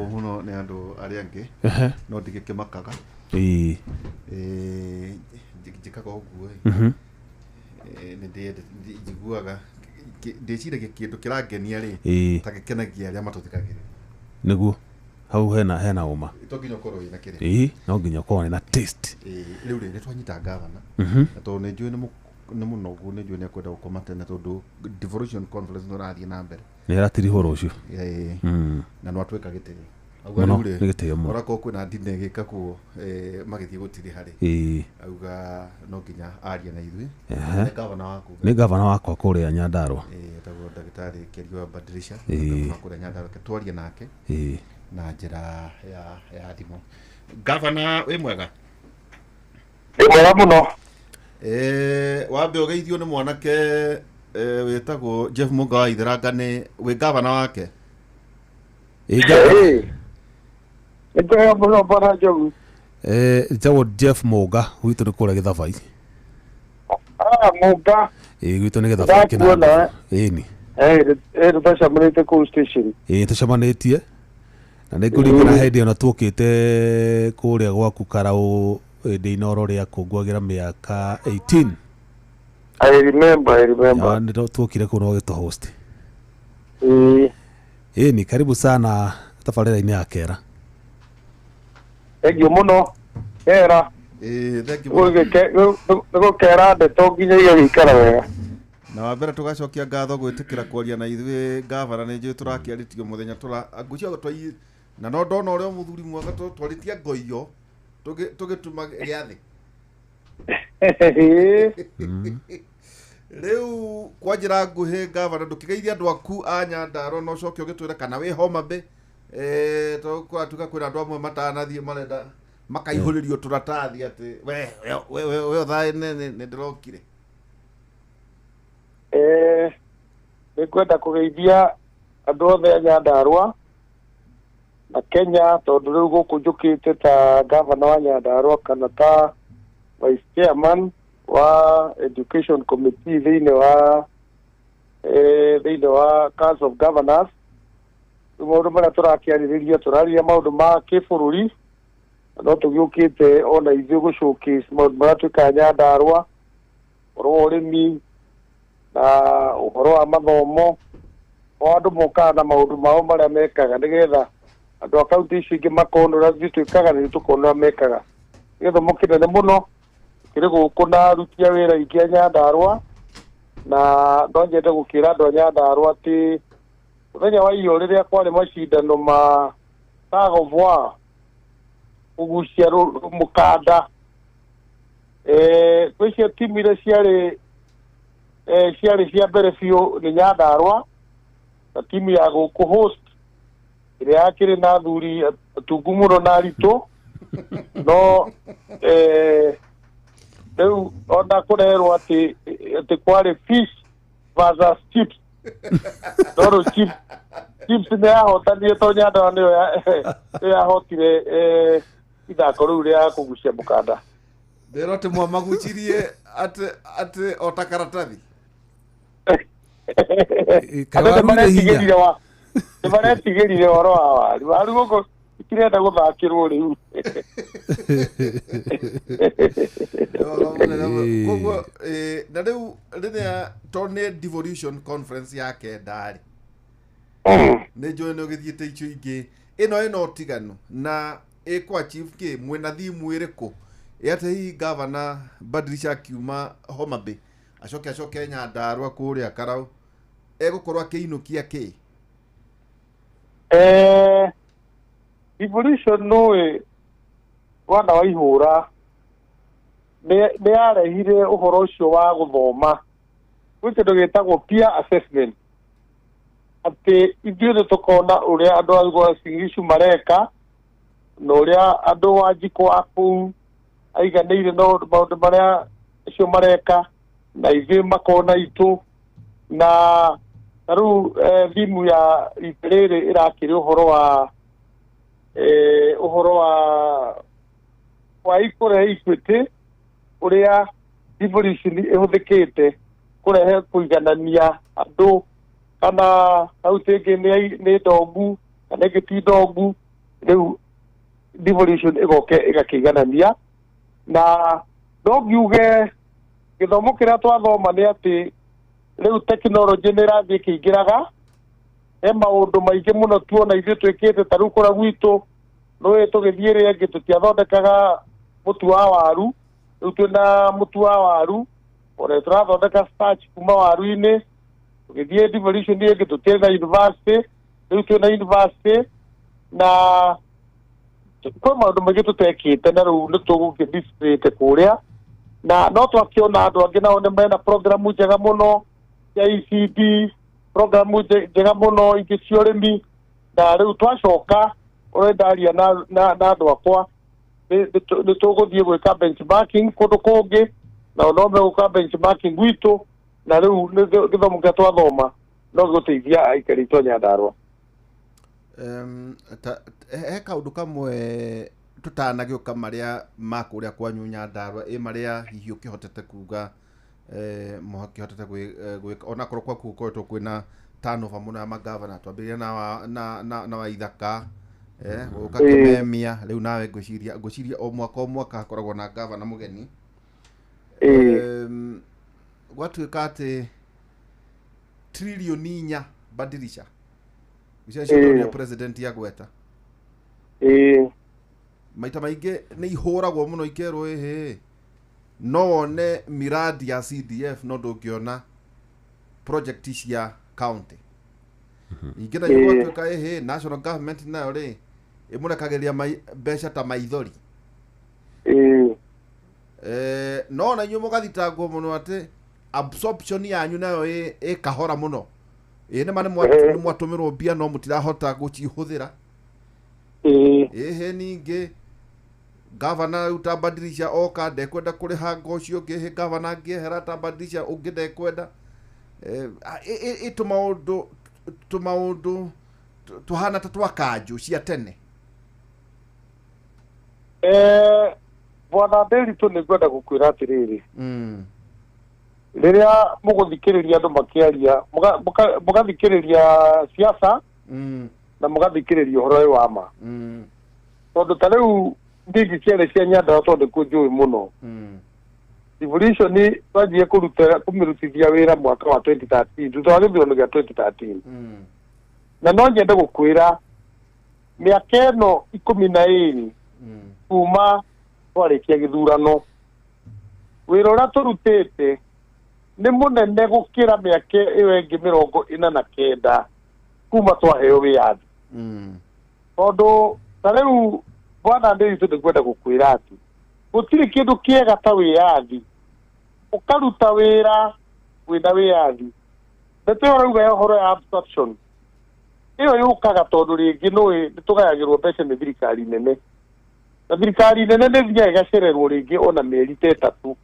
muno ne andu ariange no ndigikimakaga njikaga uguo ni njiguaga ndiciragia kindu kirangenia ri ta gikenagia aria matuthikagira niguo hau hena uma to nginya korwo ina kire no nginya korwo na taste riu ri twanyita gavana na to ne njui ni munogu ne njui ne kwenda gukoma tene tondu devolution conference no rathie na mbere ni ratiri horo ucio na no atweka gitiri no gitiri mo ora ko kwina ndine gikaku magithie gutiri hari auga no nginya aria na ithui ni gavana wakwa kuria Nyandarua tago ndagitari Kerio Badirisha kuria Nyandarua ketwaria nake na njira ya thimo. Gavana we mwega mwega muno wambe ugeithio ni mwanake wetagwo Jeff Muga Ithiranga ni we gavana wake Ito muno bana jogu jawo Jeff Muga witu ni kuria Githabai Muga witu ni Githabai kina ni tutacamanĩte kũu station tũcamanĩtie na nĩ kũringana hĩndĩ ona tũkĩte kũrĩa gwaku Karaũ hĩndĩ inoro rĩa kũngũagĩra mĩaka 18 I remember nĩ tũkire kũu no gĩtũ host ni karibu sana tabarĩra-inĩ ya Kera thank you muno Kera thank you nĩgũ Kera ndeto nginya igĩikara wega na wambere tugacokia ngatho gwitikira kwaria na ithuĩ gavana nĩ njũĩ tũrakĩarĩtio mũthenya ngũcia twai na no ndona ũrĩa mũthuri mwega twaritie ngoiyo tũgĩtuma gĩathĩ rĩu kwa njĩra nguhĩ gavana ndũkĩgeithia andũ aku a Nyandarua no coke ũgĩtwĩre kana wĩ Homa Bay tũkwatuka kwĩna andũ amwe matanathiĩ marenda makaihũrĩrio tũratathi atĩ we thaĩ nĩ ndĩrokire nĩ kwenda kũgeithia andũ othe a Nyandarua na Kenya tondũ rĩu gũkũ njũkĩte ta gavana wa Nyandarua kana ta vice chairman wa education committee thĩinĩ wa Council of Governors. Maũndũ marĩa tũrakĩarĩrĩria tũrarĩria maũndũ ma kĩbũrũri no tũgĩũkĩte ona ithuĩ gũshowcase maũndũ marĩa twĩkaga Nyandarua, ũhoro wa ũrĩmi na ũhoro wa mathomo o andũ mokaga na maũndũ mao marĩa mekaga nĩgetha andũ a kaunti icio ingĩ makona ũrĩa ithuĩ twĩkaga nĩ tũkona ũrĩa mekaga. Gĩthomo kĩnene mũno kĩrĩ gũkũ na aruti a wĩra aingĩ a Nyandarua na no nyende gũkĩra andũ a Nyandarua atĩ mũthenya wa iyo rĩrĩa kwarĩ macindano ma tug of war kũgucia mũkanda gwĩcio timu iria ciarĩ cia mbere biũ nĩ Nyandarua na timu ya gũkũ host ĩrĩa yakĩrĩ na athuri atungu mũno na aritũ no rĩu ona kũreherwo atĩ kwarĩ fish versus chips no rĩu chips nĩ yahotanire to Nyandarua nĩyo yahotire ithako rĩu rĩa kũgucia mũkanda. Ndĩrona atĩ mwamagucirie atĩ o ta karatathi nĩmaretigĩrire ũhoro wa waru gũkũ itirenda gũthakĩrwo rĩu koguo na rĩu rĩrĩa to nĩ devolution conference ya kenda-rĩ nĩ njũĩ nĩ ũgĩthiĩte icio ingĩ ĩno ũtiganu na ĩkwa chief kĩ mwĩna thimu ĩrĩkũ ate hii gavana Badirisha akiuma Homa Bay acoke Nyandarua kũrĩa Karaũ egũkorwo akĩinũkia kĩ devolution nũĩ wana wa ihũra nĩ yarehire ũhoro ũcio wa gũthoma gwĩ kĩndũ gĩtagwo peer assessment atĩ ithuĩ nĩ tũkona ũrĩa andũ a Uasin Gishu mareka na ũrĩa andũ a Wanjikũ a kũu aiganĩire na maũndũ marĩa acio mareka na ithuĩ makona itũ na rĩu thimu ya rĩrĩ ĩrakĩrĩ ũhoro wa kũrehe equity ũrĩa devolution ĩhũthĩkĩte kũrehe kũiganania andũ kana kauntĩ ĩngĩ nĩ ndongu kana ĩngĩ ti ndongu riu devolution igoke igakiganania na no ngiuge githomo kiria twathoma ni ati riu technology ni rathie kiingiraga maundu maingi muno tuona ithuĩ twĩkĩte ta rĩu kũrĩa gwitũ nĩwe tũgĩthiĩ rĩngĩ tũtiathondekaga mũtu wa waru rĩu twĩna mũtu wa waru ona tũrathondeka starch kuma waru-inĩ tũgĩthiĩ devolution rĩngĩ tũtirĩ na university rĩu twĩna university na kwĩ maũndũ maingĩ tũtekĩte na rĩu nĩtũgũkĩdistrate kũrĩa na no twakĩona andũ angĩ nao nĩ mena program njega mũno ya ECD programu njega muno ingĩ cia ũrĩmi na rĩu twacoka ũrendaria na andũ akwa nĩ tũgũthiĩ gwĩka benchmarking kũndũ kũngĩ na no megũka benchmarking gwitũ na rĩu gĩthomo kĩrĩa twathoma no gĩgũteithia aikari itũ a Nyandarua. He kaũndũ kamwe tũtanagĩũka marĩa ma kũrĩa kwanyu Nyandarua marĩa hihi ũkĩhotete kuga mũhakĩhotete gwĩka ona korwo kwa kukoretwo kwĩna turnover mũno ya magavana twambĩrĩria na Waithaka ũgakĩmemia rĩu nawe ngwĩciria o mwaka hakoragwo na gavana mũgeni gwatuĩka atĩ trilioni 4 badilisha icio president yagweta maita maingĩ nĩ ihũragwo mũno ikerwo no wone miradi ya CDF no ndũngĩona project cia county ingĩna igwatuĩka national government nayo rĩ ĩmũrekagĩria mbeca ta maithori no na inyuĩ mũgathitangwo mũno atĩ absorption yanyu nayo ĩ kahora mũno nĩma nĩ mwatũmĩrwo mbia no mũtirahota gũcihũthĩra ningĩ gavana utabadilisha oka ndekwenda kuriha ngocio ngihe gavana ngihera tabadilisha ungi ndekwenda tumaundu tuhana ta twakanju cia tene bwana Nderitu nĩ ngwenda gũkwĩra atĩrĩrĩ rĩrĩa mũgũthikĩrĩria andũ makĩaria mũgathikĩrĩria siasa na mũgathikĩrĩria ũhoro ũyũ wa ma tondũ ta rĩu ndigi ciene cia Nyandarua tondũ kũnjũĩ mũno devolution twanjie kũmĩrutithia wĩra mwaka wa 2013 thutha wa gĩthurano gĩa 2013 na no nyende gũkwĩra mĩaka ĩno 12 kuma twarĩkia gĩthurano wĩra ũrĩa tũrutĩte nĩ mũnene gũkĩra mĩaka ĩyo ĩngĩ 49 kuma twaheo wĩyathi tondũ ta rĩu bwana Nderitu nĩngwenda gũkwĩra atĩ gũtirĩ kĩndũ kĩega ta wĩyathi ũkaruta wĩra wĩna wĩyathi nĩtũĩ ũrauga ũhoro ya absorption ĩyo yũkaga tondũ rĩngĩ nĩ tũgayagĩrwo mbeca nĩ thirikari nene na thirikari nene nĩ thiaga ĩgacererwo rĩngĩ ona mĩeri ta 3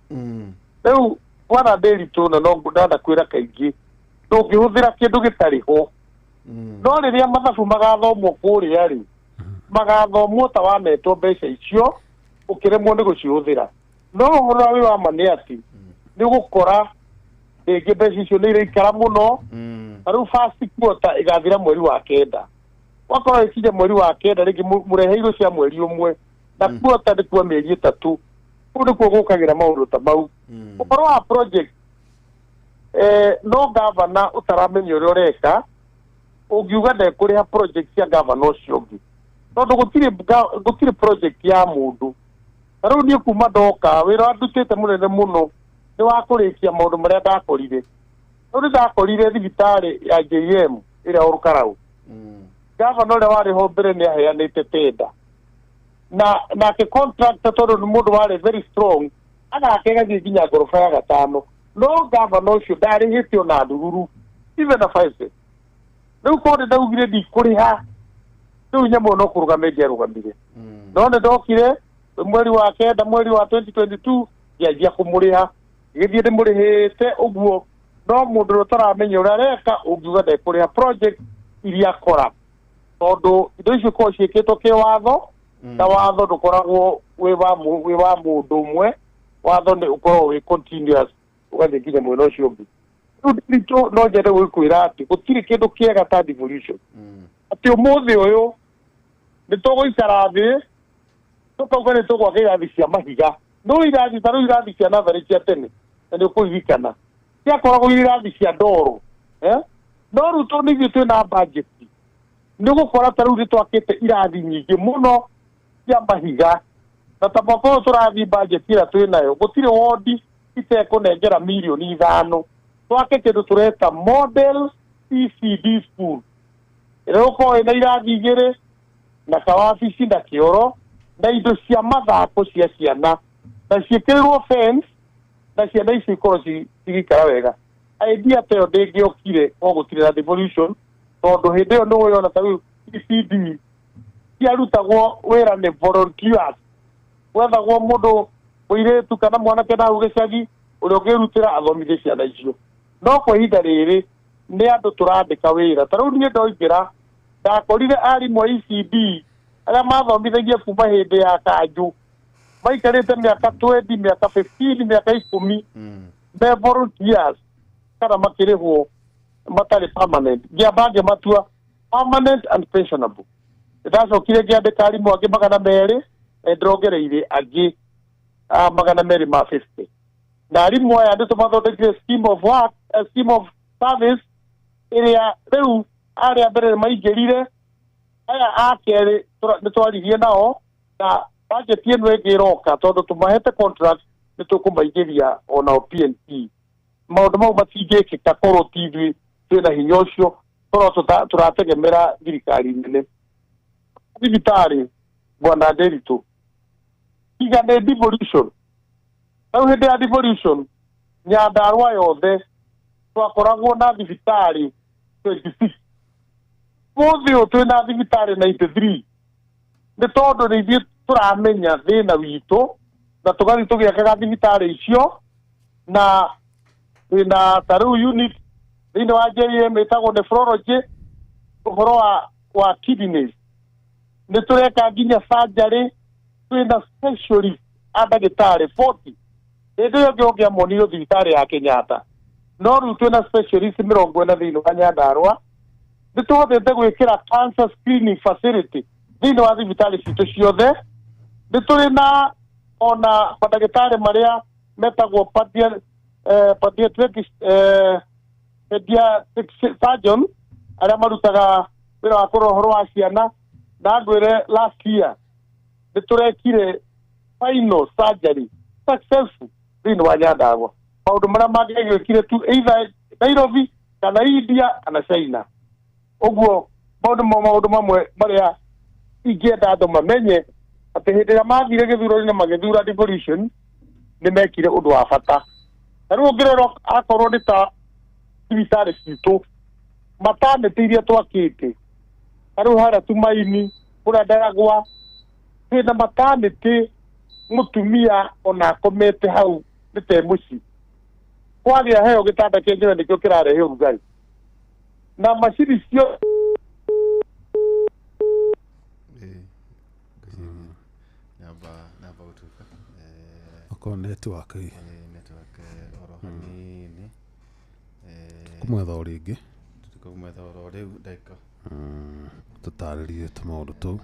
rĩu bwana Nderitu na no ndakwĩra kaingĩ ndũngĩhũthĩra kĩndũ gĩtarĩ ho no rĩrĩa mathabu magathomwo kũrĩa rĩ magathomwo ta wanetwo mbeca icio ũkĩremwo nĩ gũcihũthĩra no ũhoro wĩ wa ma nĩ atĩ nĩ gũkora rĩngĩ mbeca icio nĩ iraikara mũno ta rĩu first quarter ĩgathira mweri wa 9 wakorwo ĩkinya mweri wa 9 rĩngĩ mũreheirwo cia mweri ũmwe na quarter nĩ kwa mĩeri 3 kũu nĩkuo gũkagĩra maũndũ ta mau ũhoro wa project no gavana ũtaramenya ũrĩa ũreka ũngiuga ndekũrĩha project cia gavana ũcio ũngĩ tondũ gũtirĩ project ya mũndũ ta rĩu niĩ kuma ndoka wĩra ndutĩte mũnene mũno nĩ wa kũrĩkia maũndũ marĩa ndakorire rĩu nĩ ndakorire thibitarĩ ya JM ĩrĩa Olkarau gavana ũrĩa warĩ ho mbere nĩ aheanĩte tenda nake contractor tondũ nĩ mũndũ warĩ very strong agake gathiĩ nginya ngoroba ya 5 no gavana ũcio ndarĩhĩte ona ndururu even a 5 cents rĩu kũndĩ ndaugire ndikũrĩha rĩu nyamũ no kũrũgama ngĩarũgamire no nĩ ndokire mweri wa 9 mweri wa 2022 ngĩanjia kũmũrĩha gĩthiĩ ndĩmũrĩhĩte ũguo no mũndũ ũtaramenya ũrĩa areka ũngiuga ndekũrĩha project iria akora tondũ indo icio korwo ciĩkĩtwo kĩwatho na watho ndũkoragwo wĩ wa mũndũ ũmwe watho nĩ ũkoragwo wĩ continuous ũgathiĩ nginya mwena ũcio ũngĩ rĩu Nderitu no nyende gũkwĩra atĩ gũtirĩ kĩndũ kĩega ta devolution atĩ ũmũthĩ ũyũ nituguikara thi tukauga nitugwaka irathi cia mahiga no irathi taru irathi cia nathari cia tene na nikuririkana ciakoragwo irathi cia ndoro no ruto nithuĩ twĩna budget nĩgũkora ta rĩu nĩtwakĩte irathi nyingĩ mũno cia mahiga na ta mwaka ũyũ tũrathi budget ĩrĩa twĩnayo gũtirĩ wondi itekũnengera mirioni 5 twake kĩndũ tũreta model ECD school ĩrĩgũkorwo ĩna irathi 2 na kawabici na kĩoro na indo cia mathako cia ciana na ciĩkĩrĩrwo fence na ciana ici ikorwo cigĩikara wega idea ta ĩyo ndĩngĩokire o gũtirĩ na devolution tondũ hĩndĩ ĩyo nĩwĩona ta rĩu ECD ciarutagwo wĩra nĩ volunteers wethagwo mũndũ mũirĩtu kana mwanake na hau gĩcagi ũrĩa ũngĩrutĩra athomithie ciana icio no kwa ihinda rĩrĩ nĩ andũ tũrandĩka wĩra ta rĩu niĩ ndoingĩra ndakorire arimũ a ECD arĩa mathomithagia kuma hĩndĩ ya kanjũ maikarĩte mĩaka 20 mĩaka 15 mĩaka 10 me volunteers kana makĩrĩhwo matarĩ permanent ngĩamba ngĩmatua permanent and pensionable ndacokire ngĩandĩka arimũ angĩ 200 ndĩrongereire angĩ 250 na arimũ aya nĩtũmathondekire scheme of work scheme of service ĩrĩa rĩu arĩa mbere maingĩrire aya akerĩ nĩtwaririe nao na budget ĩno ĩngĩroka tondũ tũmahete contract nĩtũkũmaingĩria onao PNP maũndũ mau matingĩkĩka korwo ti ithuĩ twĩna hinya ũcio korwo tũrategemera thirikari nene thibitarĩ bwana Nderitu iga nĩ devolution rĩu hĩndĩ ya devolution Nyandarua yothe twakoragwo na thibitarĩ 26 mũthĩ ũyũ twĩna thibitarĩ 93 nĩ tondũ nĩ ithuĩ tũramenya thĩna witũ na tũgathiĩ tũgĩakaga thibitarĩ icio na twĩna ta rĩu unit thĩinĩ wa JM ĩtagwo nephrology ũhoro wa kidneys nĩ tũreka nginya surgery twĩna specialist a ndagĩtarĩ 40 hĩndĩ ĩyo ngĩongea monire thibitarĩ ya Kenyatta no rĩu twĩna specialist 40 thĩinĩ wa Nyandarua nĩ tũhotete gwĩkĩra cancer screening facility thĩinĩ wa thibitarĩ citũ ciothe nĩ tũrĩ na ona mandagĩtarĩ marĩa metagwo pediatric surgeon arĩa marutaga wĩra wa kũrora ũhoro wa ciana na ngwĩre last year nĩ tũrekire final surgery successful thĩinĩ wa Nyandarua maũndũ marĩa mangĩgĩkire tu either Nairobi kana India kana China ũguo maũndũ mamwe marĩa ingĩenda andũ mamenye atĩ hĩndĩ ĩrĩa mathire gĩthurano-inĩ magĩthura devolution nĩ mekire ũndũ wa bata na rĩu ũngĩrora akorwo nĩ ta thibitarĩ citũ matanĩtĩ iria twakĩte ta rĩu harĩa Tumaini kũrĩa Ndaragwa twĩna matanĩtĩ mũtumia ona akomete hau nĩ te mũciĩ kwagĩa heo gĩtanda kĩngĩ nĩkĩo kĩrarehe ũrugarĩ na macini cio network oro hanini kumwetha o rĩngĩ tukumwetha oro rĩu ndagĩka tũtarĩrie tũmaũndũ tũu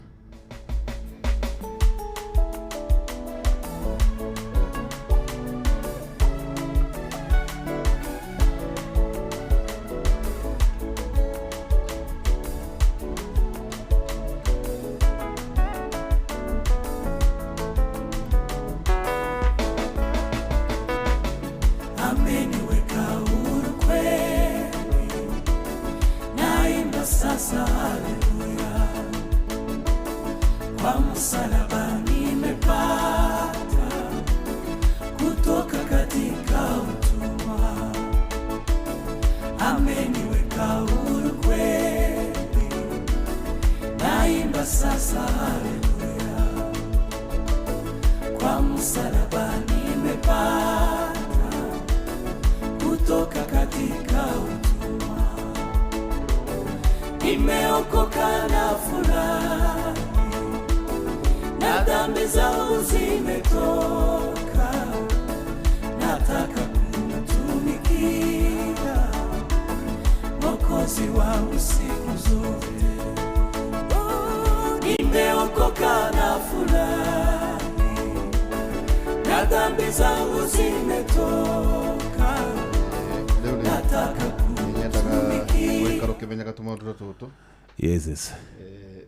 Sasa haleluya, kwa msalaba nimepata kutoka katika utumwa, ameniweka huru kweli, naimba sasa haleluya, kwa msalaba nimepata kutoka katika utumwa, nimeokoka na furaha, na dhambi zangu zimetoka, nataka kumtumikia Mwokozi wangu siku zote. zangu zimetoka, nataka kutumikia. Wekaro kimenyaga tumaundu tutu. Yes.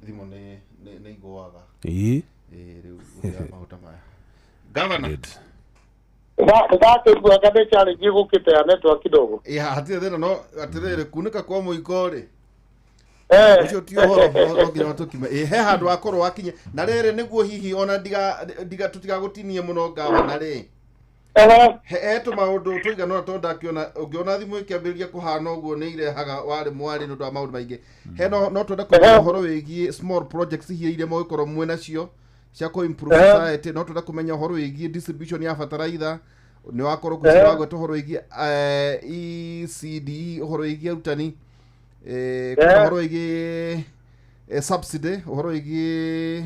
Thimo ne igwaga. Riu Mahuta maya. Governor. Ndate kuangalia challenge gukite ya network kidogo. Hatia thina no atirire kunika kwa muiko ri. Ucio ti horo nginya tukime. He handu akorwo wakinye. Na rere niguo hihi ona diga tutiga gutinie muno Governor ri. Heto maundu tuiga no tonda kiona ungiona thimu ikiambiriria kuhana uguo ni irehaga wari mwari ndu wa maundu maingi. He no tonda kumenya horo wigie small projects hiya ire moikorwo mwe nacio cia ko improve society no tonda kumenya horo wigie distribution ya fertilizer ni wakorwo kuciwa gwe horo wigie ECD horo wigie utani horo wigie subsidy horo wigie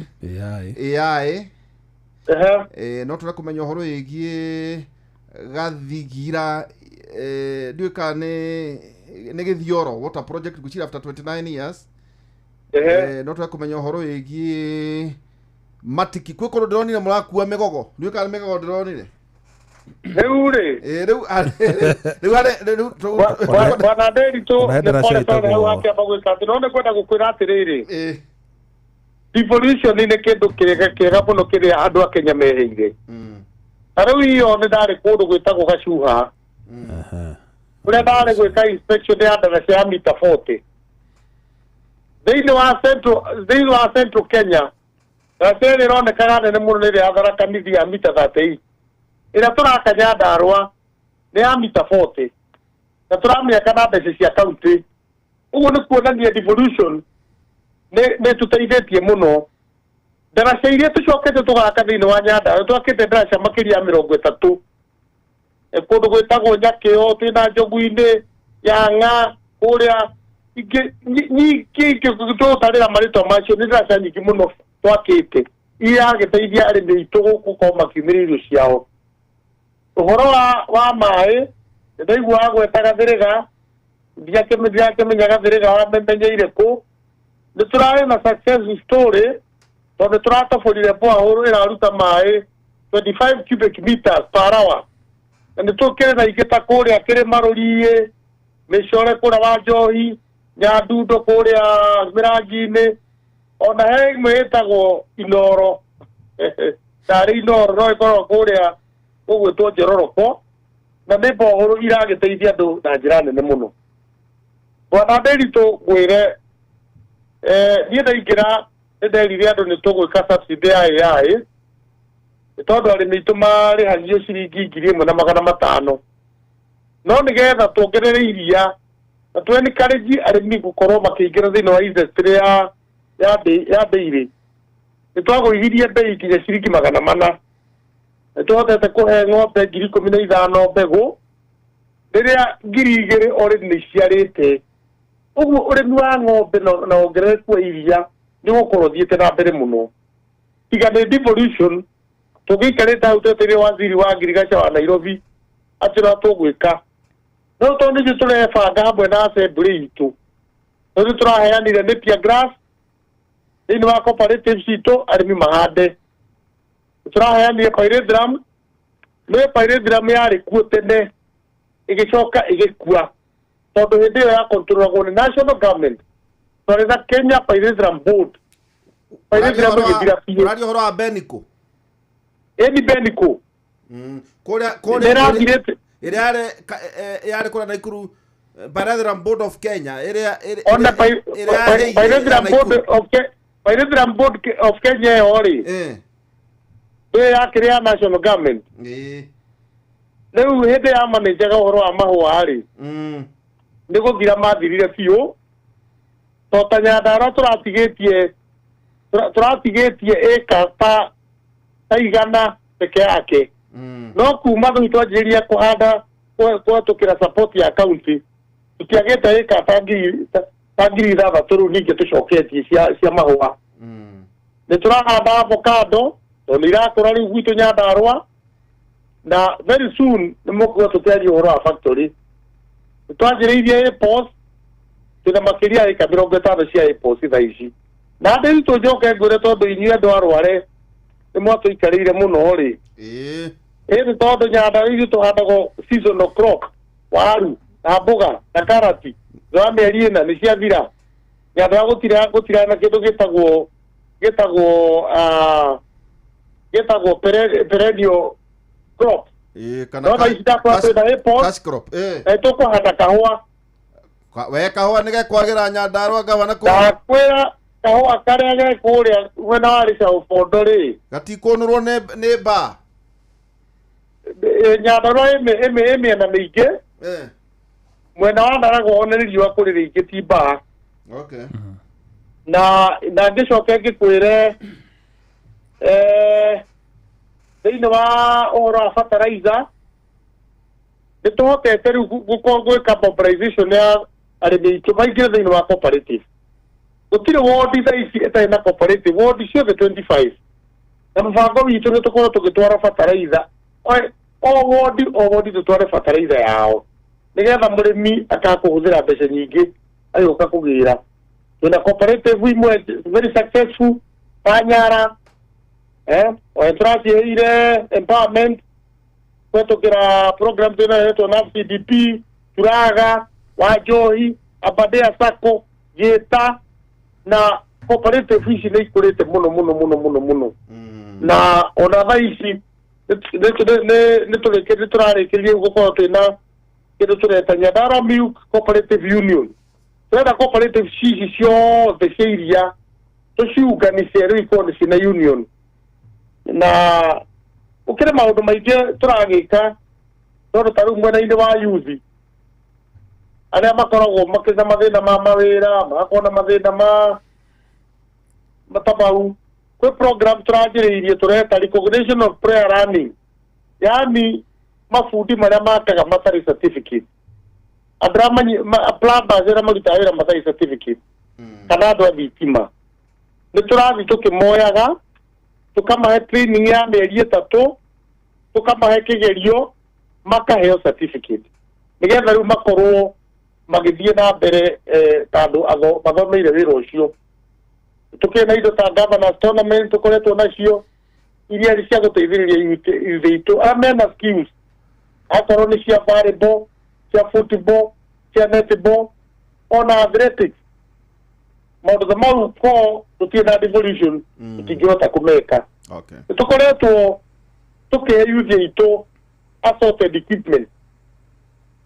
AI no tonda kumenya horo wigie gathigira duika ne githioro water project guchira after 29 years no tonda kumenya horo wigie matiki kwikoro ndronire murakua megogo duika megogo ndronire Riu bana nderi tu ne pole wake abagwika ndone kwenda gukwira atiriri devolution ni kindu kirega muno kiri andu a Kenya meheire riu iyo ni ndari kundu gwitagwo gacuha uria ndari gwika inspection ya ndaraca ya mita 40 thiini wa central Kenya Rasere ronekaga nene muno ni ria Tharaka Nithi ya mita 38 ira turakanya Ndarwa ni ya mita 40 na turamenya kana mbeca cia county uguo ni kuonania devolution ne tuteithĩtie muno ndaraca iria tucokete tugaka thiini wa Nyandarua twakite ndaraca makiria 30 kundu gwitagwo Nyakio twina Njogu-ini Yanga kuria nyingi tutarira maritwa macio ni ndaraca nyingi muno twakite iria giteithia arimi itu guku ko makiumiririo ciao uhoro wa mai ndaigua gwetaga thiriga ndiakemenyaga thiriga wa memenyeire ku ni turae na success story tondu turatoborire borehole iraruta mai 25 cubic meters per hour ni tukire na igita kuria kiri marurie micore kura wa Njohi Nyandundo kuria Mirangi-ini ona he mwetagwo Inoro tari Inoro no ikorwo kuria ugwitwo Njororoko na ni borehole iragiteithia andu na njira nene muno bwana Nderitu gwire niĩ ndaingĩra nĩnderire andũ nĩtũgwĩka subsidy ya AI tondũ arĩmi aitũ marĩhagio ciringi 1,500 no nĩgetha tuongerere iria na twencourage arĩmi gũkorwo makĩingĩra thĩinĩ wa industry ya dairy nĩtwagũithirie bei nginya ciringi 400 nĩtũhotete kũhe ng'ombe 15,000 mbegũ rĩrĩa 2,000 already nĩciarĩte uguo urimi wa ng'ombe na ongerereku wa iria ni gukorwo thiete na mbere muno tiga ni devolution tugikarite hau tweteire waziri wa ngirigaca wa Nairobi atira tugwika no tondu nĩ turebanga hamwe na assembly itu no turaheanire napier grass thĩinĩ wa cooperative citũ arĩmi mahande turaheanire pyrethrum no pyrethrum yarĩ kuo tene ĩgĩcoka ĩgĩkua tondu hindi ya controlagwo ni national government tore za Kenya Pyrethrum Board Pyrethrum githira fiye radio horo wa Benico eni Benico kuria yare kuna Naikuru Pyrethrum Board of Kenya ona Pyrethrum Board of Kenya ori ya kiria national government leo hindi ya manager horo wa mahua ari nigo gira mathirire biu to Nyandarua turatigetie eka ta igana peke yake no kuma twitwanjiria kuhanda kwa tukira support ya county tutiagete eka ta ngiri ithathatũ rĩu ningĩ tucoketie cia mahũa nĩ turahanda avocado to nĩ irakũra rĩu gwitũ Nyandarua na very soon nĩ mũkuo tũteanrie ũhoro wa factory twanjĩrĩirie apples tuna makiria eka 50 cia apples thaa ici na ndĩ tu njoke ngwĩre tondũ inyuĩ andũ arware nĩ mwatũikarĩire mũno rĩ ĩrĩ tondũ Nyandarua ithuĩ tũhandagwo seasonal crop waru na mboga na karati thwa mĩeri ĩna nĩ ciathira. Nyandarua gũtira na kĩndũ gĩtagwo perennial crop. Kana cash crop. Tũkũhanda kahũa. We kahũa nĩ gekwagĩra Nyandarua gavana ndakwĩra kahũa karĩa gekũrĩa mwena wa Rĩcaũ Bondo rĩ gatikũnũrwo nĩ mbaa. Nyandarua ĩmĩena mĩingĩ mwena wa Ndaragwa nĩ riũa kũrĩ rĩingĩ ti mbaa. Okay. Na ngĩcoke ngĩkwĩre thĩinĩ wa ũhoro wa fertilizer nĩ tũhotete rĩu gũkorwo gwĩka mobilization ya arĩmi aitũ maingĩre thĩinĩ wa cooperative. Gũtirĩ wodi thaa ici ĩtarĩ na cooperative, wodi ciothe 25. Na mũbango witũ nĩ tũkorwo tũgĩtwara fertilizer o wodi tũtware fertilizer yao nĩgetha mũrĩmi akakũhũthĩra mbeca nyingĩ agĩũka kũgĩra. Twĩna cooperative imwe very successful Panyara tũraciheire empowerment kũhetũkĩra program twĩnahetwo na CDP, Turaga, Wanjohi, Aberdare Sacco, Gĩta na cooperative ici nĩ ikũrĩte mũno. Na ona thaa ici nĩ tũrarĩkĩrie gũkorwo twĩna kĩndũ tũreta Nyandarua Milk Cooperative Union. Twenda cooperative ici ciothe cia iria tũciunganicie rĩu ikorwo ciĩna union. Na ũkĩrĩ maũndũ maingĩ tũragĩka tondũ ta rĩu mwena-inĩ wa youth arĩa makoragwo makĩna mathĩna ma mawĩra magakorwo na mathĩna matamau. Kwĩ program tũranjĩrĩirie tũreta recognition of prayer learning, yaani mabundi marĩa makaga matarĩ certificate, andũ arĩa plumbers arĩa marutaga wĩra matarĩ certificate kana andũ a thitima. Nĩ tũrathiĩ tũkĩmoyaga tũkamahe training ya mĩeri 3, tũkamahe kĩgerio makaheo certificate nĩgetha rĩu makorwo magĩthiĩ na mbere tondũ mathomeire wĩra ũcio. Tũkĩrĩ na indo ta governors tournament tũkoretwo nacio iria cia gũteithĩrĩria youth aitũ arĩa mena skills, akorwo nĩ cia volleyball, cia football, cia netball ona athletics. Maũndũ mau ko tũtirĩ na devolution tũtingĩhota kũmeka. Tũkoretwo tũkĩhe youth aitũ assorted equipment,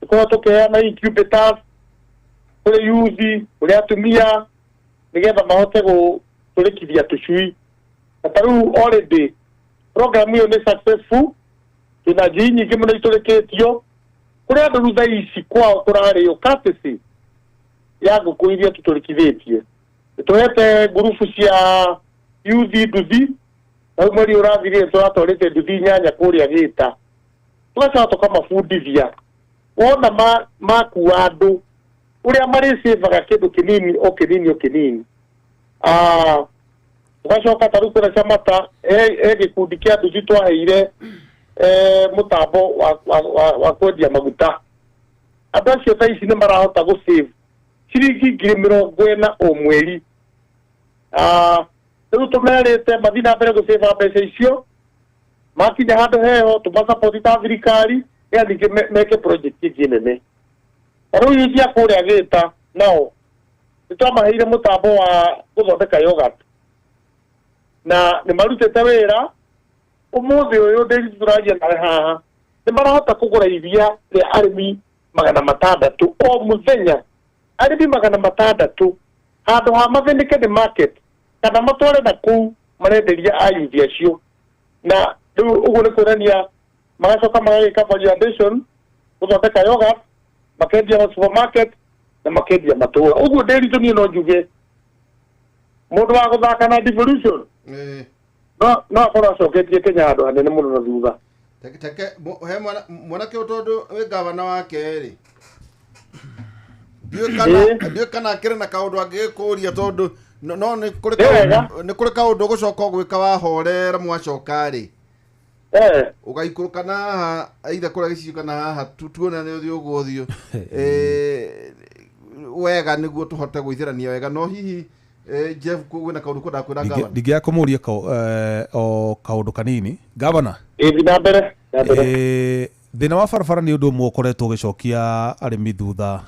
tũkorwo tũkĩheana incubators kũrĩ youth kũrĩ atumia nĩgetha mahote gũtũrĩkithia tũcui. Na ta rĩu already program ĩyo nĩ successful, twĩna njui nyingĩ mũno itũrĩkĩtio kũrĩ andũ rĩu thaa ici kwao kũrarĩo courtesy ya ngũkũ iria tũtũrĩkithĩtie. Tũhete ngurubu cia youth nduthi na mweri ũrathirire tũratwarĩte nduthi 8 kũrĩa Gĩta, tũgacoka tũkamabundithia wona makua andũ ũrĩa marĩcĩvaga kĩndũ kĩnini o kĩnini. Tũgacoka ta rĩu kwĩna Chamata gĩkundi kĩa nduthi twaheire mũtambo wa kwendia maguta. Andũ acio thaa ici nĩ marahota gũsave ciringi 40,000 o mweri. Rĩu tũmerĩte mathiĩ na mbere gũsave mbeca icio, makinya handũ heho tũmasupport ta thirikari nĩandĩke meke project ingĩ nene. Rĩu iria kũrĩa Gĩta nao nĩtwamaheire mũtambo wa gũthondeka yogurt na nĩ marutĩte wĩra. Ũmũthĩ ũyũ ndĩri tũraria nawe haha nĩ marahota kũgũra iria rĩa arĩmi 600 o mũthenya, arĩmi 600 handũ ha mathĩnĩke nĩ market kana matware na kũu marenderia ayuthi acio. Na rĩu ũguo nĩ kuonania magacoka magagĩka validation gũthondeka yogurt makendia ma supermarket na makendia matũũra. Ũguo ndĩritũ niĩ no njuge mũndũ wa gũthaka na devolution no akorwo acoketie Kenya handũ hanene mũno na thutha. Teke he mwanake tondũ wĩ gavana wake rĩ ndiũ kana kĩrĩ na kaũndũ angĩgĩkũria tondũ no nĩ kũrĩ kaũndũ gũcoka gwĩka wahorera mwacoka rĩ ũgaikũrũka na haha aitha kũrĩa gĩcicio kana haha tuona nĩ ũthiũ ũgũthiũ wega nĩguo tũhote gũithĩrania wega. No hihi Jeff kwĩna kaũndũ kwenda kwĩra gavana? Ndingĩakũmũria o kaũndũ kanini gavana. Ĩthi na mbere. thina wa barabara ni undu umwe ukoretwo ugicokia arimi thutha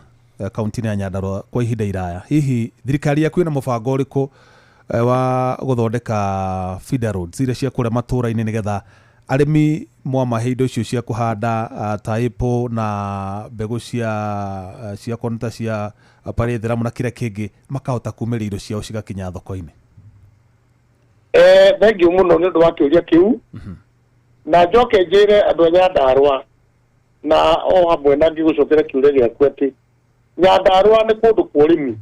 kaunti-ini ya Nyandarua kwa ihinda iraya. Hihi thirikari yaku ina mubango uriku wa guthondeka feeder roads iria cia kuria matura-ini nigetha arimi mwamahe indo icio cia kuhanda ta apple na mbegu cia konta cia paretheramu na kira kingi makahota kumeria indo ciao cigakinya thoko-ini? Thengiũ mũno nĩ ũndũ wa kĩũria kĩu. Na njoke njĩre andũ a Nyandarua na o hamwe na ngĩgũcokera kĩũria gĩaku atĩ Nyandarua nĩ kũndũ kwa ũrĩmi.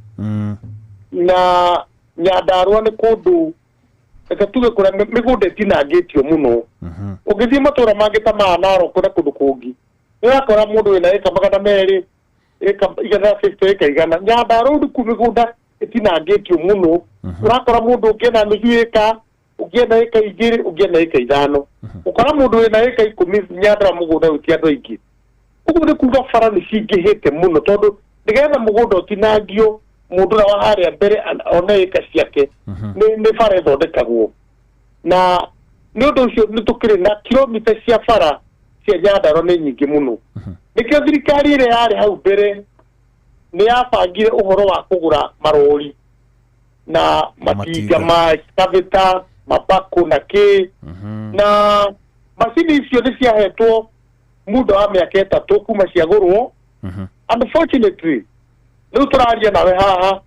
Na Nyandarua nĩ kũndũ reke tuge kũrĩa mĩgũnda ĩtinangĩtio mũno. Ũngĩthiĩ matũũra mangĩ ta ma Narok na kũndũ kũngĩ nĩ ũrakora mũndũ wĩna ĩka 200 ĩka 150 ĩka 100. Nyandarua nĩ kũndũ mĩgũnda ĩtinangĩtio mũno. Ũrakora mũndũ ũngĩenda nuthu ĩka, ũngĩenda ĩka 2, ũngĩenda ĩka 5. Ũkora mũndũ wĩna ĩka 10 Nyandarua mũgũnda wĩtia andũ aingĩ. Ũguo nĩ kuuga bara nĩ cingĩhĩte mũno tondũ nĩgetha mũgũnda ũtinangio mũndũ na wa harĩa mbere one ĩka ciake nĩ bara ĩthondekagwo. Na nĩ ũndũ ũcio nĩ tũkĩrĩ na kilomita cia bara cia Nyandarua nĩ nyingĩ mũno. Nĩkĩo thirikari ĩrĩa yarĩ hau mbere nĩ yabangire ũhoro wa kũgũra marori na matinga ma excavator, mabako na kĩ. Na macini icio nĩ ciahetwo muda wa mĩaka 3 kuma ciagũrwo. Unfortunately rĩu tũraria nawe haha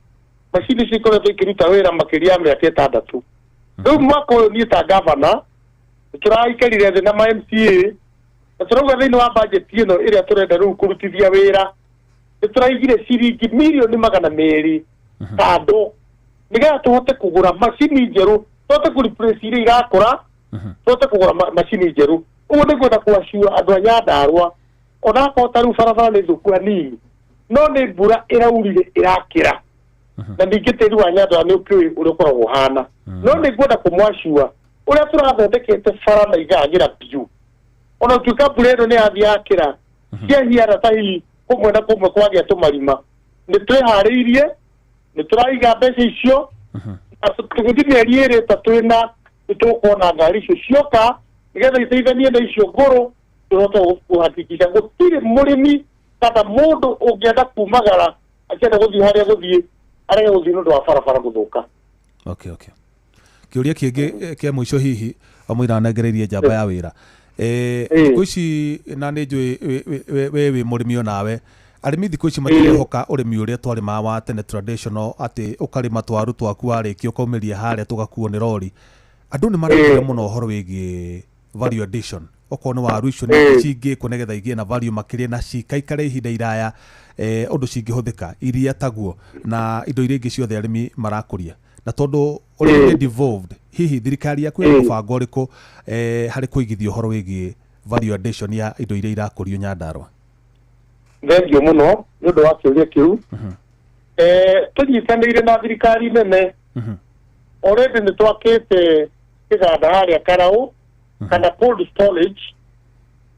macini icio ikoretwo ikĩruta wĩra makĩria ya mĩaka 6. Rĩu mwaka ũyũ niĩ ta governor tũraikarire thĩ na ma MCA na tũrauga thĩinĩ wa budget ĩno ĩrĩa tũrenda rĩu kũrutithia wĩra nĩ tũraigire ciringi mirioni 200 kando nĩgetha tũhote kũgũra macini njerũ, tũhote kũ-replace iria irakũra, tũhote kũgũra macini njerũ. Ũguo nĩ kwenda kũassure andũ a Nyandarua onakorwo ta rĩu barabara nĩ thũku hanini no nĩ mbura ĩraurire ĩrakĩra. Na ningĩ tĩri wa Nyandarua nĩ ũkĩũĩ ũrĩa ũkoragwo ũhana. No nĩ kwenda kũmwassure ũrĩa tũrathondekete bara na igagĩra biũ. Ona ũtuĩka mbura ĩno nĩ yathiĩ yakĩra ciahiana ta hihi kũmwe na kũmwe kwagĩa tũmarima nĩ twĩharĩirie, nĩ tũraiga mbeca icio tũgũthiĩ mĩeri 3 ĩna nĩ tũkuona ngari icio cioka nĩgetha iteithanie na icio ngũrũ tũhote kũhakikisha gũtirĩ mũrĩmi kana mũndũ ũngĩenda kumagara akĩenda gũthiĩ harĩa gũthiĩ arĩa gũthiĩ nĩ ũndũ wa barabara gũthũka. Okay. Kĩũria kĩngĩ kĩa mũico hihi amũira anengereirie njamba ya wĩra. Thikũ ici na nĩ njũĩ we wĩ mũrĩmi onawe arĩmi thikũ ici matirehoka ũrĩmi ũrĩa twarĩmaga wa tene traditional atĩ ũkarĩma twaru twaku warĩkia ũkaumeria harĩa tũgakuo nĩ rori. Andũ nĩ marekire mũno ũhoro wĩgiĩ value addition. Okorwo nĩ waru icio nĩ cingĩkwo nĩgetha igĩe na value makĩria na cikaikare ihinda iraya ũndũ cingĩhũthĩka iria taguo na indo iria ingĩ ciothe arĩmi marakũria. Na tondũ ũrĩa devolved hihi thirikari yaku ĩna mũbango ũrĩkũ harĩ kũigithia ũhoro wĩgiĩ value addition ya indo iria irakũrio Nyandarua? Thengiũ mũno nĩ ũndũ wa kĩũria kĩu. Tũnyitanĩire na thirikari nene already nĩ twakĩte kĩganda harĩa Karaũ kana cold storage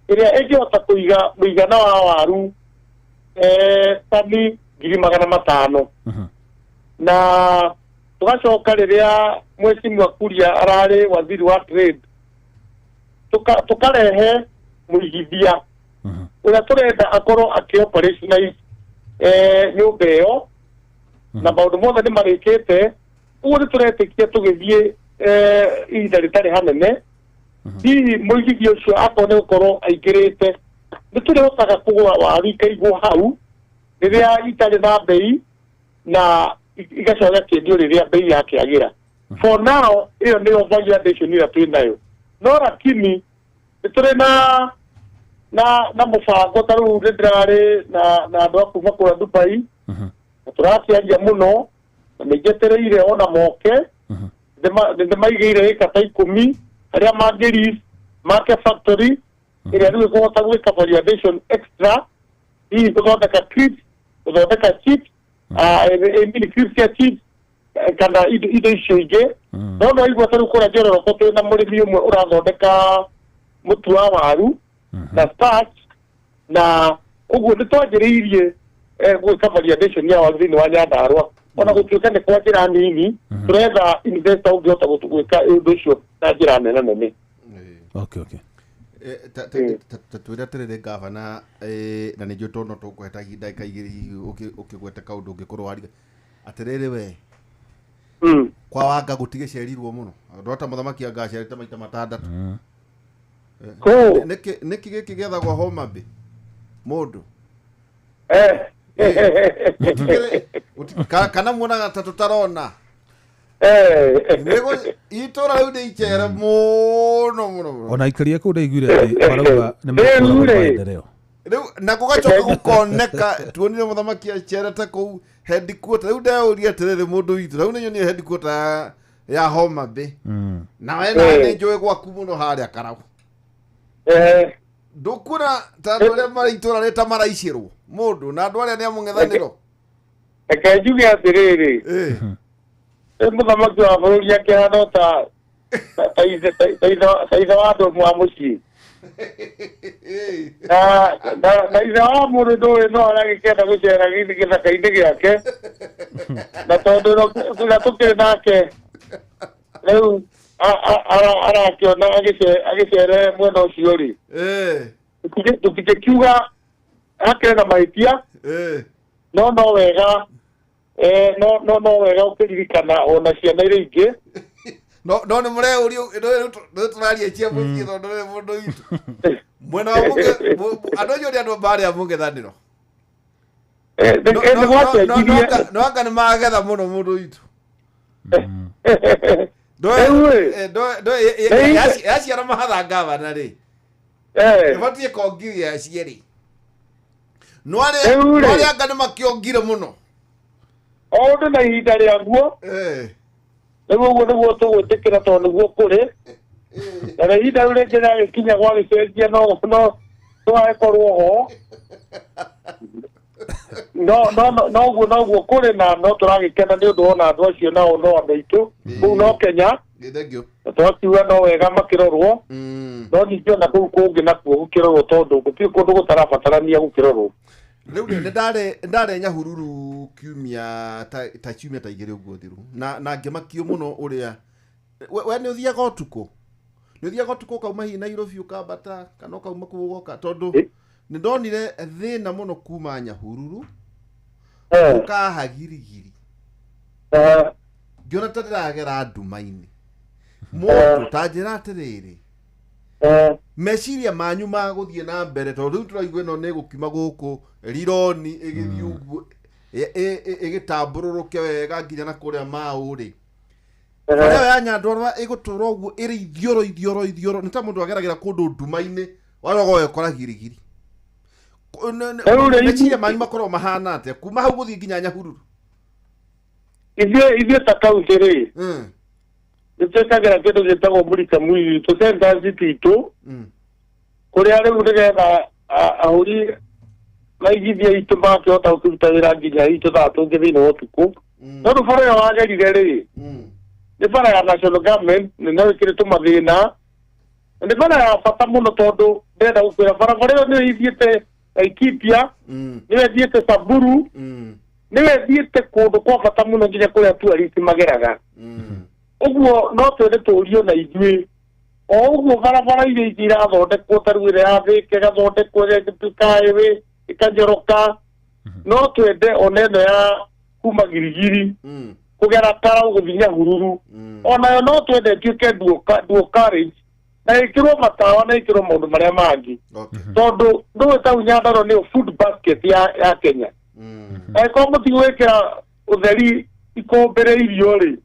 ĩrĩa ĩngĩhota kũiga mũigana wa waru tani 500,000. Na tugacoka rĩrĩa Mheshimiwa Kuria ararĩ waziri wa trade tukarehe mũigithia ũrĩa tũrenda akorwo akĩ-operationalize nyũmba ĩyo na maũndũ mothe nĩ marĩkĩte. Ũguo nĩ tũretĩkia tũgĩthiĩ ihinda rĩtarĩ hanene hihi mũigithia ũcio akorwo nĩ gũkorwo aingĩrĩte nĩ tũrĩhotaga kũgũra waru ikaigwo hau rĩrĩa itarĩ na bei na igacoka kĩendio rĩrĩa bei yakĩagĩra. For now ĩyo nĩyo value addition ĩrĩa twĩ nayo. No lakini nĩ tũrĩ na mũbango ta rĩu ndĩrarĩ na andũ a kuma kũrĩa Dubai na tũraciaria mũno na nĩnjetereire ona moke nĩmaigĩire ĩka ta 10 arĩa mangĩri make factory ĩrĩa rĩu ĩkũhota gwĩka value addition extra hihi gũthondeka clips, gũthondeka chips, mini clips cia chips kana indo icio ingĩ. No igua ta rĩu kũrĩa Njororoko twĩ na mũrĩmi ũmwe ũrathondeka mũtu wa waru na starch na ũguo nĩ twanjĩrĩirie gwĩka value addition ya waru thĩinĩ wa Nyandarua. Ona gũtuĩka nĩ kwa njĩra nini tũretha investor ũngĩhota gwĩka ũndũ ũcio na njĩra nene. Okay. twira tirire gavana na nä njå tono tå kweta ndagä igä å kä gwete kaå ndå å ngä korwo wariga atä we kwa wanga gå tigä cerirwo må no andå ata må thamaki angacerite maita matandatå nä kä gä kä gethagwo Homa Bay må ndå kana muonaga ta tå tarona itå ra rä u nä icere må no ona ikaria kå ndaiguire atä marauga nä maendereo rä u na gå gacoka gå koneka tuonire må thamaki acerete kå u headquarter rä u ndeå ria atä rä rä må ndå witå rä u nä nyonire headquarter ya Homa Bay na wena nä njå ä gwaku må no harä a Karau ndå kuona ta andå arä a marä itå ra rä ta maraicärwo må ndå na andå arä a nä a må ng'ethanä ro reke njuge atä rä rä må thamaki wa bå rå ri akä hana ta ithe wa andå mwa må ciä na ithe wa må ndå ndå ä no aragä kenda gå cera gä thaka-inä gä ake na tondå na tå kä rä nake rä u arakä ona agä cere mwena å cio rä tå tigä kiuga akä na mahä tia no wega no wega å kä ririkana ona ciana irä ingä no nä må reå rio nä tå raria cia må ciä tondå nä må ndå witå mwena wa andå acio nä andå mbarä a må ngethanä ro no anga nä magetha må no må ndå witå yaciara mahatha ngavana rä ĩbatiĩ kongiria yacie rĩ no arĩa anga nĩ makĩongire mũno o ũndũ na ihinda rĩaguo nĩguo ũguo nĩguo tũgwĩtĩkĩra tondũ nĩguo kũrĩ na ihinda rĩu rĩngĩ rĩagĩkinya gwagĩcenjia no tũgagĩkorwo ho noguo kũrĩ na no tũragĩkena nĩ ũndũ wona andũ acio nao no andũ aitũ kũu no Kenya twakiuga no wega makĩrorwo no ningĩ ona kũu kũngĩ nakuo gũkĩrorwo tondũ gũtirĩ kũndũ gũtarabatarania gũkĩrorwo rĩu nĩ ndarĩ Nyahururu kiumia ta ciumia ta igĩrĩ ũguo thiru na ngĩmakio mũno ũrĩa we nĩ ũthiaga ũtukũ ũkauma hihi Nairobi ũkambata kana ũkauma kũu ũgoka tondũ nĩ ndonire thĩna mũno kuma Nyahururu ũkaha girigiri ngĩona ta ndĩragera nduma-inĩ mũndũ ta njĩra atĩrĩrĩ meciria manyu ma gũthiĩ na mbere tondũ rĩu tũraigua ĩno nĩ gũkiuma gũkũ rironi ĩgĩthiĩ ũguo ĩgĩtambũrũrũke wega nginya na kũrĩa maũ-rĩ barĩa ya Nyandarũa ĩgũtũra ũguo ĩrĩ ithioro nĩ ta mũndũ ageragĩra kũndũ nduma-inĩ waroga ũgekora girigiri meciria manyu makorwo mahana atĩa kuma hau gũthiĩ nginya Nyahururu ithuĩ ta kaũntĩ rĩ nĩ twĩkagĩra kĩndũ gĩtagwo mũrika mwiri tũcentanci itũ kũrĩa rĩu nĩgetha ahũri maigithia itũ makĩhota gũkĩruta wĩra nginya itũ thaa tũngĩ thĩinĩ wa ũtukũ tondũ bara ĩyo wagerire rĩ nĩ bara ya national government no ĩkĩrĩtwo mathĩna nĩ bara ya bata mũno tondũ ndĩrenda gũkwĩra barabara ĩyo nĩyo ithiĩte Laikipia nĩyo ĩthiĩte Samburu nĩyo ĩthiĩte kũndũ kwa bata mũno nginya kũrĩa tourist mageraga ũguo no twende tũũrio na ithuĩ o ũguo barabara iria ingĩ irathondekwo ta rĩu ĩrĩa ya Thĩka ĩgathondekwo ĩgatuĩka highway ĩkanjoroka no twende ona ĩno ya kuma Girigiri kũgera Karau gũthiĩ Nyahururu onayo no twende ĩtuĩke dual carriage na ĩkĩrwo matawa na ĩkĩrwo maũndũ marĩa mangĩ tondũ ndũĩ ta Nyandarũa nĩyo food basket ya Kenya angĩkorwo mũtigwĩkĩra ũtheri ikũmbĩre irio rĩ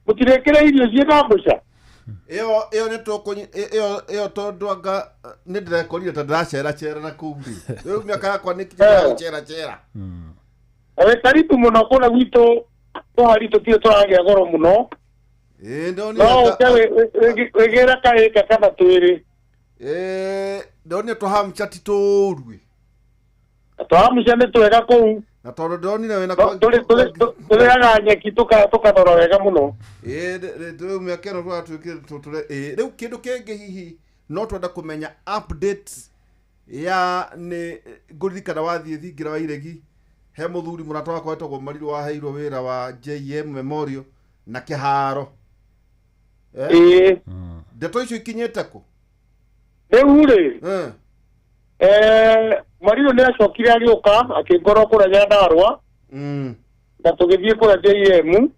mũtirĩkĩra irio ciĩna mbũca ĩyo nĩ ĩyo tondũ anga nĩ ndĩrekorire ta ndĩracera na kũu rĩ rĩu mĩaka yakwa nĩ kinya gũcera karibu mũno kũrĩa gwitũ tũhari tũtirĩ tũragĩa goro mũno no wĩgĩra kaĩka kana twĩrĩ ndonire tũhamca ti tũũru tũhamca nĩ twega kũu na tondũ ndonire wĩna tũrĩaga nyeki tũkanora wega mũno rĩu mĩaka ĩno tũratwĩkĩre rĩu kĩndũ kĩngĩ hihi no twenda kũmenya update ya nĩ ngũririkana wathiĩ thingira wa iregi he mũthuri mũrata wakwa wetagwo Mariru waheirwo wĩra wa JM Memorial na kĩharo ndeto icio ikinyĩte kũ Neure. Marido ne acokire agioka akingora kura Nyandarua. Na tugithie kura JM.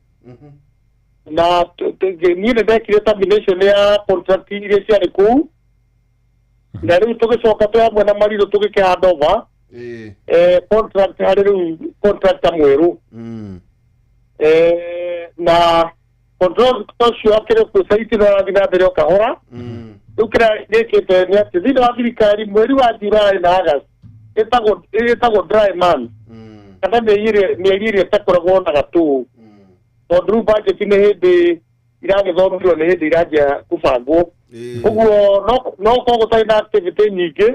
Na niĩ nĩ ndekire termination ya contract iria ciarĩ kũu na rĩu tũgĩcoka twĩ hamwe na Marido tũgĩkĩhanda over contract harĩ rĩu contractor mwerũ na contract ũcio akĩrĩ kũcaiti no arathiĩ na mbere o kahora rĩu kĩrĩa gĩkĩte nĩ atĩ thĩinĩ wa thirikari mweri wa Julai na August ĩtagwo dry month kana mĩeri ĩrĩa ĩtakoragwo na gatũ tondũ rĩu budget nĩ hĩndĩ iragĩthomithio nĩ hĩndĩ iranjia kũbangwo ũguo no gũkorwo gũtarĩ na activity nyingĩ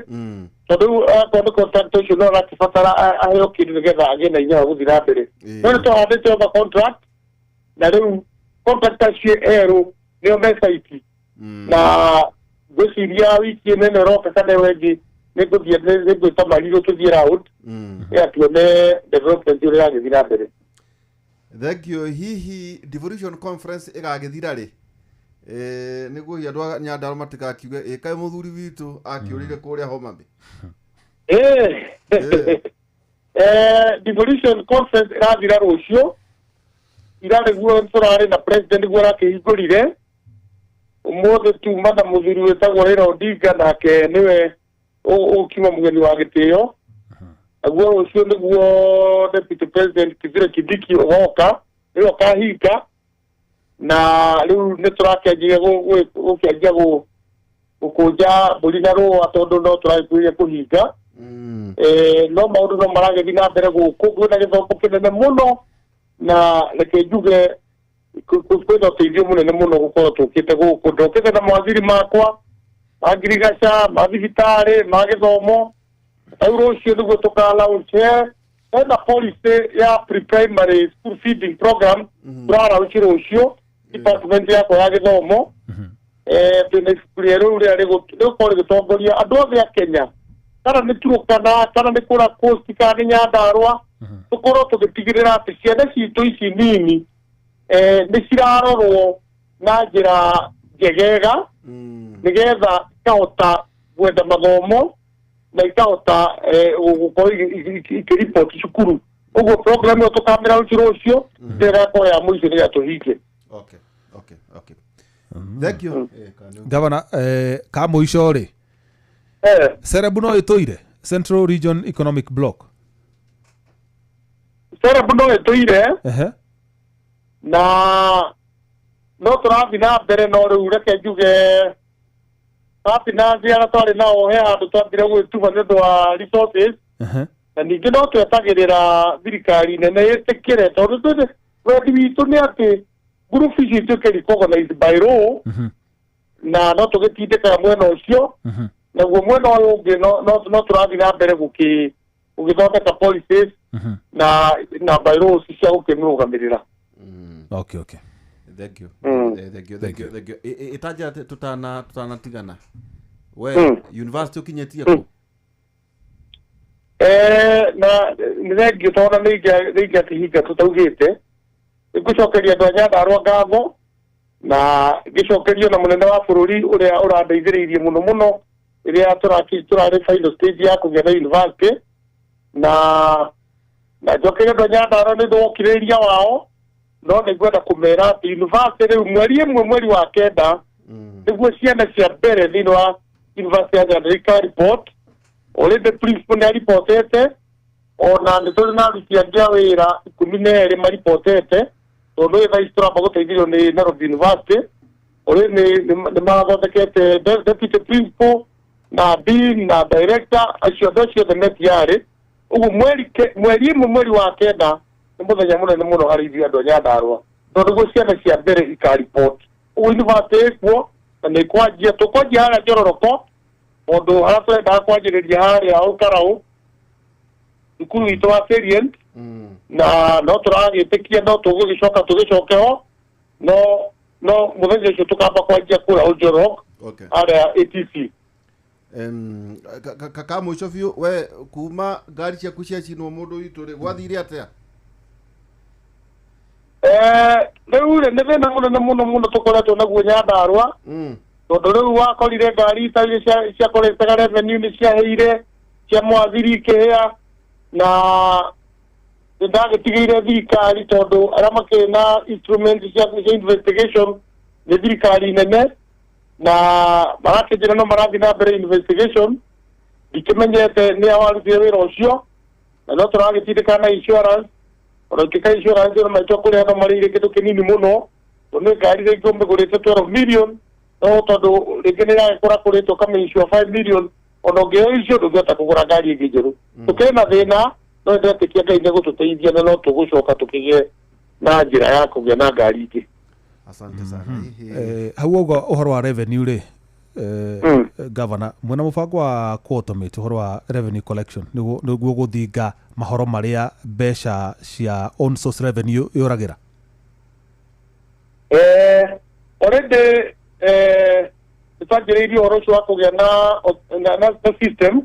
tondũ rĩu contract ũcio no arakĩbatara aheo kĩndũ nĩgetha agĩe na hinya wa gũthiĩ na mbere no nĩ tũhandĩte over contract na rĩu contract acio erũ nĩo me site na ngwĩciria wiki ĩno ĩroka kana ĩyo ĩngĩ nĩngwĩta Marido tũthiĩ round tuone development ũrĩa ĩragĩthiĩ na mbere. Thank you. Hihi devolution conference igagithira ri niguo hi andu a Nyandarua matikakiuge kae muthuri witu akiurire kuria Homa Bay. Devolution conference irathira rucio irareguo turari na president guo rakihingurire umothe tu madam muthuri wetagwo Raila Odinga nake niwe ukima mugeni wa gitio aguo ucio niguo deputy president Kithure Kindiki ogoka rĩu kahinga na rĩu nĩ tũrakĩanjia gũkĩanjia gũkũnja mbũri na rũa tondũ no tũragĩkuhĩrĩria kũhinga no maũndũ no maragĩthiĩ na mbere gũkũ kwĩna gĩthomo kĩnene mũno na reke njuge kwĩna ũteithio mũnene mũno gũkorwo tũkĩte gũkũ ndokĩte na mawaziri makwa ma ngirigaca ma thibitarĩ ma gĩthomo rĩu rũciũ nĩguo tũkalaunche hena policy ya pre-primary school feeding program tũralaunche rũciũ department yakwa ya gĩthomo twĩna ibuku rĩerũ rĩrĩa rĩgũkorwo rĩgĩtongoria andũ othe a Kenya kana nĩ Turkana kana nĩ kũrĩa Coast kana nĩ Nyandarua tũkorwo tũgĩtigĩrĩra atĩ ciana citũ ici nini nĩ cirarorwo na njĩra njegega nĩgetha ikahota gwetha mathomo na ikahota gũkorwo ikĩripoti cukuru ũguo program ĩyo tũkamĩra rũciũ ndĩrakorwo ya mũico nĩgetha tũhinge. Okay. Thank you. Governor ka mũico rĩ Cerebu no ĩtũire Central Region Economic Block Cerebu no ĩtũire na no tũrathiĩ na mbere no rĩu reke njuge finance ya twarĩ nao he handũ twambire gwĩtuba nĩ ũndũ wa resources na ningĩ no twetagĩrĩra thirikari nene ĩtĩkĩre tondũ wendi witũ nĩ atĩ group ici ituĩke recognized by law na no tũgĩtindĩkaga mwena ũcio naguo mwena ũyũ ũngĩ no tũrathiĩ na mbere gũgĩthondeka policies na by laws cia gũkĩmĩrũgamĩrĩra. Okay. Thank you. Itaja tutanatigana. We university ukinyetie ko. Na nĩthengio tondũ nĩ ingĩatihinga tũtaugĩte ngũcokeria andũ a Nyandarua ngatho na ngĩcokerio na mũnene wa bũrũri ũrĩa ũrandeithĩrĩirie mũno rĩrĩa tũrarĩ final stage ya kũgĩa na university na njokeria andũ a Nyandarua nĩ ndwokirĩria wao no nĩngwenda kũmera atĩ university rĩu mweri wa kenda nĩguo ciana cia mbere thĩinĩ wa university ya Nyandarua report ũrĩ the principal nĩ aripotete ona nĩ tũrĩ na aruti angĩ a wĩra 12 maripotete tondũ ĩtha ici tũramba gũteithĩrio nĩ Nairobi University ũrĩ nĩ mathondekete deputy principal na dean na director acio andũ acio othe metiarĩ ũguo mweri wa kenda nĩ mũthenya mũnene mũno harĩ ithuĩ andũ a Nyandarua tondũ guo ciana cia mbere ikaripot ũguo university ĩkuo na nĩ kwanjia tũkwanjia harĩa Njororoko tondũ harĩa tũrendaga kwanjĩrĩria harĩa Ũkaraũ thukuru witũ wa Salient na no tũragĩtĩkia no tũgĩcokeho no mũthenya ũcio tũkamba kwanjia kũrĩa Njororoko harĩa ATC. Kaka mũico biũ we kuma ngari ciaku ciacinwo mũndũ witũ rĩ gwathire atĩa? Rĩu nĩ thĩna mũnene mũno tũkoretwo naguo Nyandarua tondu riu wakorire ngari itarĩ cia kũrĩtaga revenue nĩ ciaheire cia mwathiri ikĩhĩa na ndagĩtigĩire thirikari tondu arĩa makĩrĩ na instrument cia investigation nĩ thirikari nene na marakĩnjĩra no marathiĩ na mbere investigation ndikĩmenyete nĩ awarutire wĩra ũcio na no tũragĩtindĩkana na insurance ona ũkĩka insurance no maitwo kũrĩa no marĩire kĩndũ kĩnini mũno tondũ nĩ ngari rĩngĩ ũmĩgũrĩte 12 million no tondu rĩngĩ nĩ ĩragĩkora kũrĩtwo kamĩicio 5 million ona ũngĩoya icio ndũngĩhota kũgũra ngari ĩngĩ njerũ tũkĩrĩ na thĩna no ndĩretĩkia Ngai nĩ gũtũteithia na no tũgũcoka tũkĩgĩe na njĩra ya kũgĩa na ngari ingĩ. Asante sana. Hau auga ũhoro wa revenue rĩ governor mwena mũbango wa automate ũhoro wa revenue collection nĩguo gũthinga mahoro marĩa mbeca cia on source revenue yũragĩra. Already tũtanjĩrĩirie ũhoro ũcio wa kũgĩa na system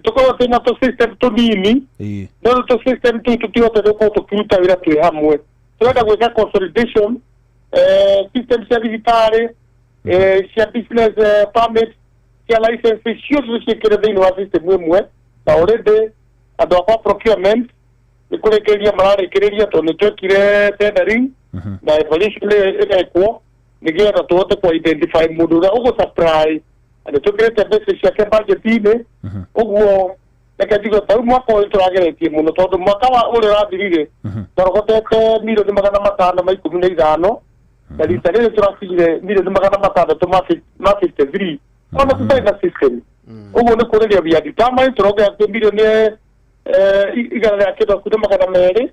tukorwo twĩna tũ system tũnini no tũ system tũu tũtihotete gũkorwo tũkĩruta wĩra twĩ hamwe tũrenda gwĩka consolidation system cia thibitarĩ cia business permit cia license ciothe ciĩkĩre thĩinĩ wa system ĩmwe na already andũ akwa procurement nĩ kũrĩkĩrĩria mararĩkĩrĩria tondũ nĩ twekire tendering na evaluation ĩgekwo nĩgetha tũhote kũ identify mũndũ ũrĩa ũgũ-supply na tũkĩrĩte mbeca ciake budget-inĩ ũguo reke njigue tarĩu mwaka ũyũ tũrageretie mũno tondũ mwaka wa ũrĩa ũrathirire tũrogotete mirioni 515 na rita rĩrĩ tũrakinyire mirioni 600 ma 53 ona tũtarĩ na system ũguo nĩ kũrĩria we are determined tũrongera kwĩ mirioni igana rĩa kĩndũ hakuhĩ 200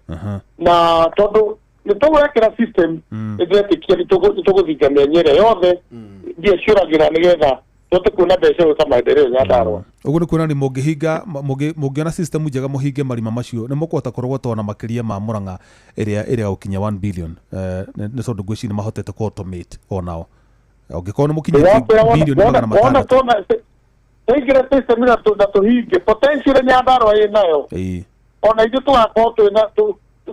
na tondũ nĩ tũgwĩkĩra system ĩgwetĩkia nĩ tũgũthinga mĩenyere yothe mbia ciũragĩra nĩgetha tũhote kuona mbeca gwĩka maendeleo Nyandarua. Ũguo nĩ kuona nĩ mũngĩona system njega mũhinge marima macio nĩ mũkũhota kũrogota ona makĩria ma Murang'a ĩrĩa gũkinya 1 billion nĩ tondũ ngwĩciria nĩ mahotete ku automate onao ũngĩkorwo nĩ mũkinyĩtie bilioni 600 tũingĩre system na tũhinge potential Nyandarua ĩnayo ona ithuĩ tũgakorwo twĩna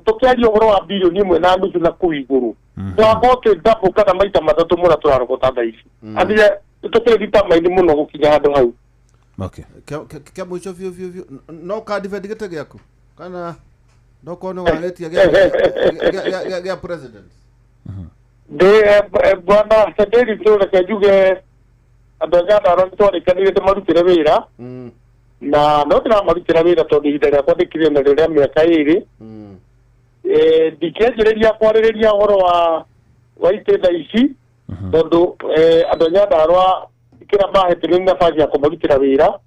tũkĩaria ũhoro wa bilioni 1.5 na kũu igũrũ tũgakorwo twĩ double kana maita matatũ mũra tũrarogota thaa ici athiĩ tũkĩrĩ determined mũno gũkinya handũ hau. Okay. Kĩa mũico biũ no ka defend gĩaku kana no kono wanetia gĩa president bwana Saderi tũreke njuge andũ a Nyandarua nĩtwarĩkanĩire tũmarutĩre wĩra na no tũramarutĩra wĩra tondũ ihinda rĩakwa ndĩkire na rĩrĩa mĩaka ĩrĩ ndikĩanjĩrĩria kwarĩrĩria ũhoro wa itĩnda ici tondũ andũ a Nyandarua kĩrĩa mahete nĩ nafasi ya kũmarutĩra wĩra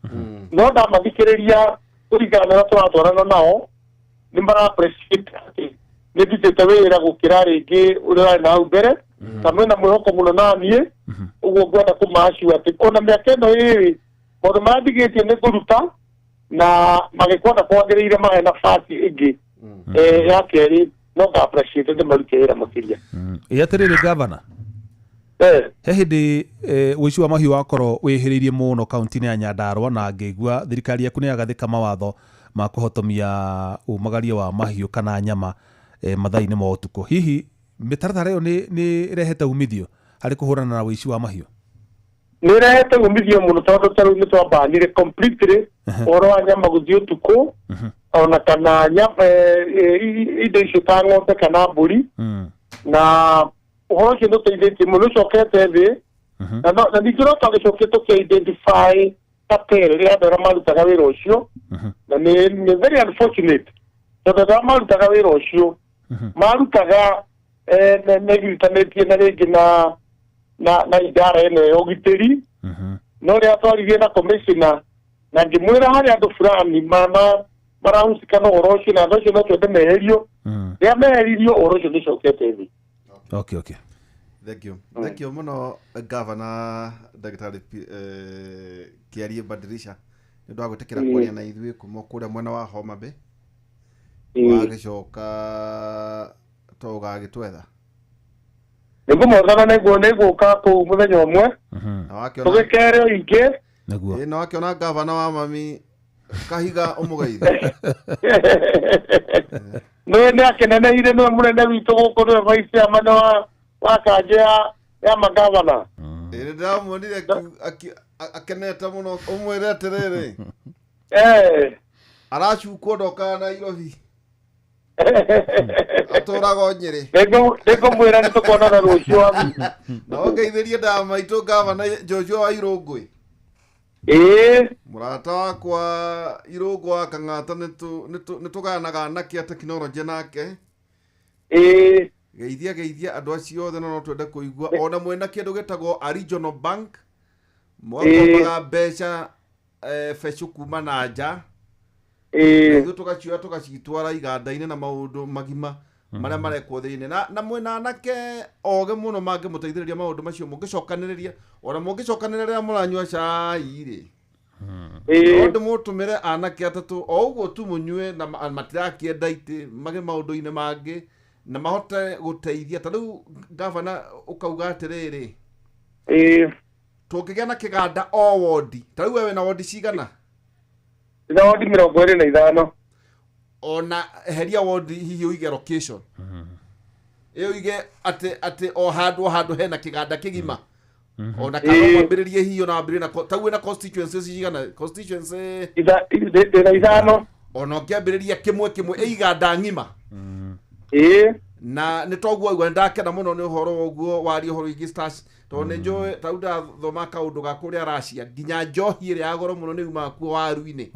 no ndamathikĩrĩria kũringana na tũratwarana nao nĩ mara appreciate nĩ ndutĩte wĩra gũkĩra rĩngĩ ũrĩa warĩ na hau mbere na mwĩna mwĩhoko mũno na niĩ ũguo ngwenda kũmaciu atĩ ona mĩaka ĩno ĩrĩ maũndũ marĩa ndigĩtie nĩ kũruta na magĩkwenda kwagĩrĩire mahe nafasi ĩngĩ ya kerĩ no nga-appreciate ndĩmarute wĩra makĩria. Atĩrĩrĩ governor he hĩndĩ ũici wa mahiũ wakorwo wĩhĩrĩirie mũno kaunti-inĩ ya Nyandarua na ngĩigua thirikari yaku nĩ yagathĩka mawatho ma kũhotomia umagaria wa mahiũ kana nyama mathaa-inĩ ma ũtukũ. Hihi mĩtaratara ĩyo nĩ ĩrehete umithio harĩ kũhũrana na ũici wa mahiũ? Nĩ ĩrehete umithio mũno tondũ tarĩu nĩ twambanire completely ũhoro wa nyama gũthiĩ ũtukũ ona kana indo icio ta ng'ombe kana mbũri na ũhoro ũcio nĩũteithĩtie mũno ũcokete thĩ na ningĩ no twagĩcokia tũkĩ-identify cartel rĩrĩa andũ arĩa marutaga wĩra ũcio na nĩ very unfortunate tondũ andũ arĩa marutaga wĩra ũcio marutaga megiritanĩtie na rĩngĩ na idara ĩno ya ũgitĩri no rĩrĩa twaririe na commissioner na ngĩmwĩra harĩ andũ fulani marahusika na ũhoro ũcio na andũ acio no twende meherio rĩrĩa meheririo ũhoro ũcio nĩũcokete thĩ. Okay. Thank you muno Governor Ndagĩtarĩ Kĩarie Badirisha nĩ ũndũ wa gwĩtĩkĩra kwaria na ithuĩ kuma kũrĩa mwena wa Homa Bay wagĩcoka tũgagĩtwetha nĩngũmwethana nĩgũka kũu mũthenya ũmwe tũgĩkere ingĩ na wakĩona Governor wa Mami kahiga ũmũgeithe nĩ akeneneire nĩwe mũnene witũ gũkũ nĩwe vice chairman wa kanja ya magavana ĩrĩ ndamuonire akenete mũno ũmwĩre atĩrĩrĩ aracukwo ndoka Nairobi atũraga Nyĩrĩ ndĩkũmwĩra nĩtũkonana rũciũ na ongeithĩrie nda maitũ Gavana Joshua wa Irũngũ mũrata wakwa Irũngũ wa Kang'ata nĩtũganaga anake a tekinoronjĩ nake geithia andũ acio othe no twende kũigua ona mwena kĩndũ gĩtagwo a regional bank mwakombaga mbeca fecũ kuma na nja ithuĩ tũgacioya tũgacitwara iganda-inĩ na maũndũ magima marĩa marekwo thĩinĩ na mwena anake oge mũno mangĩmũteithĩrĩria maũndũ macio mũngĩcokanĩrĩria ona mũngĩcokanĩrĩria mũranyua cai-rĩ no ndĩmũtũmĩre anake atatũ o ũguo tu mũnyue na matirakĩenda itĩ magĩ maũndũ-inĩ mangĩ na mahote gũteithia ta rĩu Gavana ũkauga atĩrĩrĩ tũngĩgĩa na kĩganda o wondi ta rĩu we wĩna wondi cigana na wondi 25 ona heria wondi hihi uige location ĩyo uige atĩ o handũ hena kĩganda kĩgima ona kana mwambĩrĩrie hihi ona wambĩrĩrie na taguo na constituencies cigana constituency ndĩna ithano ona ũkĩambĩrĩria kĩmwe iganda ng'ima na nĩtoguo ũguo ndakena mũno nĩ ũhoro woguo wario ũhoro igi stars tondũ nĩnjũĩ ta ndathoma kaũndũ ga kũrĩa Russia nginya njohi ĩrĩa ya goro mũno nĩ uma kuo waru-inĩ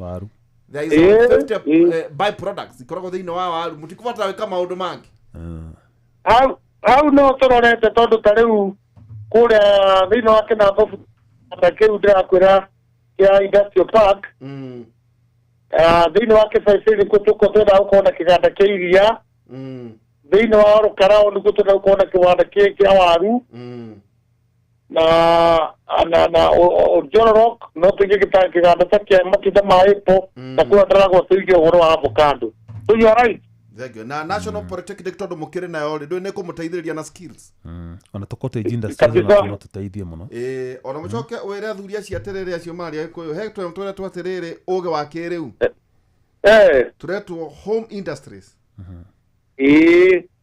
there is 50 byproducts ikoragwo thĩinĩ wa waru mũtikũbatara gwĩka maũndũ mangĩ hau no tũrorete tondũ ta rĩu kũrĩa thĩinĩ wa Kinango ta kĩu ndĩrakwĩra kĩa industrial park thĩinĩ wa Kĩbaici nĩkuo tũkwenda gũkorwo na kĩganda kĩa iria thĩinĩ wa Olkarao nĩkuo twenda gũkorwo na kĩganda kĩa waru na Njororok no tũigĩ kĩganda ta kĩa matunda ma apple na kũrĩa ndĩragwo tũigĩ ũhoro wa avocado so you are right na national polytechnic tondũ mũkĩrĩ nayo rĩ ndũĩ nĩkũmũteithĩrĩria na skills ona cottage industry no tũteithie mũno ona mũcoke wĩre athuri acio atĩrĩrĩ acio marĩa Gĩkũyũ he tũretwo atĩrĩrĩ ũgĩ wa kĩrĩu tũretwo home industries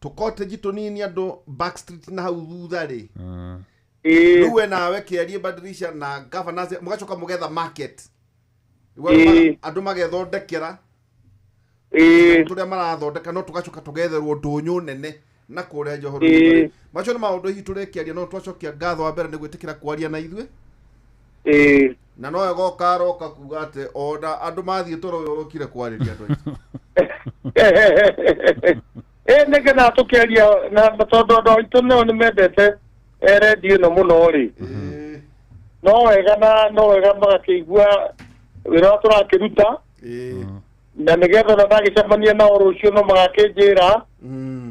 tũcottage tũnini andũ Backstreet na hau thutha rĩ rĩu we nawe kĩarie badilisha na Gavana mũgacoka mũgetha market andũ magethondekera tũrĩa marathondeka no tũgacoka tũgetherwo ndũnyũ nene na kũrĩa njohoro macio nĩ maũndũ hihi tũrĩkĩaria no twacokia ngatho wa mbere nĩ gwĩtĩkĩra kwaria na ithuĩ na no egoka aroka kuga atĩ ona andũ mathiĩ tũrokire kwarĩria andũ nĩgetha tũkĩaria na tondũ andũ aitũ nĩ mendete redio ĩno mũno rĩ no wega magakĩigua wĩra wa tũrakĩruta na nĩgetha na ndagĩcemania nao rũciũ no magakĩnjĩra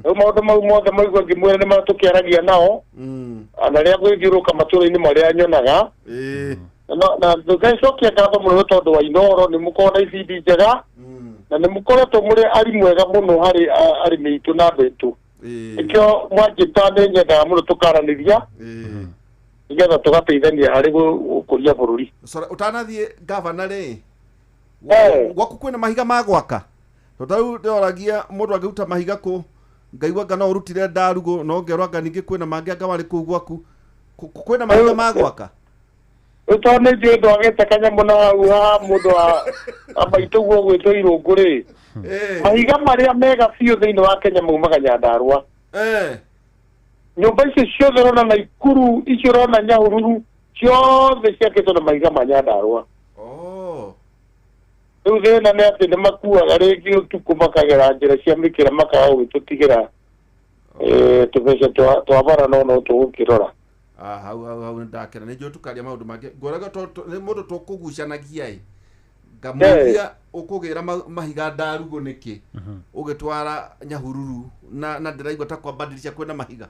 rĩu maũndũ mau mothe maigua ngĩmwĩra nĩ matũkĩaragia nao na rĩrĩa ngũthiũrũka matũũra-inĩ marĩa nyonaga na tũgacokia ngatho mũno tondũ wa Inooro nĩ mũkorwo na ibindi njega na nĩ mũkoretwo mũrĩ arimũ wega mũno harĩ arĩmi aitũ na andũ aitũ nĩkĩo mwanjĩta nĩ nyendaga mũno tũkaranĩria nĩgetha tũgateithania harĩ gũkũria bũrũri ũtanathiĩ Gavana rĩ gwaku kwĩna mahiga ma gwaka tondũ rĩu ndĩroragia mũndũ angĩruta mahiga kũ ngaigua anga no ũrutire Ndarugũ no ngerwo anga ningĩ kwĩna mangĩ anga warĩ kũu gwaku kwĩna mahiga ma gwaka tondũ nĩ njũĩ ndwagĩte kanyamũ na hau ha mũndũ wa maitũguo gwĩtwo Irũngũ rĩ mahiga marĩa mega biũ thĩinĩ wa Kenya maumaga Nyandarua nyũmba icio ciothe ũrona Naikuru icio ũrona Nyahururu ciothe ciakĩtwo na mahiga ma Nyandarua rĩu thĩna nĩ atĩ nĩ makuaga rĩngĩ ũtukũ makagera njĩra cia mĩkĩra makaga gũgĩtũtigĩra tũbeca twa bara no tũgũkĩrora hau ndakena nĩ njũĩ tũkaria maũndũ mangĩ ngũraga nĩ mũndũ tũkũgucanagia ngamũthia ũkũgĩra mahiga Ndarugũ nĩkĩ ũgĩtwara Nyahururu na ndĩraigua ta kwa badilisha kwĩna mahiga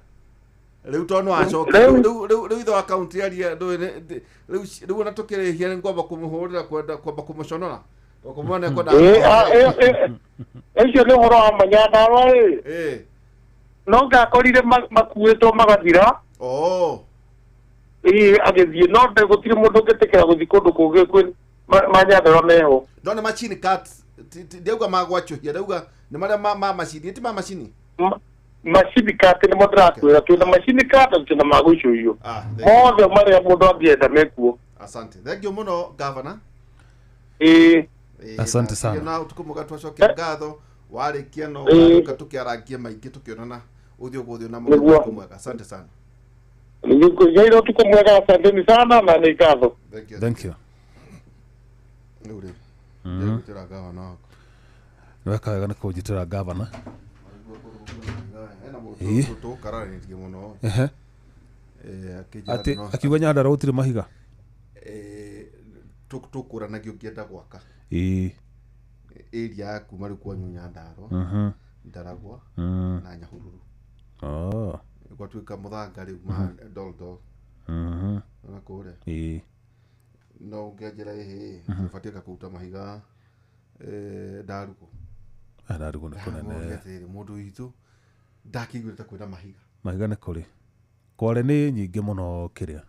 rĩu tondũ no acoke rĩu ithe wa kaunti aria rĩu ona tũkĩrĩhia nĩ ngwamba kũmũhũrĩra kwamba kũmũconora ũkũmwona kwenda ũcio nĩ ũhoro wa Nyandarua rĩ no ngakorire makuĩtwo magathira agĩthiĩ no gũtirĩ mũndũ ũngĩtĩkĩra gũthiĩ kũndũ kũngĩ kwĩ Nyandarua meho no nĩ machine cut ndauga magwachohia ndauga nĩ marĩa ma macini ti ma macini macini kati nä mo ndä rakwä ra twä na macini kati twä na magå icio iyo thank mothe marä a må ndå angäenda mekuo asante thank you muno governor Asante sana. na utuko muga twacokia ngatho warikia no waruka tukiarangia maingi tukionana uthio guthio na mugo mwega asante sana nä å tukå mwega asanteni sana na nä ngatho Thank you. uri tira governor wako Weka wega nä kå njä tä ra ngavana to kararanitie muno akiuga Nyandara gå tirä mahiga tukuranagio ngienda gwaka area yaku marä kwanyu Nyandarua Ndaragwa na Nyahururu gwatuä ka må thanga rä u ma Doldol na kå re no å ngä anjä ra ä batiä ka kå ruta mahiga Ndarugu Ndarugu nä kå nene må ndå witå ndakä iguä ta kwä na mahiga nä kå rä kware nä nyingä må no kä rä a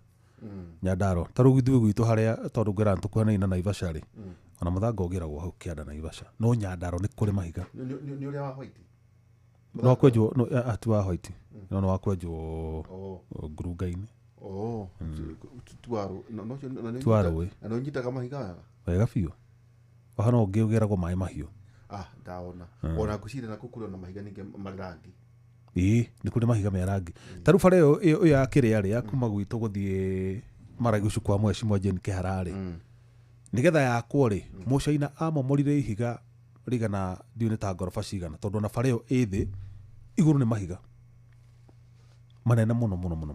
Nyandarua ta rä u ithuä gwitå harä a tondå ngä ra tå kuhanai na Naivasha rä ona må thanga å gä ragwo hau kä anda Naivasha no Nyandarua nä kå rä mahiga nä å rä a wa white no kwenjwo ati wa white no no wakwenjwo ngurunga-inĩ twarå na no nyitaga mahiga wega biũ wahana ũngĩ ũgeragwo maĩ mahiũ ndaona ona ngũcirĩa na kũkũrwo na mahiga ningĩ marĩ rangi nĩ kũrĩ mahiga me rangi ta rĩu bara ĩyo ya kĩrĩa rĩ ya kuma gwitũ gũthiĩ Maragũcu kwa Mheshimiwa Jane Kĩhararĩ nĩgetha yakwo rĩ Mũcaina amomorire ihiga rigana ndiũ nĩ ta ngoroba cigana tondũ na bara ĩyo ĩ thĩ igũrũ nĩ mahiga manene mũno mũno mũno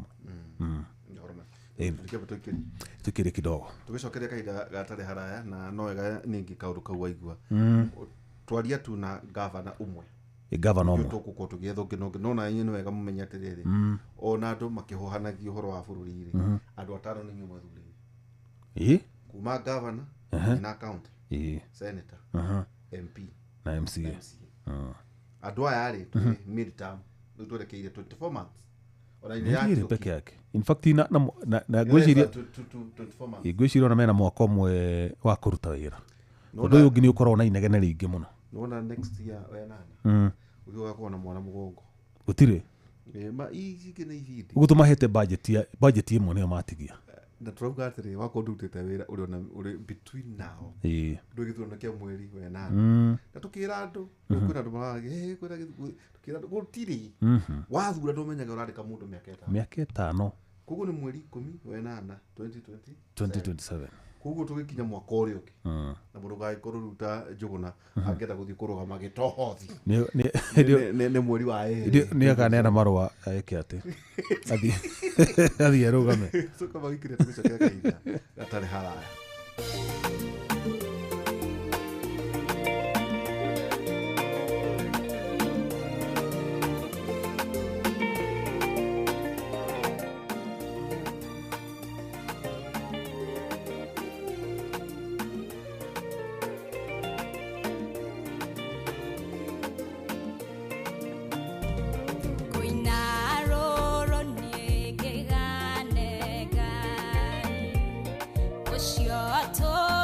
tukiri kidogo tugicokeria kahinda gatarĩ haraya na no wega ningĩ kaũndũ kau waigua twaria tu na gavana umwe gavana umwe tugukorwo tũgĩetha ũngĩ no na inyuĩ nĩ wega mũmenye atĩrĩrĩ ona andũ makĩhohanagia ũhoro wa bũrũri rĩ andũ atano nĩ inyuĩ mathurĩire kuma gavana na county senator MP na MCA andũ aya rĩ mid term nĩ twerekeire 24 months Nĩ peke yake in fact na ngwĩciria ona mena mwaka ũmwe wa kũruta wĩra ũndũ ũyũ ũngĩ nĩ ũkoragwo na inegene rĩingĩ mũno nona next year wenana ũgĩgakorwo na mwana mũgongo gũtirĩ ũguo tũmahete budget ĩmwe nĩyo matigia na tũrauga atĩrĩ wakorwo ndutĩte wĩra ũrĩ between now ndũgĩthurano kĩa mweri wenana na tũkĩra andũ kwĩna andũ marage tũkĩra andũ gũtirĩ wathura ndũmenyaga ũrandĩka mũndũ mĩaka 5 koguo nĩ mweri 10 wenana 2027 koguo tũgĩkinya mwaka ũrĩa ũngĩ na mũndũ gagĩkorwo ruta Njũgũna angĩenda gũthiĩ kũrũgama gĩtohothi nĩ mweri wa ĩrĩ nĩ akaneana marũa eke atĩ athiĩ arũgame coka magĩkĩrĩa tũgĩcokera kahinda gatarĩ haraya Toy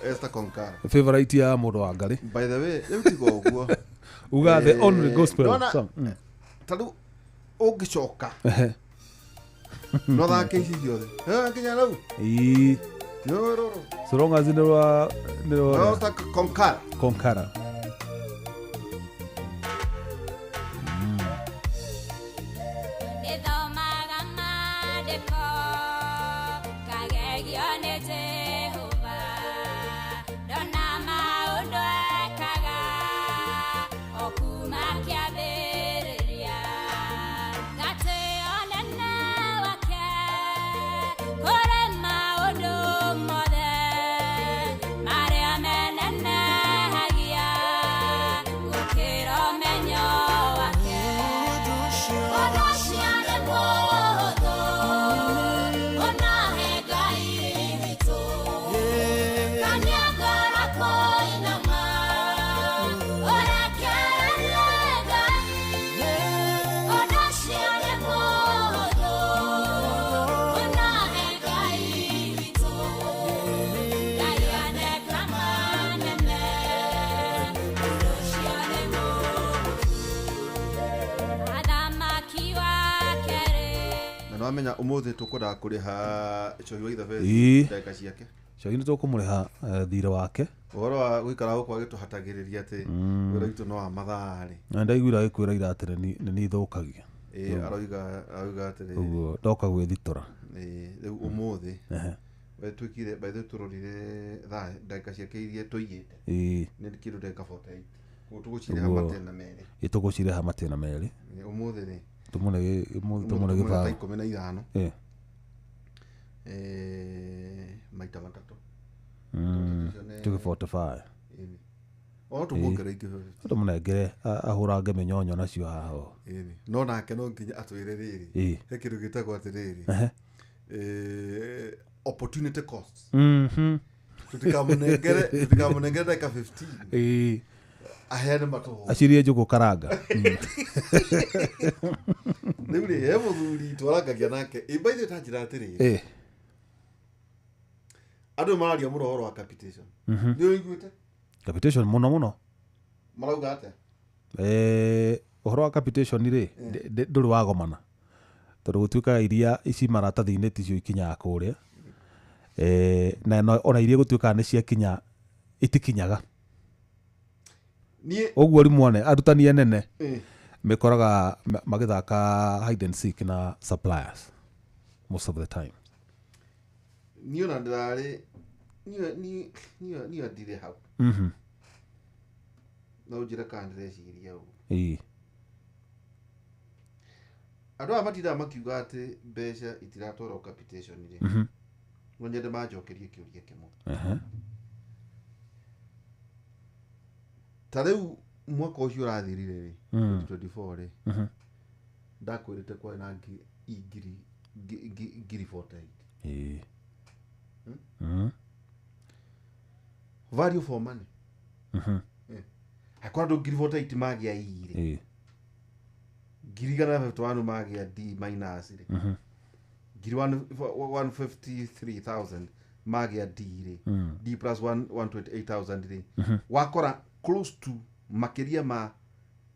Esther Konkara. Favorite ya mũndũ wa Ngarĩ. By the way, rĩu tiga ũguo. Uga the only gospel Nona- song. Tandũ ũngĩcoka no thake ici ciothe nginya rĩu Ii. rũrũ So long as nĩ no ta Konkara. Konkara. Nithomaga maandĩko, ngagegio nĩ Jehova. Ndona maũndũ ekaga, o kuuma kĩambĩrĩria. Gatĩĩo nene wake, kũrĩ maũndũ mothe, marĩa menenehagia, gũkĩra ũmenyo wake. Ũndũ ũcio nĩ mũhũthũ, ũnahe Ngai witũ. Kania ngoro kũinama, ũrekererie Ngai. Ũndũ ũcio nĩ mũhũthũ, ũnahe Ngai witũ. Ngai aneka manene, ũndũ ũcio nĩ mũhũthũ. Athamaki wa kerĩ. Na nĩwamenya ũmũthĩ tũkwendaga kũrĩha Choi wa Ii. ithabe ndagĩka ciake. Cogi nĩ tũkũmũrĩha thirĩ wake. Ũhoro wa gũikara gũkũ agĩtũhatagĩrĩria atĩ wĩra witũ no wa mathaa-rĩ. Na ndaiguire agĩkwĩra ira atĩ nĩ nĩ ithũkagia. Arauga atĩrĩrĩ Ũguo ndoka gwĩthitora. rĩu ũmũthĩ Ehe. twĩkire by the way tũrorire ndagĩka ciake iria tũigĩte Ii. nĩ kĩndũ ndagĩka 48 koguo tũgũcireha Ũguo. matena merĩ. Itũgũcireha matĩna merĩ. Ũmũthĩ-rĩ Tũmũne ta gĩbao. 15 Eh. maita matatũ. Tuge 45. Ĩni. O tũmuongere ingĩ. Tũmũnengere ahũrange mĩnyonyo nacio haha. Ĩni. No nake no nginya atwĩre rĩrĩ. Ii. He kĩndũ gĩtagwo atĩrĩrĩ. Ehe. Opportunity costs. Mhm. Tũtikamũnengere ndagĩka 15 Ii. aheane matũhũ. Acirie njũgũ karanga. Rĩu-rĩ he mũthuri twarangagia nake ĩmbaithĩ ta njĩra atĩrĩrĩ. Eh. Andũ mararia mũno ũhoro wa capitation. Mhm. Nĩ ũiguĩte? Capitation mũno. Marauga atĩa? Ũhoro wa capitation rĩ ndũrĩ wagomana. Tondũ gũtuĩkaga iria ici maratathi-inĩ ticio ikinyaga kũrĩa. Na ona iria gũtuĩkaga nĩ ciakinya itikinyaga. Niĩ Ũguo rimwe arutani anene eh, mekoraga magĩthaka hide and seek na suppliers most of the time. niĩ ona ndĩrarĩ niĩ ndirĩ hau. Mhm. No njĩre kana ndĩreciria ũguo. Ii. Andũ aya matindaga makiuga atĩ mbeca itiratwarwo capitation-rĩ. Mhm. No nyende manjokerie kĩũria kĩmwe. Ehe. Ta rĩu mwaka ũcio ũrathirire-rĩ 2024-rĩ Mhm. ndakwĩrĩte kwarĩ na ngiri 48. Ii. Hmm? Mhm. Value for money. Mhm. Hakwa andũ ngiri 48 magĩa E-rĩ. Ii. Ngiri igana na 51 magĩa D minus-rĩ. Mhm. Ngiri 153,000 magĩa D-rĩ. Mm. D plus 128,000-rĩ. Mhm. Wakora close to makĩria ma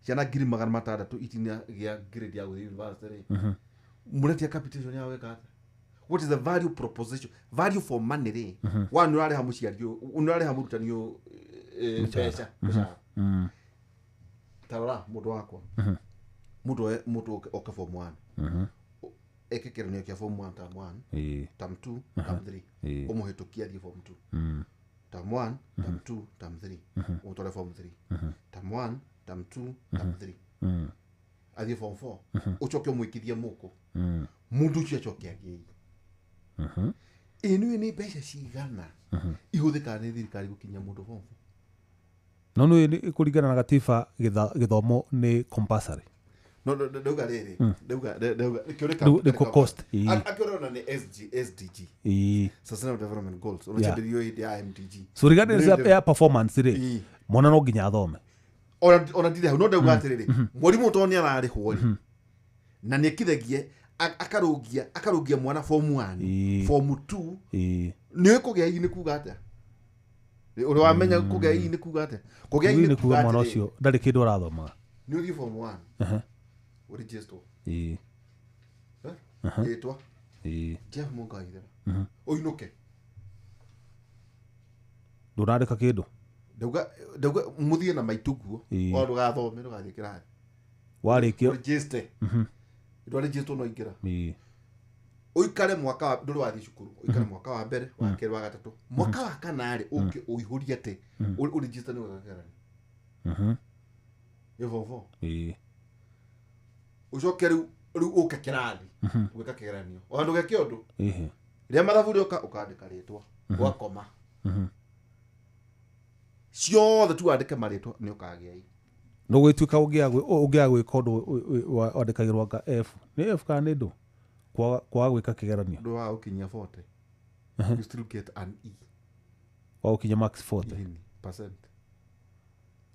ciana ngiri 600 ikinya gĩa grade ya gũthiĩ university-rĩ. Mhm. Mũretia capitation yao weka atĩa? What is the value proposition? Value for money-rĩ. Wa nĩ ũrarĩha mũciari ũyũ, nĩ ũrarĩha mũrutani ũyũ mbeca. Mũcara. Mm. Tarora mũndũ wakwa. Mhm. Mũndũ oke form 1. Mhm. Eke kĩgeranio kĩa form 1 term 1, Ii. term 2, term 3. Ii. Ũmũhĩtũkie athiĩ form 2. Mm. Term 1, term 2, term 3. Ũmũtware form 3. Term 1, term 2, term 3. Mm. Athiĩ form 4. Ũcoke ũmwĩkithie mũkũ. Mm. Mũndũ ũcio acoke agĩe. Mhm. Ĩno nĩ mbeca cigana ihũthĩkaga nĩ thirikari gũkinyia mũndũ form 4. No nĩ kũringana na gatiba gĩthomo nĩ compulsory. No ndauga rĩrĩ. Ndauga Nĩ cost. Ii. akĩrona nĩ SDG. Ii. Sustainable Development Goals. Ũracambĩrĩrio hĩndĩ ya MDG. So regardless ya performance rĩ Ii. mwana no nginya athome. Ona ndirĩ hau no ndauga atĩrĩrĩ. Mwarimũ to nĩ ararĩhwo rĩ. Na nĩ ekithagie akarugia mwana form 1 form 2 nĩ kũgĩa hii nĩ kuga atĩa ũrĩ wamenya kũgĩa hii nĩ kuga atĩa kũgĩa hii nĩ kuga mwana ũcio ndarĩ kĩndũ arathomaga nĩ ũthiĩ form 1 ũregister rĩtwa Jeff Mũngai ũinũke ndũnandĩka kĩndũ ndauga mũthiĩ na maituguo o ndũgathome ndũgathiĩ kĩrathi warĩkio register ndwari register no ingĩra uikare mwaka wa ndũrĩ wathi cukuru uikare mwaka wa mbere wa kerĩ wa gatatũ mwaka wa kana rĩ ũke ũihũrie atĩ ũregister nĩ wegakĩrani evovo ucoke rĩu ũke kĩrathi gwĩka kĩgeranio o andũ geke ũndũ rĩrĩa mathabu rĩoka ũkandĩka rĩtwa gwakoma ciothe tu wandĩke marĩtwa nĩ ũkagĩa hii no gwĩtuĩka ũngĩaga gwĩka ũndũ wandĩkagĩrwo anga F nĩ F kana nĩ ndũ kwaga gwĩka kĩgeranio ndũ wa ũkinyia 40 you still get an E wa ũkinya max 40%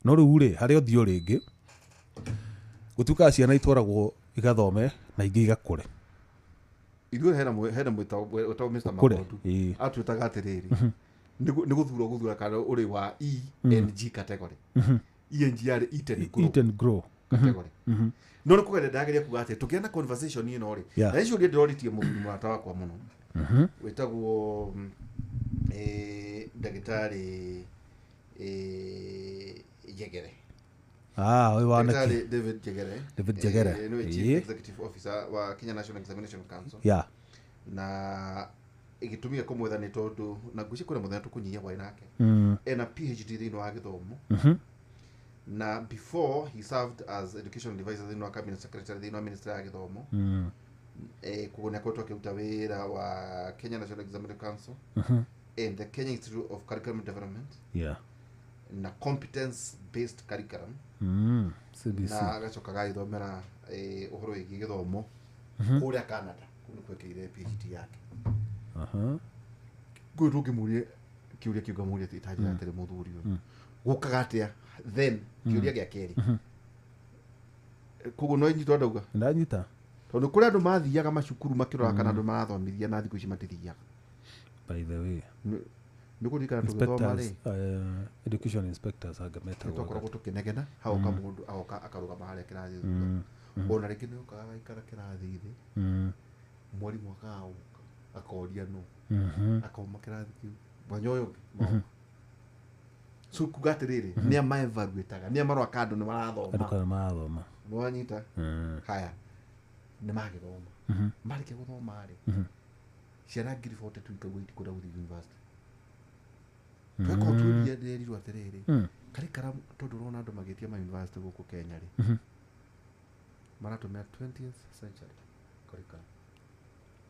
no rĩu rĩ harĩa ũthiũ rĩngĩ gũtuĩka ciana itwaragwo igathome na ingĩ igakũre ithuĩ hena mwĩtagwo Mr. Magondu atwĩtaga atĩrĩrĩ nĩ gũthura kana ũrĩ wa ENG category ENG yarĩ eat and grow category no nĩ kũgenda ndageria kuga atĩ tũkĩana na conversation ĩno rĩ na icio ndĩroritie mũrata wakwa mũno wĩtagwo ndagĩtarĩ Jegere ũyũ wa ndagĩtarĩ David Jegere nĩwe chief executive officer wa Kenya National Examination Council na igitumia kũmwetha nĩ tondũ na ngwĩciria kũrĩa mũthenya tũkũnyihia hwaĩ nake ena PhD thĩinĩ wa gĩthomo na before he served as education advisor thĩinĩ wa cabinet secretary thĩinĩ wa ministry ya gĩthomo koguo nĩ akoretwo akĩruta wĩra wa Kenya National Examination Council and the Kenya Institute of Curriculum Development na competence based curriculum na agacoka gagĩthomera ũhoro wĩgiĩ gĩthomo kũrĩa Canada kũu nĩ kwekĩire PhD yake ngũĩ tũngĩmũria kĩũria kĩu ngamũria itanjĩra atĩrĩ mũthuri ũyũ gũkaga atĩa then kĩũria gĩa kerĩ koguo no inyitwo ndauga ndanyita tondũ kũrĩa andũ mathiaga macukuru makĩrora kana andũ marathomithia na thikũ ici matithiaga by the way nĩ kũririkana tũgĩthoma rĩ education inspectors agameta tũkoragwo tũkĩnegena hagoka mũndũ agoka akarũgama harĩa kĩrathi ona rĩngĩ nĩ ũkaga gaikara kĩrathi thĩ mwarimũ akagũka akoria no akauma kĩrathi kĩu mwanya ũyũ so kuga atĩrĩrĩ nĩ amaevaluataga nĩ amarora kandũ nĩ marathoma mwanyita haya nĩ magĩthoma marĩkia gũthoma rĩ ciana ngiri 42 ikagwo itikũrĩa gũthiĩ university tweka ũtuĩria ndĩrerirwo atĩrĩrĩ karĩkara tondũ ũrona andũ magĩtia ma university gũkũ Kenya rĩ maratũmĩra 20th century karĩkara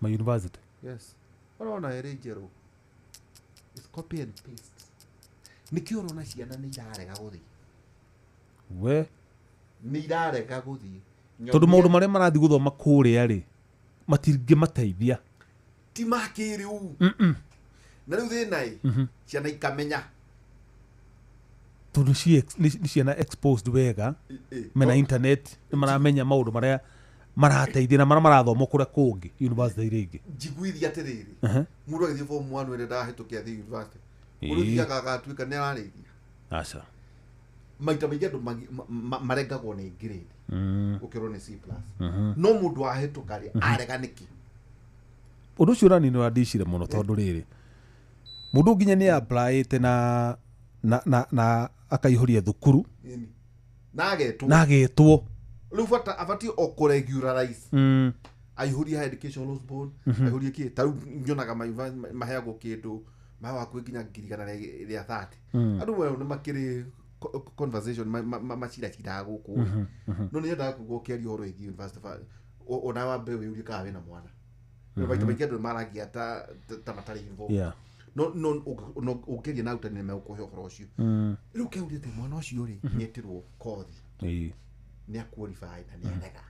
ma university yes ũrona ĩrĩ njerũ is copy and paste nĩkĩo ũrona ciana nĩ irarega gũthiĩ nĩ irarega gũthiĩ tondũ maũndũ marĩa marathiĩ gũthoma kũrĩa rĩ matingĩmateithia ti makĩrĩu na rĩu thĩna ciana ikamenya tondũ nĩ ciana exposed wega mena internet nĩ maramenya maũndũ marĩa marateithia na marĩa marathoma kũrĩa kũngĩ university iria ingĩ njiguithia atĩrĩrĩ mũndũ agĩthiĩ form 1 wenda ndahĩtũkia thĩ university ũrũthiaga agatuĩka nĩ ararĩithia aca maita maingĩ andũ marengagwo nĩ grade ũkĩrwo nĩ C+. No mũndũ ahĩtũka rĩ arega nĩkĩ ũndũ ũcio ũrani nĩ wandicire mũno tondũ rĩrĩ mũndũ nginya nĩ applyĩte na akaihũria thukuru na agetwo rĩu abatiĩ o kũregularize aihũria education loss board aihũrie kĩ ta rĩu nyonaga maheagwo kĩndũ maheagwo nginya 130 andũ wao nĩ makĩrĩ conversation macira gũkũ no nĩ yendaga kugwo kĩario ũhoro wĩgiĩ university ona wambe wĩũrie kana wĩna mwana maita maingĩ andũ maragia ta matarĩ involved no ũkĩria na ũtani nĩ megũkũhe ũhoro ũcio rĩu kĩauria atĩ mwana ũcio rĩ nĩetirwo kothi nĩ aqualified na nĩ arega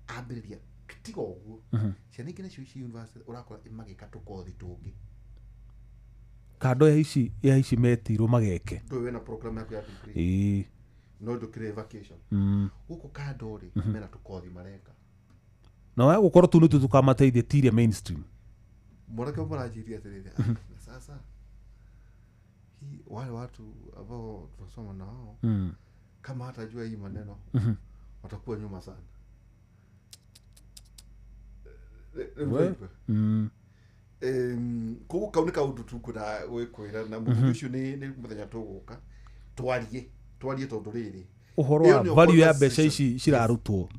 ambĩrĩria tiga ũguo ciana ingĩ nacio ici university ũrakora magĩka tũkothi tũngĩ kando ya ici metirwo mageke ndũ wĩna program yaku ya degree no ndũkĩrĩ vacation gũkũ kando rĩ mena tũkothi mareka no gukorwo tu nitu tukamateithia tiria mainstream mwanake mwanajiri atiriri sasa hii wale watu ambao tunasoma nao kama hatajua hii maneno watakuwa nyuma sana. Koguo kau nĩ kaũndũ tu ngwenda gwĩkwĩra na mũthenya ũcio nĩ mũthenya tũgũka twarie tondũ rĩrĩ ũhoro wa value ya mbeca ici cirarutwo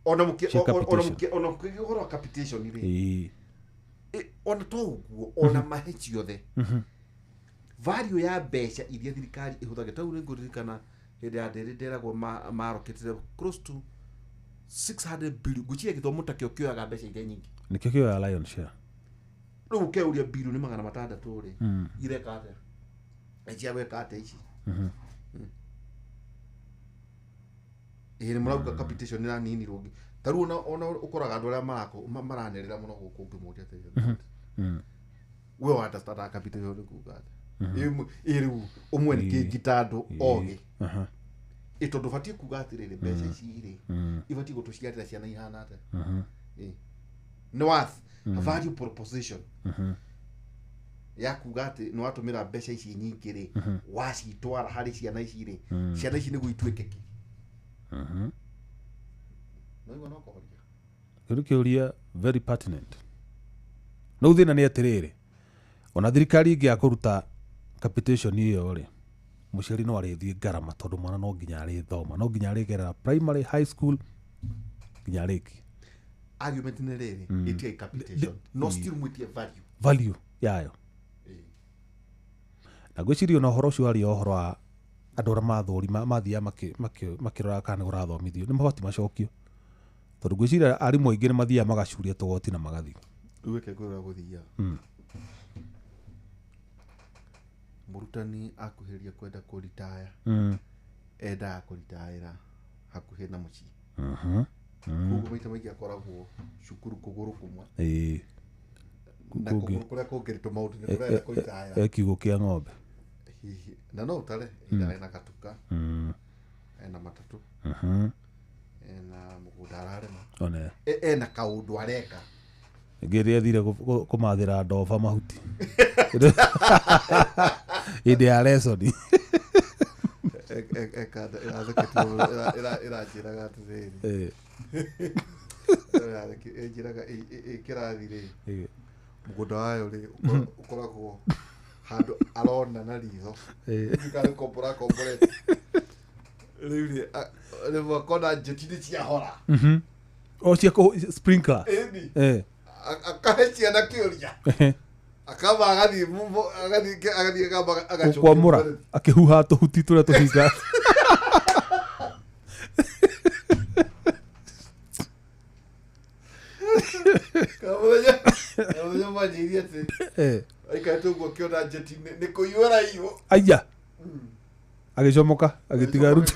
ona ũhoro wa capitation rĩ ona to ũguo ona mahe ciothe value ya mbeca iria thirikari ĩhũthagĩra ta rĩu ngũririkana hĩndĩ ya ndĩrĩ nderagwo maroketire close to 600 billion gũchia gĩthomo ta kĩo kĩoyaga mbeca iria nyingĩ nĩkĩo kĩoya lion share rĩu ũkeuria billion 600 rĩ ireka atĩa ĩcia gwĩka atĩa ici nĩ marauga capitation nĩ nini rũngi ta rĩu ona ũkoraga andũ arĩa maranĩrĩra mũno gũkũ ngĩmũria atĩa we understand capitation nĩ kuuga atĩa rĩu ũmwe nĩ kĩngita andũ ogĩ tondũ batiĩ kuuga atĩrĩrĩ mbeca ici rĩ ibatiĩ gũtũciarĩra ciana ihana atĩa nĩ worth a value proposition ya kuuga atĩ nĩ watũmĩra mbeca ici nyingĩ rĩ wacitwara harĩ ciana ici rĩ ciana ici nĩguo ituĩke kĩ kĩrĩ kĩũria very pertinent no thĩna nĩ atĩrĩrĩ ona thirikari ingĩ ya kũruta capitation ĩyo rĩ mũciari no arĩthiĩ ngarama tondũ mwana no nginya arĩthoma no nginya arĩgerera primary high school nginya arĩki argument nĩ rĩrĩ ĩtia capitation no still mwĩtie value yayo na gwĩciria ona ũhoro ũcio arĩ ũhoro wa andũ arĩa mathũrima mathiaga makĩrora kana nĩ ũrathomithio nĩ mabati macokio tondũ gwĩciria arimũ aingĩ nĩ mathiaga magacuria tũgoti na magathiĩ rĩu reke ngwĩra gũthiaga mũrutani akuhĩrĩria kwenda kũritaya endaga kũritaĩra hakuhĩ na mũciĩ koguo maita maingĩ akoragwo cukuru kũgũrũ kũmwe na kũgũrũ kũrĩa kũngĩrĩtwo maũndũ nĩ kũrenda kũritaya kiugũ kĩa ng'ombe na no ũtare ena gatuka ena matatũ ena mũgũnda ararĩma ena kaũndũ areka ngĩrĩa thire kũmathĩra ndoba mahuti hĩndĩ ya lesoni ĩranjĩraga atĩrĩrĩ ĩnjĩraga kĩrathi rĩ mũgũnda wayo rĩ ũkoragwo handũ arona na ritho karĩ komborete rĩu rĩ wakona njeti nĩ ciahora o cia sprinkler akahe ciana kĩũria akamba agathiĩ kwamũra akĩhuha tũhuti tũrĩa tũhinga kamũthenya manjĩirie atĩ aikarĩte ũguo akĩona njeti nĩ kũiyũra iyo aya agĩcomoka agĩtiga ruta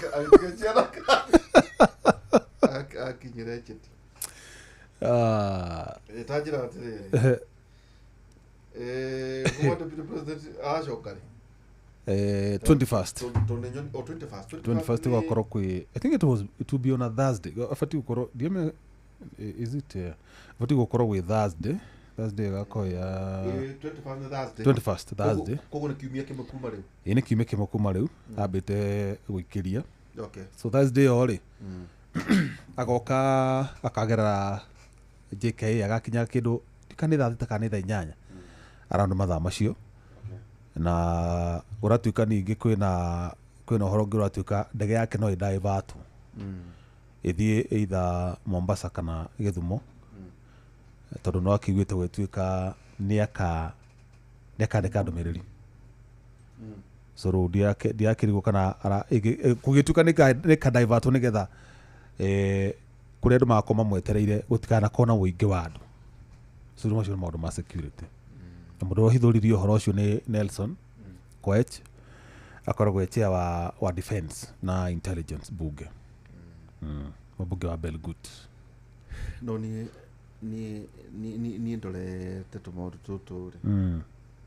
akinyĩra njeti etanjĩra atĩrĩrĩ who want to be the president acoka rĩ 21st gwakorwo kwĩ I think it will be on a Thursday abatiĩ gũkorwo is it abatiĩ gũkorwo gwĩ Thursday gakorwo ya 21st Thursday koguo nĩ kiumia kĩmwe kuma rĩu nĩ kiumia kĩmwe kuma rĩu ambĩte gwĩkĩria so Thursday ĩyo rĩ agoka akagerera JKA agakinya kĩndũ kanitha thita kanitha 8 around mathaa macio na ũratuĩka ningĩ kwĩna ũhoro ũngĩ ũratuĩka ndege yake no ĩdivert ĩthiĩ either Mombasa kana Gĩthumo tondũ no akĩiguĩte gwĩtuĩka nĩakandĩka ndũmĩrĩri so rĩu ndiakĩrigwo kana gũgĩtuĩka nĩkadivertwo nĩgetha kũrĩa andũ magakorwo mamwetereire gũtikanakorwo na ũingĩ wa andũ so macio nĩ maũndũ ma security na mũndũ ũhithũririe ũhoro ũcio nĩ Nelson Koech akoragwo chair wa defense na intelligence bunge mbunge wa Belgut no niĩ ndorete tũmaũndũ tũtũ rĩ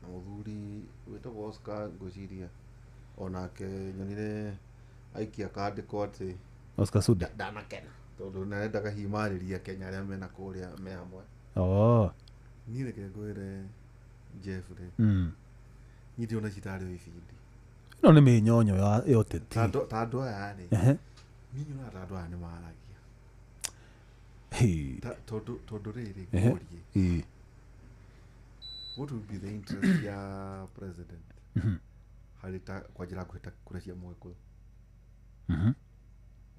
na mũthuri wĩtagwo Oscar ngwĩciria onake nyonire aikia kandĩkwo atĩ Oscar Sudi ndanakena tondu naendaga himarĩria Kenya arĩa mena kũrĩa me hamwe niĩ reke ngwĩre Jeff rĩ niĩ ndiona citarĩ ibindi no nĩ mĩnyonyo ya ũteti ta andũ aya rĩ niĩ nyona ta andũ aya nĩ maragia tondu rĩrĩ ngũrie what would be the interest ya president harĩ ta kwa njĩra kũhĩta kura cia Mũgĩkũyũ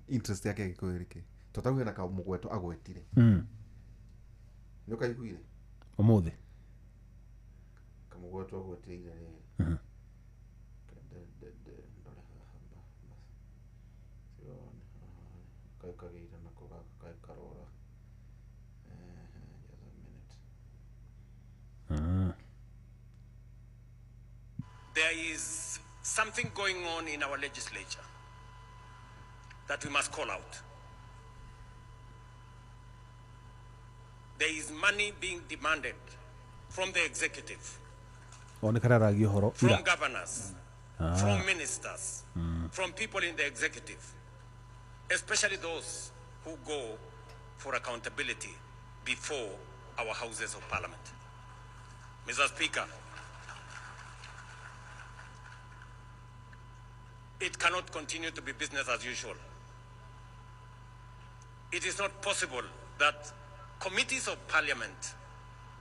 interest yake ĩgĩkorwo ĩrĩkĩ tondũ hena kamũgweto agwetire nĩ ũkaiguire ũmũthĩ kamũgweto agwetire kagĩire nako karora There is something going on in our legislature that we must call out. There is money being demanded from the executive, from governors, from ministers, from people in the executive, especially those who go for accountability before our houses of parliament. Mr. Speaker, it cannot continue to be business as usual. It is not possible that committees of parliament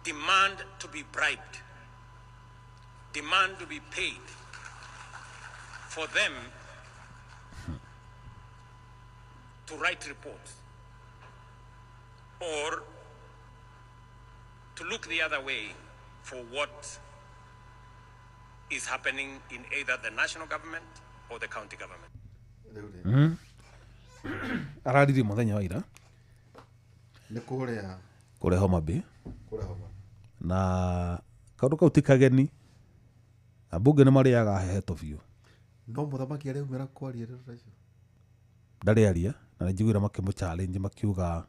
demand to be bribed, demand to be paid for them to write reports or to look the other way for what is happening in either the national government or the county government. Arariri muthenya wa ira nĩ kũrĩa Homa Bay na kaũndũ kau ti kageni ambunge nĩ marĩaga hehetwo biũ no mũthamaki arĩumĩra kwaria rĩrĩa icio ndarĩ aria na nĩ njiguire makĩmũ-challenge makiuga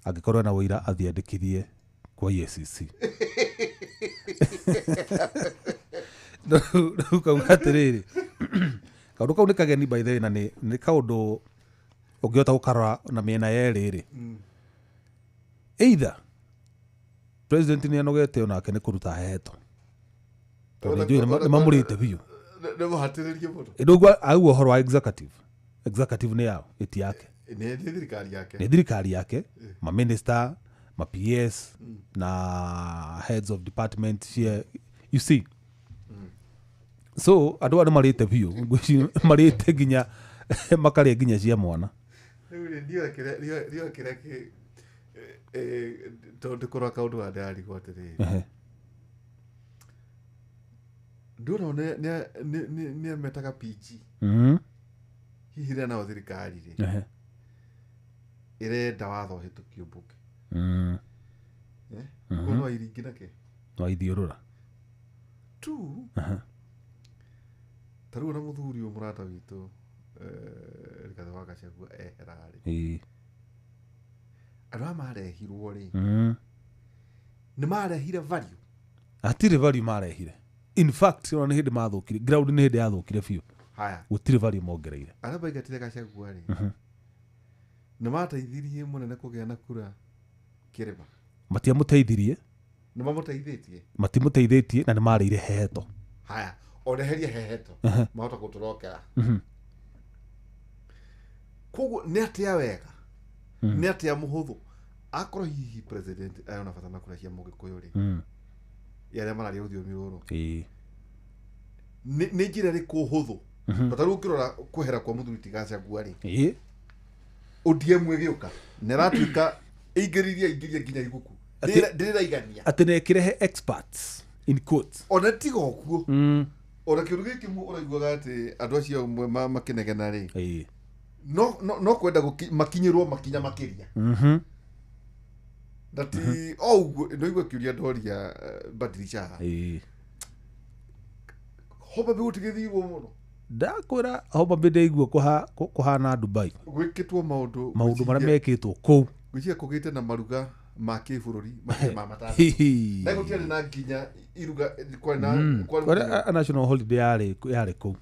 angĩkorwo ena ũira athiandĩkithie kwa EACC rĩu kauga atĩrĩrĩ kaũndũ kau nĩ kageni by the way na nĩ kaũndũ ũngĩhota gũkarora na mĩena yerĩ rĩ either president nĩ anogete onake nĩ kũruta hehetwo tondũ nĩ mamũrĩte biũ nĩ mũhatĩrĩrie mũno ndũgua auga ũhoro wa executive nĩ yao ĩti yake nĩ thirikari yake ma minister ma PS na heads of department here you see so andũ arĩa marĩte biũ marĩte nginya makarĩa nginya cia mwana ndio kĩrĩa tondu korwa kaundu wa ndari gwatiriri nduro ne metaga PG hihi rena o thirikari ri irenda watho hitukio mbuke kono iringina ke no ithiurura tu taru na muthuri o murata witu rikatha waka ciaku eherari arwa marehirwo ri nĩ marehire value atire value marehire in fact ona nĩ hĩndĩ mathũkire ground nĩ hĩndĩ yathũkire biũ haya gũtirĩ value mongereire araba igatire Gachagua ri nĩ mateithirie mũnene kũgĩa na kura kĩrĩma matiamũteithirie nĩ mamũteithĩtie matimũteithĩtie na nĩ marĩire heheto haya oreheria heheto mahota gũtũrokera koguo nĩ atĩa wega nĩ atĩa mũhũthũ akorwo hihi president ayona bata na kura cia Mũgĩkũyũ ri yarĩa mararia rũthiomi rũrũ nĩ njĩra ĩrĩkũ hũthũ bata rĩu ũkĩrora kwehera kwa mũthuri ti Gachagua ri ODM ĩgĩũka nĩ ratuĩka ingĩriria nginya iguku ndĩraigania atĩ nĩ ĩkĩrehe experts in quotes ona tiga ũguo ona kĩũndũ gĩkĩ ũraiguaga atĩ andũ acio makĩnegena rĩ no kwenda makinyĩrwo makinya makĩria ndati ũguo no igua kĩũria ndoria Badilisha Homa Bay gũtigĩthirwo mũno ndakwĩra Homa Bay ndaigua kũhana Dubai gwĩkĩtwo maũndũ marĩa mekĩtwo kũu gwĩciria kũgĩte na maruga ma kĩbũrũri ma matara na gũtiarĩ na nginya iruga kwa national holiday yarĩ kũu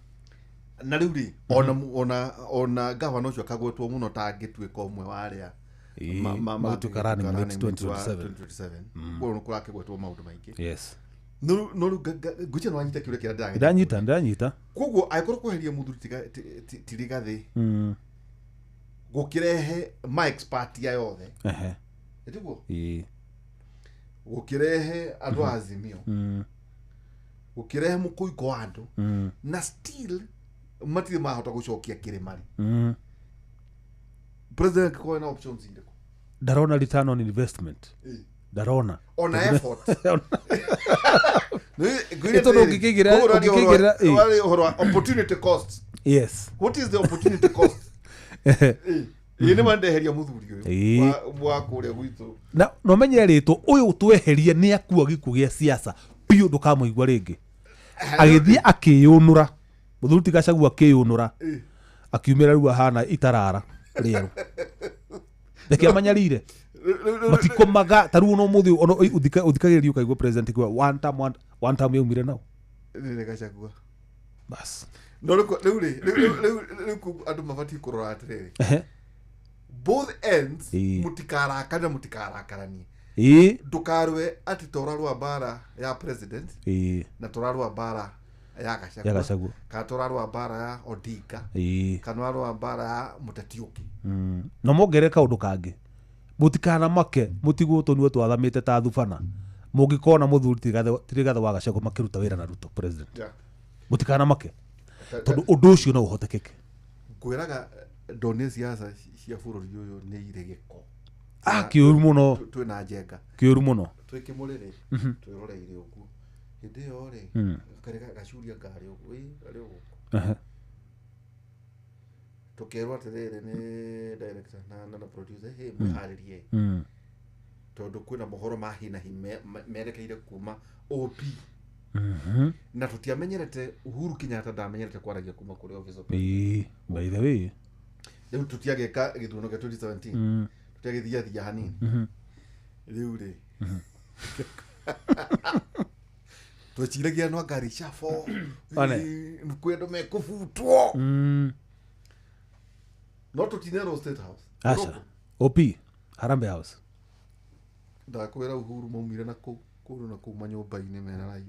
na riu ri ona gavana ucio akagwetwo muno tangituika umwe wa aria mautukarani 2027 kuo kurakigwetwo maundu maingi yes no guche no anyita kiure kira ndanyita koguo aikoro kuheria muthuri tirigathi gukirehe ma expert ya yothe etiguo gukirehe andu azimio gukirehe mukuiko wa andu na still matire mahota gucokia kirimari president ko na options indiko darona return on investment darona ona effort Ito ukigira opportunity cost. Yes. What is the opportunity cost? Yene mandeheria muthuri uyu wa kuria gwitu. Na no menye rito uyu tweheria ni akua giku gia siasa piu ndukamuigwa ringi. Agithie akiyunura. Muthuri Gachagua akiyunura. Akiumira riu hana itarara rieru. Ndeke manyarire. Matikomaga taru no muthi ono uthikagirio kaigwa president kwa one time yumire nao ni Gachagua bas no riu andu mabati kurora atiriri both ends mutikarakarani ndukarwe ati torarwa bara ya president na torarwa bara ya Gachagua ka torarwa bara ya Odinga kana torarwa bara ya Mutatiuki no mongereka undu kangi mutikana make mutiguto niwe twathamite ta thubana mungikona muthuri tirigathe wa Gachagua makiruta wira na Ruto president mutikana make tondu undu ucio no uhotekeke kwiraga donesiasa cia bururi uyu ni iregeko kiuru muno twina njenga kiuru muno twikimurire twiroreire uguo hindi yo ri karega gacuria ngari uguo ari uguo tukerwa atiriri ni director na producer mwiharirie tondu kwina mohoro mahina merekeire kuma OP na tutiamenyerete Uhuru Kenyatta ndamenyerete kwaragia kuma kuri office by the way riu tutiageka githuno gya 2017 tutiagithia hanini riu ri twechiragia no ngari shafo kwendo mekufutwo no tutinero State House asa OP Harambee House ndakwira Uhuru maumire na kuru na kuma nyumba-ini mena raia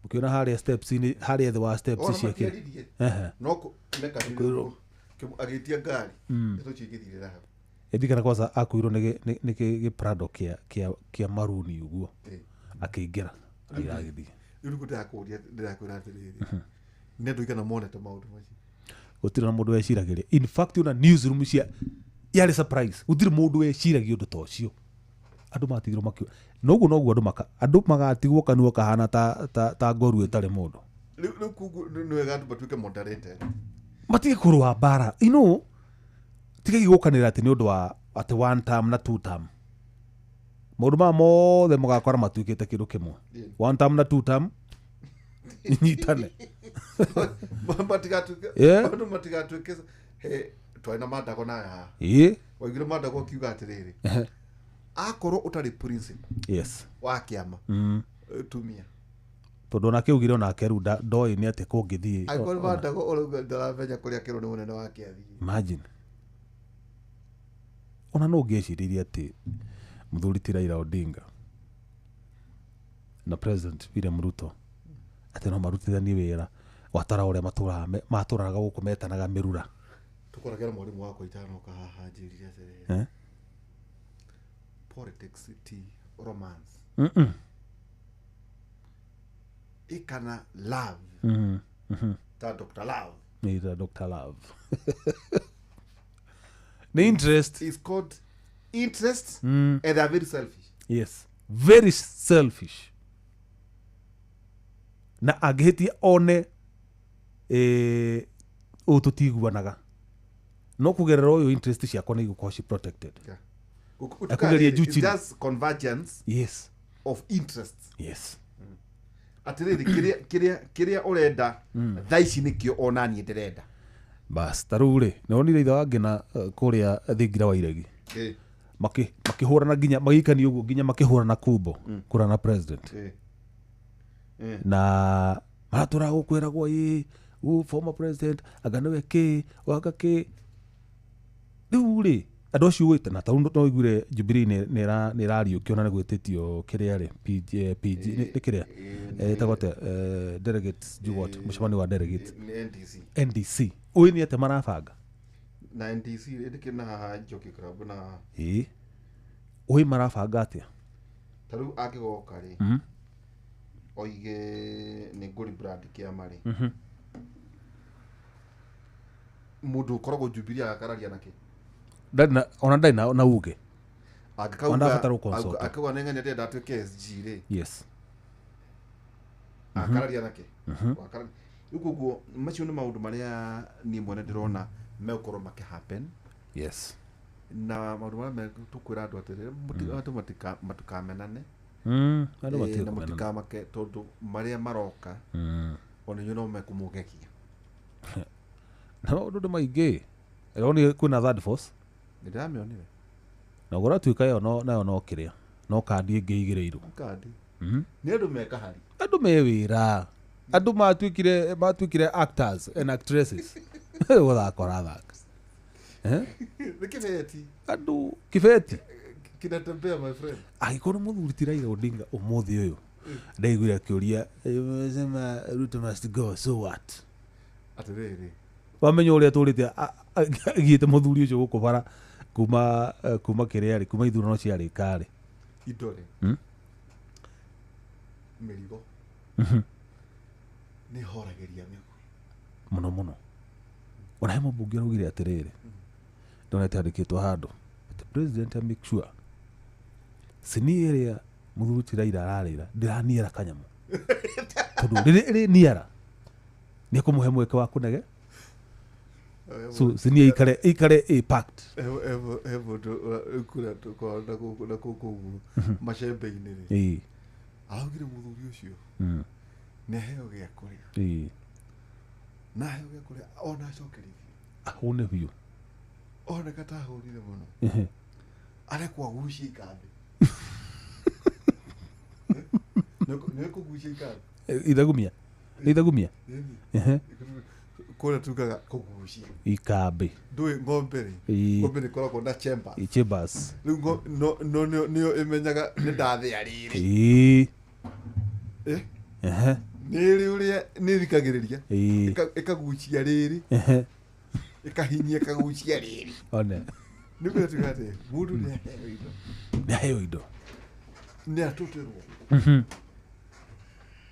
ukiona haria steps ini haria the wa steps ciake no meka ndiro agitia ngari eto chigithire raha edikana kwanza akuirwo ni ki Prado kia maruni uguo akiingira agithie riu ndirakwira atiriri ne nduikana monete maundu macio gutira na mundu weciragiria in fact una newsroom cia yari surprise gutira mundu weciragia undu tocio andu matigirwo makio noguo andu magatigwo kanua kahana ta ngoru etare mundu riu kugu ni wega andu batuike moderated matige kurwa bara tige gigukanira ati ni undu wa ati one term na two term mundu mothe mugakora matuikite kindu kimwe one term na two term nyitane andu matigatuike twaina Mandago na waigire Mandago kiuga atiriri akoro utari principle yes wa kiama tumia tondu na kiugire na keru ndoi ni ati kungithie akoro Mandago uruga ndaravenya kuria kiru ni munene wa kiathi imagine ona no ngeciria ati muthuri ti Raila Odinga na president William Ruto ati no marutithanie wira watara uria maturaga guku metanaga mirura tukoragira mwalimu wako itano kahaha njirire atiriri politics ti romance ikana love ta Dr. Love ni Dr. Love the interest is called interest and they are very selfish yes very selfish na agetia one ututiguanaga no kugerera uyu interest ciakwa ni gukorwo ci protected it's just convergence yes of interests yes atiriri kiria urenda thaici nikio onani ndirenda bas taruri nonire itha wangena kuria thingira wa iregi makihurana nginya magikani uguo nginya makihurana kumbo kurana president na maratura gukwiragwo former president aganawe kä waka kä rä u rä andå acio wä na tau no igure Jubilee nä rariå kä ona nä gwä tä tio kä rä a rä nä kä rä a tagote delegates jugot må cemanio wa delegates NDC å nä atä marabanga na NDC ĩndĩkĩ na haha Njoki Club na å marabanga atä ta rĩu angĩgoka rĩ oige nĩ ngũri brand kĩama rĩ mũndũ ũkoragwo Jubilee agakararia nakĩ ona ndai na uge akauga nĩ ng'ania ndenda atuĩke SG rĩ yes akararia nakĩ rĩu koguo macio nĩ maũndũ marĩa niĩ mwene ndĩrona megũkorwo makĩhappen yes na maũndũ marĩa tũkwĩra andũ atĩrĩrĩ andũ matikamenane andũ na mũtikamake tondũ marĩa maroka ona inyuĩ no mekũmũgegia na maũndũ nĩ maingĩ ĩronĩ kwĩna third force nĩndĩramĩonire na gũratuĩka ĩyo nayo no kĩrĩa no kandi ĩngĩ igĩrĩirwo kandi nĩ andũ meka hari andũ me wĩra andũ matuĩkire actors and actresses gũthaka nĩ kĩbeti andũ kĩbeti kinatembea my friend agĩkorwo nĩ mũthuri ti Raila Odinga ũmũthĩ ũyũ ndaiguire akĩũria sema Ruto must go so what atĩrĩrĩ wamenya ũrĩa tũrĩte agĩte mũthuri ũcio gũkũ bara kuma kĩrĩa rĩ kuma ithurano ciarĩka rĩ indo rĩ mĩrigo nĩ horagĩria mĩguĩ mũno ona he mũmbunge araugire atĩrĩrĩ ndonete andĩkĩtwo handũ the president make sure sini ĩrĩa mũthuri ti Raila ararĩra ndĩraniara kanyamũ tondũ rĩrĩ niara nĩ kũmũhe mweke wa kũnege so sini ikare packed evo kura tukona kuku macembe-inĩ rĩ augire mũthuri ũcio nĩ heo gĩa kũrĩa na heo gĩa kũrĩa ona acokerithie ahũne biũ oneka ta ahũrire mũno arekwo agucie ikambĩ nĩ kũgucia ikambĩ ithagumia kũrĩa tugaga kũgucia ikambĩ ndũĩ ng'ombe rĩ ng'ombe nĩkoragwo na chambers rĩu nĩyo ĩmenyaga nĩ ndathĩa rĩrĩ nĩ rĩ ũrĩa nĩ thikagĩrĩria ĩkagucia rĩrĩ ĩkahinyia ĩkagucia rĩrĩ one nĩ kwĩra tuga atĩ mũndũ nĩaheo indo nĩ atũtĩrwo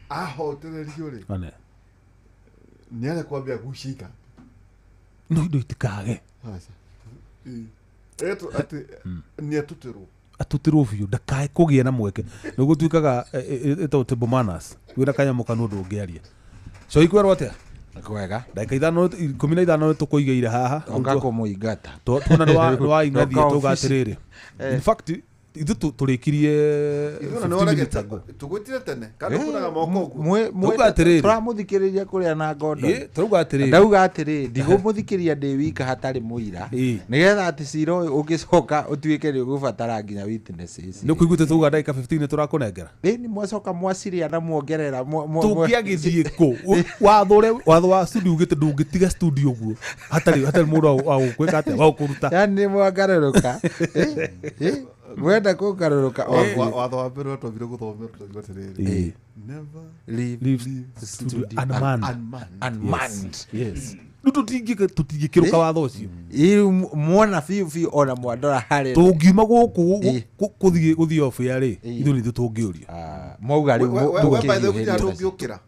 ahotererio rĩ one nĩ arĩa kwambia gucika no indo itikage atĩ nĩ atũtĩrwo biũ ndakae kũgĩa na mweke nĩ gũtuĩkaga ĩtagwo table manners wĩna kanyamũ kanũ ũndũ ũngĩaria so ikwĩrwo atĩa kwega ndagĩka 15 tũkũigĩire haha onga kũmũingata tuona nĩ waingathie tuga atĩrĩrĩ in fact ithu tũrĩkirie tũgwĩtire tene kana kunaga moko ũguo tũramũthikĩrĩria kũrĩa na ngondo tũrauga atĩrĩrĩ ndauga atĩrĩ ndigũmũthikĩria ndĩ wika hatarĩ mũira nĩgetha atĩ cira ũyũ ũngĩcoka ũtuĩke nĩ ũgũbatara nginya witnesses nĩ kũiguĩte tuga ndagĩka 15 tũrakũnengera nĩ mwacoka mwacirĩa na muongerera tũngĩagĩthiĩ kũ watho wa studio ugĩte ndũngĩtiga studio ũguo hatarĩ mũndũ wa gũkwĩka atĩa wa gũkũruta yani nĩ mwangarũrũka mwenda kũngarũrũka watho wa mbere watwambire gũthomera tũtauga atĩrĩrĩ never leave studio unmanned yes rĩu tũtingĩkĩrũka watho ũcio mwona biũ ona mwandora harĩ tũngiuma gũkũ gũthiĩ obuya rĩ ithuĩ nĩ ithuĩ tũngĩũrio mauga rĩu ndũngĩũkĩra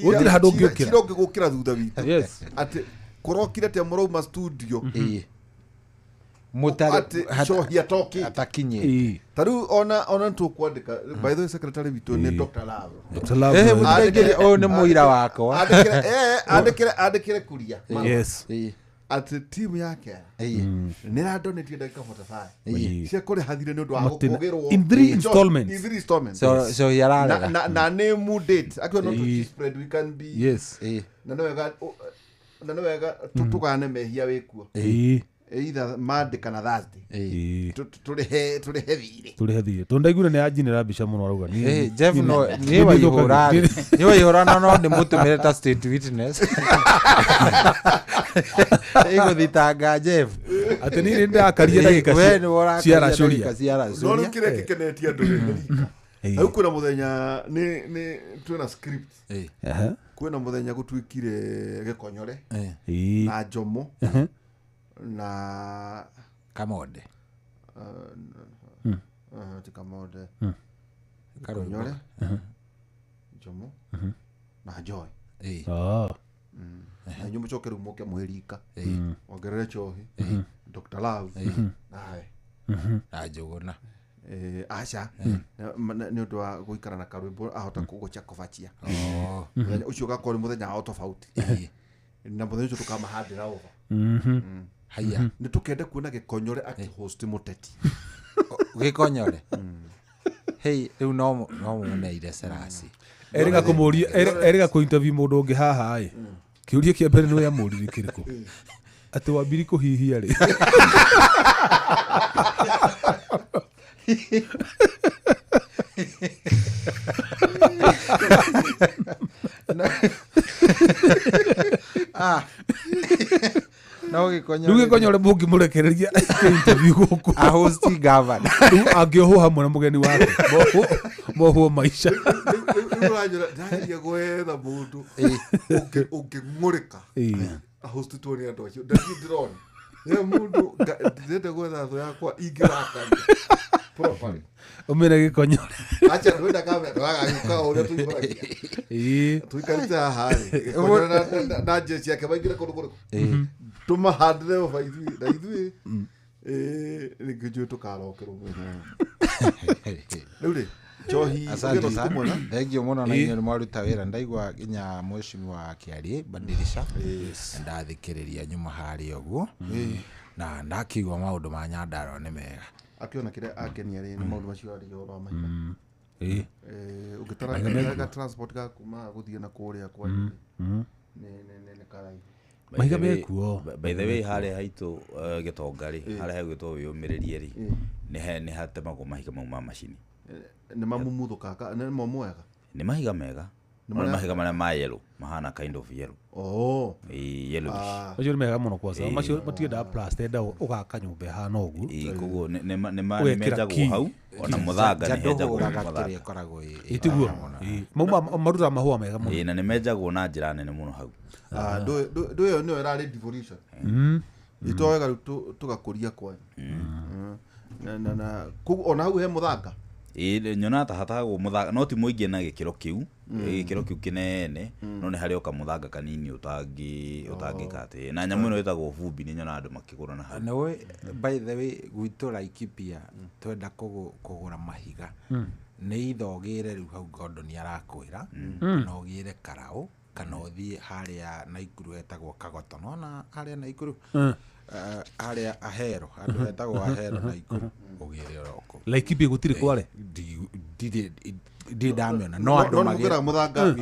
gũtirĩ handũ ũngĩũkĩra cira ũngĩgũkĩra thutha witũ atĩ kũrokire atĩa mũrauma studio cohia toki atakinyĩte ta rĩu ona tũkwandĩka by the way secretary witũ nĩ Dr. Lavo ũyũ nĩ mũira wakwa andĩkĩre kuria atĩ timu yake nĩ randonetie ndagĩka 45 cia kũrĩhathire nĩ ũndũ wa gũkũgĩrwo in 3 installments so yararega na name date akiwa not to spread we can be yes na nĩ wega tũtũgane mehia wĩkuo either Monday kana Thursday turihe thire tundaigure nä anjinä ra mbica må no arauga Jeff no nä waihå no nä må tå mä re ta state witness ä thitanga Jeff atä nä nä ndakarie ndagä cia racuria no rä kä rä kä kenetie andå rä au kwä na må thenya nä twä na script kwä na må thenya gå tuä kire gä konyore na njomo na Kamonde ti Kamonde Konyore njomo na Joy na nyumba choke rumo ke mwelika ongerere chohi Dr. Love nae ajogona acha nä å ndå wa gå ikara na karwimbo ahota gå cia kobacia å cio gakorwo må thenya ao tofauti na må thenya å cio tå kamahandä ra haya nä tå kende kuona gä konyore akä host må teti gä konyore hei rä u no må neire Serasi erĩga kũmũria erĩga kũ interview mũndũ ũngĩ haha ĩ kĩũria kĩa mbere nĩ yamũrire kĩrĩkũ atĩ wambiri kũhihia rĩ no rĩu gĩkonyore mũngĩmũrekereria interview gũkũ a host governor rĩu angĩohwo hamwe na mũgeni wake mohwo maica ndageria gwetha mũndũ ũngĩng'ũrĩka ahostitwo nĩ andũ acio ndathiĩ ndĩrona ĩyo mũndũ ndĩrenda gwetha thũ yakwa ingĩrakania properly ũmĩre gĩkonyore acha ndwenda kamera wagagĩũka ũrĩa tũikarania tũikarĩte haha rĩ na njĩra ciake maingĩre kũndũ kũrĩkũ tũmahandĩre ũba ithuĩ na ithuĩ rĩngĩ njũĩ tũkarokerwo mwena rĩu rĩ Chohi thengio muno na inyuĩ nĩ mwaruta wĩra ndaigua nginya mheshimiwa Kĩarĩ Badilisha ndathikĩrĩria nyuma harĩa ũguo na ndakiigua maũndũ ma Nyandarua nĩ mega akiona kĩrĩa akenia rĩ nĩ maũndũ macio arĩ o mahima ũngĩtara transport ga kuma gũthiĩ na kũrĩa kwa nĩ karaihu mahiga mekuo by the way harĩa haitũ Gĩtonga rĩ harĩa hegwĩtwo wĩyũmĩrĩrie rĩ nĩ hatemagwo mahiga mau ma macini nĩ mamumuthũka nĩ momo wega nĩ mahiga mega nĩ mahiga marĩa ma yellow mahana kind of yellow yellowish macio nĩ mega mũno kwa sababu macio matiendaga plaster enda ũgaka nyũmba hana ũguo koguo nĩ menjagwo hau ona mũthanga nĩ henjagwo kĩrĩa koragwo ĩtiguo mauma marutaga mahũa mega mũno na nĩ menjagwo na njĩra nene mũno hau ndũ ĩyo nĩyo ĩrarĩ devolution ĩtowega rĩu tũgakũria kwayo na ona hau he mũthanga nyona tahatagwo mũthanga no ti mũingĩ na gĩkĩro kĩu kĩnene no nĩ harĩ oka mũthanga kanini ũtangĩka atĩ na nyamũ ĩno ĩtagwo vumbi nĩ nyona andũ makĩgũra na hau nĩwe by the way gwitũ Laikipia twenda kũgũra mahiga nĩ ithogĩre rĩu hau Gordon arakwĩra na ũgĩre Karaũ kana ũthiĩ harĩa Naikuru hetagwo Kagoto nona harĩa Naikuru harĩa Ahero andũ hetagwo Ahero Naikuru ũgĩre oroko Laikipia gũtirĩ kware ndamĩona no andũ magĩra mũthanga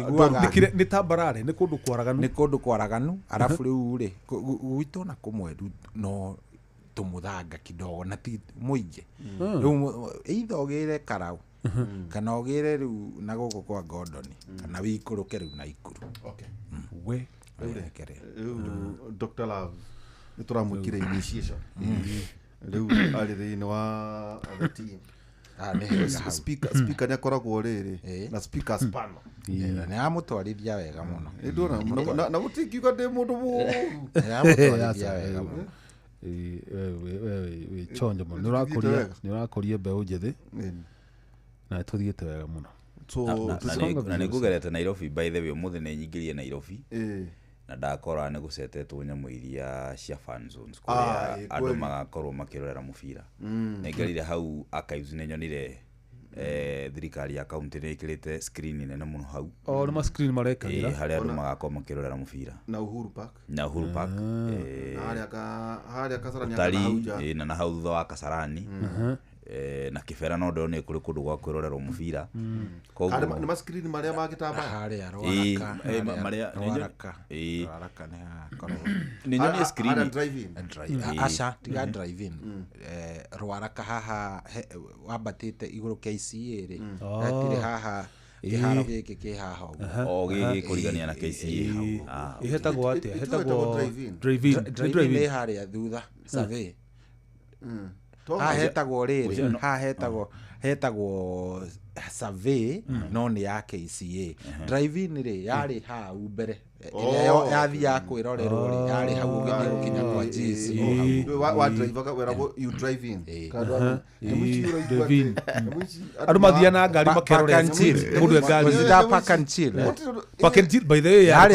nĩ tambarare nĩ kũndũ kwaraganu arabu rĩu rĩ gwitũ na kũmwe no tũmũthanga kidogo na ti mũingĩ rĩu ithogĩre Karaũ kana ũgĩre rĩu na gũkũ kwa Gordon kana wĩikũrũke rĩu Naikuru we Dr. Love nĩ tũramwĩkire initiation rĩu arĩ thĩinĩ wa the team speaker nĩ akoragwo rĩrĩ na speaker spano nĩ amũtwarithia wega mũno ndona na gũtingiuga ndĩ mũndũ mũru nĩ amũtwarithia wega mũno wĩ chonjo mũno nĩ ũrakũria mbeũ njĩthĩ na tũthiĩte wega mũno na nĩ ngũgerete Nairobi by the way ũmũthĩ nĩ nyingĩrie Nairobi na ndakora nĩ gũcetetwo nyamũ iria cia fan zones kũrĩa andũ magakorwo makĩrorera mũbira nĩ ngerire hau archives nĩ nyonire thirikari ya kaunti nĩ ĩkĩrĩte screen nene mũno hau nĩ ma screen marekagĩra harĩa andũ magakorwo makĩrorera mũbira na Uhuru Park harĩa Kasarani na hau thutha wa Kasarani na kibera no ndone kuri kundu gwa kwirorera mubira koguo ni maskrini maria magitamba haria rwaraka ni nyoni screen acha tiga drive in rwaraka haha wabatite iguru KCA ri atire haha kiharo giki ki haha o gigi kurigania na KCA ihetagwo atia hetagwo drive in haria thutha survey hetagwo rĩrĩ hetagwo survey no nĩ ya KCA drive in rĩ yarĩ hau mbere ĩrĩa yathiaga kwĩrorerwo rĩ yarĩ hau ũgĩthiĩ gũkinya kwa JC wa driver werago you drive in andũ mathiaga na ngari makerorera mũndũ ngari zita park and chill by the way yarĩ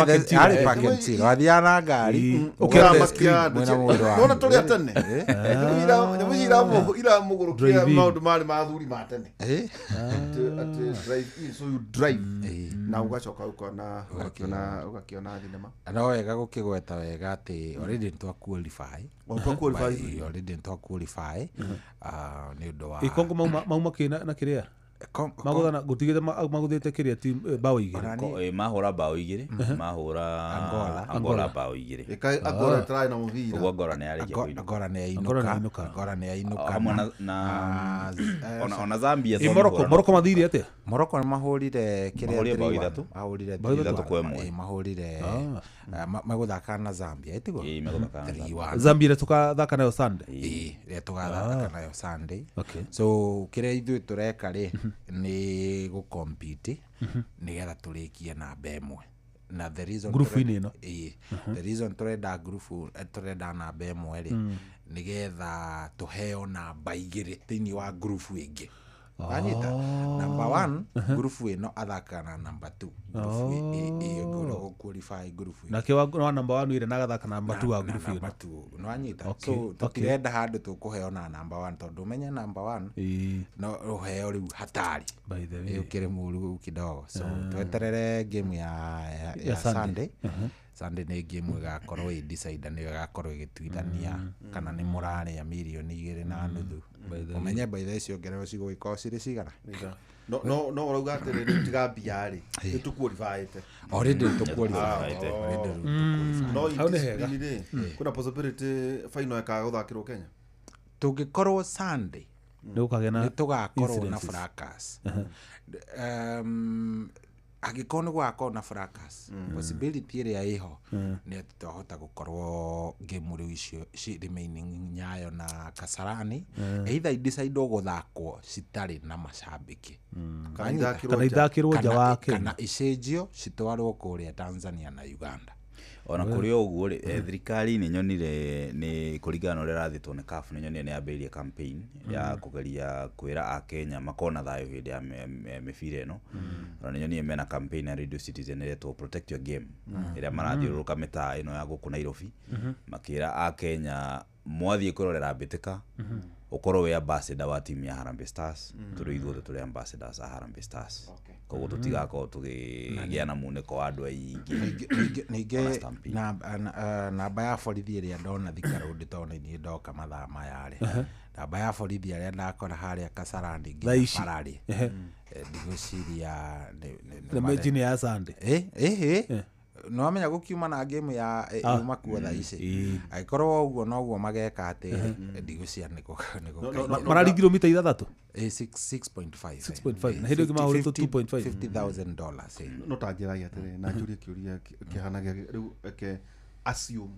park and chill wathiaga na ngari ũkĩramakia nona tũrĩa tene ira mũgũrũkia maũndũ marĩ mathuri ma tene so you drive na ugacoka ukona thinema no wega gũkĩgweta wega atĩ already nĩtwa qualify nĩ ũndũ wa ikongo mauma kĩna na kĩrĩa magũthana gũtigĩte magũthĩte kĩrĩa team bao igĩrĩ mahũra bao igĩrĩ mahũra Angola bao igĩrĩ Angola try na mũbira ũguo Angola nĩ yarĩkia Angola nĩ ainũka hamwe na Zambia Morocco mathire atĩa Morocco nĩ mahũrire kĩrĩa mahũrire 3-1 mahũrire magũthaka na Zambia ĩtigo Zambia tũkathaka nayo Sunday tũgathaka nayo Sunday so kĩrĩa ithuĩ tũreka rĩ nĩ gũcompete nĩgetha tũrĩkie namba ĩmwe na the reason the reason tũrenda namba ĩmwe rĩ nĩgetha tũheo namba igĩrĩ thĩinĩ wa grupu ĩngĩ anyita number 1 grupu ĩno athaka na number 2 grupu ĩyo qualify grupu na kĩwa number 1 ire nagathaka number 2 wa grupu ĩyo no anyita so tũtirenda handũ tũkũheo na number 1 tondũ menye number 1 no ũheo rĩu hatari by the way ũkĩrĩ mũru kidogo so tweterere game ya Sunday Sunday nĩ game ĩgakorwo ĩ decide nĩ ĩgakorwo ĩgĩtuithania kana nĩ mũrarĩa milioni 2.5 umenye by the icio ngerero cigũgĩkorwo cirĩ cigana no urauga atĩrĩrĩ tiga mbia rĩ nĩtũqualifyĩte already tũqualifyĩte no inĩ kuna possibility final ĩkagũthakĩrwo Kenya tũngĩkorwo Sunday nĩ tũgakorwo na fracas angĩkorwo nĩ gũgakorwo na fracas possibility ĩrĩa ĩho nĩ tũhota gũkorwo game rĩu icio remaining Nyayo na Kasarani either decide gũthakwo citarĩ na macambĩki kana ithakĩrwo nja wa Kenya kana icenjio citwarwo kũrĩa Tanzania na Uganda ona kuri oguo thirikari nĩ nyonire nĩ kũringana ũrĩa rathitwo nĩ CAF nĩ nyonire nĩ yambĩrĩirie campaign ya kũgeria kwĩra a Kenya makona thayũ hĩndĩ ya mĩbira ĩno na nĩ nyonire mena campaign ya Radio Citizen ĩretwo Protect Your Game ĩrĩa marathiũrũrũka mĩtaa ĩno ya gũkũ Nairobi makĩra a Kenya mwathiĩ kwĩrorera mbĩtĩka ukorwo we ambassador wa team ya Harambee Stars tũrĩ ithuothe tũrĩ ambassadors a Harambee Stars koguo tũtigakorwo tũgĩgĩa na munĩko wa andũ aingĩ ningĩ namba ya borithi ĩrĩa ndona Thika Road tondũ niĩ ndoka mathaa maya rĩ namba ya borithi arĩa ndakora harĩa Kasarani nginya Parari ndigũciria nĩ mejini ya Sunday no amenya gũkiuma na game ya yuma kuo thaa ici agĩkorwo ũguo noguo mageka atĩ ndigũcia nĩgũ mararingirwo mita 6 6.5 na hĩndĩ ĩngĩ mahũrĩtwo 2.5 $50,000 no tanjĩragia atĩrĩ na njũrie kĩũria kĩhanagia rĩu eke assume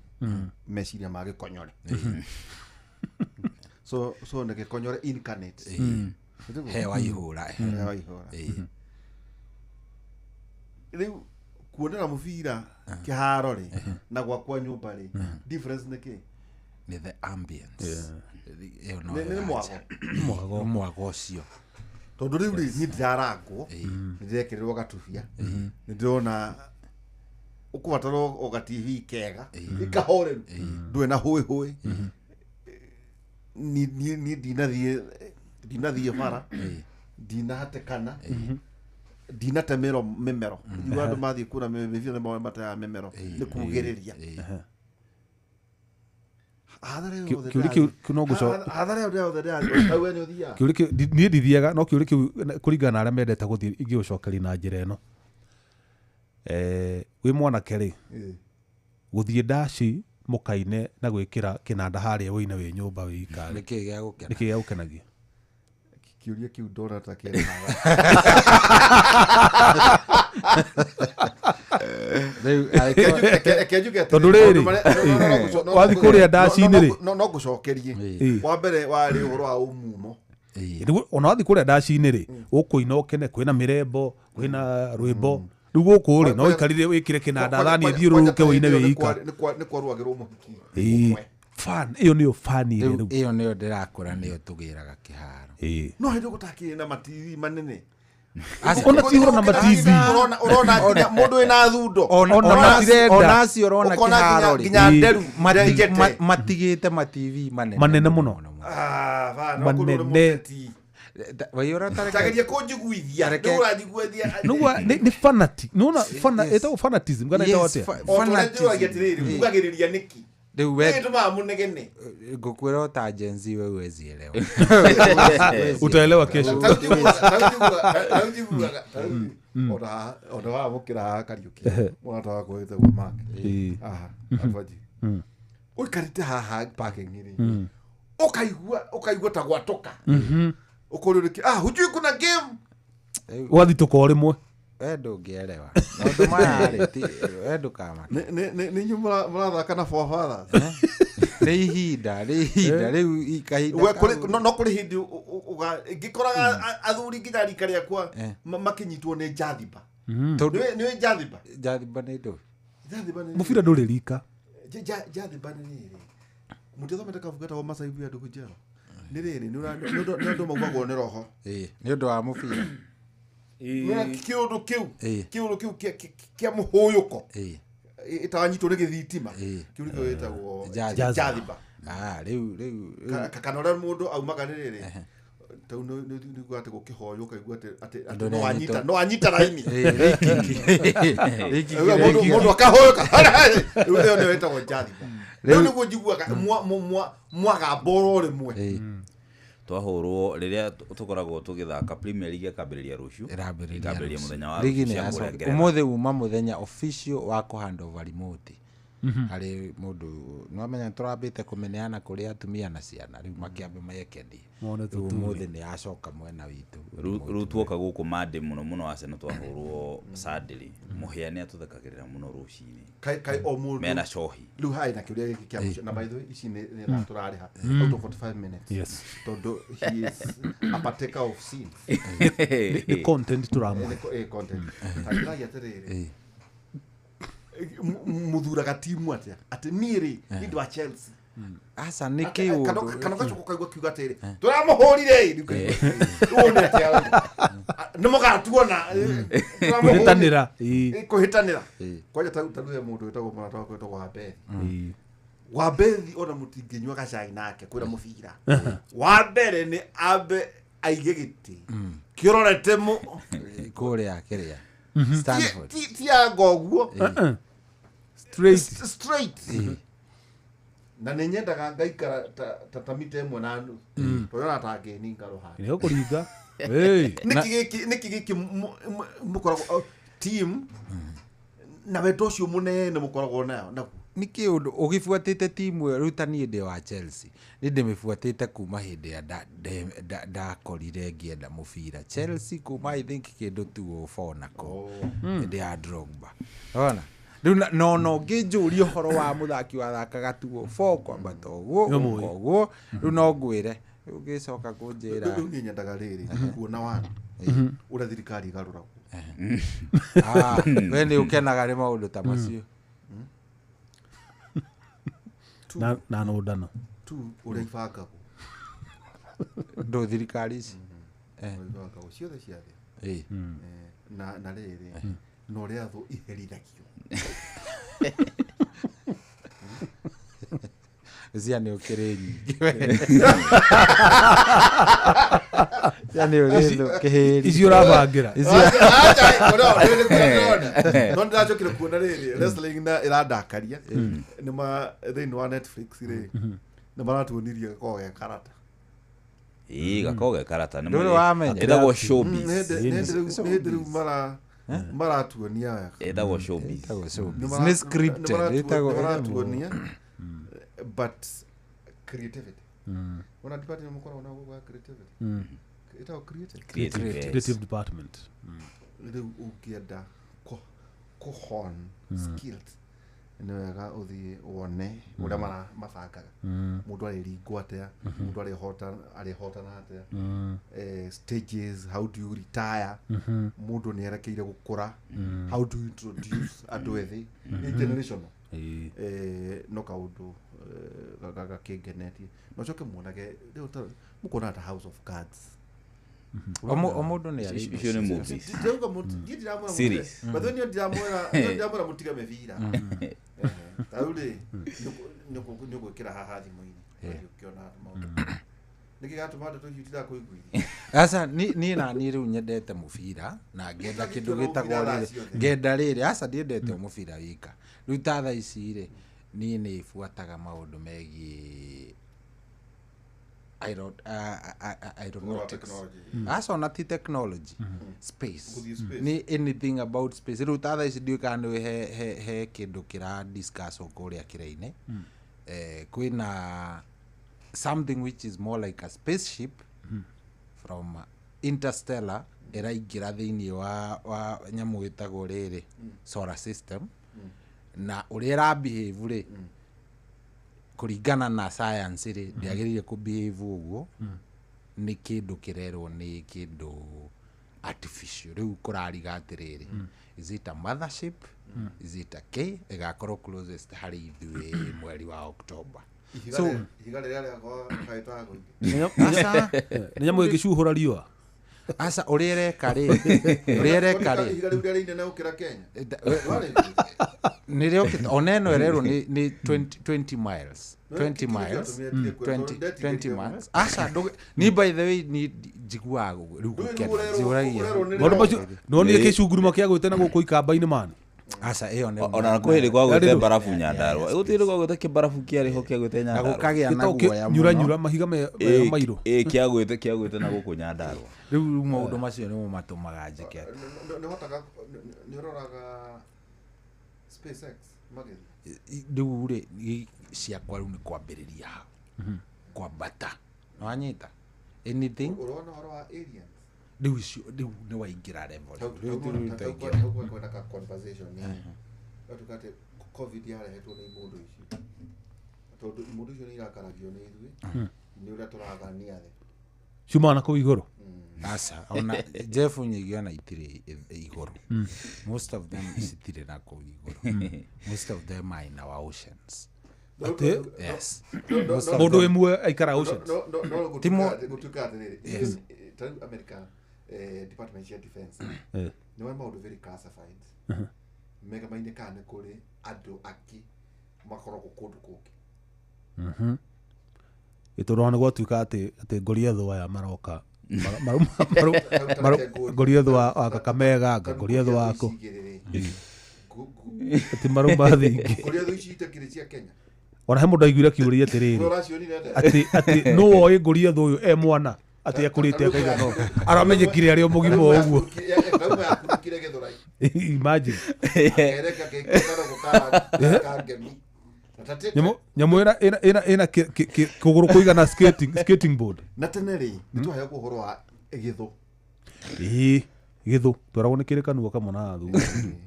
meciria ma gĩkonyore so nĩ gĩkonyore incarnate hewa ihũra rĩu kuonera mũbira kĩharo rĩ na gwakwa nyũmba rĩ difference nĩ kĩ nĩ the ambience nĩ mwago ũcio tondũ rĩu rĩ niĩ ndirarangwo nĩndĩrekĩrĩrwo gatubia nĩndĩrona ũkũbatara o ga-TV kega ĩkahoreru ndũĩ na hũĩ niĩ ndinathiĩ bara ndinahatĩkana ndinatemero mĩmero igu andũ mathiĩ kũra mĩbira nĩ mawe matayaga mĩmero nĩ kugĩrĩria kiuri kiu no guco Athare yothe ndä au ene å thiaga kiuri kiu niä ndithiaga no kiuri kiu kũringana na arĩa mendete gũthiĩ ingĩũcokeria na njĩra ĩno wĩ mwanake rĩ gũthiĩ ndaci mũkaine na gwĩkĩra kĩnanda harĩa wĩine wĩ nyũmba wĩ ikarĩ nĩkĩ gĩa gũkenagia kiuria kiu ndona ta kĩrehaga tondũ rĩrĩ wathi kũrĩa ndaci-inĩ rĩ no ngũcokerie wa mbere warĩ ũhoro wa ũmumo ona wathi kũrĩa ndaci-inĩ rĩ ũkũina ũkene kwĩna mĩrembo kwĩna rwĩmbo rĩu gũkũ rĩ no ikarire wĩkĩre kĩnanda thani ĩthiũrũrũke wĩine wĩ ika nĩ kwarwagĩrwo mũhiki fan ĩyo nĩyo fan ĩrĩa rĩu ĩyo nĩyo ndĩrakũra nĩyo tũgĩraga kĩharo no hĩndĩ gũtakĩrĩ na mativi manene ona tihoro na mativi ũrona nginya mũndũ wĩna thundo ona acio ũrona kĩharo nginya nderu matigĩte mativi manene mũno manene tageria kũnjiguithia nĩ ũranjiguithia nĩ fanatic nĩwona ĩtagwo fanatism kana ĩtagwo atĩa ũrĩa atĩrĩrĩ mugagĩrĩria nĩki rĩu we nĩtũmaga mũnegene ngũkwĩra ta jenzi we wezielewa utaelewa kesho ona wa mũkĩra haha Kariũki mwana wa kwĩte gwa make alfaji ũikarĩte haha parking-inĩ ũkaigua ta gwatoka ũkũrĩrĩkia hujui kuna game wathi tũko rĩmwe we ndũngĩelewa maũndũ maya rĩ we ndũkamake nĩ inyuĩ mũrathaka na forefathers nĩ ihinda rĩu ikahinda no kũrĩ hĩndĩ ngĩkoraga athuri nginya rika rĩakwa makĩnyitwo nĩ njathiba nĩwe njathiba nĩ ndũ mũbira ndũrĩ rika njathiba nĩ rĩrĩ mũndũ thomete kabuku getagwo Masai Buya Ndugu Njero nĩ rĩrĩ nĩ andũ maugagwo nĩ roho nĩ ũndũ wa mũbira kĩũndũ kĩu kĩa mũhũyũko ĩtanyitwo nĩ gĩthitima kĩu nĩkĩo gĩtagwo njathiba rĩu kana ũrĩa mũndũ aumaga nĩ rĩrĩ tau nĩguo atĩ gũkĩhoywo ũkaigua atĩ no anyita raini mũndũ akahũyũka rĩu ĩyo nĩyo ĩtagwo njathiba rĩu nĩguo njiguaga mwagamboro rĩmwe twahũrwo rĩrĩa tũkoragwo tũgĩthaka Premier League ĩkambĩrĩria rũciũ ĩkambĩrĩria mũthenya wa ũmũthĩ uma mũthenya official wa kũhandover remote harĩ mũndũ nĩwamenya tũrambĩte kũmeneana kũrĩ atumia na ciana rĩu makĩambe mayekendie ũmũthĩ nĩ acoka mwena witũ rĩu tuoka gũkũ Monday mũno mũno Arsenal twahũrwo Sunday mũhĩa nĩ atũthekagĩrĩra mũno rũcinĩ kai o mũndũ mena cohi rĩu haĩ na kĩũria gĩkĩ kĩa mũico na by the way ici nĩ tũrarĩha out of 45 minutes tondũ he is a partaker of sin nĩ content tũramwe content takĩragia atĩrĩrĩ muthuraga timu atĩa atĩ niĩ rĩ nĩ wa Chelsea asa nĩ kĩũndũ kana gacoka kaigua kiuga atĩrĩ tũramũhũrire nĩ atĩa nĩ mũgatuona kũhĩtanĩra kwanja taruhe mũndũ wĩtagwo mwana wako wĩtagwo Wabethi ona mũtingĩnyua gacai nake kwĩra mũbira wa mbere nĩ ambe aige gĩtĩ kĩrorete kũrĩa kĩrĩa Stanford tianga ũguo straight na nĩ nyendaga ngaikara ta mita ĩmwe na nuthu tondũ natangĩninga rũhara nĩ ũkũringa nĩkĩ gĩkĩ mũkoragwo team na wendo ũcio mũnene mũkoragwo naguo nĩ kĩũndũ ũgĩbuatĩte timu ĩyo rĩu ta niĩ ndĩ wa Chelsea nĩ ndĩmĩbuatĩte kuma hĩndĩ ĩrĩa ndakorire ngĩenda mũbira Chelsea kuma I think kĩndũ 204 nako hĩndĩ ya Drogba ona rĩu no ngĩnjũria ũhoro wa mũthaki wathakaga 204 kwambata ũguo rĩu no ngwĩre ũgĩcoka kũnjĩra rĩu niĩ nyendaga rĩrĩ kuona wana ũrĩa thirikari igarũragwo we nĩ ũkenaga nĩ maũndũ ta macio na nũndano ũrĩa ibangagwo ndũ thirikari ici ibangagwo ciothe cia thĩ na rĩrĩ na ũrĩa thũ iherithagio cia nĩ ũkĩrĩ nyingĩ cia nĩ ũrĩ kĩhĩri icio ũrabangĩra no ndĩracokire kuona rĩrĩ wrestling ĩrandakaria nĩma thĩinĩ wa Netflix rĩ na maratuonirie gakorwo ge karata gakorwo ge karata Ndũrĩ wamenya. ĩtagwo showbiz hĩndĩ rĩu maratuonia wega ĩtagwo showbiz Nĩ scripted. maratuonia but creativity ona department mukora na gwa creativity ĩtagwo creative department rĩu ũngĩenda kuhon skills nĩ wega ũthiĩ wone ũrĩa mabangaga mũndũ arĩringwo atĩa mũndũ arĩhotana atĩa stages, how do you retire, mũndũ nĩ erekeire gũkũra, how do you introduce andũ ethĩ generational no kaũndũ gakĩngenetie no coke muonage mũkona ta House of Cards O mũndũ nĩ arĩ icio nĩ movies series but ndio ndiramwera mutige mebira tauri nyugwikira haha thimo-inĩ ukiona maũndũ niki gatuma ndeto icio kuiguithia asa ni na ni riu nyendete mubira na ngenda kindu gitagwo rĩrĩ ngenda rĩrĩ asa ndiendete mubira wika riu ta thaa ici rĩ ni nĩ ibuataga maũndũ megiĩ aeronautics. Asa ona ti technology. Space. Ni anything about space. Riu ta thaa ici ndiũka he kindu kira discuss okuria kiraine. Kwina something which is more like a spaceship from interstellar iraingira thiini wa nyamu gitagwo rĩrĩ solar system na uria ra behave ri kuringana na science ri ndiagiririe ku behave uguo ni kindu kirerwo ni kindu artificial riu kurariga atiriri is it a mothership is it a K igakorwo closest hari ithuĩ mweri wa October so higa rĩrĩa rĩakwa kaita go asa nĩ nyamũ ĩngĩcuhũra riũa asa urereka ri urereka ri higa rĩu rĩrĩa inene gũkĩra Kenya nĩrĩo oneno ererwo ni 20 miles 20 miles asa ni by the way ni jiguaga riu gũkena ziuragia maũndũ macio no nĩ kĩcunguruma kĩa gwĩte na gũkũ ikamba-inĩ mani asa iyo nĩ ona kwĩrĩ kwa gwĩte barafu Nyandarua gũtirĩ kwa gwĩte kĩbarafu kĩarĩ ho kĩa gwĩte na Nyandarua gũkagĩa na guoya nyura mahiga mairũ kĩa gwĩte na gũkũ Nyandarua riu maũndũ macio nĩ matumaga njĩke nĩ hotaga nĩ ũroraga SpaceX magĩthi riu rĩ ciakwa riu nĩ kwambĩrĩria kwambata wanyita anything ũrona horo wa aliens riu icio riu nĩ waingĩra level kwenda ka conversation tukate covid yarehetwo nĩ imundu ici tondu imundu icio nĩ irakaragio nĩ ithuĩ nĩ ũrĩa tũrathania thĩ ciumana kũu igũrũ asa ona Jeff Nyigio na itirĩ igũrũ most of them citirĩ na kũu igũrũ most of them are in our oceans yes mũndũ ĩmwe aikara oceans timo gutuka atirĩrĩ America Department of Defense nĩ wa maũndũ very classified mega mainĩ kana kũrĩ andũ angĩ makoragwo kũndũ kũngĩ itũrona gwatuĩka atĩ ngoria thũ aya maroka ngoria thũ wa Kakamega ngoria thũ wako atĩ maruma thingi ngoria thũ ici itakĩrĩ cia Kenya ona he mũndũ aiguire akĩũria atĩrĩrĩ atĩ no woĩ ngoria thũ ũyũ mwana atĩ akũrĩte akaiga no aramenyekire arĩ mũgima ũguo imagine nyamũ ĩna kũgũrũ kũigana skating board na tene rĩ nĩtwaheo ũhoro wa gĩthũ gĩthũ twaragwo nĩ kĩrĩkanĩro kamwe na thũ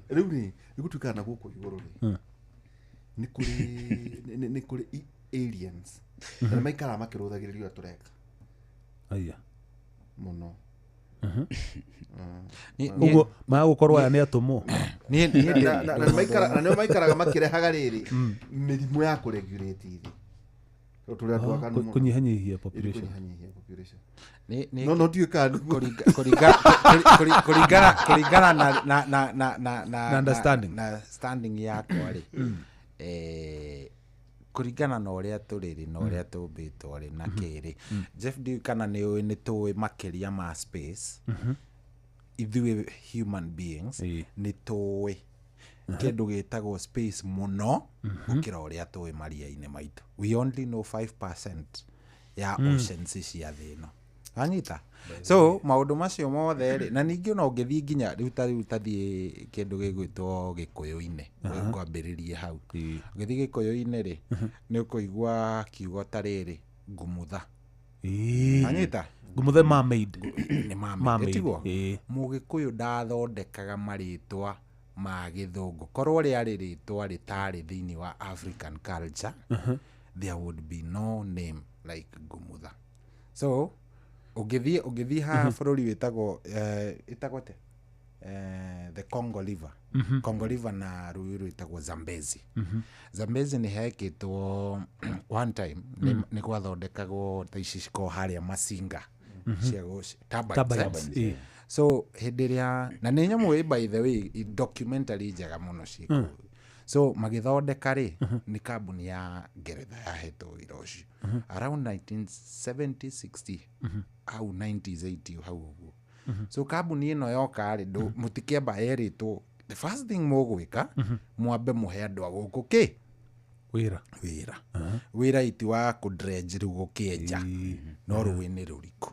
rĩu rĩ nĩgũtuĩkaga na gũkũ igũrũ rĩ nĩ kũrĩ aliens na maikara makĩrũthagĩrĩria tũreka aya mũno ũguo magũkorwo aya nĩ atũmwo na nĩo maikaraga makĩrehaga rĩrĩ mĩrimũ ya kũregulate thĩ tũrĩa twakanu mũno kũnyihanyihia population no ndiũĩ kana kũringana na understanding yakwa rĩ kuringana na ũrĩa tũrĩrĩ na ũrĩa tũmbĩtwo rĩ na kĩrĩ Jeff ndiũĩ kana nĩ tũĩ makĩria ma space ithuĩ human beings nĩ tũĩ kindu gitagwo space muno gukira uria twi maria-ini maitu. We only know 5% ya oceans cia thi ino. Anyita. So maundu macio mothe ri, na ningi no ngithii nginya riu tathie kindu gigwitwo Gikuyu-ini, ngwambiririe hau. Ngithii Gikuyu-ini ri, ni ukuigua kiugo ta riri ngumutha. Anyita. Ngumutha mermaid. Ni mermaid. Mugikuyu ndathondekaga maritwa ma githungu. Korwo riari ritwa ritari thiini wa African culture, there would be no name like ngumutha. So ugithii ha bururi witagwo te the Congo River. Congo River na rũĩ rwĩtagwo Zambezi. Zambezi nĩ hekĩtwo one time nĩ gwathondekagwo ta ici cikoragwo harĩa Masinga cia turbines. So hĩndĩ ĩrĩa na nĩ nyamũ by the way documentary njega mũno ciĩkwo. So magĩthondeka rĩ nĩ kambuni ya Ngeretha yahetwo wĩra ũcio around 1970 60 au 90s 80 hau ũguo. So kambuni ĩno yoka rĩ mũtikĩamba erĩtwo the first thing mũgwĩka mwambe mũhe andũ a gũkũ kĩ wĩra iti wa kũdredge rĩu gũkĩenja no rũĩ-inĩ rũriku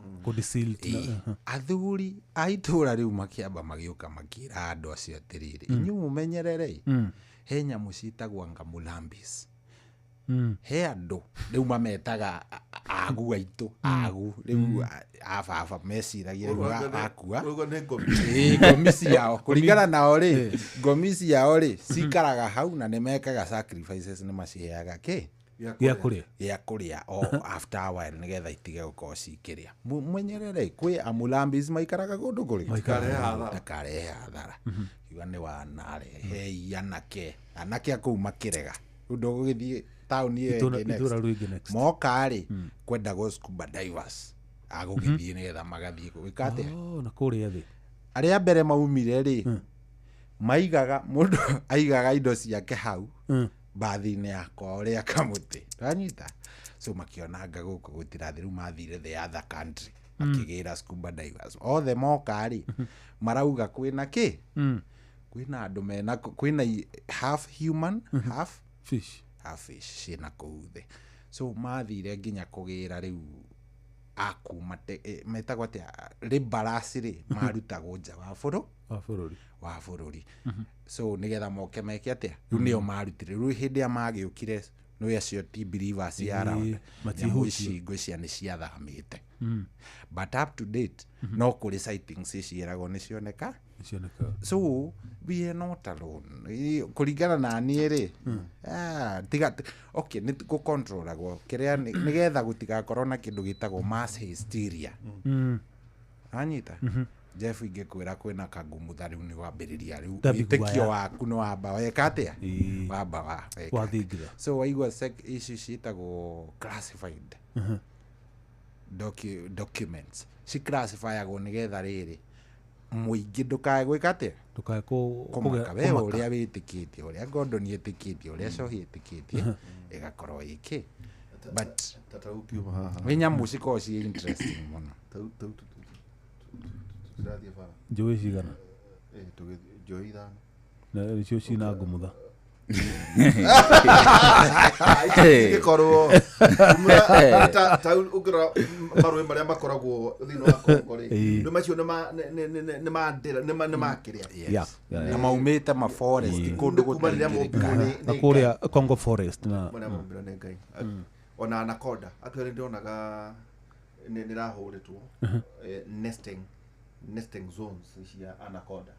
athuri a itũra rĩu makĩamba magĩũka makĩra andũ acio atĩrĩrĩ inyuĩ mũmenyerere he nyamũ ciĩtagwo ngamulambis. He andũ rĩu mametaga agu aitũ agu rĩu ababa meciragia rĩu akua ngomi ciao kũringana nao rĩ ngomi ciao rĩ cikaraga hau na nĩmekaga sacrifices nĩmaciheaga gĩa kũrĩa after a while nĩgetha itige gũkorwo cikĩrĩa. Mwenyerere kwĩ amulambis maikaraga kũndũ kũrĩ ndakarehe hathara kiuga nĩ wanarehe anake akũu makĩrega rĩu ndũgũgĩthiĩ tauni next moka rĩ kwenda go scuba divers agũgĩthiĩ nĩgetha magathiĩ gwĩka atĩa na kũrĩa thĩ. Arĩa mbere maumire rĩ maigaga mũndũ aigaga indo ciake hau bathi-inĩ yakwa ũrĩa kamũtĩ ranyita. So makĩonanga gũkũ gũtirathi rĩu mathire the other country makĩgĩra scuba divers othe moka rĩ marauga kwĩna kwĩna andũ mena kwĩna half human half fish ciĩna kũu thĩ. So mathire nginya kũgĩra rĩu akuma metagwo atĩa rĩmbarasi rĩ marutagwo nja wa bũrũri. So nĩgetha moke meke atĩa rĩu nĩo marutire rĩu hĩndĩ ĩrĩa magĩũkire nĩ acio ti believers ya around nyamũ ici ngwĩcia nĩ ciathamĩte. But up to date no kũrĩ sightings ciĩragwo nĩ cioneka. So we are not alone kũringana na niĩ rĩ tiga okay nĩ gũcontrolagwo kĩrĩa nĩgetha gũtigakorwo na kĩndũ gĩtagwo mass hysteria. Anyita Jeff ingĩkwĩra kwĩna kangumutha rĩu nĩ wambĩrĩria rĩu wĩtĩkio waku nĩ wamba weka atĩa wamba wathingira. So waigua ici ciĩtagwo classified documents ciclassifyagwo nĩgetha rĩrĩ mũingĩ ndũkae gwĩka atĩa kũmaka we ũrĩa wĩtĩkĩtie ũrĩa Gordon ĩtĩkĩtie ũrĩa Cohi ĩtĩkĩtie ĩgakorwo ĩkĩ but nĩ nyamũ cikoragwo ciĩ interesting mũno. Njũĩ cigana njũĩ ithano na icio cina ngumutha ikorwo ũngĩrora marũĩ marĩa makoragwo thĩinĩ wa Congo rĩ nĩ macio nĩ makĩrĩa na maumĩte ma forest kũndũ gũtarĩ kũrĩa Congo forest na nĩ Ngai. Ona anaconda akĩrĩ ndĩronaga nĩ rahũrĩtwo nesting zones cia anaconda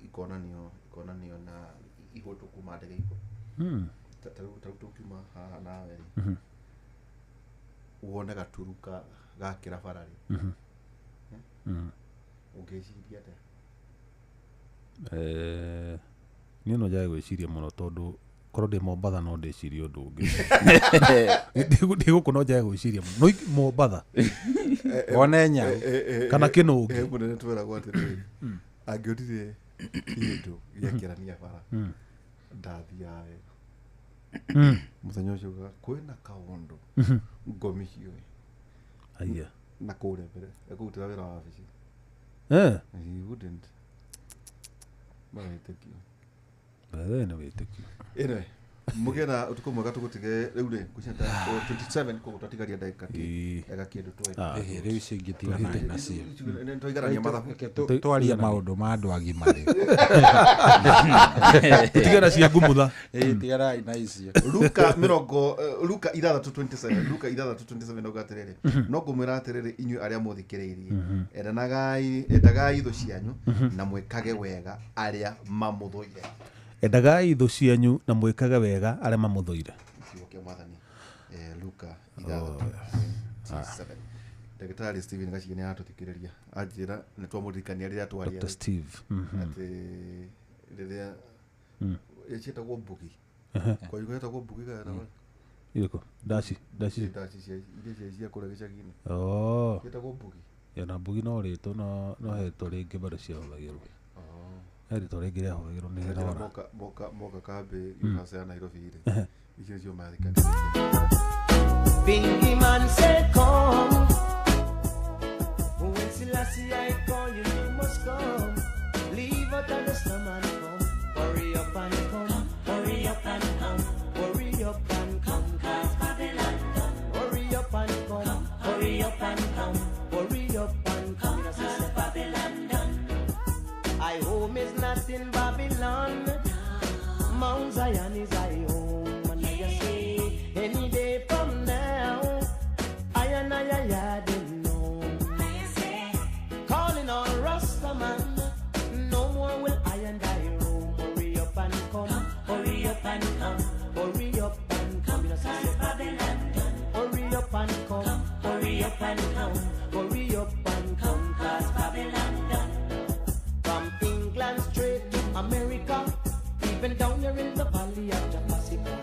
ikonanio na ihoto kuma ndege igũrũ tũkiuma haha nawe rĩ wone gaturu gakĩra bara rĩ ũngĩciria atĩa? Niĩ no njage gwĩciria mũno tondũ korwo ndĩ Mombatha no ndĩcirie ũndũ ũngĩ ndĩ gũkũ no njage gwĩciria mũno no Mombatha wone nyau kana kĩnũngi mũnene tweragwo atĩrĩrĩ angĩonire kĩndũ gĩakĩrania bara ndathiaga wega mũthenya ũcio kwĩna kaũndũ ngomi ciũĩ na kũrĩa mbere ekũrutĩra wĩra wa wabici he wouldn't mawĩtĩkio Bathene wĩtĩkio. Anyway, mugena utuko mwega tugutige riu ri kucenta 27 ko tutatigaria ndagika kindu twe riu cingĩtigana nacio tũigarania mathabu twaria maũndũ ma andũ agima rĩu tigana cia ngumutha tigarai na icio Luka 6:27 ugatiriri no ngumwira atiriri inyuĩ arĩa mũthikĩrĩirie endagai itho cianyu na mwĩkage wega arĩa mamũthũire. Endagai itho cianyu na mwĩkage wega arĩa mamũthũire. Kiugo kĩa Mwathani Luka 6:27. Ndagĩtarĩ Steven Gacigi nĩ atũthikĩrĩria anjĩra nĩ twamũririkania rĩrĩa twaria Dr. Steve atĩ rĩrĩa yetagwo mbugi kwa hiyo yetagwo mbugi kana Yeko dashi cia kũrĩa gĩcagi-inĩ yetagwo mbugi yana mbugi no rĩtũ no hetwo rĩngĩ bado ciahũthagĩrwo rĩtwa rĩngĩ rĩahũthagĩrwo nĩ rĩrora moka kambĩ university ya Nairobi rĩ icio cio mathikania. Bingy man say come, when Selassie I call you, you must come. Leave out of the storm and come. Hurry up and come, hurry up and come, hurry up and come, 'cause Babylon done. Hurry up and come, hurry up and come, hurry up and come, 'cause Babylon done. I home is not in Babylon, Mount Zion is I home, and I say any day from now, I didn't know. Calling on Rastaman, no more will I and I roam. Hurry up and come, hurry up and come, hurry up and come. You know, Babylon done. Hurry up and come, hurry up and come, hurry up and come, 'cause Babylon done. From England straight to America, even down here in the valley of Japasica.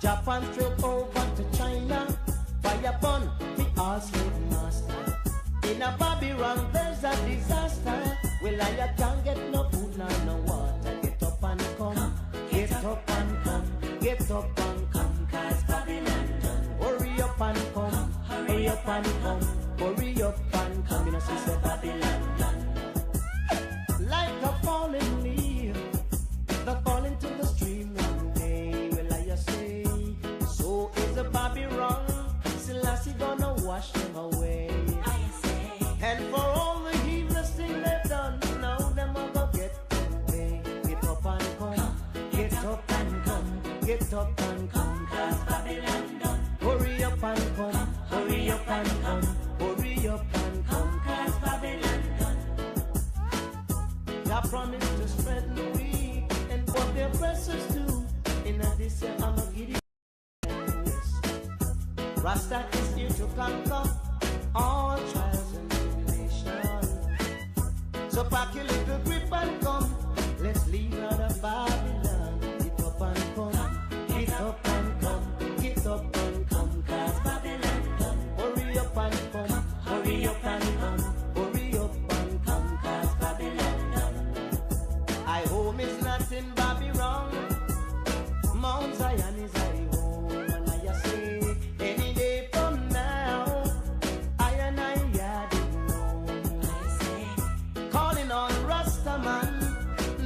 Japan straight over to China, fire upon the all slave master. In a Babylon there's a disaster. Well, I can't get no food nor no water. Get up and come, get up and come, get up and come, 'cause Babylon done. Hurry up and come, hurry up and come, hurry up and come. You know, sister Babylon done. Like a falling leaf, the fall into the stream one day. Well, I say, so is a Babylon. Selassie gonna wash them away. And for all the heedless thing they've done, now them are gonna get paid. Get up and come, get up and come, get up and come, 'cause Babylon done. Hurry up and come, hurry up and come, hurry up and come, 'cause Babylon done. I promise to strengthen the weak and what their oppressors do. In this year I'm gonna give you Rasta is here to conquer all trials and tribulations. So pack your little grip and come. Let's leave out of Babylon. Get up and come. Get up and come. Get up and come. 'Cause Babylon done. Hurry up and come. Hurry up and come. Hurry up and come. 'Cause Babylon done. I home is not in Babylon. Mount Zion is I home. And I say any day from now, I didn't know. Calling on Rastaman,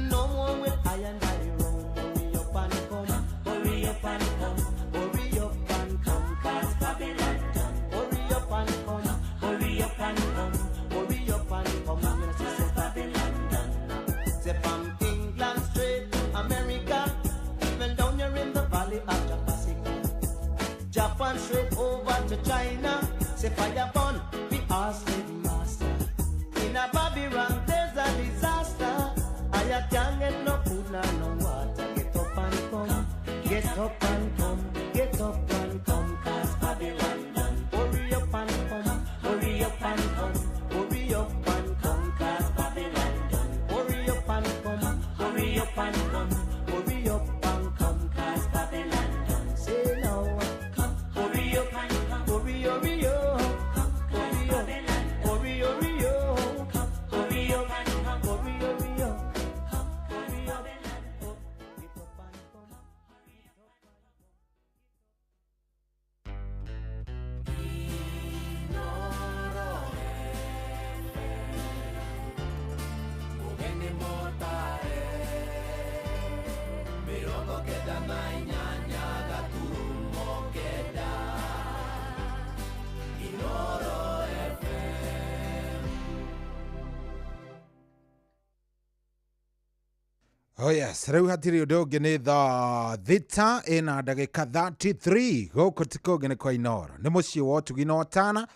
no more will I and I roam. Hurry up and come, hurry up and come, hurry up and come, 'cause Babylon done. Hurry up and come, hurry up and come, hurry up and come. You know, say Babylon done. Say from England straight to America, even down here in the valley of Japasica. Japan straight over to China, say fire burn, we are slave master. In a Babylon there's a disaster. I can't get no food nor no water. Get up and come, get up and come, get up and come, 'cause Babylon done. Hurry up and come, hurry up and come, hurry up and come, 'cause Babylon done. Hurry up and come, hurry up and come, hurry up and come, 'cause Babylon done. Say now, come, hurry up and come, hurry, hurry up, hurry up, hurry, hurry up, hurry up and come, hurry, hurry up, hurry up, get up and come. Oh yes, rĩu hatirĩ ũndũ ũngĩ nĩ thita ĩna ndagĩka 33 gũkũ tikoge nĩ kwa Inoro nĩ mũciĩ wa ũtugi na ũtana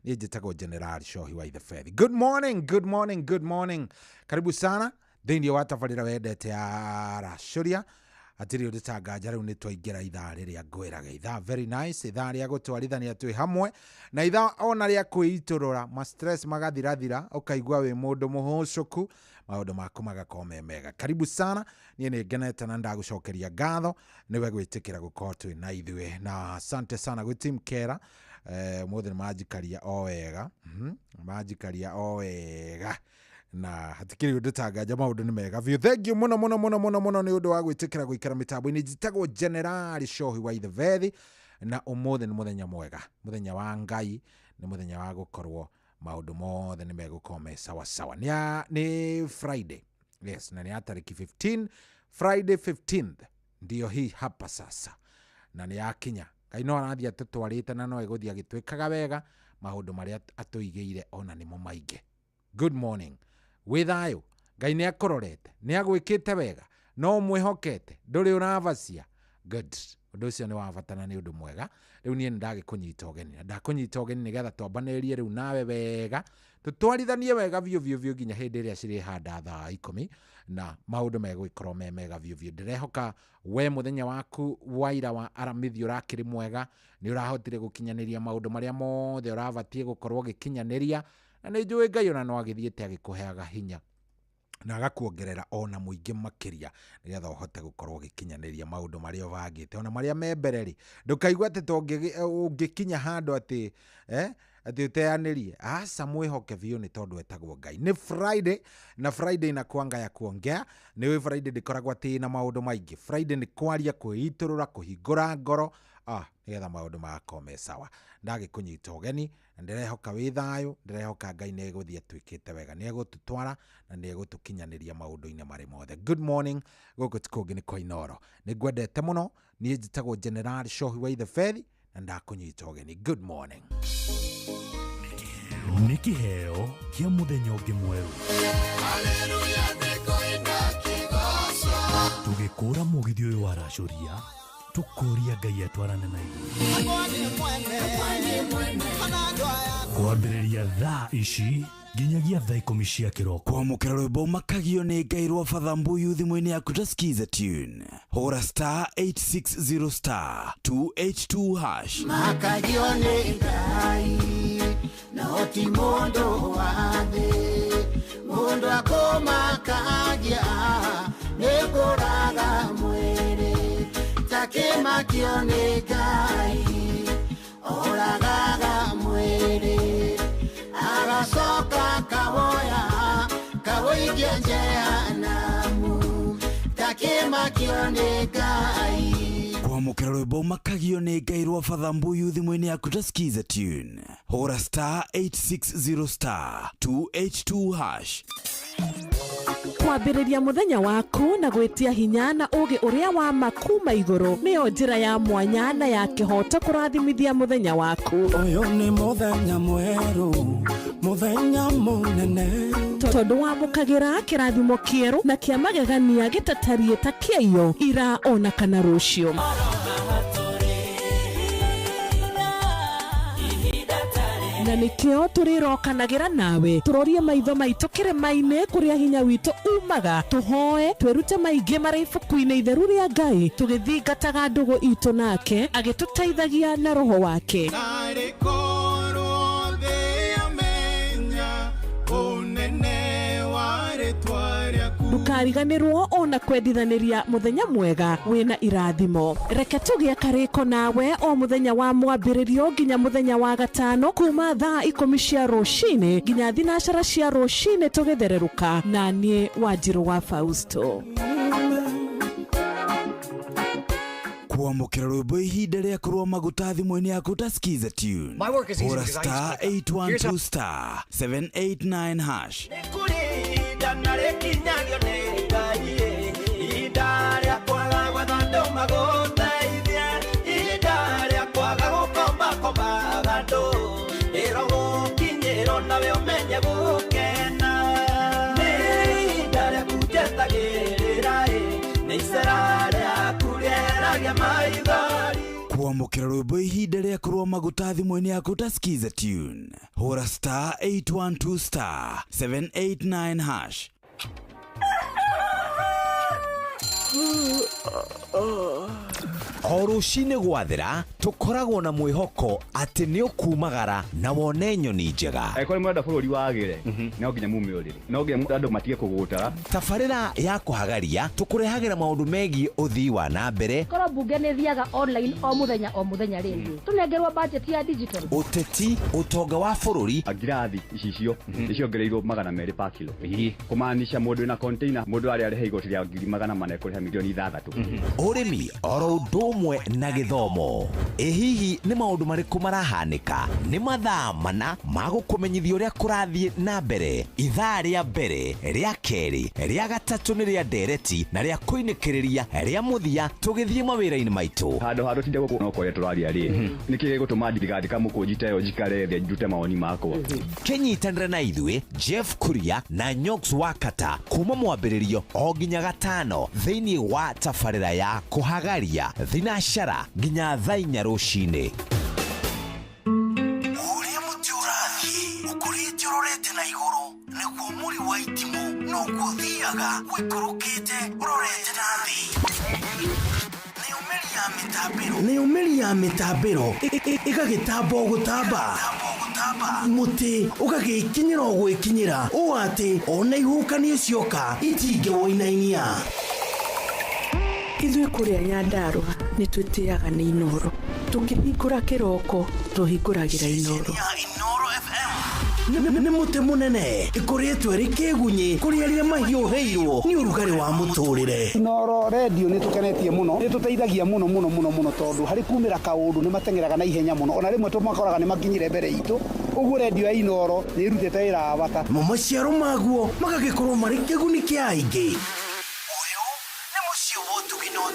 niĩ njĩtagwo General Shohi wa Ithebeth. Good morning, good morning, good morning. Karibu sana thĩinĩ wa tabarĩra wendete ya Racũria. Hatirĩ ũndũ tanganja rĩu nĩ twaingĩra ithaa rĩrĩa ngwĩraga ithaa very nice, ithaa rĩa gũtwarithania twĩ hamwe na ithaa ona rĩa kwĩitũrũra ma stress magathirathira ũkaigua wĩ mũndũ mũhũcũku maũndũ maku magakorwo me mega. Karibu sana, niĩ nĩ ngenete na ndagũcokeria ngatho nĩwe gwĩtĩkĩra gũkorwo twĩ na ithuĩ na asante sana gwĩ team Kera. Mũthĩ nĩ manjikaria o wega manjikaria o wega na hatikiri ũndũ tanganja maũndũ nĩ mega biũ. Thank you mũno mũno mũno mũno mũno nĩ ũndũ wa gwĩtĩkĩra gũikara mĩtambo-inĩ. Njĩtagwo General Shohi wa Ithebeth na ũmũthĩ nĩ mũthenya mwega, mũthenya wa Ngai, nĩ mũthenya wa gũkorwo maũndũ mothe nĩ megũkorwo me sawa sawa. Nĩ Friday, yes, na nĩ tariki 15, Friday 15th ndio hii hapa sasa na nĩ yakinya. Ngai no arathiĩ atũtwarĩte na no egũthiĩ agĩtwĩkaga wega maũndũ marĩa atũigĩire ona nĩmo maingĩ. Good morning. Withayo, Ngai nĩ akũrorete, nĩ agwĩkĩte wega, no mwĩhokete, ndũrĩ ũravacia. Good. Ũndũ ũcio nĩ wa bata na nĩ ũndũ mwega. Rĩu niĩ ndagĩkũnyita ũgeni. Na ndakũnyita ũgeni nĩgetha twambanĩrĩrie rĩu nawe wega. Tũtwarithanie wega biũ nginya hĩndĩ ĩrĩa cirĩhanda thaa 10 na maũndũ megũikorwo me mega biũ. Ndĩrehoka we mũthenya waku waira wa aramithi ũrakĩrĩ mwega, nĩ ũrahotire gũkinyanĩria maũndũ marĩa mothe ũrabatie gũkorwo gĩkinyanĩria. Na nĩ njũĩ Ngai ona no agĩthiĩte agĩkũheaga hinya na agakuongerera ona mũingĩ makĩria nĩgetha ũhote gũkorwo ũgĩkinyanĩria maũndũ marĩa ũbangĩte ona marĩa me mbere rĩ. Ndũkaigua atĩ ũngĩkinya handũ atĩ atĩ ũteanĩrie. Aca mwĩhoke biũ nĩ tondũ etagwo Ngai. Nĩ Friday na Friday na kwanga ya kuongea. Nĩ Friday ndĩkoragwo atĩ na maũndũ maingĩ. Friday nĩ kwaria, kwĩitũrũra, kũhingũra ngoro nĩgetha maũndũ magakorwo me sawa. Ndagĩkũnyita ũgeni na ndĩrehoka wĩ thayũ, ndĩrehoka Ngai nĩ egũthiĩ atwĩkĩte wega, nĩ egũtũtwara na nĩ egũtũkinyanĩria maũndũ-inĩ marĩ mothe. Good morning, gũkũ tikũngĩ nĩ kwa Inoro. Nĩ ngwendete mũno, niĩ njĩtagwo General Shohi wa Ithebeth na ndakũnyita ũgeni. Good morning. Nĩ kĩheo kĩa mũthenya ũngĩ mwerũ. Tũgĩkũra mũgithi ũyũ wa Racũria, tũkũria Ngai atwarane na ithuĩ. Kwambĩrĩria thaa ici nginyagia thaa 10 cia kĩroko. Kwamũkĩra rwĩmbo makagio nĩ Ngai rwa Father Mbuyu thimũ-inĩ yaku ta skiza tune. Hũra *860 282 hash. Makagio nĩ Ngai no ti mũndũ wa thĩ, mũndũ akũmakagia nĩ kũraga mwĩrĩ. Takĩmakio nĩ Ngai oragaga mwĩrĩ, agacoka kawoya kawoigia jehanamu. Takĩmakio nĩ Ngai. Kwamũkĩra rwĩmbo makagio nĩ Ngai rwa Father Mbuyu thimũ-inĩ yaku ta skiza tune. Hũra *860 282 hash. Kwambĩrĩria mũthenya waku na gwĩtia hinya na ũgĩ ũrĩa wa makuma igũrũ nĩyo njĩra ya mwanya na ya kĩhoto kũrathimithia mũthenya waku. Ũyũ nĩ mũthenya mwerũ, mũthenya mũnene, tondũ wamũkagĩra kĩrathimo kĩerũ na kĩa magegania gĩtatariĩ ta kĩayo ira ona kana rũciũ. Na nĩkĩo tũrĩrokanagĩra nawe tũrorie maitho maitũ kĩrĩma-inĩ kũrĩa hinya witũ umaga, tũhoe twĩrute maingĩ marĩ ibuku-inĩ itheru rĩa Ngai, tũgĩthingataga ndũgũ itũ nake agĩtũteithagia na roho wake. Ndũkariganĩrwo ona kwendithanĩria mũthenya mwega wĩna irathimo. Reke tũgĩe karĩko nawe o mũthenya wa mwambĩrĩrio nginya mũthenya wa gatano kuma thaa 10 cia rũcinĩ nginya thinacara cia rũcinĩ tũgĩthererũka na niĩ Wanjirũ wa Fausto. Kwamũkĩra rwĩmbo ihinda rĩa kũrũa maguta thimũ-inĩ yaku ta skiza tune. Hũra *812 789 hash. Na rekinyagio nĩ Ngai, ihinda rĩa kwaga gwetha andũ magũteithie, ihinda rĩa kwaga gũkombakombaga andũ, ĩro gũkinyĩrwo nawe ũmenye gũkena, nĩ ihinda rĩa kunjetagĩrĩra kwamukira rwimbo ihinda rĩa kũrũa maguta thimũ-inĩ yaku ta skiza tune hũra star 812 star 789 hash. O rũcinĩ gwathĩra tũkoragwo na mwĩhoko atĩ nĩ ũkumagara na wone nyoni njega. Ekore mwenda bũrũri wagĩre no nginya mume ũrĩrĩ, no nginya andũ matige kũgũtara. Tabarĩra ya kũhagaria tũkũrehagĩra maũndũ megiĩ ũthii wa na mbere. Korwo mbunge nĩ thiaga online o mũthenya rĩngĩ tũnengerwo budget ya digital. Ũteti, ũtonga wa bũrũri. Ngirathi icicio nĩciongereirwo 200 per kilo. Kũmaanisha mũndũ wĩna container mũndũ arĩa arĩhe igoti rĩa 400 ekũrĩha milioni 6. Ũrĩmi oro ũndũ ũmwe na gĩthomo. Hihi nĩ maũndũ marĩkũ marahanĩka? Nĩ mathaa mana ma gũkũmenyithia ũrĩa kũrathiĩ na mbere. Ithaa rĩa mbere, rĩa kerĩ, rĩa gatatũ nĩ rĩa ndereti na rĩa kũinĩkĩrĩria rĩa mũthia tũgĩthiĩ mawĩra-inĩ maitũ. Handũ tinde gũkũ no kũrĩa tũraria rĩ. Nĩkĩ gĩgũtũma ndirigandika mũkũnjita yo njikare thĩ njute mawoni makwa. Kĩnyitanĩre na ithuĩ Jeff Kuria na Nyox Wakata kuma mwambĩrĩrio o nginya gatano thĩinĩ wa tabarĩra ya kũhagaria thinashara nginya thaa 4 rũcinĩ. Ũrĩa mũtĩ ũrathiĩ ũkũrĩte ũrorete na igũrũ nĩguo mũri wa itimũ no gũthiaga wĩkũrũkĩte ũrorete na thĩ. Nĩ umĩri ya mĩtambĩro ĩgagĩtamba gũtamba mũtĩ ũgagĩkinyĩra gwĩkinyĩra ũũ atĩ ona ihukanio cioka itingĩwoinainia. Ithuĩ kũrĩa Nyandarũa nĩ twĩtĩaga nĩ Inooro. Tũngĩhingũra kĩroko tũhingũragĩra Inooro. Nĩ mũtĩ mũnene ĩkoretwo ĩrĩ kĩgunyĩ kũrĩ arĩa mahiũhĩirwo nĩ ũrugarĩ wa mũtũrĩre. Inooro radio nĩ tũkenetie mũno, nĩ tũteithagia mũno tondũ harĩ kumĩra kaũndũ nĩ matengeraga na ihenya mũno, ona rĩmwe tũmakoraga nĩ makinyire mbere itũ. Ũguo radio ya Inooro nĩ ĩrutĩte wĩra wa bata. Maciaro maguo magagĩkorwo marĩ kĩguni kĩa aingĩ.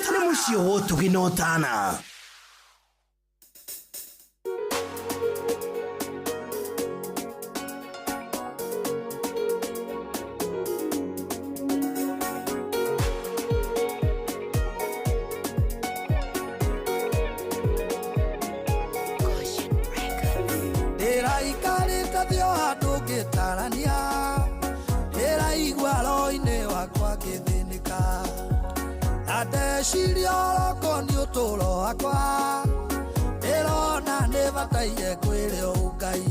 Nĩ mũciĩ wa Ũtugi na Ũtana. Ndĩraikarĩte thĩ o handũ ngĩtarania, ndĩraigua roho-inĩ wakwa ngĩthĩnĩka, na ndeciria oroko nĩ ũtũũro wakwa, ndĩrona nĩ bataire kwĩre o Ngai.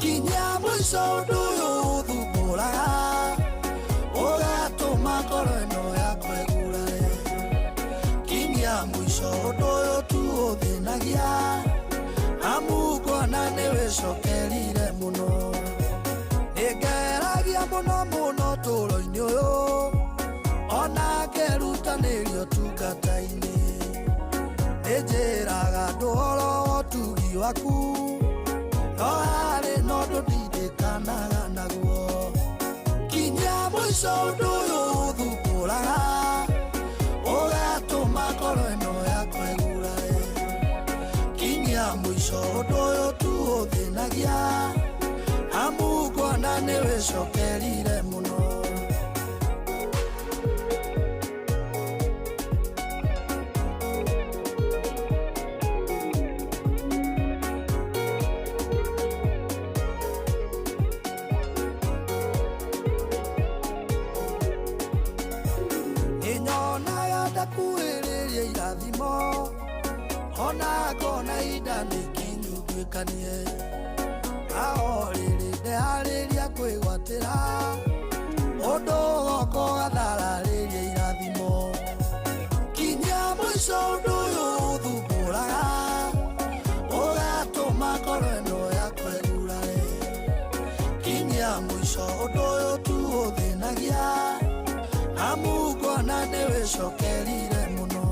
Kinya mũico ũndũ ũyũ ũthumbũraga, ũgatũma ngoro ĩno yakwa ĩgurare. Kinya mũico ũndũ ũyũ tu ũthĩnagia, amu ngona nĩ wĩcokerire mũno. Nĩngeragia mũno ũtũũro-inĩ ũyũ, ona ngerutanĩria ũtungata-inĩ. Nĩnjĩraga andũ ũhoro wa ũtugi waku, no harĩ na ũndũ ndindĩkanaga naguo. Kinya mũico ũndũ ũyũ ũthumbũraga, ũgatũma ngoro ĩno yakwa ĩgurare. Kinya mũico ũndũ ũyũ tu ũthĩnagia, amu ngona nĩ wĩcokerire mũno. Nĩnyonaga ndakuhĩrĩria irathimo, ona ngona ida nĩkinyugwĩkanie, ao rĩrĩ ndeharĩria kwĩgwatĩra ũndũ goko gathararĩria irathimo. Kinya mũico ũndũ ũyũ ũthumbũraga, ũgatũma ngoro ĩno yakwa ĩgurare. Kinya mũico ũndũ ũyũ tu ũthĩnagia, amu ngona nĩ wĩcokerire mũno.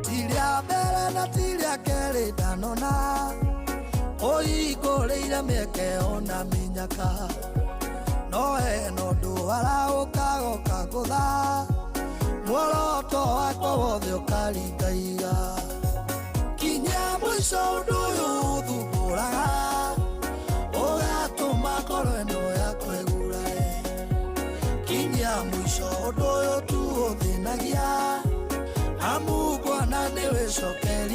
Tirĩa mbere na tirĩa kerĩ ndanona, ũhingũrĩire mĩeke ona mĩnyaka, no hena ũndũ araũka goka ngũtha, muoroto wakwa wothe ũkaringaiga. Kinya mũico ũndũ ũyũ ũthumbũraga, ũgatũma ngoro ĩno yakwa ĩgurare. Kinya mũico ũndũ ũyũ tu ũthĩnagia, amu ngona nĩ wĩcokerire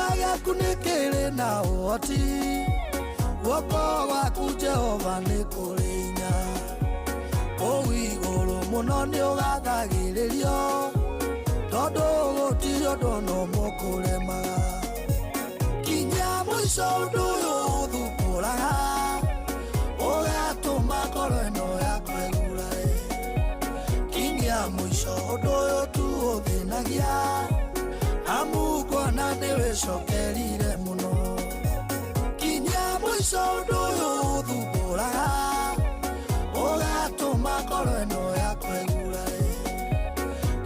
Gicoka gĩaku nĩ kĩrĩ na ũhoti, guoko gwaku Jehova nĩ kũrĩ hinya. Kũu igũrũ mũno nĩ ũgathagĩrĩrio, tondũ gũtirĩ ũndũ no mũkũremaga. Kinya mũico ũndũ ũyũ ũthumbũraga, ũgatũma ngoro ĩno yaku ĩgurare. Kinya mũico ũndũ ũyũ tu ũthĩnagia, amu nguona nĩwĩcokerire mũno. Kinya mũico ũndũ ũyũ ũthumbũraga, ũgatũma ngoro ĩno yaku ĩgurare.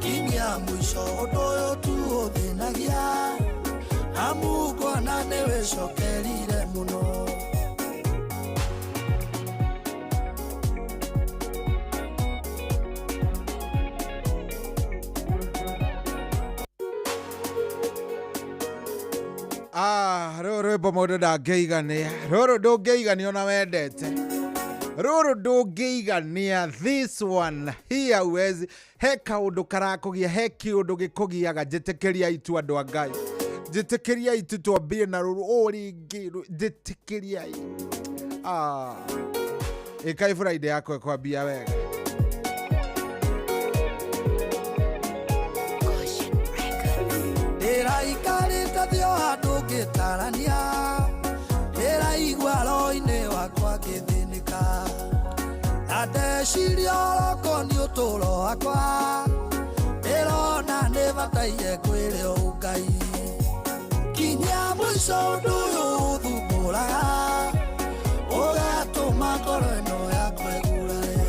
Kinya mũico ũndũ ũyũ tu ũthĩnagia, amu nguona nĩwĩcokerire mũno. Rũrũ rwĩmbo mũndũ ndangĩigania, rũrũ ndũngĩigania ona wendete, rũrũ ndũngĩigania. This one here huwezi. He kaũndũ karakũgia, he kĩũndũ gĩkũgiaga, njĩtĩkĩria itu andũ a Ngai, njĩtĩkĩria itu twambie na rũrũ o rĩngĩ, njĩtĩkĩria. Ĩkai Friday yako ĩkwambia wega. Ndĩraikarĩte thĩ o handũ ngĩtarania, ndĩraigua roho-inĩ wakwa ngĩthĩnĩka, na ndeciria ũrokoni ũtũũro wakwa, ndĩrona nĩbataire kwĩre o Ngai. Kinya mũico ũndũ ũyũ ũthumbũraga, ũgatũma ngoro ĩno yaku ĩgurare.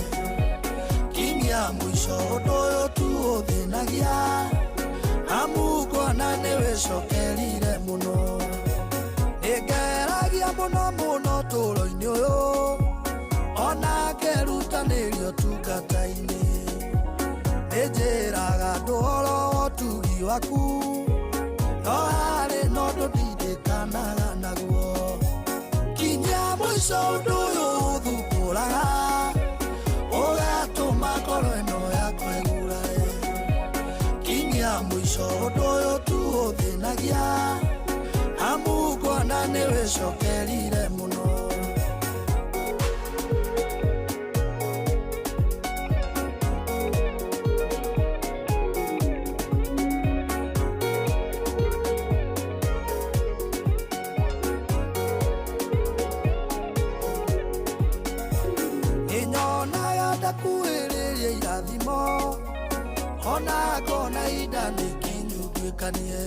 Kinya mũico ũndũ ũyũ tu ũthĩnagia, amu nguona nĩwĩcokerire mũno. Nĩngeragia mũno mũno ũtũũro-inĩ ũyũ, ona ngerutanĩria ũtungata-inĩ. Nĩnjĩraga andũ ũhoro wa ũtugi waku, no harĩ na ũndũ ndindĩkanaga naguo. Kinya mũico ũndũ ũyũ ũthumbũraga, ũgatũma ngoro ĩno yaku ĩgurare. Kinya mũico ũndũ ũyũ tu ũthĩnagia, amu nguona nĩwĩcokerire mũno. Nĩnyonaga ndakuhĩrĩria irathimo, ona ngona ida nĩkinyu nduĩkanie.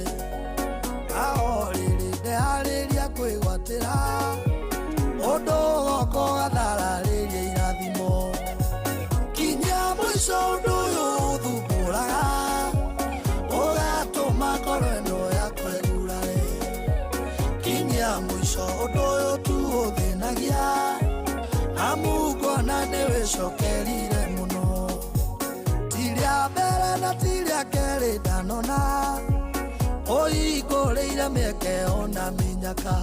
O rĩrĩ ndeharĩria kwĩgwatĩra, ũndũ ũgoka ũgathararĩria irathimo. Kinya mũico ũndũ ũyũ ũthumbũraga, ũgatũma ngoro ĩno yaku ĩgurare. Kinya mũico ũndũ ũyũ tu ũthĩnagia, amu nguona nĩwĩcokerire mũno. Tirĩa mbere na tirĩa kerĩ ndanona, ũhingũrĩire mĩeke ona mĩnyaka,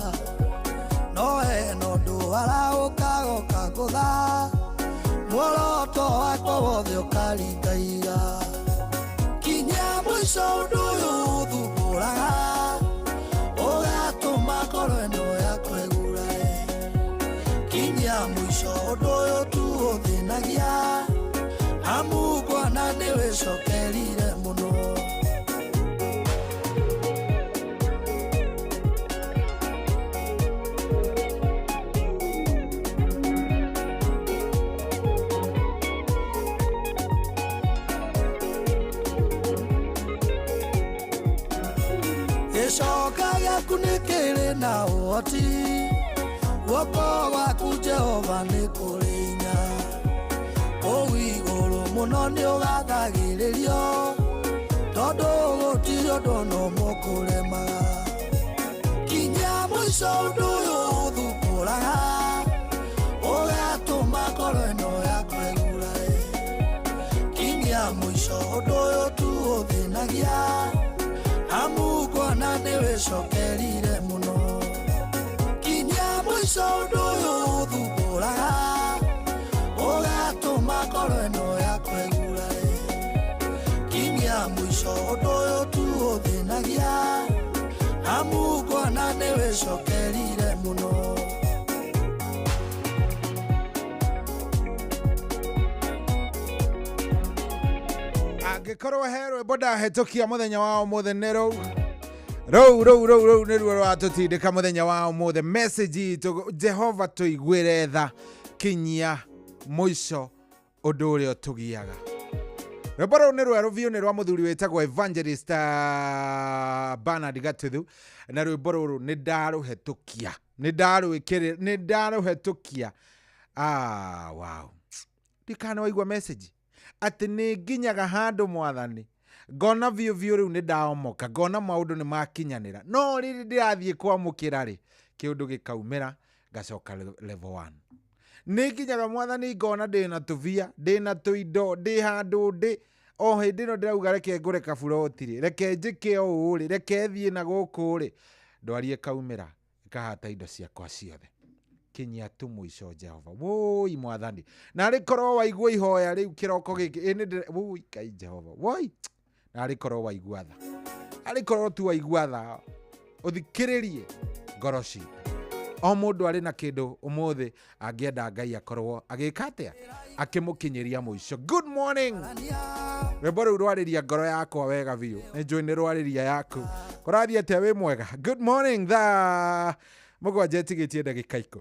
no hena ũndũ araũka goka ngũtha, muoroto wakwa wothe ũkaringaiga. Kinya mũico ũndũ ũyũ ũthumbũraga, ũgatũma ngoro ĩno yaku ĩgurare. Kinya mũico ũndũ ũyũ tu ũthĩnagia, amu nguona nĩwĩcokerire mũno. Gĩcoka gĩaku nĩ kĩrĩ na ũhoti, guoko gwaku Jehova nĩ kũrĩ hinya. Kũu igũrũ mũno nĩ ũgathagĩrĩrio, tondũ gũtirĩ ũndũ no mũkũremaga. Kinya mũico ũndũ ũyũ ũthumbũraga, ũgatũma ngoro ĩno yaku ĩgurare. Kinya mũico ũndũ ũyũ tu ũthĩnagia, amu nguona nĩwĩcokerire mũno. Kinya mũico ũndũ ũyũ ũthumbũraga, ũgatũma ngoro ĩno yaku ĩgurare. Kinya mũico ũndũ ũyũ tu ũthĩnagia, amu wĩcokerire mũno. Angĩkorwo he rwĩmbo ndahĩtũkia mũthenya wa ũmũthĩ nĩ rũu nĩruo rwatũtindĩka mũthenya wa ũmũthĩ. Message itũ Jehova tũiguĩre tha kinyia mũico ũndũ ũrĩa ũtũgiaga. Rwĩmbo rũu nĩ rwerũ biũ nĩ rwa mũthuri wĩtagwo Evangelist Bernard Gatuthu, na rwĩmbo rũrũ nĩ ndarũhetũkia. Wow. Ndikana waigua message atĩ nĩ nginyaga handũ Mwathani ngona biũ rĩu nĩ ndaomoka, ngona maũndũ nĩ makinyanĩra, no rĩrĩ ndĩrathiĩ kwamũkĩra rĩ kĩũndũ gĩkaumĩra ngacoka level 1. Nĩ nginyaga Mwathani ngona ndĩna tũbia, ndĩna tũindo, ndĩ handũ ndĩ o hĩndĩ ĩno ndĩrauga reke ngũre kaburoti rĩ, reke njĩke ũũ rĩ, reke thiĩ na gũkũ rĩ, ndwari ĩkaumĩra ĩkahata indo ciakwa ciothe. Kinyia tu mũico Jehova. Woi Mwathani, na rĩkorwo waigua ihoya rĩu kĩroko gĩkĩ woi Ngai Jehova, woi na rĩkorwo waigua tha, arĩkorwo tu waigua tha ũthikĩrĩrie ngoro citũ. O mũndũ arĩ na kĩndũ ũmũthĩ angĩenda Ngai akorwo agĩka atĩa, akĩmũkinyĩria mũico. Good morning. Rwĩmbo rũu rwarĩria ngoro yakwa wega biũ, nĩ njũĩ nĩ rwarĩria yaku. Kũrathiĩ atĩa wĩ mwega? Good morning. Mũgwanja ĩtigĩtie ndagĩka ikũ.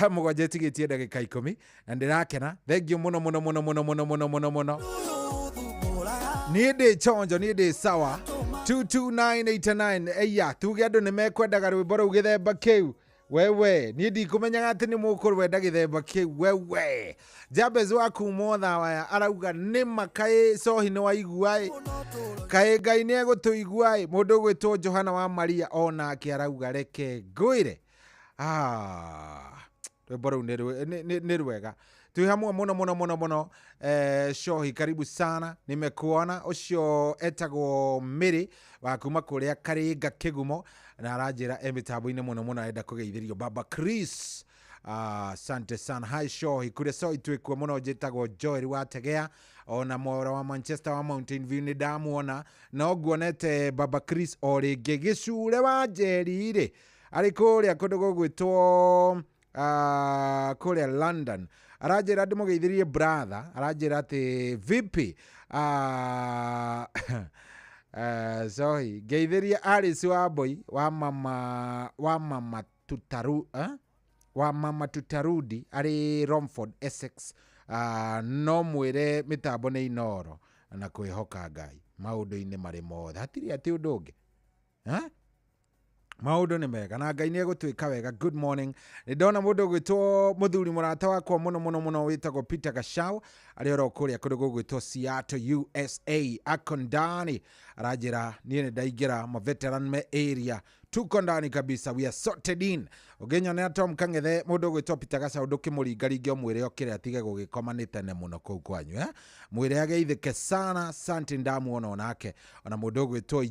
Mũgwanja ĩtigĩtie ndagĩka ikũmi na ndĩrakena. Thengiũ mũno mũno. Niĩ ndĩ chonjo, niĩ ndĩ sawa. 22989. Eya, tuge andũ nĩ mekwendaga rwĩmbo rũu gĩthemba kĩu. Wewe, niĩ ndikũmenyaga atĩ nĩ mũkũrwenda gĩthemba kĩu. Wewe, Jabez wa kuma Othawaya arauga nĩma kaĩ Cohi nĩ waigua ĩ, kaĩ Ngai nĩ egũtũigua ĩ. Mũndũ ũgwĩtwo Johana wa Maria onake arauga reke ngwĩre. Rwĩmbo rũu nĩ rwega. Tui hamwe mũno. Cohi karibu sana, nimekuona. Ũcio etagwo Miri wa kuma kũrĩa Karĩnga Kĩgumo na aranjĩra mĩtambo-inĩ mũno arenda kũgeithĩrio Baba Chris. Asante sana. Hi Cohi, kũrĩa Cohi twĩkuo mũno njĩtagwo Joel wa Tegea, ona mwora wa Manchester wa Mountain View nĩ ndamuona, no nguonete Baba Chris o rĩngĩ Gĩcure wa Njeri rĩ arĩ kũrĩa kũndũ gũgwĩtwo kũrĩa London. Aranjĩra ndĩmũgeithĩrie brother, aranjĩra atĩ vipi. Sorry, geithĩria Alice Wambui wa mama Tutarudi arĩ Romford Essex. No mwĩre mĩtambo nĩ inoro na kwĩhoka Ngai maũndũ-inĩ marĩ mothe, hatirĩ atĩ ũndũ ũngĩ. Maũndũ nĩ mega na Ngai nĩ egũtwĩka wega. Good morning. Nĩ ndona mũndũ ũgwĩtwo mũthuri mũrata wakwa mũno wĩtagwo Peter Gashau arĩ oro kũrĩa kũndũ gũgwĩtwo Seattle USA. Akondani aranjĩra niĩ nĩ ndaingĩra maveteran me area, tuko ndani kabisa, we are sorted in. Ũngĩnyonera Tom Kang'ethe mũndũ ũgwĩtwo Peter Gashau ndũkĩmũringaringe ũmwĩre okĩre atige gũgĩkoma nĩ tene mũno kũu kwanyu. Mwĩre ageithĩke sana. Santi ndamuona onake. Ona mũndũ ũgwĩtwo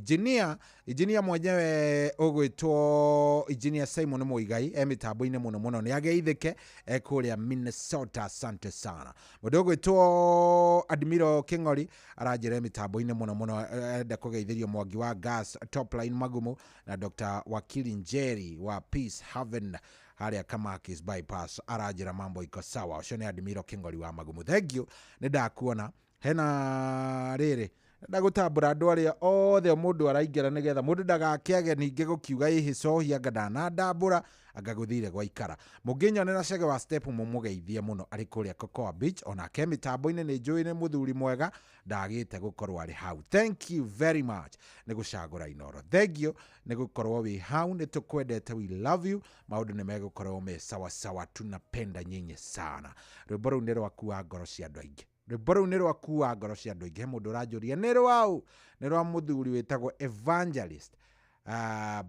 engineer mwenyewe ũgwĩtwo engineer Simon Muigai mĩtambo-inĩ mũno nĩ ageithĩke kũrĩa Minnesota. Asante sana. Mũndũ ũgwĩtwo Admiral King'ori aranjĩra mĩtambo-inĩ mũno enda kũgeithĩrio Mwangi wa Gas Topline Magumu na Dr. Wakili Njeri wa Peace Haven harĩa Kamakis bypass aranjĩra mambo iko sawa. Ũcio nĩ Admiral King'ori wa Magumu. Thank you, nĩ ndakuona. Hena rĩrĩ ndagũtambũra andũ arĩa othe mũndũ araingĩra nĩgetha mũndũ ndagakĩage ningĩ gũkiuga ĩhĩ Cohi anga ndanandambũra anga gũthire gwaikara. Mũngĩnyonera Chege wa Step mũmũgeithie mũno arĩ kũrĩa Cocoa Beach, onake mĩtambo-inĩ nĩ njũĩ nĩ mũthuri mwega ndagĩte gũkorwo arĩ hau. Thank you very much nĩ gũcagũra inoro. Thank you nĩ gũkorwo wĩ hau, nĩ tũkwendete, we love you. Maũndũ nĩ megũkorwo me sawa, tunapenda nyinyi sana. Rwĩmbo rũu nĩ rwakuua ngoro cia andũ aingĩ. Rwĩmbo rũu nĩ rwakuua ngoro cia andũ aingĩ. He mũndũ ũranjũria nĩ rwaũ, nĩ rwa mũthuri wĩtagwo Evangelist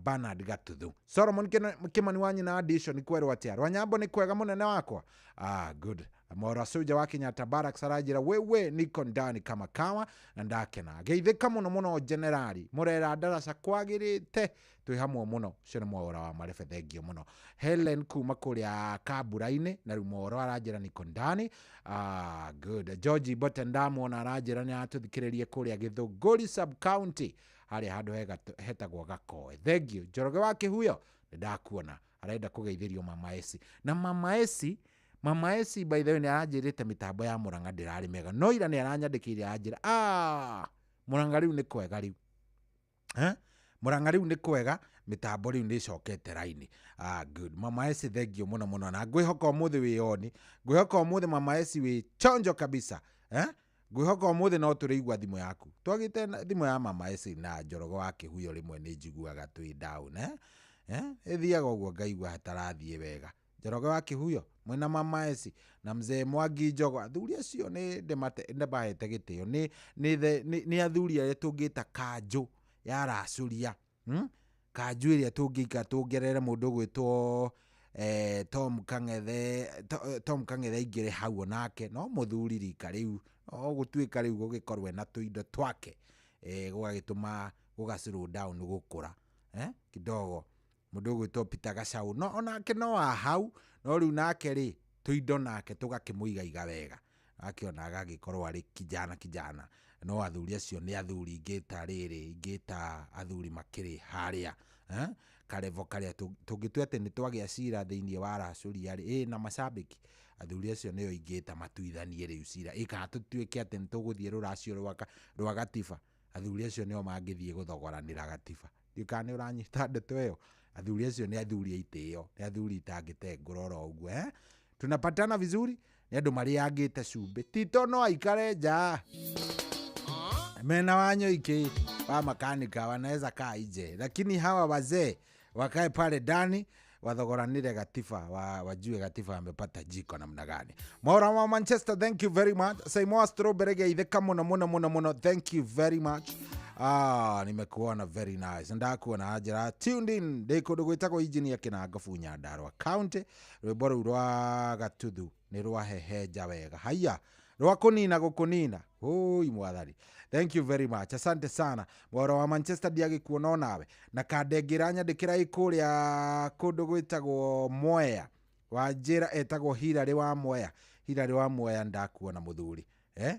Bernard Gatuthu. Solomon Kimani wa nyina Addition kwerwo atĩa, Rwanyambo nĩ kwega mũnene wakwa. Good. Mora Soja wa Kenyatta Barracks aranjĩra wewe niko ndani kama kawa na ndakena. Geithĩka mũno generali, mũrera ndaraca kwagĩrĩte, twĩ hamwe mũno. Ũcio nĩ Mwaũra wa Marefe, thengio mũno. Helen kuma kũrĩa Kabura-inĩ na rĩu Mwaũra aranjĩra niko ndani. Good. George Bote ndamuona aranjĩra nĩ atũthikĩrĩrie kũrĩa Gĩthũngũri sub county harĩa handũ hetagwo Gakoe. Thengio. Njoroge wa Kĩhuyo ndakuona arenda kugeithirio Mama Esi na Mama Esi by the way ni aranjirite mitambo ya Murang'a ndirari mega no ira ni aranyandikire anjira Murang'a riu ni kwega riu Murang'a riu ni kwega mitambo riu ni cokete raini good Mama Esi thengio muno na ngwihoka umuthi wi oni ngwihoka umuthi Mama Esi wi chonjo kabisa ngwihoka umuthi no turiigua thimu yaku twagite thimu ya Mama Esi na Njoroge wa Kihuyo rimwe ni njiguaga twi down ethiaga uguo ngaigua hatarathie wega Njoroge wa Kihuyo mwena Mama Esi na mzee Mwangi Njogo athuri acio ni ndemahete gitio ni athuri aria tungita kanju ya racuria kanju iria tungika tungerere mundu gwitwo Tom Kang'ethe ingire hau nake no muthuri rika riu gutwika riu gugikorwe na tuindo twake gugagituma gugaslow down gukura kidogo mundu gwitwo Peter Gacau no onake no hau no riu nake ri tuindo nake tugakimuiga wega akiona agagikorwo ari kijana no athuri acio ni athuri ingita athuri makiri haria karevo karia tungitwe ati ni twagia cira thiini wa racuria ri na macambiki athuri acio nio ingita matuithanie riu cira kana tutwike ati nituguthie ruracio rwa gatiba athuri acio nio mangithie guthogoranira gatiba ndikane uranyita ndeto iyo athuri acio ni athuri aitio ni athuri itangite ngororo uguo tunapatana vizuri ni andu mariangite cumbi Tito no aikare nja mena wanyo iki wa makanika wanaweza kaa nje lakini hawa wazee wakae pale ndani wathogoranire gatiba wajue gatiba amepata jiko namna gani. Maura wa Manchester, thank you very much. Saimo Strawberry geitheka muno thank you very much. Nimekuona very nice. Ndakuona ajira tuned in ndikudu gwitagwo engineer Kinanga Funya Ndarwa County rwimbo ru rwa Gatuthu ni rwa heheja wega haya rwa kunina gukunina oi mwathari. Thank you very much, asante sana. Maura wa Manchester diagi kuona nawe na kadengira nyandikira ikuria kundu gwitagwo Mwea wajira etagwo Hilary wa Mwea ndakuona muthuri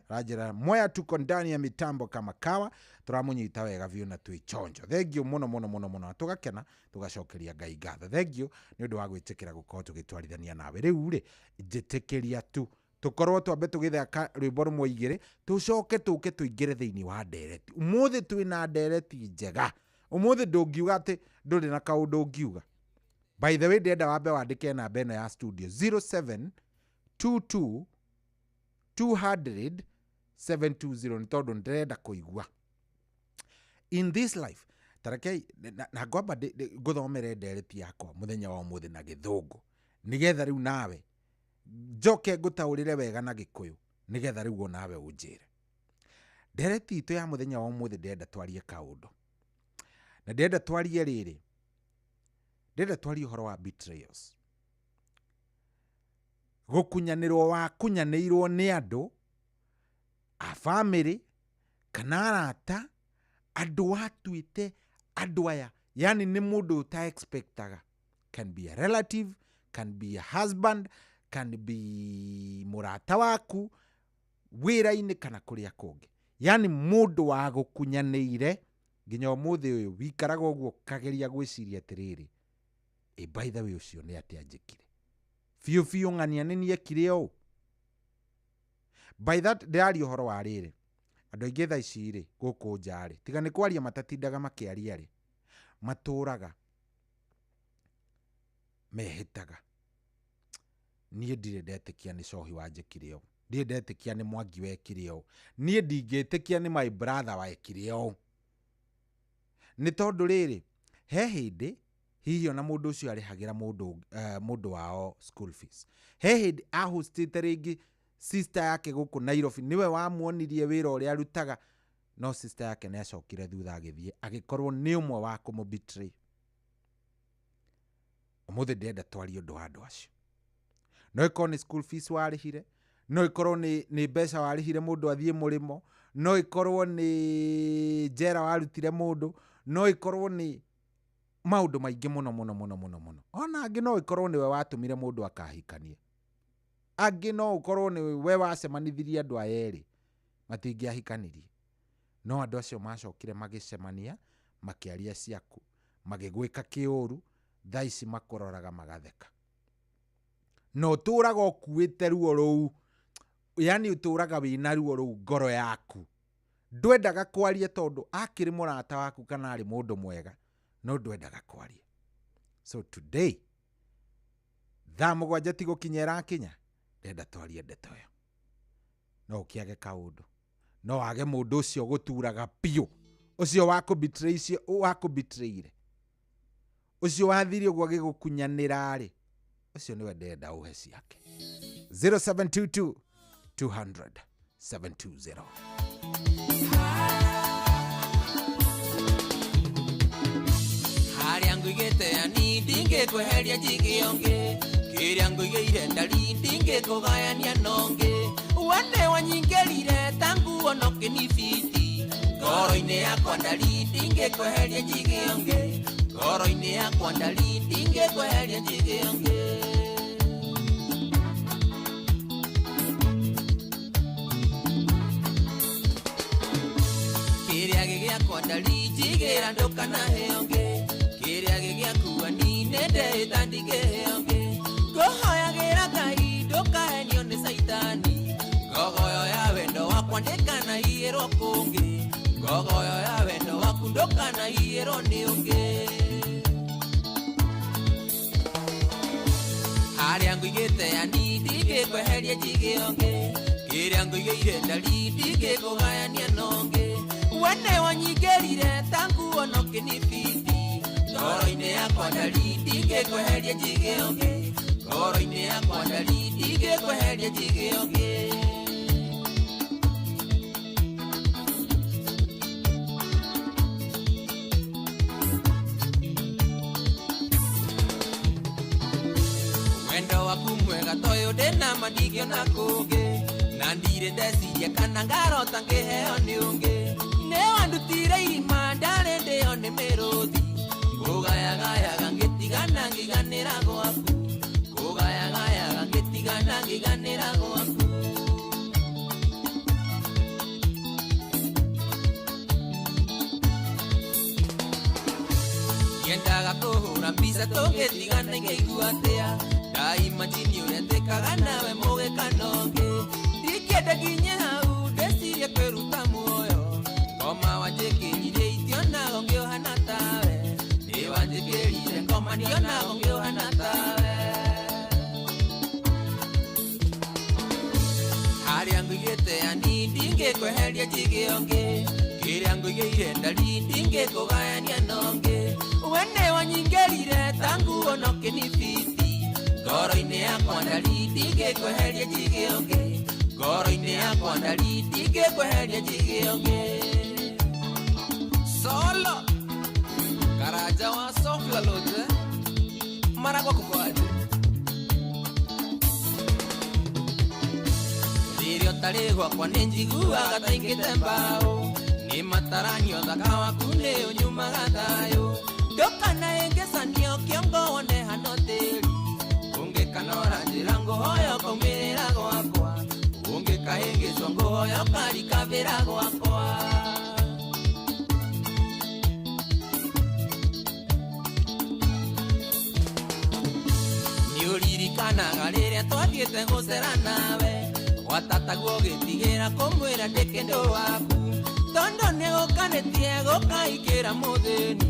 rajira Mwea tuko ndani ya mitambo kama kawa turamunyita wega vyo na tuichonjo. Thank you muno tugakena tugacokeria Ngai ngatho. Thank you ni undu wa gwitikira gukorwo tugitwarithania nawe riu ri njitikiria tu tukorwo twambe tugithaka rwimbo rumwe igire tucoke tuke tuingire thiini wa ndereti. Umuthi twina ndereti njega. Umuthi ndungiuga ati nduri na kaundu ngiuga. By the way ndenda wambe wandike namba eno ya studio 0722 200 720 ni tondu ndenda kuigua in this life tarakei na ngomba guthomere ndereti yakwa muthenya wa umuthi na githungu nigetha riu nawe njoke ngutaurire wega na Gikuyu nigetha riu nawe unjire ndereti itu ya muthenya wa umuthi ndenda twarie kaundu na ndenda twarie riri ndenda twarie horo wa betrayals gukunyanirwo wa kunyanirwo ni andu a family kana arata andu atuite andu aya yani ni mundu uta expectaga can be a relative can be a husband can be murata waku wira-ini kana kuria kungi yani mundu wa gukunyanire nginya umuthi uyu wikaraga uguo kageria gwiciria atiriri by the way ucio ni ati anjikire fiu ng'ania nini ekire o by that ndari horo wa riri andu aingi tha ici ri guku njari tiga ni kwaria matatindaga makiaria ri maturaga mehitaga nie ndire ndetikia ni cohi wanjikire o ndire ndetikia ni Mwangi wekire o nie ndingitikia ni my brother wekire o ni tondu riri he hindi hihi ona mundu ucio arihagira mundu wao school fees he hindi ahostite ringi sister yake guku Nairobi niwe wamuonirie wira uria arutaga no sister yake ni acokire thutha agithie agikorwo ni umwe wa kumubetray. Umuthi ndenda twari undu wa andu acio no ikorwo ni school fees warihire no ikorwo ni mbeca warihire mundu athie murimo no ikorwo ni njera warutire mundu no ikorwo ni maundu maingi muno ona angi no ikorwo niwe watumire mundu akahikania angi no ukorwo ni we wacemanithirie andu ayeri matingiahikanirie no andu acio macokire magicemania makiaria ciaku magigwika kiuru thaici makũroraga magatheka. No ũtũraga ũkuĩte ruo rũu, yani ũtũraga wĩna ruo rũu ngoro yaku. Ndwendaga kwaria tondũ akĩrĩ mũrata waku kana arĩ mũndũ mwega, no ndwendaga kwaria. So today, thaa mũgwanja ti gũkinya ĩrakinya, ndenda twarie ndeto ĩyo. No ũkĩage kaũndũ, no wage mũndũ ũcio gũturaga piũ, ũcio wakũbitreire, ũcio wathire ũguo agĩgũkunyanĩra-rĩ, ũcio nĩwe ndenda ũhe ciake. 0722 200 720. Harĩa ngũigĩte ani ndingĩkweheria njigĩonge, kĩrĩa ngũigĩire ndari ndingĩkũgayania nonge, wende wanyingĩrire tangu onoke ni fiti, ngoro-inĩ yakwa ndari ndingĩkweheria njigĩonge, ngoro-inĩ yakwa ndari ndingĩkweheria njigĩonge. Kĩrĩa gĩgĩakwa ndari njigĩra ndũkanaheonge, kĩrĩa gĩgĩakua ni nĩndĩta ndingĩheonge, ngũhoyagĩra Ngai ndũkahenio nĩ Saitani, ngogoyo ya wendo wakwa ndĩkanaiyĩrwo kũngĩ, ngogoyo ya wendo waku ndũkanaiyĩrwo nĩ ũngĩ. Harĩa ngũigĩte ani ndingĩkweheria njigĩonge, kĩrĩa ngũigĩire ndari ndingĩkũgayania nonge, wende wanyingĩrire tangu onoke ni fiti, ngoro-inĩ yakwa ndari ndingĩkweheria njigĩonge, ngoro-inĩ yakwa ndari ndingĩkweheria njigĩonge. Wendo waku mwega toyo ndĩna mandigĩona kũngĩ, na ndirĩ ndeciria kana ngarota ngĩheo nĩ ũngĩ, nĩ wandutire irima ndarĩ ndĩo nĩ mĩrũthi, kũgayagayaga ngĩtigana ngĩganĩra gwaku, kũgayagayaga ngĩtigana ngĩganĩra gwaku. Yendaga kũhũra mbica tũngĩtigana ingĩigua atĩa, ndaima njini ũrĩa tĩkaga nawe mũgĩkanonge, ndingĩenda nginye hau ndĩcirie kwĩruta muoyo, ngoma wanjĩkĩrire itionago ngĩũhana tawe, nĩ wanjĩkĩrire ngoma ndionago ngĩũhana tawe. Harĩa ngũigĩte ani ndingĩkweheria njigĩonge, kĩrĩa ngũigĩire ndari ndingĩkũgayania nonge, wende wanyingĩrire tangu onoke ni fiti, ngoro-inĩ yakwa ndari ndingĩkweheria njigĩonge, ngoro-inĩ yakwa ndari ndingĩkweheria njigĩonge. Solo Karaja wa Sofla Loje Maragwa kukwaje Lirio talegwa kwa nenjiguaga taingĩte mbao, nĩ mataranio thaka waku nĩ ũnyumaga thayũ, ndũkanaengecanio kĩongo wone hano tĩri, ũngĩkanora njĩra ngũhoya ũkaumĩrĩra gwakwa, ũngĩkahĩngĩcwo ngũhoya ũkarikabĩra gwakwa. Nĩũririkanaga rĩrĩa twathiĩte gũcera nawe, gwatataguo gĩtigĩra kũmwĩra ndĩ kĩndũ waku, tondũ nĩgũkanĩtie gũkaikĩra mũthĩni,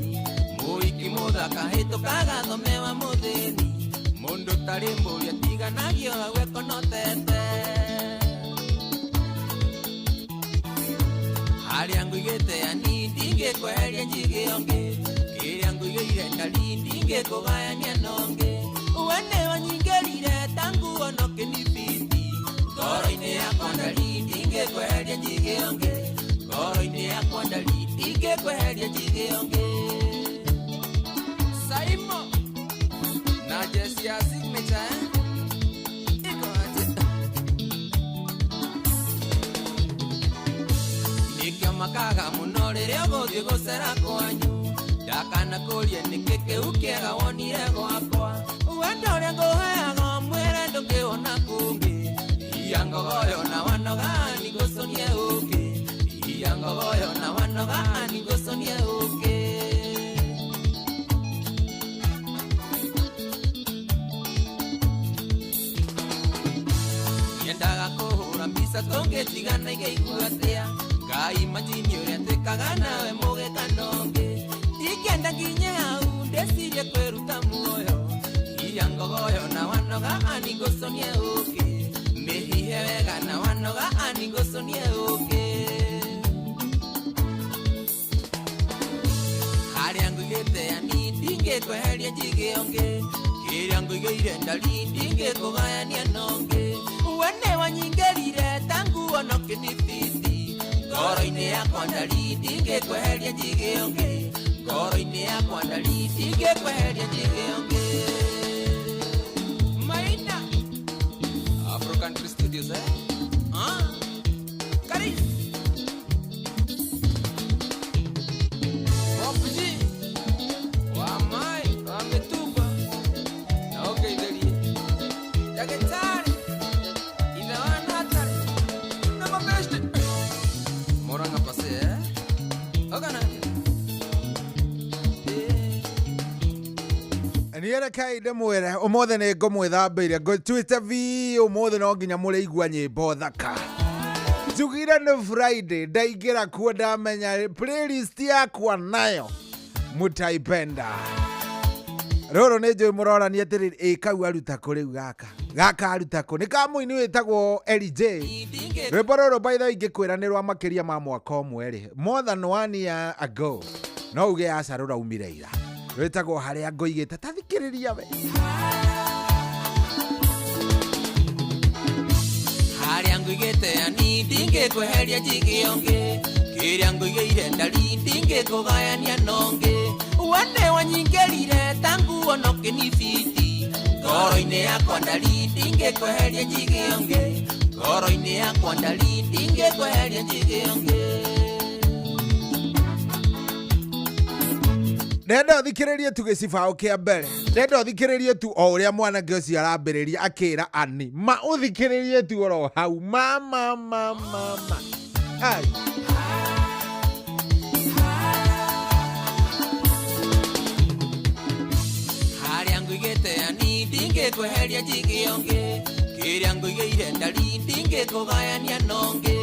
mũiki mũthaka hĩtũkaga thomewa mũthĩni, mũndũ tarĩ mbũria tiganagio gwĩkonotete. Harĩa ngũigĩte ani ndingĩkweheria njigĩonge, kĩrĩa ngũigĩire ndari ndingĩkũgayania nonge, wende wanyingĩrire tangu onoke ni fiti, ngoro-inĩ yakwa ndari ndingĩkweheria njigĩonge, ngoro-inĩ yakwa ndari ndingĩkweheria njigĩonge. Saimo na jesi ya signature iko aje, nĩkĩo makaga mũno rĩrĩa ũgũthiĩ gũcera kwanyu, ndakanakũrie nĩkĩ kĩu kĩega wonire gwakwa, wendo ũrĩa ngũheaga mwĩre ndũngĩona kũngĩ, iya ngogoyo na wanoga nĩngũconie ũngĩ, iya ngogoyo na wanoga nĩngũconie ũngĩ. Yendaga kuhura mbica tũngĩtigana igĩigua atĩa Ngai manjini ũrĩa twĩkaga nawe mũgĩkanonge Ingĩenda nginye hau ndĩcirie kwĩruta muoyo Iya ngogoyo na wanoga ani ngũconie ũkĩ Mĩhihe wega na wanoga ani ngũconie ũkĩ Harĩa ngũigĩte ani ndingĩkweheria njigĩonge Kĩrĩa ngũigĩire ndari ndingĩkũgayania nonge Wene wanyingĩrire tangu onoke ni fiti Ngoro-inĩ yakwa ndari ndingĩkweheria njigĩonge Ngoro-inĩ yakwa ndari ndingĩkweheria njigĩonge Maina Afro Country Studios Kari Wapuji Wamai Wametuba Na ukeidelie Dagetari Moranga pase Ogana Niere kai ndemwere umothe ni ngomwithambire ngũtuĩte vi umothe no nginya mũrĩigua nyĩmbo thaka njugire nĩ Friday ndaingĩra kuo ndamenya playlist yakwa nayo mũtaipenda rũrũ nĩ njũĩ mũrorania atĩrĩrĩ kau aruta kũ rĩu gaka aruta kũ nĩ ka mũini wĩtagwo LJ rwĩmbo rũrũ by the way ingĩkwĩra nĩ rwa makĩria ma mwaka ũmwe rĩ more than 1 year ago no uge aca rũraumire ira rwĩtagwo harĩa ngũigĩte ta thikĩrĩria we Harĩa ngũigĩte ani ndingĩkweheria njigĩonge Kĩrĩa ngũigĩire ndari ndingĩkũgayania nonge Wene wanyingĩrire tangu onoke ni fiti Ngoro-inĩ yakwa ndari ndingĩkweheria njigĩonge Ngoro-inĩ yakwa ndari ndingĩkweheria njigĩonge Ndenda thikĩrĩrie tu gĩcibaũ kĩa mbere ndenda thikĩrĩrie tu o ũrĩa mwanake ũcio arambĩrĩria akĩra ani ma ũthikĩrĩrie tu oro hau mama ai Harĩa ngũigĩte ani ndingĩkweheria njigĩonge Kĩrĩa ngũigĩire ndari ndingĩkũgayania nonge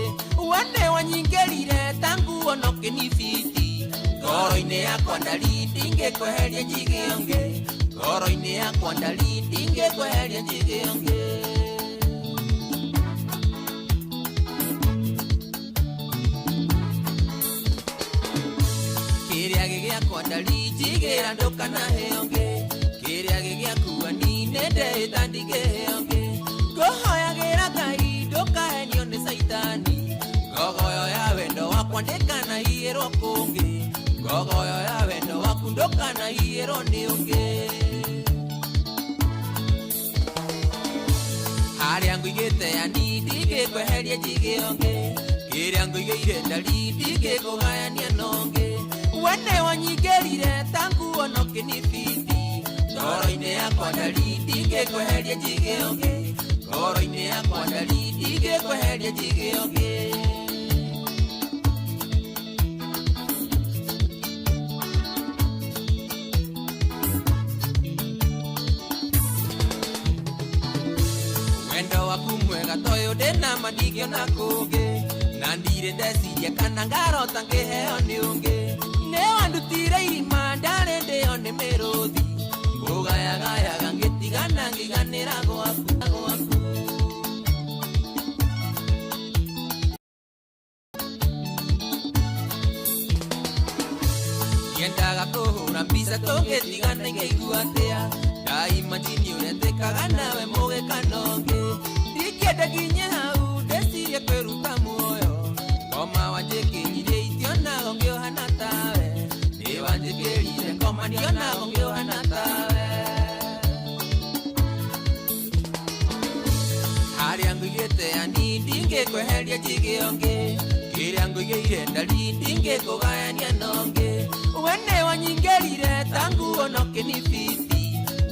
Wene wanyingĩrire tangu onoke ni fiti Ngoro-inĩ yakwa ndari ndingĩkweheria njigĩonge Ngoro-inĩ yakwa ndari ndingĩkweheria njigĩonge Kĩrĩa gĩgĩakwa ndari njigĩra ndũkanaheyonge Kĩrĩa gĩgĩakua ni nĩndĩhĩta ndigĩheyonge Ngũhoyagĩra Ngai ndũkahenio nĩ Saitani Ngogoyo ya wendo wakwa ndĩkanahiyĩrwo kũngĩ Ngogoyo ya wendo waku ndũkanahiyĩrwo nĩ ũngĩ Harĩa ngũigĩte ani ndingĩkweheria njigĩonge Kĩrĩa ngũigĩire ndari ndingĩkũgayania nonge Wene wanyingĩrire tangu onoke ni fiti Ngoro-inĩ yakwa ndari ndingĩkweheria njigĩonge Ngoro-inĩ yakwa ndari ndingĩkweheria njigĩonge Wendo waku mwega toyo ndĩna mandigio na kũngĩ Na ndirĩ ndeciria kana ngarota ngĩheo nĩ ũngĩ Nĩ wandutire irima ndarĩ ndĩo nĩ mĩrũthi Ngũgayagayaga ngĩtigana ngĩganĩra gwaku Yendaga kũhũra mbica tũngĩtigana ingĩigua atĩa Ngai manjini ũrĩa twĩkaga nawe mũgĩkanonge Ndingĩenda nginye hau ndĩcirie kwĩruta muoyo Ngoma wanjĩkĩrire itionago ngĩohana tawe Nĩ wanjĩkĩrire ngoma ndionago ngĩohana tawe Harĩa ngũigĩte ani ndingĩkweheria njigĩonge Kĩrĩa ngũigĩire ndari ndingĩkũgayania nonge Wene wanyingĩrire tangu onoke ni fiti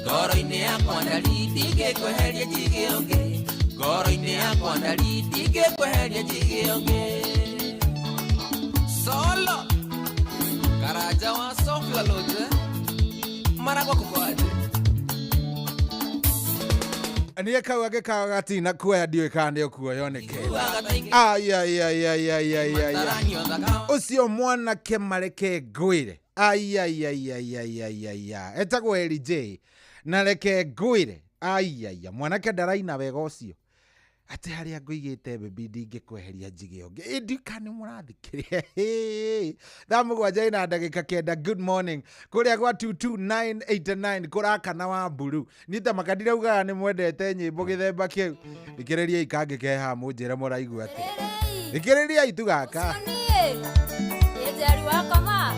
Ngoro-inĩ yakwa ndari ndingĩkweheria njigĩonge Ngoro-inĩ yakwa ndari ndingĩkweheria njigĩonge Solo Karaja wa Sofla Loje Maragwa kuboaje Aniye kawage kawagati na kuya diwe kande okuwa yoneke. Ay. Usio mwana ke mareke gwire. Ay. Etagwo Eli J. Na reke gwire. Ay. Mwana ke daraina wega ucio. Ate haria ngũigĩte baby ndingĩkweheria njige onge ndikane mũrathikiria thamũgwanja ina ndagĩka kenda. Good morning kũrĩa gwa 22989 kũrakana wa mburu nita makandire ugaga nĩ mwendete nyĩmbo gĩthemba kĩu thikĩrĩria ikangĩke ha mũnjĩre mũraigua atĩ thikĩrĩria itu gaka Yejari wakoma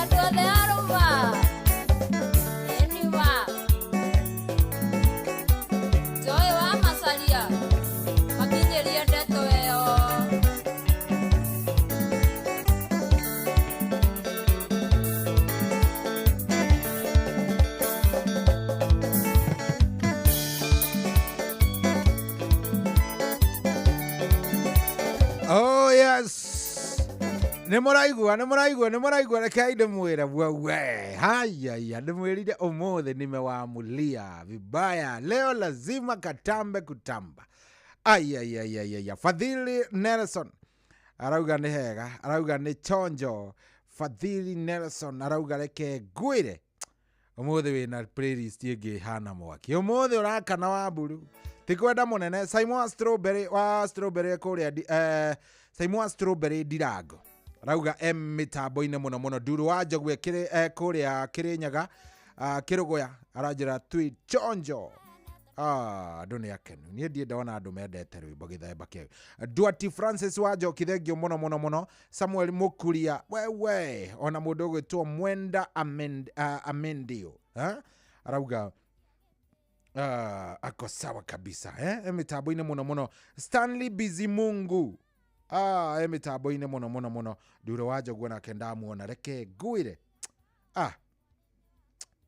Endo le aroma. Eniwa. Joy wa masalia. Makinyeria ndeto eo. Oh yes. Nĩmũraigua rekei ndĩmwĩre wewe. Haya, ndĩmwĩrire ũmũthĩ nimewamulia vibaya. Leo lazima katambe kutamba. Ayayayayaya. Fadhili Nelson arauga nĩ hega, arauga nĩ chonjo. Fadhili Nelson arauga reke ngwĩre ũmũthĩ wĩna playlist ĩngĩ hana mwaki. Ũmũthĩ ũrakana wa mburu. Tikwenda mũnene. Simon wa Strawberry kũrĩa Simon wa Strawberry Ndirango arauga mĩtambo-inĩ mũno mũno. Nduru wa Njogu kũrĩa Kĩrĩnyaga Kĩrũgũya aranjĩra twi chonjo. Andũ nĩ akenu. Niĩ ndiendona andũ mendete rwĩmbo gĩthemba kĩu. Duati Francis wa Njoki thengio mũno mũno mũno. Samuel Mũkuria wewe ona mũndũ ũgwĩtwo Mwenda Amendio arauga ako sawa kabisa mitambo-inĩ mũno mũno. Stanley Bizimungu mitambo-inĩ mũno mũno mũno. Nduru wa Njogu nake ndamuona reke ngwĩre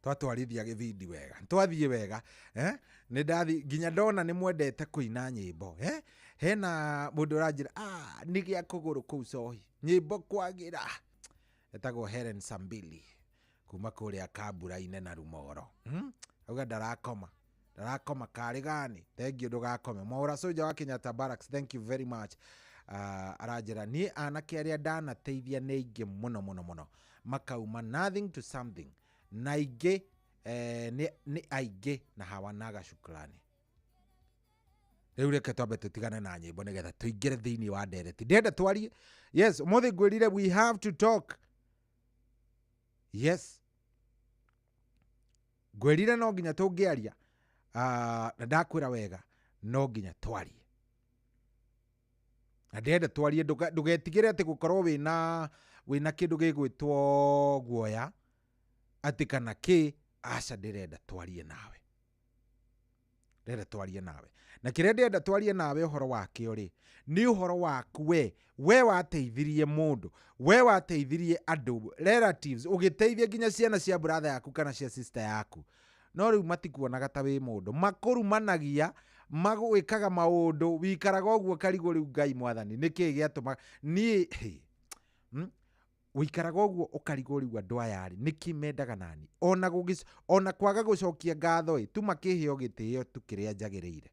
twatwarithia gĩbindi wega, twathiĩ wega nĩ ndathi nginya ndona nĩ mwendete kũina nyĩmbo hena mũndũ ũranjĩra nĩ gĩa kũgũrũ kũu cohi nyĩmbo kwagĩra etagwo Helen Sambili kuma kũrĩa Kambura-inĩ na Rumoro auga ndarakoma karĩ gani. Thank you, ndũgakome. Mwaura Soja wa Kenyatta Barracks, thank you very much. Aranjĩra niĩ anake arĩa ndanateithia nĩ aingĩ mũno mũno mũno makauma nothing to something na aingĩ nĩ aingĩ na hawanaga shukrani. Rĩu reke twambe tũtigane na nyĩmbo nĩgetha tũingĩre thĩinĩ wa ndereti. Ndenda twarie. Yes, ũmũthĩ ngwĩrire we have to talk. Yes, ngwĩrire no nginya tũngĩaria. Na ndakwĩra wega no nginya twarie. Na ndenda twarie ndũgetigĩre atĩ gũkorwo wĩna kĩndũ gĩgwĩtwo guoya atĩ kana aca ndĩrenda twarie nawe. Ndenda twarie nawe. Na kĩrĩa ndenda twarie nawe ũhoro wakĩo rĩ nĩ ũhoro waku we wateithirie mũndũ, we wateithirie andũ, relatives, ũgĩteithia nginya ciana cia brother yaku kana cia sister yaku. No rĩu matikuonaga ta wĩ mũndũ, makũrumanagia, magwĩkaga maũndũ, wikaraga ũguo karigũ rĩu Ngai Mwathani nĩkĩ gĩatũma niĩ wikaraga ũguo ũkarigwo rĩu andũ aya nĩkĩ mendaga nani ona kwaga gũcokia ngatho tu makĩheo gĩtĩo tu kĩrĩa njagĩrĩire.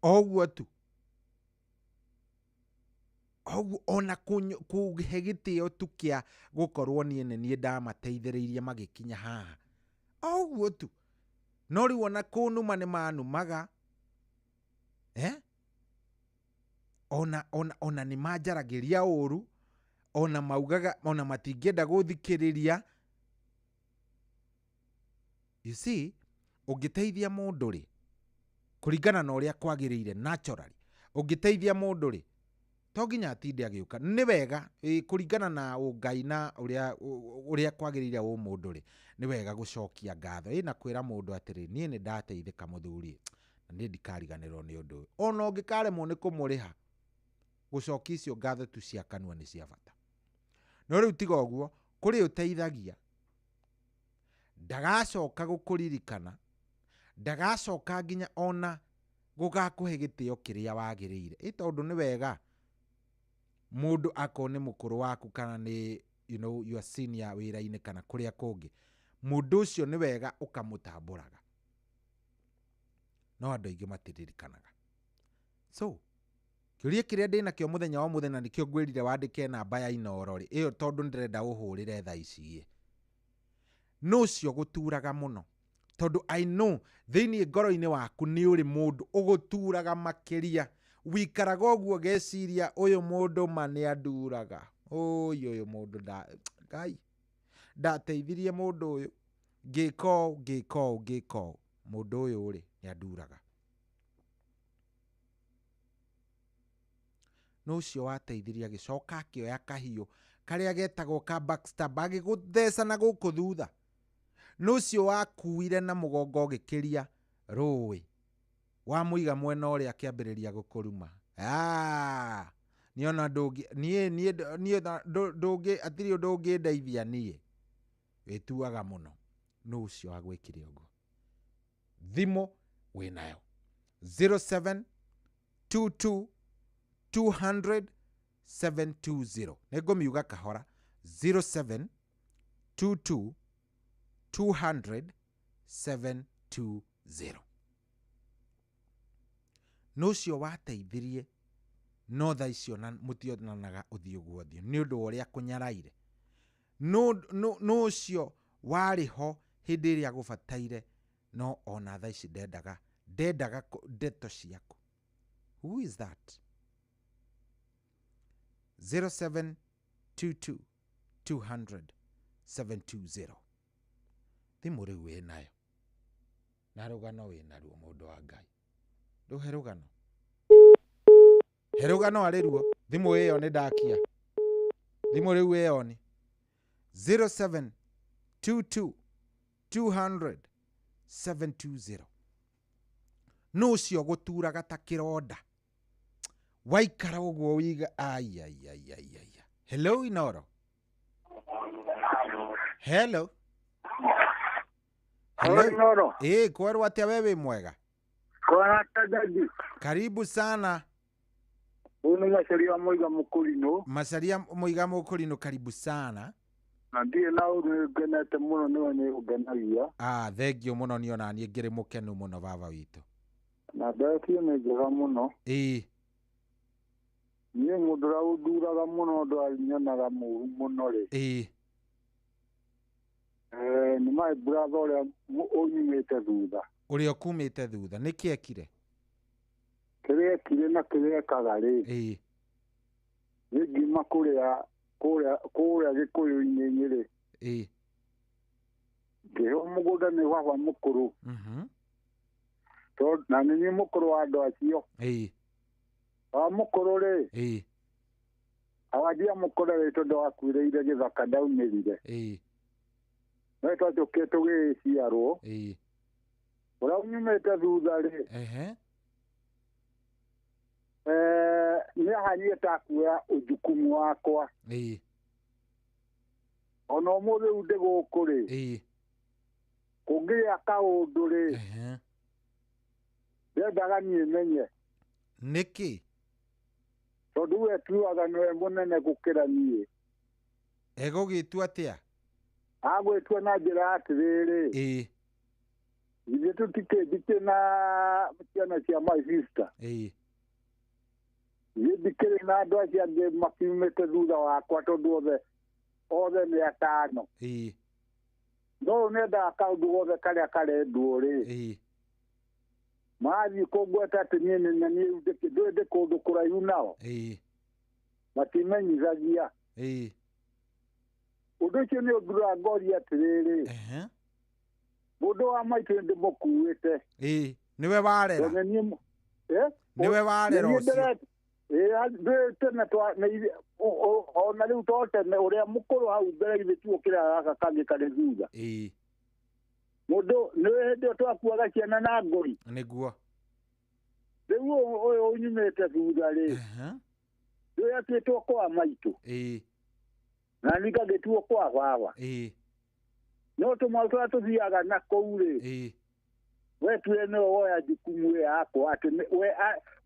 Oguo tu ona kũhe gĩtĩo tu kĩa gũkorwo niĩ ndamateithĩrĩirie magĩkinya haha. Oguo tu. No rĩu ona kũnuma nĩ manumaga. Ona nĩ manjaragĩria ũru. Ona maugaga ona matingĩenda gũthikĩrĩria. You see, ũngĩteithia mũndũ rĩ kũringana na ũrĩa kwagĩrĩire naturally. Ũngĩteithia mũndũ rĩ to nginya atinde agĩũka. Nĩ wega kũringana na Ngai na ũrĩa kwagĩrĩire mũndũ rĩ nĩ wega gũcokia ngatho. Na kwĩra mũndũ atĩrĩ niĩ nĩ ndateithĩka mũthuri na niĩ ndikariganĩrwo nĩ ũndũ ũyũ. Ona ũngĩkaremwo nĩ kũmũrĩha gũcokia icio ngatho tu cia kanua nĩ cia bata. No rĩu tiga ũguo kũrĩ ũteithagia ndagacoka gũkũririkana, ndagacoka nginya ona gũgakũhe gĩtĩo kĩrĩa wagĩrĩire. Tondũ nĩ wega mũndũ akorwo nĩ mũkũrũ waku kana nĩ your senior wĩra-inĩ kana kũrĩa kũngĩ, mũndũ ũcio nĩ wega ũkamũtambũraga. No andũ aingĩ matiririkanaga. So kĩũria kĩrĩa ndĩnakĩo mũthenya wa mũthenya nĩkĩo ngwĩrire wandĩke namba ya Inooro rĩ ĩyo tondũ ndĩrenda ũhũrĩre thaa ici. Nũcio gũturaga mũno tondũ I know thĩinĩ ngoro-inĩ waku nĩ ũrĩ mũndũ ũgũturaga makĩria. Wikaraga ũguo geciria ũyũ mũndũ ma nĩ anduraga. Ũyũ mũndũ Ngai ndateithirie mũndũ ũyũ ngĩka mũndũ ũyũ rĩ nĩ anduraga. no cio wateithiria gicoka kioya kahiu karia getagwo ka backstab agigutheca na guku thutha no cio wakuire na mugongo gikiria rui wa muiga mwena uria kiambiriria gukuruma niona ndungi nie ndungi atiri ndungi ndeithia nie wituaga muno no ucio agwikire uguo thimo winayo 0722 200 720 negomiuga kahora 0722 200 720 no cio wateithirie no tha icio na mutionanaga uthio guothio ni undu uria kunyaraire no cio wariho hindi iria gubataire no ona tha ici ndendaga ndeto ciaku. Who is that? 0722 200 720 thimu riu we nayo na rugano we naruo mundu wa Ngai nduhe rugano ariruo thimu iyo ni ndakia thimu riu iyo ni 0722 200 720 no cio guturaga ta kironda waikara uguo wiga hello Inoro hello Inoro kwerwa atia wewe mwega kwa tadadi karibu sana unu Macharia Muiga Mukurino Macharia Muiga Mukurino karibu sana na ndiye na ugenete muno niwe ni ugenagia thengio muno niona ni ngiri mukenu muno baba witu na ndakio ni njega muno ni mudura uduraga muno ndwarinyonaga muru muno ri ni my brother uria unyumite thutha uria kumite thutha niki ekire na kirekaga ri ngima kuria gikuyu-ini nyiri ngiho mugunda ni baba mukuru to na ni mukuru wa andu acio wa mukuru ri awadia mukuru ri tondu wakuireire githaka ndaumirire no twajuke tugiciarwo uria unyumite thutha ri ni ahanie takuoya ujukumu wakwa ona umuthi u ndi guku ri kungiria kaundu ri ndendaga nie menye niki tondu we tuaga niwe munene gukira nie egugitua atia agwitua na njira atiriri ithe tutikendike na ciana cia my sister ndikire na andu acio angĩ makiumĩte thutha wakwa tondu othe nĩ atano no nĩendaga kaũndũ gothe karĩa karendwo rĩ mathiĩ kũngweta atĩ niĩ ndũĩ ndĩ kũndũ kũraihu nao matimenyithagia ũndũ ũcio nĩ ũndũra ngoria atĩrĩrĩ mũndũ wa maitũ ndĩmũkuĩte nĩwe warera nĩwe warera ũcio tene ona riu to tene uria mukuru hau mbere ithe tuokira gaka kangi kari thutha mundu niwe hindi twakuaga ciana na ngori niguo riu uyu unyumite thutha ri riu atwitwo kwa maitu na ningagituo kwa baba no tumautu tuthiaga na kou ri we tuene woya jukumu yakwa ati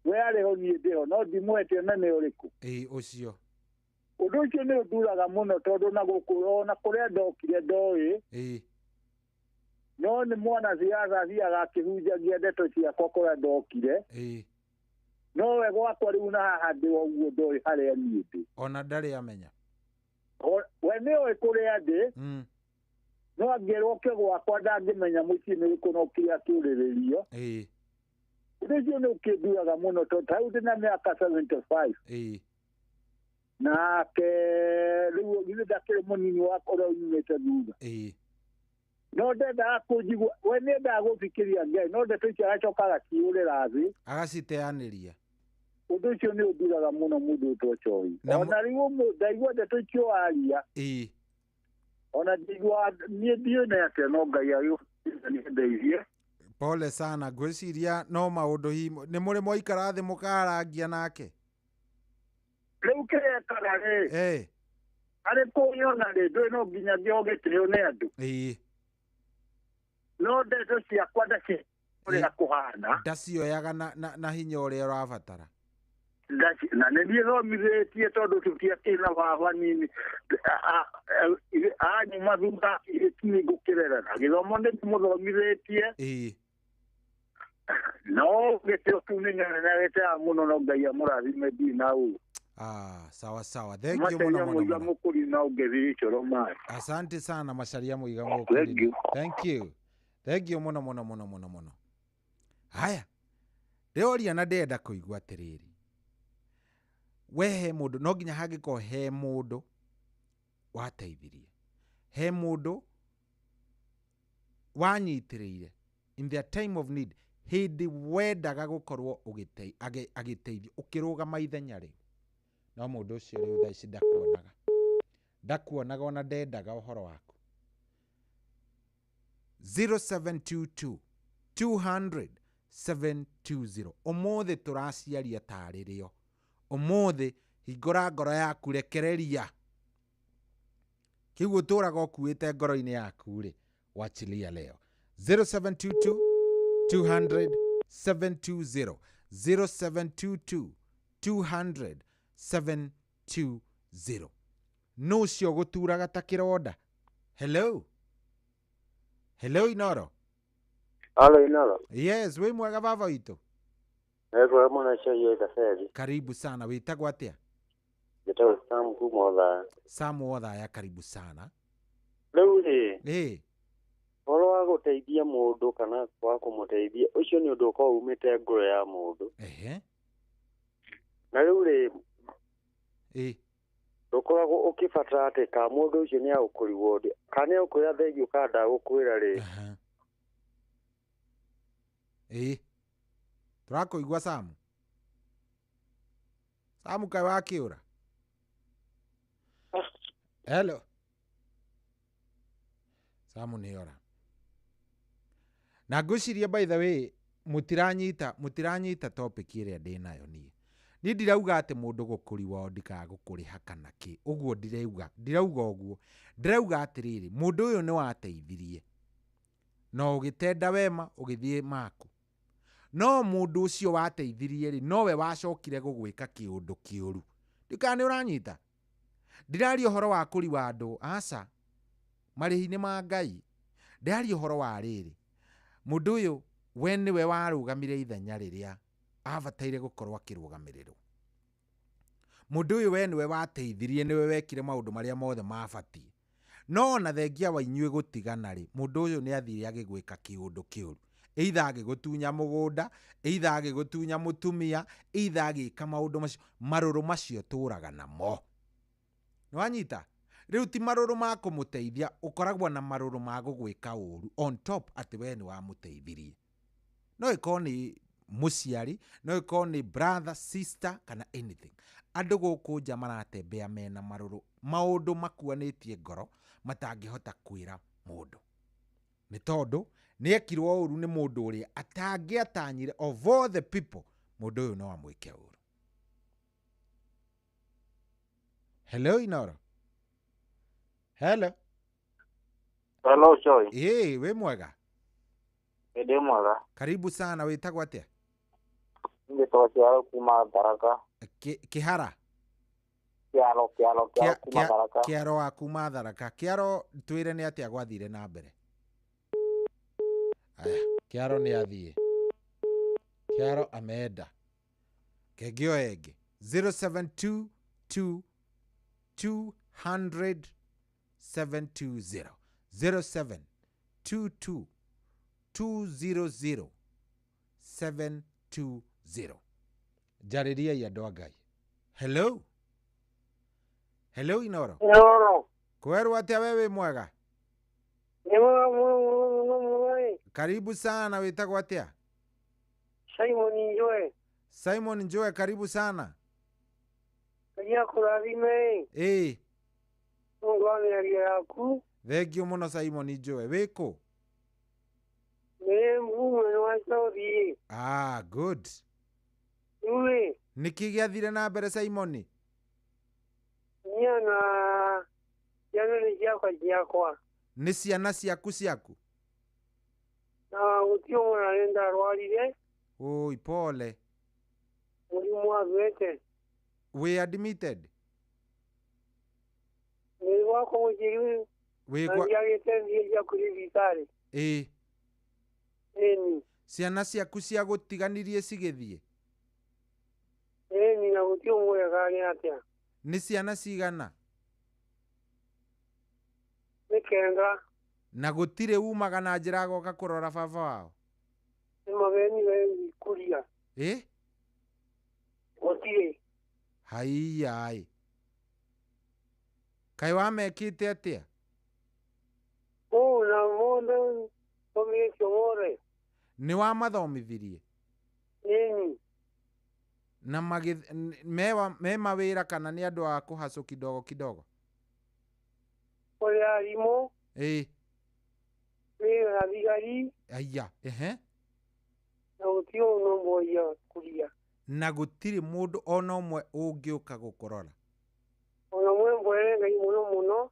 we ariho nie ndiho no ndimwete nene uriku ucio undu ucio ni uduraga muno tondu na gukuna kuria ndokire ndoi no ni mwana siasa thiaga akihunjagia ndeto ciakwa kuria ndokire no we gwakwa riu na haha ndi woguo ndoi haria nie ndi ona ndari amenya we ni oi kuria ndi no angĩrwo ke gwakwa ndangĩmenya mũciĩ nĩ rĩkũ no kĩrĩa kĩũrĩrĩrio ũndũ ũcio nĩ ũkĩnduaga mũno tondũ hau ndĩ na mĩaka 75 nake rĩu githĩ ndakĩrĩ mũnini wakwa ũrĩa ũnyumĩte thutha no ndendaga kũnjigua we nĩendaga gũthikĩria Ngai no ndeto icio agacoka agakĩũrĩra thĩ agaciteanĩria undu ucio ni uthuraga muno mundu utocoi ona riu ndaigua ndeto icio aria ona ndigua nie ndione ate no ngai ayo ni ndeithie. Pole sana, gwiciria no maundu hi ni muri moikara thi mukarangia nake riu kirekara ri ari kuiona ri ndu no nginya ngiogitio ni andu no ndeto ciakwa ndaci uria kuhana ndacioyaga na hinya uria urabatara na nä niä thomithätie tondå tå tiakä baba nini anyuma thutha ni ngå kä rerera gä thomo nä må thomithätie no gä tä o kuu nä nyanenegete må no no ngai amå rathime ndi nau sawa sawa thank you muno muno må kå ri na å ngä thiä coro maä asante sana macaria må iga må thank you muno muno muno muno muno haya ndeoria na ndenda kå igua atä rä rä we he mundu no nginya hangiko he mundu wateithirie he mundu wanyitiriire in their time of need hindi wendaga gukorwo agiteithio ukirugama ithenya riu no mundu ucio riu thaici ndakuonaga ona ndendaga uhoro waku 0722 200 720 umuthi turaciaria taririo umuthi hingura ngoro yaku rekereria kiugo turaga okuite ngoro-ini yaku ri wachilia leo 0722 200 720 0722 200 720 no cio guturaga ta kironda. Hello Inoro. Hello Inoro. Yes, we mwega baba witũ. Ego mwana chai kaseri. Karibu sana, witagwo atia? Njĩtagwo Sam kuma Othaya. Sam Othaya, karibu sana. Rĩu rĩ ũhoro wa gũteithia mũndũ kana wa kũmũteithia ũcio nĩ ũndũ ũkoragwo umĩte ngoro ya mũndũ. Na rĩu ndũkoragwo ũkĩbatara atĩ ka mũndũ ũcio nĩ agũkũrigwo ndĩ kana nĩ agũkwĩra thengiũ kana ndagũkwĩra rĩ. Turakuigua Samu. Samu kaĩ wakiura? Hello. Samu nĩ ora. Na ngwĩciria by the way mutiranyita topic ĩrĩa ndĩ nayo niĩ. Niĩ ndirauga atĩ mũndũ gũkũriwa ndikagũkũrĩha kana kĩ. Ũguo ndirauga ũguo. Ndirauga atĩrĩrĩ, mũndũ ũyũ nĩ wateithirie. No ũgĩtenda wema ũgĩthiĩ maku. No mundu ucio wateithirie ri nowe wacokire gugwika kiundu kiuru ndikane uranyita ndirari uhoro wa kuri wa andu aca marihi-ini ma ngai ndirari uhoro wa riri mundu uyu we niwe warugamire ithenya riria abataire gukorwo akirugamiriro mundu uyu we niwe wateithirie niwe wekire maundu maria mothe mabatie no na thengia wa inyue gutigana ri mundu uyu ni athire agigwika kiundu kiuru either agigutunya mugunda either agigutunya mutumia either agika maundu macio maruru macio turaga namo nwanyita riu ti maruru ma kumuteithia ukoragwo na maruru ma gugwika uru on top ati we ni wa muteithirie no ikoni muciari no ikoni brother sister kana anything andu guku nja maratembea mena maruru maundu makuanitie ngoro matangihota kwira mundu ni tondu ni ekirwo uru ni mundu uria atangiatanyire of all the people mundu uyu no amwike uru. Hello Inoro. Hello Joy. we mwega? Ndi mwega. Karibu sana, witagwo atia? Ngĩtwo Kiaro kuma Tharaka. Kihara? Kiaro kuma Tharaka. Kiaro wa kuma Tharaka. Kiaro twire ni atia gwathire na mbere? Aya, Kiaro ni athie. Kiaro ameenda. Kegio ege 0722 200 720 0722 200 720. Jariria ya doa Ngai. Hello Inoro. Kweru atia wewe mwega? Ni karibu sana, witagwo atia? Simon Njoe. Simon Njoe, karibu sana. Kaya kurathime. Mungu amearia yaku. Thengio muno Simon Njoe. Wiko? Mume wa Saudi. Good. Uwe. Niki gĩathire na mbere Simon? Yana ni yakwa. Nĩ ciana ciaku? Na utio mwana nenda arwarire. Oi, pole. Mũrimũ wa gwete. We admitted? Ni wako mujiri. Wigwa. Ngiagĩte ndia kuri vitari. Ciana ciaku cia gũtiganirie cigĩthiĩ? Na gũtio mwega nĩ atĩa. Nĩ ciana cigana? Nĩ kenda. Na gũtirĩ umaga na njĩra goka kũrora baba wao? Nĩ mageni kuria. Gũtirĩ. Hai. Kaĩ wamekĩte atĩa? Na mũndũ omĩtio more. Nĩ wamathomithirie? Na me mawĩra kana nĩ andũ a kũhacũ kidogo? Kũrĩ arimũ. Wĩra thigari. Aya, Na gũtio no moya kuria. Na gũtirĩ mũndũ ona ũmwe ũngĩũka gũkũrora? Ona mwe mbwere ngai mũno.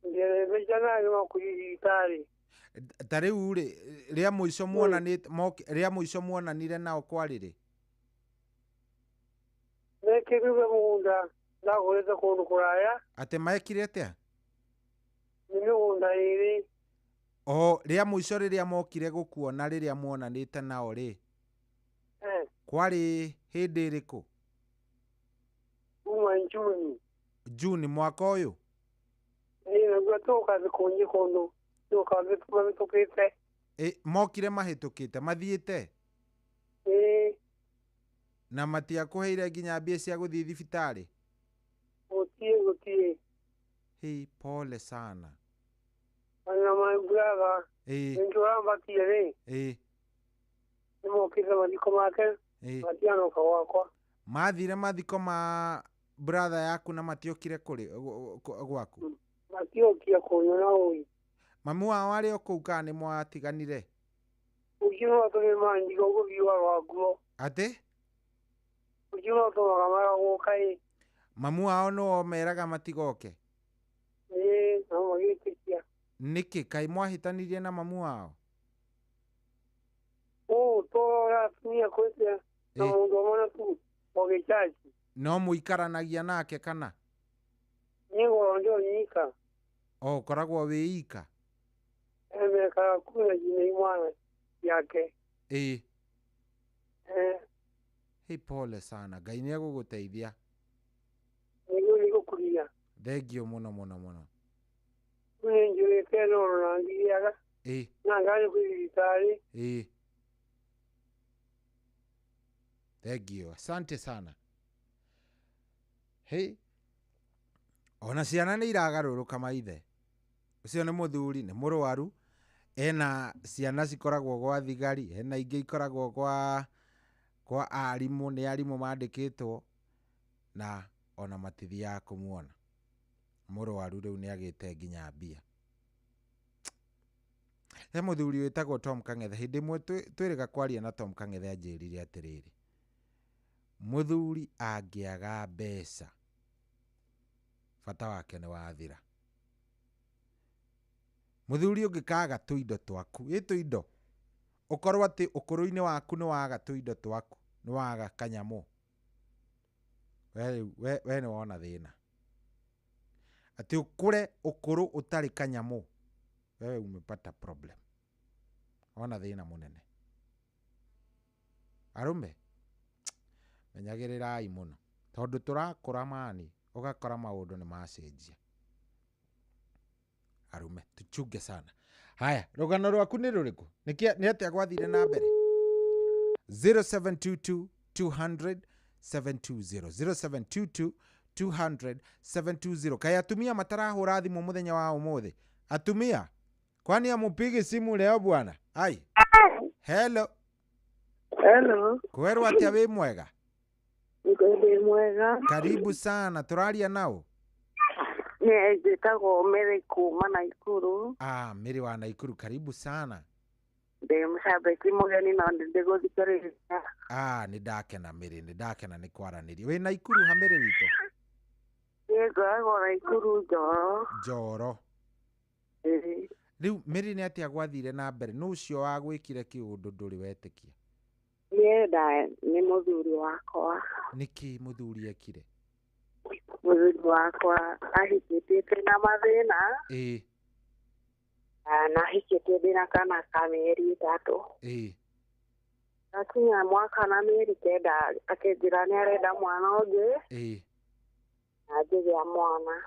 Ndĩrejana yo kũrigitari. Ta rĩu rĩ, rĩa mũico muonanire nao kwarĩrĩ? Mekĩrire mũgũnda ndagũrĩte kũndũ kũraya. Atĩ mekire atĩa? Nĩ mĩgũnda ĩrĩ. Rĩa mũico rĩrĩa mokire gũkuona rĩrĩa muonanĩte nao rĩ? Kwarĩ hĩndĩ ĩrĩkũ? Kuma June mwaka ũyũ? Naguo tũkathi kũnyi kũndũ. Tũkathi tũmahĩtũkĩte. Mokire mahĩtũkĩte, mathiĩte? Na matiakũheire nginya mbia cia gũthiĩ thibitarĩ? Gũtirĩ. Pole sana. Ana maiguraga. Nĩndũrambatie rĩ. Nĩmokĩte mathiko make. Matianoka gwakwa. Mathire mathiko ma brother yaku na matiokire kũrĩ gwaku? Matiokia kũnyona ũi. Mamu wao arĩ o kũu kana nĩ mwatiganire? Ũkĩrwo tũrĩ manjiga ũgũthiwa rwaguo. Atĩ? Ũkĩrwo tũmaga magagũka. Mamu wao no meraga matigoke? No magĩtĩkia. Nĩkĩ kaĩ mwahĩtanirie na mamu wao? Tũratumia kwĩtia na mũndũ omwe tu ũgĩcaci. No mũikaranagia nake kana? Nĩgoro ndio nyika. Koragwo wĩ ika? Emekaga kuna jina imwana yake. Pole sana. Ngai nĩ egũgũteithia. Nĩgũkuria. Thengio mũno. Nĩ njũrĩte noro na ngiaga. Na ngani kwĩgitari. Thengio. Asante sana. Ona ciana nĩ iragarũrũka maithe. Ũcio nĩ mũthuri, nĩ mũrwaru. Ena ciana cikoragwo gwa thigari, ena ingĩ ikoragwo kwa arimũ, nĩ arimũ mandĩkĩtwo na ona matithiaga kũmuona. Mũrwaru rĩu nĩ agĩte nginya mbia. He mũthuri wĩtagwo Tom Kang'ethe, hĩndĩ ĩmwe twĩrĩga kwaria na Tom Kang'ethe anjĩrire atĩrĩrĩ, mũthuri angĩaga mbeca bata wake nĩ wathira. Mũthuri ũngĩkaga tũindo twaku, tũindo ũkorwo atĩ ũkũrũ-inĩ waku nĩ waga tũindo twaku, nĩ waga kanyamũ, we nĩ wona thĩna. Atĩ ũkũre ũkũrũ ũtarĩ kanyamũ, wewe umepata problem, wona thĩna mũnene. Arũme menyagĩrĩrai mũno, tondũ tũrakũra mani ũgakora maũndũ nĩ macenjia. Arume tuchunge sana. Haya, rũgano rwaku nĩ rũrĩkũ? Nĩ atĩa gwathire na mbere? 0722 200 720 0722 200 720. Kaĩ atumia matarahũra thimũ mũthenya wa ũmũthĩ? Atumia, kwani amupigi simu leo bwana? Ai. Hello. Hello. Kwerwo atia wi mwega? Niko ndi mwega. Karibu sana. Turaria nao? Ni njitagwo Mary kuma Naikuru. Mary wa Naikuru, karibu sana. Ndi mshabiki mugeni na ndi guthikiriria. Ni ndakena Mary, ni ndakena ni kwaraniria. Wi Naikuru ha Mary wito? Ngoragwo Naikuru Njoro. Njoro. Riu Mary ni atia gwathire na mbere? Nu ucio wa gwikire kiundu nduri wetikia? Yenda ni muthuri wakwa. Niki muthuri ekire? Muthuri wakwa ahikitite na mathina. Na ahikite ndina kana ka mieri 3. Akinya mwaka na mieri 9 akinjira ni arenda mwana ungi. Ajigia mwana.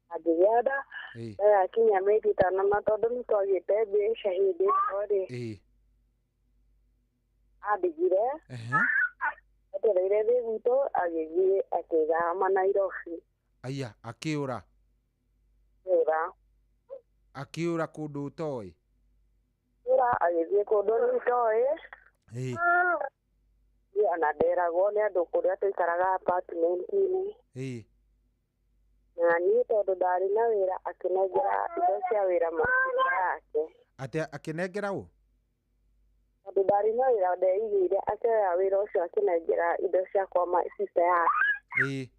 Ajigiada. Akinya mieri 5 na tondu ni twagite mbeca hindi tori. Adigire. Atereire thiguto agithie akigama Nairobi. Aya, akiura. Akiura kundu utoi. Agithie kundu utoi. Na nderagwo ni andu kuria tuikaraga apartment-ini. Na ni tondu ndari na wira akinengera indo cia wira makinya yake. Ate akinengera u? Tondu ndari na wira ndeigire akioya wira ucio akinengera indo cia kwa sister yake.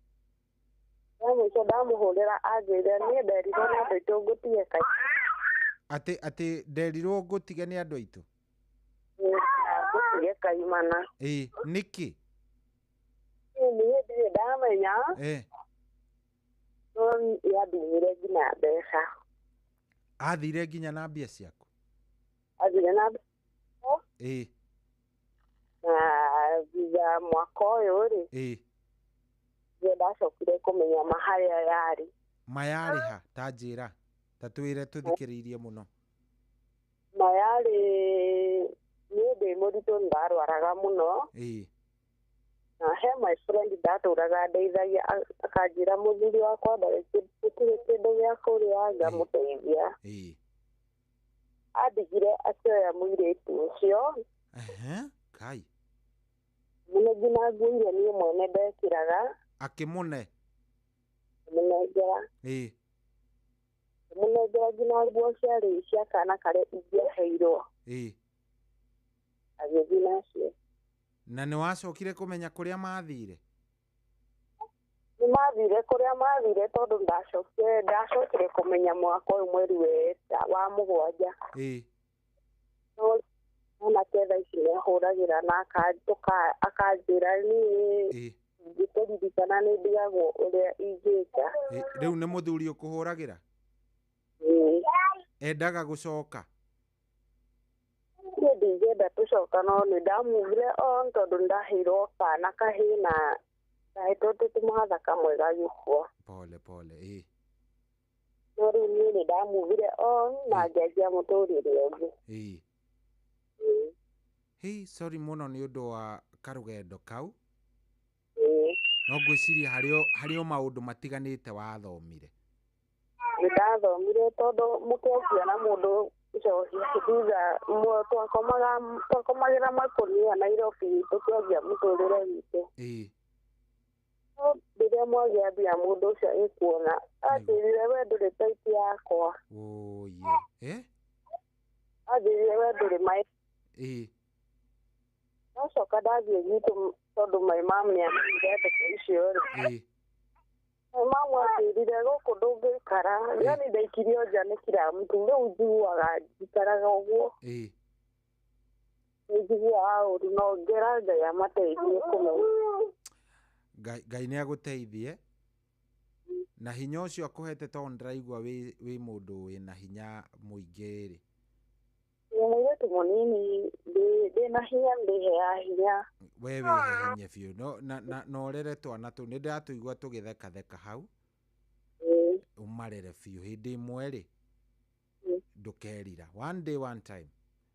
Mwico ndamuhurira anjire ni nderirwo ni andu aitu ngutige kai. Ate nderirwo ngutige ni andu aitu? Ngutige kaimana. Niki? Niĩ ndirĩ ndamenya. No yathire nginya mbeca. Athire nginya na mbia ciaku? Athire na mbia. Na thutha mwaka ũyũ rĩ, nĩ ndacokire kũmenya maharĩa yarĩ. Mayarĩ ha? Ta njĩra, ta twĩre tũthikĩrĩirie mũno. Mayarĩ niĩ ndĩ mũritũ ndarwaraga mũno. Na he my friend ndatũraga ndeithagia akanjĩra mũthuri wakwa ndarĩ kĩndũ gĩa kũrĩa ngamũteithia. Andigire akĩoya mũirĩtu ũcio. Kai. Mũno nginya nguo iria niĩ mwene ndekĩraga. Akĩmũne? Mũnengera. Mũnengera nginya nguo ciarĩ cia kana karĩa ingĩaheirwo. Agĩthiĩ nacio. Na nĩ wacokire kũmenya kũrĩa mathire? Nĩ mathire kũrĩa mathire tondu ndacokire kũmenya mwaka ũyũ mweri wa 7. Na ketha ici nĩ ahũragĩra na akanjĩra niĩ ngĩkũririkana nĩ ndigagwo ũrĩa ingĩka. Rĩu nĩ mũthuri ũkũhũragĩra? Endaga gũcoka? Niĩ ndingĩenda tũcoka no nĩ ndamugire tondũ ndaheirwo kana kahĩ na ndahetwo tũtũmahatha kamwe gagĩkua. Pole. No rĩu niĩ nĩ ndamugire na ngĩanjia mũtũrĩre ũngĩ. Sorry mũno nĩ ũndũ wa karũgendo kau. No ngwĩciria harĩ o maũndũ matiganĩte wathomire. Nĩ ndathomire tondũ mũkĩanjia na mũndũ thutha twakomagĩra makũnia Nairobi tũkĩanjia mũtũrĩre witũ. Rĩrĩa mwagĩa mbia mũndũ ũcio ĩkuona anjĩrire we ndũrĩ taiti yakwa. Anjĩrire we ndũrĩ maĩ. Nacoka ndathiĩ gwitũ tondũ my mom nĩamenyire ndeto icio rĩ. My mom anjĩrire gũkũ ndũngĩikara. Yani ndaikirio nja nĩ kiramutu rĩu njiguaga njikaraga ũguo. Njiguaga ũru no ngera Ngai amateithie kũmenya. Ngai nĩ agũteithie. Na hinya ũcio akũhete tondũ ndĩraigua wĩ mũndũ wĩna hinya mũingĩ rĩ. Mũirĩtu mũnini ndĩna hinya ndĩheaga hinya. We wĩhe hinya biũ na ũrere twana tũu. Nĩ ndĩratũigua tũgĩthekatheka hau. Ũmarere biũ hĩndĩ ĩmwe rĩ ndũkerira. One day one time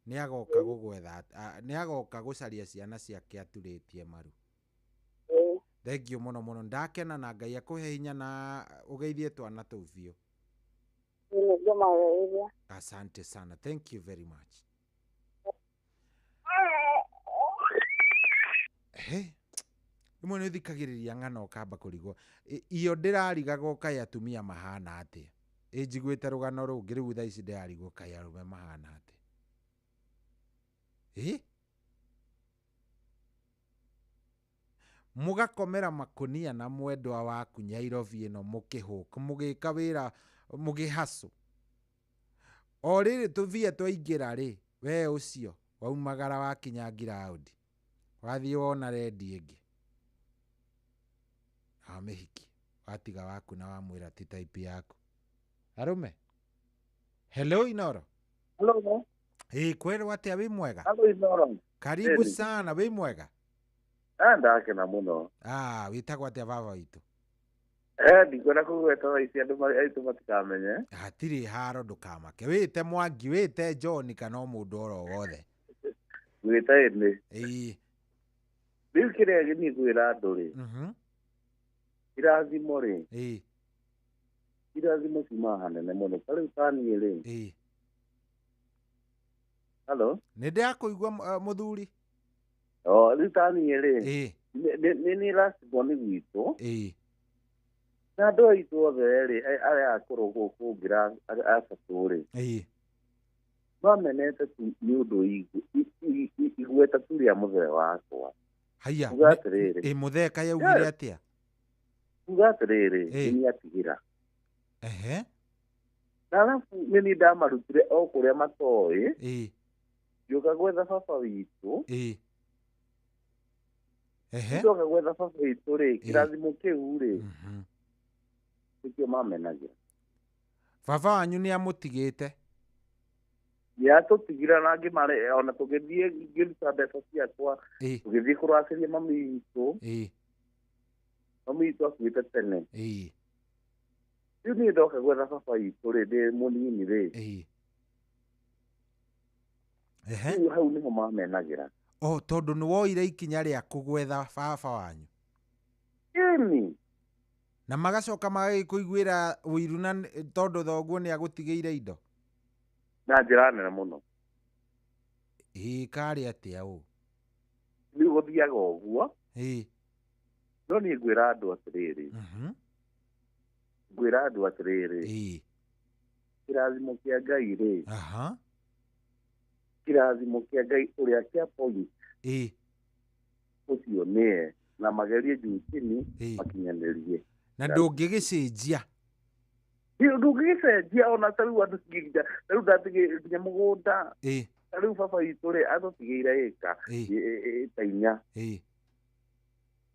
nĩ agoka gũgwetha, nĩ agoka gũcaria ciana ciake aturĩtie maru. Thengiũ mũno mũno, ndakena na Ngai akũhe hinya na ũgeithie twana tũu biũ. Nĩngũmageithia. Asante sana, thank you very much. imwe nä thikagä ng'ano kamba kå rigwo iyo ndä rarigagwo kaä atumia mahana atä ä njiguä te rå gano rå ngä rä u tha ici ndä rarigwo kaä arå me mahana atä må gakomera makonia na mwendwa waku Nyairobi ĩno må gä ka wä ra må gä hacå o rä rä tå thie twaingä ra rä we å cio waumagara wakinya ngiraundi wathiĩ wona rendi ĩngĩ mä hiki watiga waku na wamwä ra ti type yaku arũme. Hello Inoro. Hello. Kwerwo atä a wä mwega? Hello Inoro. Karibu sana, wä mwega? Ndakena muno. Wä tagwo atä a baba witå? Ndikwenda kũgweta waici andũ aitũ matikamenye. Hatirĩ haro ndũkamake. Wĩte Mwangi, wĩte John kana o mũndũ oro wothe. Gwĩta ĩnĩ. Rĩu kĩrĩa gĩthiĩ kwĩra andũ rĩ. Irathimo rĩ. Irathimo ciumaga hanene mũno. Ta rĩu ta niĩ rĩ. Hello. Nĩ ndĩrakũigua mũthuri. Rĩu ta niĩ rĩ. Nĩ irathimo nĩ gwitũ. Na andå aitå othe rä arä akorwo gå kå ngä ra atatå rä mamenete tu nä å ndå igweta tu rä a må thee wakwa. Haya må thee ka yaugire atä a uga atä rä rä nä atigä ra na arabu nä ni ndamarutire o kå rä a matoä ngä ka gwetha baba witå ndoka gwetha baba witå rä kä rathimo kä u rä nĩkĩo mamenagira. Baba wanyu nĩ amũtigĩte? Tũtigira na ngĩmare ona tũgĩthiĩ ngĩruta mbeca ciakwa tũgĩthiĩ kũracĩria mami witũ. Mami witũ akuĩte tene. Rĩu niĩ ndoka gwetha baba witũ rĩ ndĩ mũnini rĩ. Rĩu hau nĩho mamenagĩra. Tondũ nĩ woire ikinya rĩa kũgwetha baba wanyu? Ĩni. Na magacoka magagĩkũiguĩra ũiru na tondũ thoguo nĩ agũtigĩire indo na njĩra nene mũno. Karĩ atĩa ũũ? Rĩu gũthiaga ũguo no niĩ ngwĩra andũ atĩrĩrĩ kĩrathimo kĩa Ngai rĩ kĩrathimo kĩa Ngai ũrĩa kĩa police ũcio nĩe na magerie njukini makinyanĩrie na ndũngĩgĩcenjia. Ndũngĩgĩcenjia ona tarĩu andũ cingĩkinya tarĩu ndatigĩkinya mũgũnda tarĩu baba witũ rĩ atũtigĩire ĩka ta 4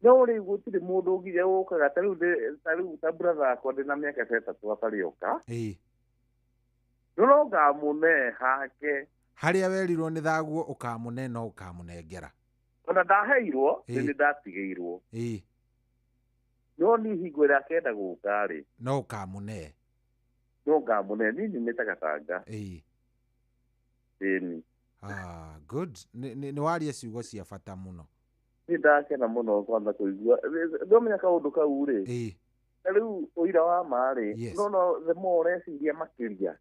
no rĩu gũtirĩ mũndũ nginya ũkaga tarĩu ta brother akwa ndĩna mĩaka 3 atarĩoka no ngamũne hake harĩa werirwo nĩ thaguo ũkamũne no ũkamũnengera ona ndaheirwo nĩ ndatigĩirwo no ni hingo ĩrĩa akenda gũka rĩ no ũkamũne niĩ nyumĩte Gatanga. Good. Nĩ waria ciugo cia bata mũno. Nĩ ndakena mũno kwanza kũigua ndĩmenya kaũndũ kau rĩ ta rĩu ũira wa ma rĩ no the more ũreciria makĩria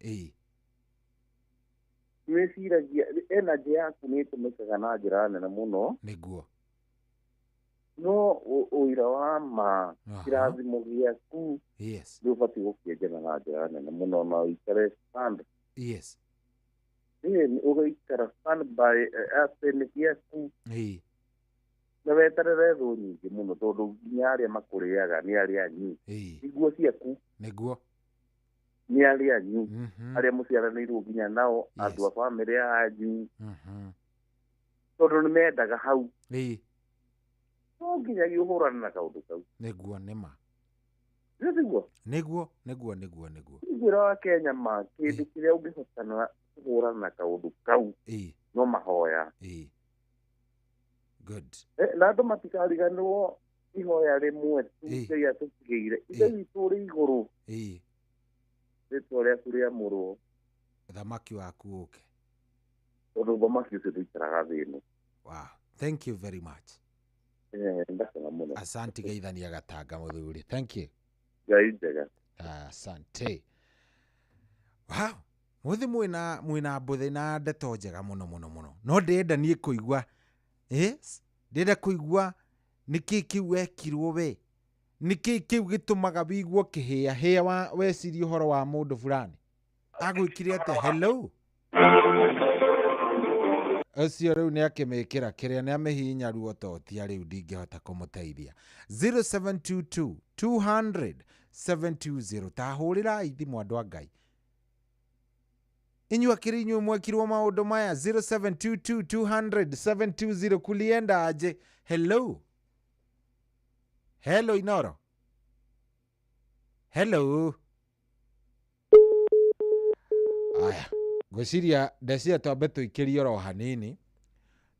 wĩciragia energy yaku nĩ ĩtũmĩkaga na njĩra nene mũno nĩguo no ũira wa ma kĩrathimo gĩaku nĩ ũbatiĩ gũkĩenjana na njĩra nene mũno na ũikare stand ũgaikara stand by atĩ gĩaku na weterere thũ nyingĩ mũno tondũ nginya arĩa makũrĩaga nĩ arĩa anyu iguo ciaku nĩguo nĩ arĩa anyu arĩa mũciaranĩirwo nginya nao andũ a bamĩrĩ yanyu tondũ nĩ mendaga hau no nginyagia ũhũrane na kaũndũ kau nĩguo nĩma nĩguo nĩguo wa Kenya ma kĩndũ kĩrĩa ũngĩhotana kũhũrana na kaũndũ kau no mahoya na andũ matikariganĩrwo ihoya rĩmwe tu Ngai atũtigĩire ithe witũ ũrĩ igũrũ rĩtwa rĩaku rĩamũrwo thamaki waku ũke tondũ thamaki ũcio ndũikaraga thĩ ĩno. Thank you very much. Ndakena mũno. Asante Geithania Gatanga mũthuri. Thank you. Ngai njega. Asante. Mũthĩ mwĩna mbũthĩ na ndeto njega mũno no ndĩenda niĩ kũigua ndenda kuigua niki kiu wekirwo we niki kiu gitumaga wigwo kihia hia wa weciri uhoro wa mundu fulani agwikire ate hello acio riu ni akimikira kiria ni amehinya ruo totia riu ndingihota kumuteithia 0722 200 720 tahurira ithimu andu angai inyua kirinyu mwekirwo maundu maya 0722 200 720 kulienda aje hello Inoro hello aya gwiciria ndecia twambe tuikirie ro hanini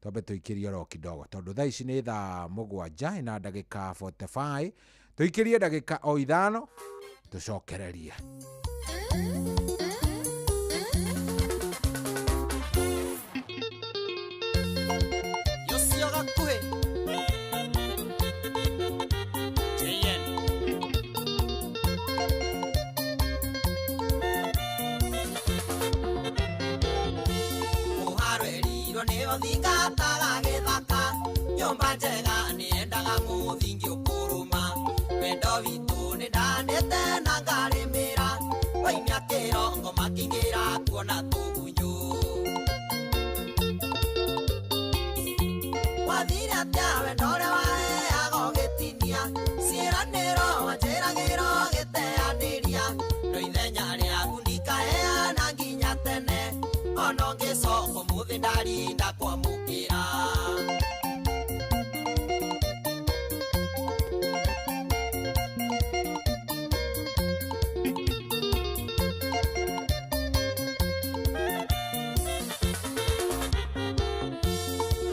twambe tuikirie ro kidogo tondu thaa ici ni thaa 7 na ndagika 45 tuikirie ndagika o 5 tucokererie thingataga githaka nyumba njega niendaga muthingi ukuruma wendo witu ni ndandete na ngarimira waimia kirongo makingira kuona tugunyu wathire atia wendo uria waheaga ugitinia ciiraniro wanjiragiro giteaniria no ithenya riaku ndikaheana nginya tene ono ngicoko muthi ndarinda kwamukira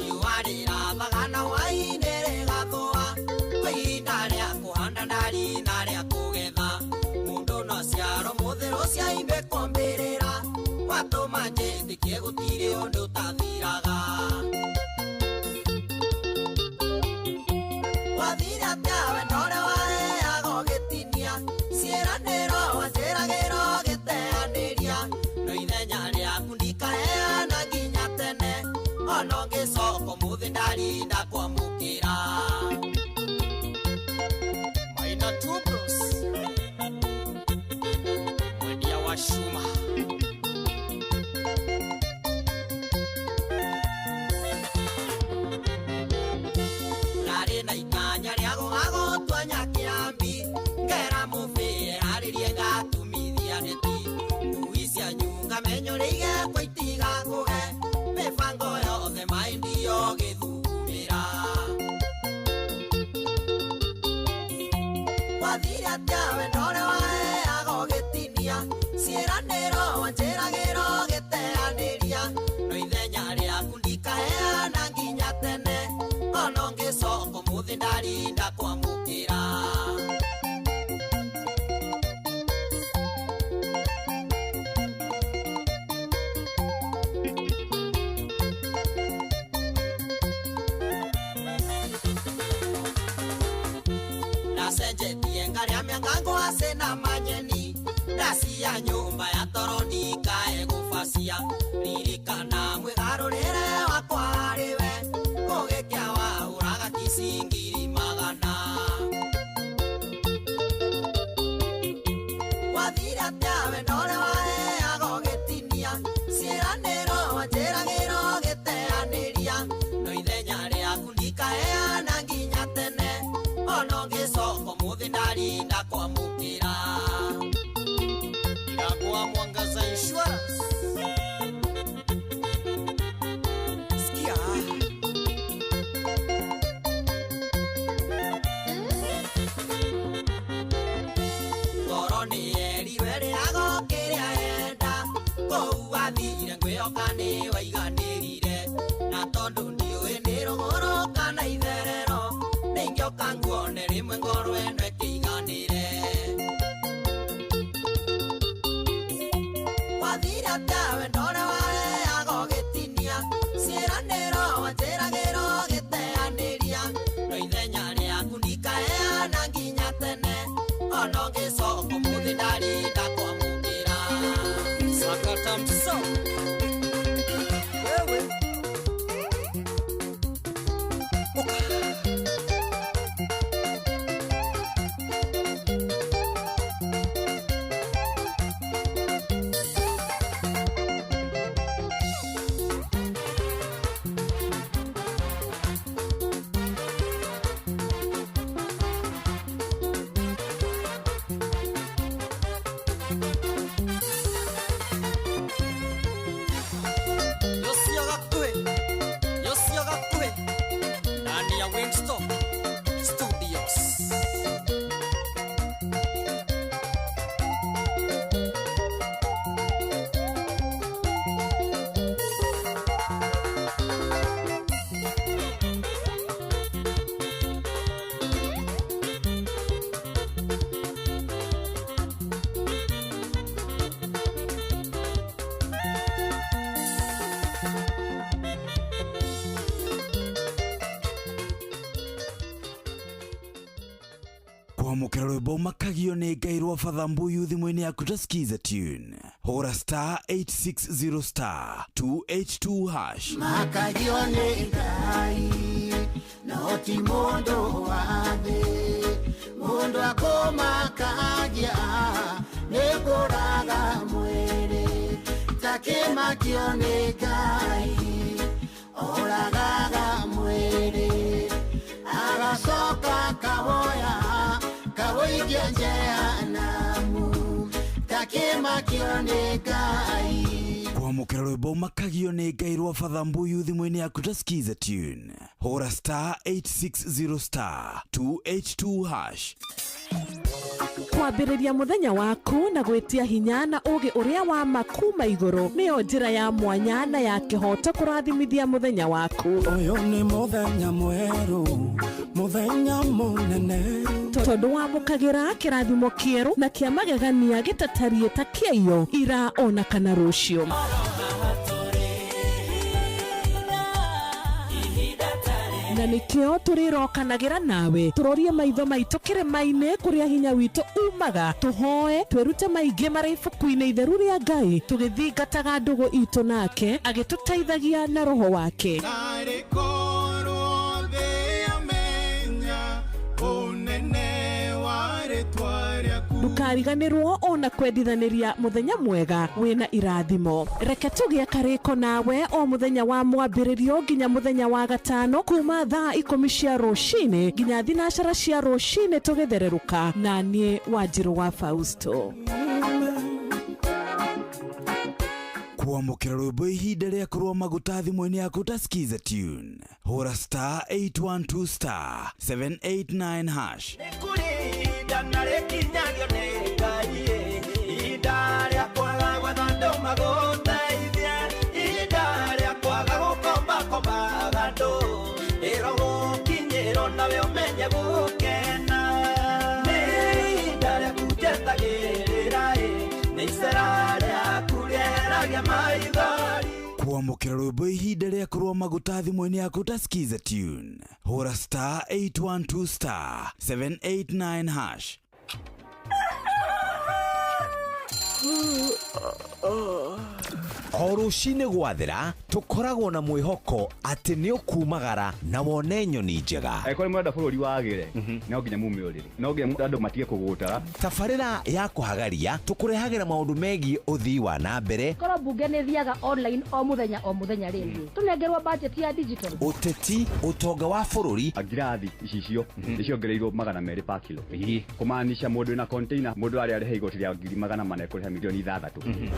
iwarira bagana wainere gathua kwihinda ria kuhanda ndarina ria kugetha mundu no ciaro muthi rucia imbe kwambirira watuma njithikie gutiri undu tathiraga wathire atia wendo uria waheaga ugitinia ciiraniro wanjiragiro giteaniria no ithenya riaku ndikaheana nginya tene ono ngicoko muthi ndarinda kwamukira maina tubros mwendia wa shuma na ikanya ria gugagotwa nyakiambi ngera mubire haririe ngatumithia neti ngui cia nyunga menyorige kwa itiga nguhe mibango yothe maindio githumira wathire atia wendo uria waheaga ugitinia ciiraniro wanjiragiro giteaniria no ithenya riaku ndikaheana nginya tene ono ngicoko muthi ndarinda kwamukira nacenjetie ngaria miangango ase na manyeni ndacia nyumba ya toro ndikae gubacia ririkana mwigarurire wakwa hariwe kugikia wahuraga kisingiri magana wathire atia wendo uria waheaga ugitinia ciiraniro wanjiragiro giteaniria no ithenya riaku ndikaheana nginya tene ono ngicoko muthi ndarinda kwamukira iragwa Mwangaza Insurance sikia goroni eriwe riago kiria enda kou athire ngwioka ni waiganirire na tondu ndiui ni ruguru kana itherero ningioka nguone rimwe ngoro eno ikiiganire wathire atia wendo uria waheaga ugitinia ciiraniro wanjiragiro giteaniria no ithenya riaku ndikaheana nginya tene ono ngicoko muthi ndarinda kwamukira sakata mso wewe kwamukira rwimbo makagio ni ngai rwa Father Mbuyu thimũ-inĩ yaku ta skiza tune hũra star 860 star 282 hash. Makagio ni ngai no ti mũndũ wa thĩ, mũndũ akũmakagia nĩ ngũraga mwĩrĩ, takĩmakio nĩ ngai oragaga mwĩrĩ, agacoka kawoya kawoigia jehanamu, takĩmakio nĩ ngai. Kwamukira rwimbo makagio ni ngai rwa Father Mbuyu thimũ-inĩ yaku ta skiza tune hũra star 860 star 282 hash. Kwambĩrĩria mũthenya waku na gwĩtia hinya na ũgĩ ũrĩa wa makuma igũrũ nĩyo njĩra ya mwanya na ya kĩhoto kũrathimithia mũthenya waku. Ũyũ nĩ mũthenya mwerũ, mũthenya mũnene, tondũ wamũkagĩra kĩrathimo kĩerũ na kĩa magegania gĩtatariĩ ta kĩayo ira ona kana rũciũ. Na nĩkĩo tũrĩrokanagĩra nawe tũrorie maitho maitũ kĩrĩma-inĩ kũrĩa hinya witũ umaga, tũhoe twĩrute maingĩ marĩ ibuku-inĩ itheru rĩa Ngai tũgĩthingataga ndũgũ itũ nake agĩtũteithagia na roho wake. Ndukariganĩrwo ona kwendithanĩria mũthenya mwega wĩna irathimo. Reke tũgĩe karĩko nawe o mũthenya wa mwambĩrĩrio nginya mũthenya wa gatano kuma thaa 10 cia rũcinĩ nginya thinacara cia rũcinĩ tũgĩthererũka na niĩ Wanjirũ wa Fausto. Kwamukira rwimbo ihinda rĩa kũrũa maguta thimũ-inĩ yaku ta skiza tune hũra star 812 star 789 hash. na rĩkinyagio nĩ Ngai, ihinda rĩa kwaga gwetha andũ magũteithie, ihinda rĩa kwaga gũkombakombaga andũ, ĩro gũkinyĩrwo nawe ũmenye gũkena, nĩ ihinda rĩaku njetagĩrĩra, nĩ icera rĩaku rĩeragia maithori. Kwamukira rwimbo ihinda rĩa kũrũa maguta thimũ-inĩ yaku ta skiza tune hũra star 812 star 789 hash. O rũcinĩ gwathĩra tũkoragwo na mwĩhoko atĩ nĩ ũkumagara na wone nyoni njega. Angĩkorwo mũrenda bũrũri wagĩre no nginya mume ũrĩrĩ, no nginya andũ matige kũgũtara. Tabarĩra ya kũhagaria tũkũrehagĩra maũndũ megiĩ ũthii wa na mbere. Korwo mbunge nĩ thiaga online o mũthenya rĩngĩ tũnengerwo budget ya digital. Ũteti, ũtonga wa bũrũri. Ngirathi icicio nĩciongereirwo 200 per kilo. Kũmaanisha mũndũ wĩna container, mũndũ arĩa arĩhe igoti rĩa 400 kũrĩha milioni 6.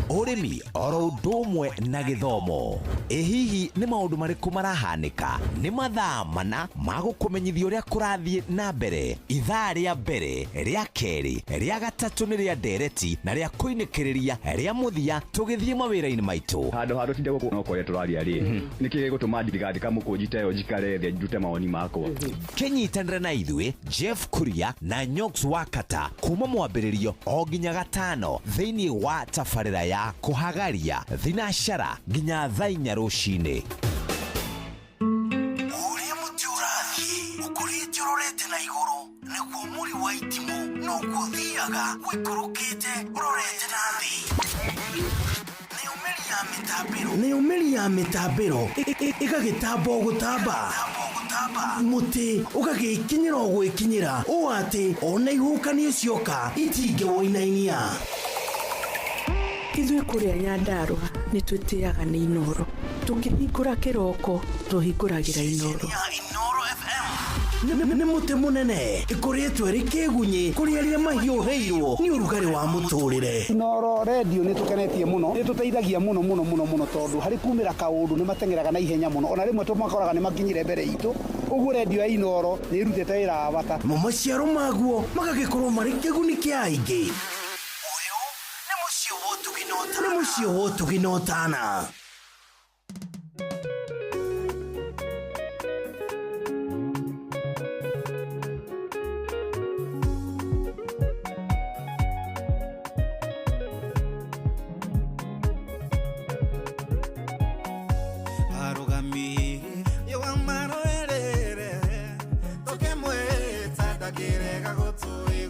Ũrĩmi oro ũndũ ũmwe na gĩthomo. Hihi nĩ maũndũ marĩkũ marahanĩka? Nĩ mathaa mana ma gũkũmenyithia ũrĩa kũrathiĩ na mbere. Ithaa rĩa mbere, rĩa kerĩ, rĩa gatatũ nĩ rĩa ndereti na rĩa kũinĩkĩrĩria rĩa mũthia tũgĩthiĩ mawĩra-inĩ maitũ. Handũ tinde gũkũ no kũrĩa tũraria rĩ. Nĩkĩ gĩgũtũma ndirigathi kamũkũnjita yo njikare thĩ njute mawoni makwa. Kĩnyitanĩre na ithuĩ Jeff Kuria na Nyox Wakata kuma mwambĩrĩrio o nginya gatano thĩinĩ wa tabarĩra ya kũhagaria thinacara nginya thaa 4 rũcinĩ. Ũrĩa mũtĩ ũrathiĩ ũkũrĩte ũrorete na igũrũ, nĩguo mũri wa itimũ noguo ũthiaga wĩkũrũkĩte ũrorete na thĩ. Nĩ ũmĩri ya mĩtambĩro ĩgagĩtamba o gũtamba, mũtĩ ũgagĩkinyĩra o gwĩkinyĩra, ũũ atĩ ona ihuhũkanio cioka itingĩwoinainia. Ithuĩ kũrĩa Nyandarũa nĩ twĩtĩaga nĩ Inooro, tũkĩhingũra kĩroko tũhingũragĩra Inooro. Nĩ mũtĩ mũnene ĩkoretwo ĩrĩ kĩgunyi kũrĩ arĩa mahiũhĩirwo nĩ ũrugarĩ wa mũtũrĩre. Inooro radio nĩ tũkenetie mũno, nĩ tũteithagia mũno tondũ harĩ kumĩra kaũndũ nĩ matengeraga na ihenya mũno, ona rĩmwe tũmakoraga nĩ makinyire mbere itũ. Ũguo radio ya Inooro nĩ ĩrutĩte wĩra wa bata, maciaro maguo magagĩkorwo marĩ kĩguni kĩa aingĩ. Nĩ mũciĩ wa Ũtugi na Ũtana. Yo amaro erere, toke mweta, takirega gotui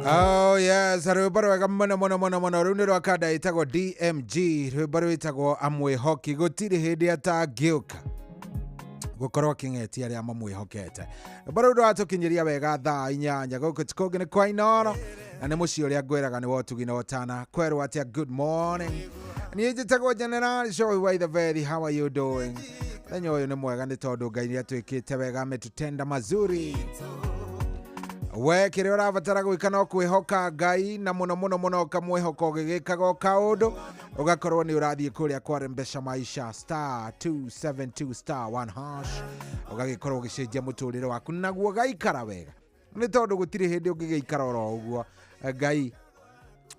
Oh yes, rwimbo rwega muno muno muno muno rũu nĩ rwa kanda ĩtagwo DMG, rwimbo rwĩtagwo amwĩhoki gũtirĩ hĩndĩ atangĩũka gũkorwo akĩng'etia arĩa mamwĩhokete. Rwimbo rũu rwatũkinyĩria wega thaa 8 gũkũ ti kũngĩ nĩ kwa Inooro na nĩ mũciĩ ũrĩa ngwĩraga nĩ wotugi na wotana kwerwo atĩa good morning. Niĩ njĩtagwo General Joey Waithaveri, how are you doing? Mũthenya ũyũ nĩ mwega nĩ tondũ Ngai nĩ atwĩkĩte wega, ametutenda mazuri. We kĩrĩa ũrabatara gwĩka no kwĩhoka Ngai na mũno mũno mũno ũkamwĩhoka ũgĩgĩkaga o kaũndũ ũgakorwo nĩ ũrathiĩ kũrĩa kwa Mpesa Maisha *272*1# ũgagĩkorwo ũgĩcenjia mũtũrĩre waku naguo gaikara wega, nĩ tondũ gũtirĩ hĩndĩ ũngĩgĩikara oro ũguo. Ngai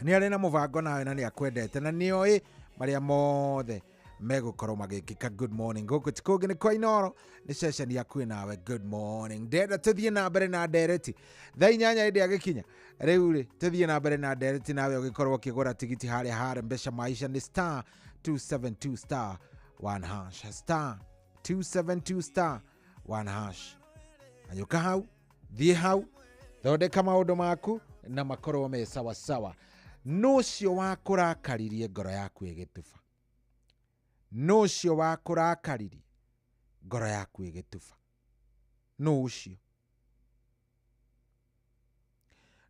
nĩ arĩ na mũbango nawe na nĩ akwendete na nĩ oĩ marĩa mothe megũkorwo magĩkĩka. Good morning gũkũ ti kũngĩ nĩ kwa Inooro, nĩ cecen yaku nawe. Good morning, ndenda tũthiĩ na mbere na ndereti thaa 8 hĩndĩ agĩkinya rĩu rĩ tũthiĩ na mbere na ndereti nawe ũgĩkorwo ũkĩgũra tigiti harĩa Mpesa Maisha nĩ *272*1#, *272*1#. anyũka hau, thiĩ hau, thondeka maũndũ maku na makorwo me sawa sawa. Nũcio wakũrakaririe ngoro yaku ĩgĩtuba, nũcio wakũrakaririe ngoro yaku ĩgĩtuba,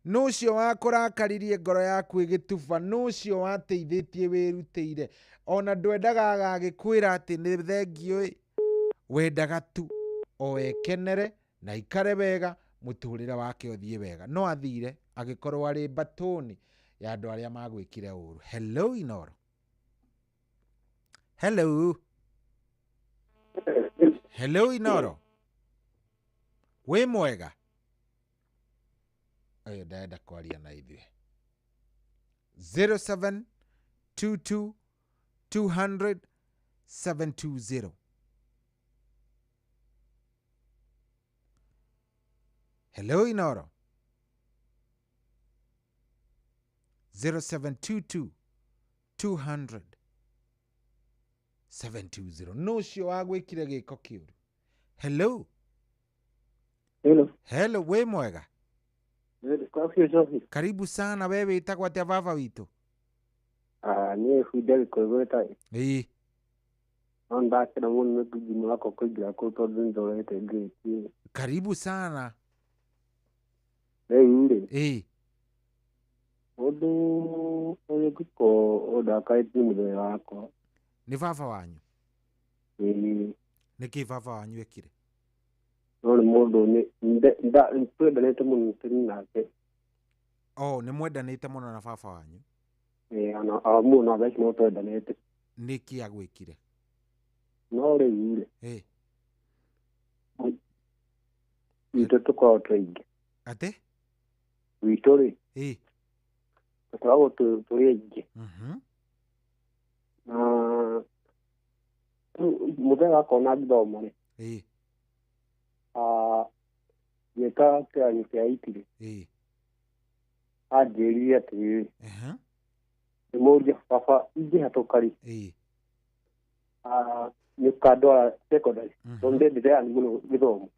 nũcio wakũrakaririe ngoro yaku ĩgĩtuba, nũcio wateithĩtie wĩrutĩire ona ndwendaga agagĩkwĩra atĩ nĩ thengio, wendaga tu o ekenere na ikare wega, mũtũrĩre wake ũthiĩ wega. No athire agĩkorwo arĩ mbatũni ya andũ arĩa magwĩkire ũru. Hello Inooro. Hello. Hello Inooro. Wĩ mwega? Ũyũ ndaenda kwaria na ithuĩ. 0722-200-720. Hello Inooro. 0722-200-720. 720 no cio wagwikire giko kiuru. Hello. Hello, we mwega. Karibu sana, wewe itagwa atia baba witu? Ni Fidel Koigweta. Ondakira muno mbigimu wako kugira ko tondu ndorete ngiki. Karibu sana. Ule. Odo oyekuko odakaiti mude wako. Ni baba wanyu? Niki baba wanyu ekire? No mundu ni twendanite muno nake. Oh, ni mwendanite muno na baba wanyu? Ana muno abeshi no twendanite. Niki agwikire? No ule. Wito tuko twingi. Ate? Wito ri. Twago twingi. Muthenya akona thoma ri. Yeka kĩanyu kĩa itire. Anjĩrire atĩrĩrĩ. Ndĩmũrie baba ingĩhatũka rĩ. Nĩũkandwara secondary. Tondũ ndĩndĩreani mũno gĩthomo.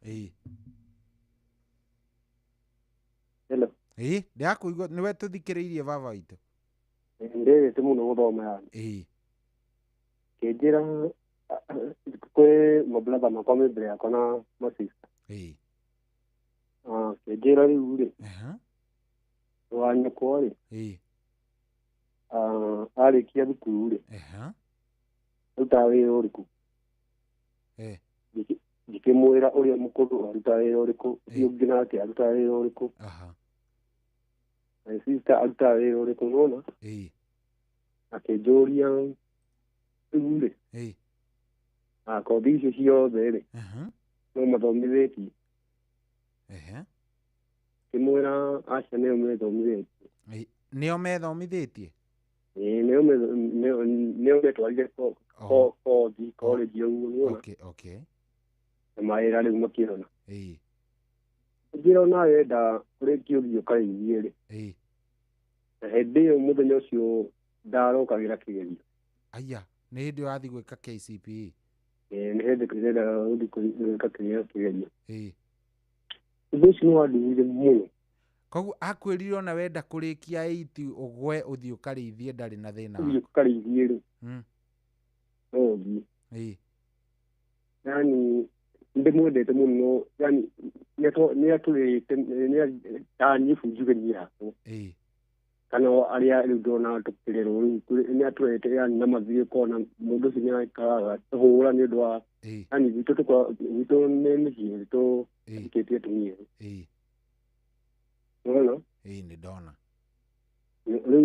Hello. Ndĩrakũigua nĩwe tũthikĩrĩirie baba witũ. Ndĩrĩte mũno gũthoma yani. Kĩnjĩra kwĩ mabrother makwa me mbere yakwa na masista. Kĩnjĩra rĩu rĩ. Wa nyũkwa rĩ. Arĩkia thukuru rĩ. Arutaga wĩra ũrĩkũ? Ngĩkĩmwĩra ũrĩa mũkũrũ arutaga wĩra ũrĩkũ, ũcio ũngĩ nake arutaga wĩra ũrĩkũ. My sister arutaga wĩra ũrĩkũ nona? Akĩnjũria rĩu rĩ. Kothi icio ciothe rĩ. No mathomithĩtie. Kĩmwĩra aca nĩo methomithĩtie. Nĩo methomithĩtie? Nĩo metwarire kothi college ũguo nĩona. Na mawĩra rĩu makĩona. Ngĩrona wenda ũrĩkie ũthiĩ ũkarĩithie rĩ. Na hĩndĩ ĩyo mũthenya ũcio ndarokagĩra kĩgerio. Aya, nĩ hĩndĩ ũrathiĩ gwĩka KCPE? Nĩ hĩndĩ ndĩrenda gũthiĩ gwĩka kĩgerio. Ũndũ ũcio nĩwandigire mũno. Koguo akwĩrire ona wenda kũrĩkia 8 ũgwe ũthiĩ ũkarĩithie ndarĩ na thĩna. Ũthiĩ ũkarĩithie rĩ. No ũthiĩ. Yani ndĩmwendete mũno, yani nĩatũrĩte nĩanjibundithirie hapo. Kana arĩa rĩu ndona tũkĩrerwo rĩu nĩatũrete yani na mathiĩ kona mũndũ ũcio nĩaikaraga tũhũra nĩ ũndũ wa yani gwitũ nĩ mĩciĩ itũ ĩkĩtie atumia. Nĩwona? Nĩ ndona. Rĩu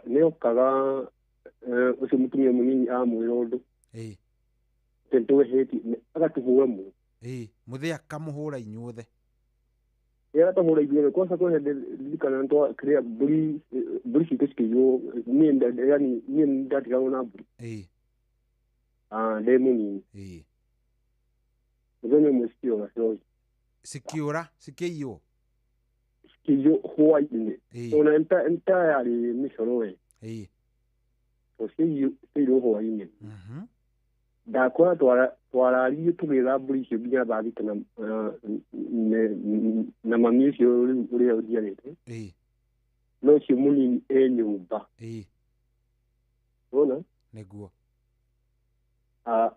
nĩokaga ũcio mũtumia mũnini amwĩra ũndũ. Tũhĩtie agatũhũra mũno. Mũthĩ akamũhũra inyuothe. Agatũhũra ithuothe kwanza kwĩ hĩndĩ ndirikana nĩtwakĩrĩa mbũri citũ cikĩiywo niĩ ndatigarwo na mbũri. Ndĩ mũnini. Mũthenya ũmwe cikĩũra ciothe. Cikĩũra? Cikĩiywo? Cikĩiywo hwainĩ. Ona nĩtayarĩ mĩcoro we. Ciĩirwo hwainĩ. Ndakora twararirie tũgĩetha mbũri icio nginya thaa thita na mami ũcio rĩu ũrĩa ũnjiarĩte. No ũcio mũnini nyũmba. Wona? Nĩguo.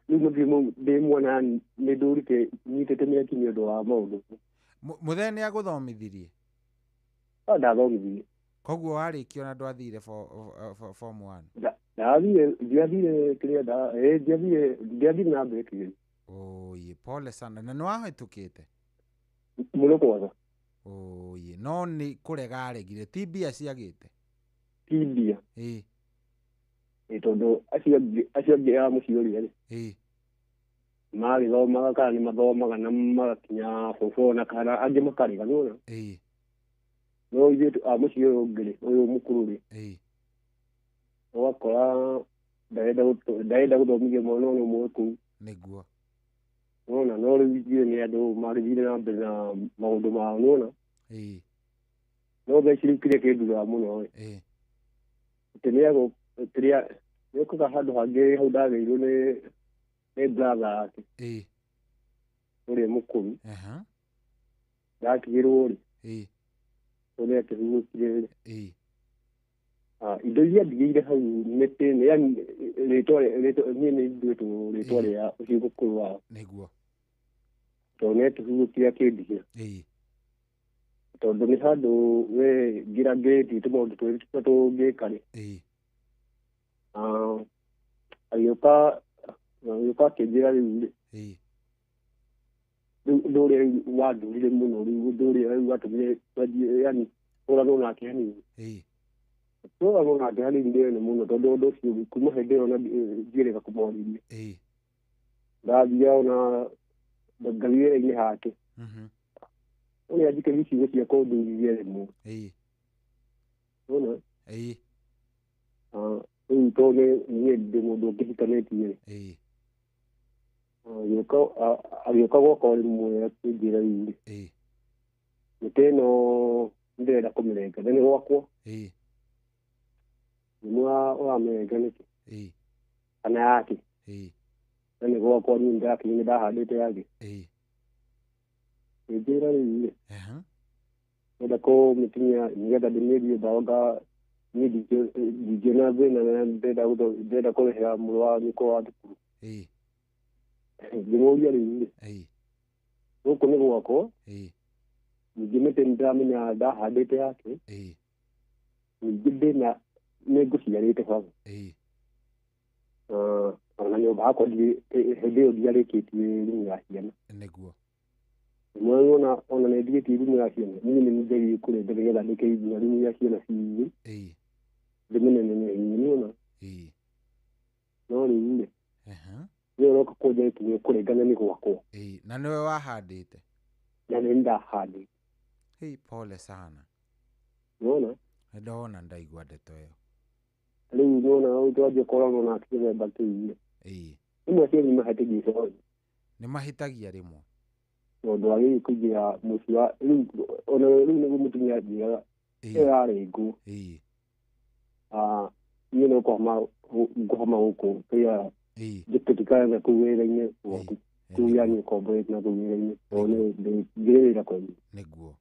Rĩu mũthia mau ndĩ mwana nĩndũrĩte nyitĩte mĩaki nĩ ũndũ wa maũndũ. Mũthee nĩagũthomithirie? Ndathomithirie. Koguo warĩkia ona ndwathire form 1? Ndiathire kĩrĩa ndiathire na mbere kĩgerio. Oye, pole sana. Na nĩwahĩtũkĩte? Mũno kwanza. Oye, no nĩ kũrega aregire, ti mbia ciagĩte? Ti mbia. Tondũ acio angĩ a mũciĩ ũrĩa rĩ. Magĩthomaga kana nĩmathomaga na magakinya form 4 na kana angĩ makarega nĩwona. No ithuĩ a mũciĩ ũyũ ũngĩ rĩ, ũyũ mũkũrũ rĩ. Ũgakora ndarenda gũthomithia mwana ona ũmwe kũu. Nĩguo. Nĩwona no rĩu ithuĩ nĩ andũ magĩthire na mbere na maũndũ mao nĩwona. No thaa ici rĩu kĩrĩa kĩndugaga mũno rĩ. Atĩ Nikuga handu hangi hau ndageirwo ni brother yake. Uri mukuru. Ndatigirwo ri. Uri akihurukire ri. Indo iria ndigĩire hau mĩtĩ-inĩ, yani niĩ nĩ nduĩtwo rĩtwa rĩa ũcio mũkũrũ wao. Nĩguo. Tondũ nĩatũhurũkire akĩndigĩra. Tondũ nĩ handũ we ngira ngĩthiĩte maũndũ twĩrĩtwo tũngĩka rĩ. Agĩũka akĩnjĩra rĩu rĩ. Rĩu ũndũ ũrĩa rĩu wandurire mũno, rĩu ũndũ ũrĩa rĩu watũmire twanjie, yani ũragwo nake hanini. Tũragwo nake hanini ndĩrene mũno tondũ ũndũ ũcio kuma hĩndĩ ĩyo ona ndirĩga kũmwarĩria. Ndathiaga ona ngathiĩ wĩra-inĩ hake. Ũrĩa njikagia icigo cia kũndũithia rĩmwe. Wona? Rĩu tondũ niĩ ndĩ mũndũ ũngĩhikanĩtie rĩ. Agĩũka gwaka rĩmwe akĩnjĩra rĩu rĩ. Mĩtĩ ĩno ndĩrenda kũmĩrenga, na nĩ gwakwa. Ũramĩrenga nĩkĩ? Kana yake? Na nĩ gwakwa niĩ nĩ ndahandĩte yake. Ngĩnjĩra rĩu rĩ. Ndenda kũmĩtinia nĩgetha ndĩmĩendie ndawa niĩ ndingĩona thĩna na ndenda kũrĩhĩra mũrũ wa nyũkwa wa thukuru. Ngĩmũria rĩu rĩ. Gũkũ nĩ gwakwa. Ningĩ mĩtĩ nĩndĩramenya ndahandĩte yake. Ningĩ ndĩna nĩngũciarĩte baba. Ona nyũmba yakwa hĩndĩ ĩyo ndiarĩkĩtie rumu ya ciana. Nĩguo. Mwana ona nĩndigĩtie rumu ya ciana, niĩ nĩnjagĩrĩire kũrenga nĩgetha ndĩkĩigua rumu ya ciana ciĩ. Ndĩmĩnenehe nĩwona. No rĩu rĩ. Nĩ ũroka kũnja gĩkinyio kũrengana nĩ gwakwa. Na nĩwe wahandĩte? Na nĩ ndahandĩte. Pole sana. Nĩwona? Nĩndona ndaigua ndeto ĩyo. Rĩu nĩwona twanjia kũrorwo na kĩthemba kĩu rĩ. Imwe cia nĩmahĩtagia icoro. Nĩmahĩtagia rĩmwe. Tondũ agĩrĩire kũingĩra mũciĩ wa rĩu ona rĩu nĩguo mũtumia anjĩraga ĩyo yarengwo. Niĩ no ngũhoma gũkũ kĩrĩa tũtikaga kũu wĩra-inĩ gwaku. Kũu yani ũkomborete na kũu wĩra-inĩ. Tondũ ngĩrĩrĩra kwanyu. Nĩguo.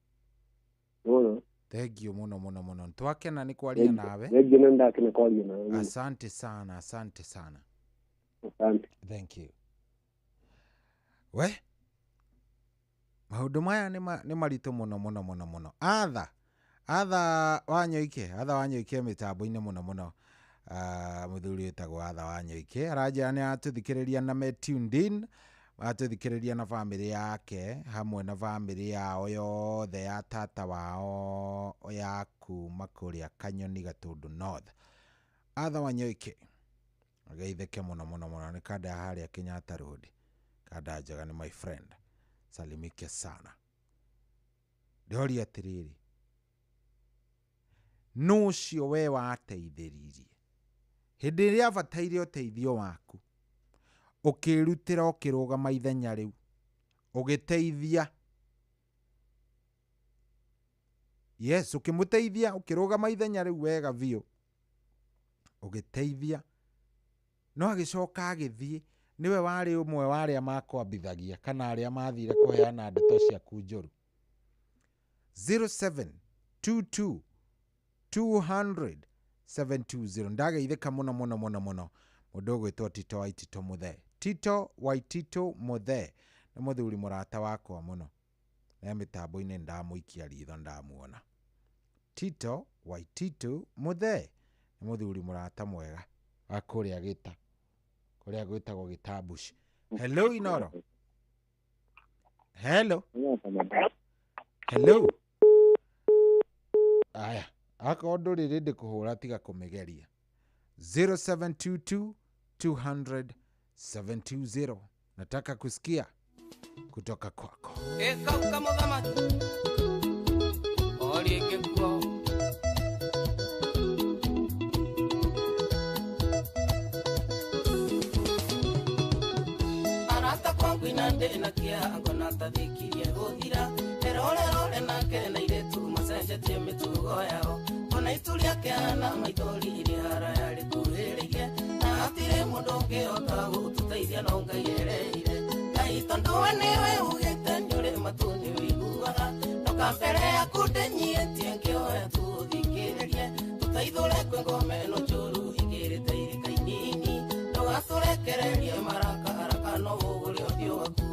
Nĩwona? Thengiũ mũno mũno mũno. Twakena nĩ kwaria nawe. Thengiũ na ndakena kwaria nawe. Asante sana, asante sana. Asante. Thank you. We maũndũ maya nĩ maritũ mũno mũno mũno mũno. Atha Wanyoike mĩtambo-inĩ mũno mũno. Mũthuri wĩtagwo Atha Wanyoike aranjĩra nĩ atũthikĩrĩria na me tuned in, atũthikĩrĩria na bamĩrĩ yake hamwe na bamĩrĩ yao yothe ya tata wao ya kuma kũrĩa Kanyoni Gatũndũ North. Atha Wanyoike ageithĩke mũno mũno mũno nĩ kanda ya harĩa Kenyatta Road. Kanda njega nĩ my friend. Salimike sana. Ndĩhoria atĩrĩrĩ, nũ ũcio we wateithĩrĩirie hĩndĩ ĩrĩa abataire ũteithio waku, ũkĩrutĩra ũkĩrũgama ithenya rĩu ũgĩteithia, yes, ũkĩmũteithia ũkĩrũgama ithenya rĩu wega biũ ũgĩteithia, no agĩcoka agĩthiĩ niwe warĩ ũmwe warĩa makwambithagia kana arĩa mathire kũheana ndeto ciaku njũru. 0722 200 720. Ndageithĩka mũno mũno mũno mũno mũndũ ũgwĩtwo Tito Waitito Mũthee. Tito Waitito Mũthee nĩ mũthuri mũrata wakwa mũno, na mĩtambo-inĩ ndamũikia ritho ndamuona. Tito Waitito Mũthee nĩ mũthuri mũrata mwega wa kũrĩa Gĩta, kũrĩa gwĩtagwo Gĩtambuci. Hello Inoro. Hello. Hello. Aya, akorwo ndũrĩ rĩndĩ kũhũra tiga kũmĩgeria. 0722 200 720. Nataka kusikia kutoka kwako. Kauka muthamaki oli ngekuo arata kwangu inande na kia ngona tathikirie guthira erorerore nake na iretu macenjetie mitugo yao ona ituria kiana maitori iri hara yari kuhiririe na mundu ngihota gututeithia no Ngai ereire Ngai tondu we niwe ugite nyuri matuni wiguaga noka mbere yaku ndenyietie ngioya tuthikiririe tutaithule kwe ngome no njuru ingirite irika inini ndugaturekererie maraka no ugure uthio waku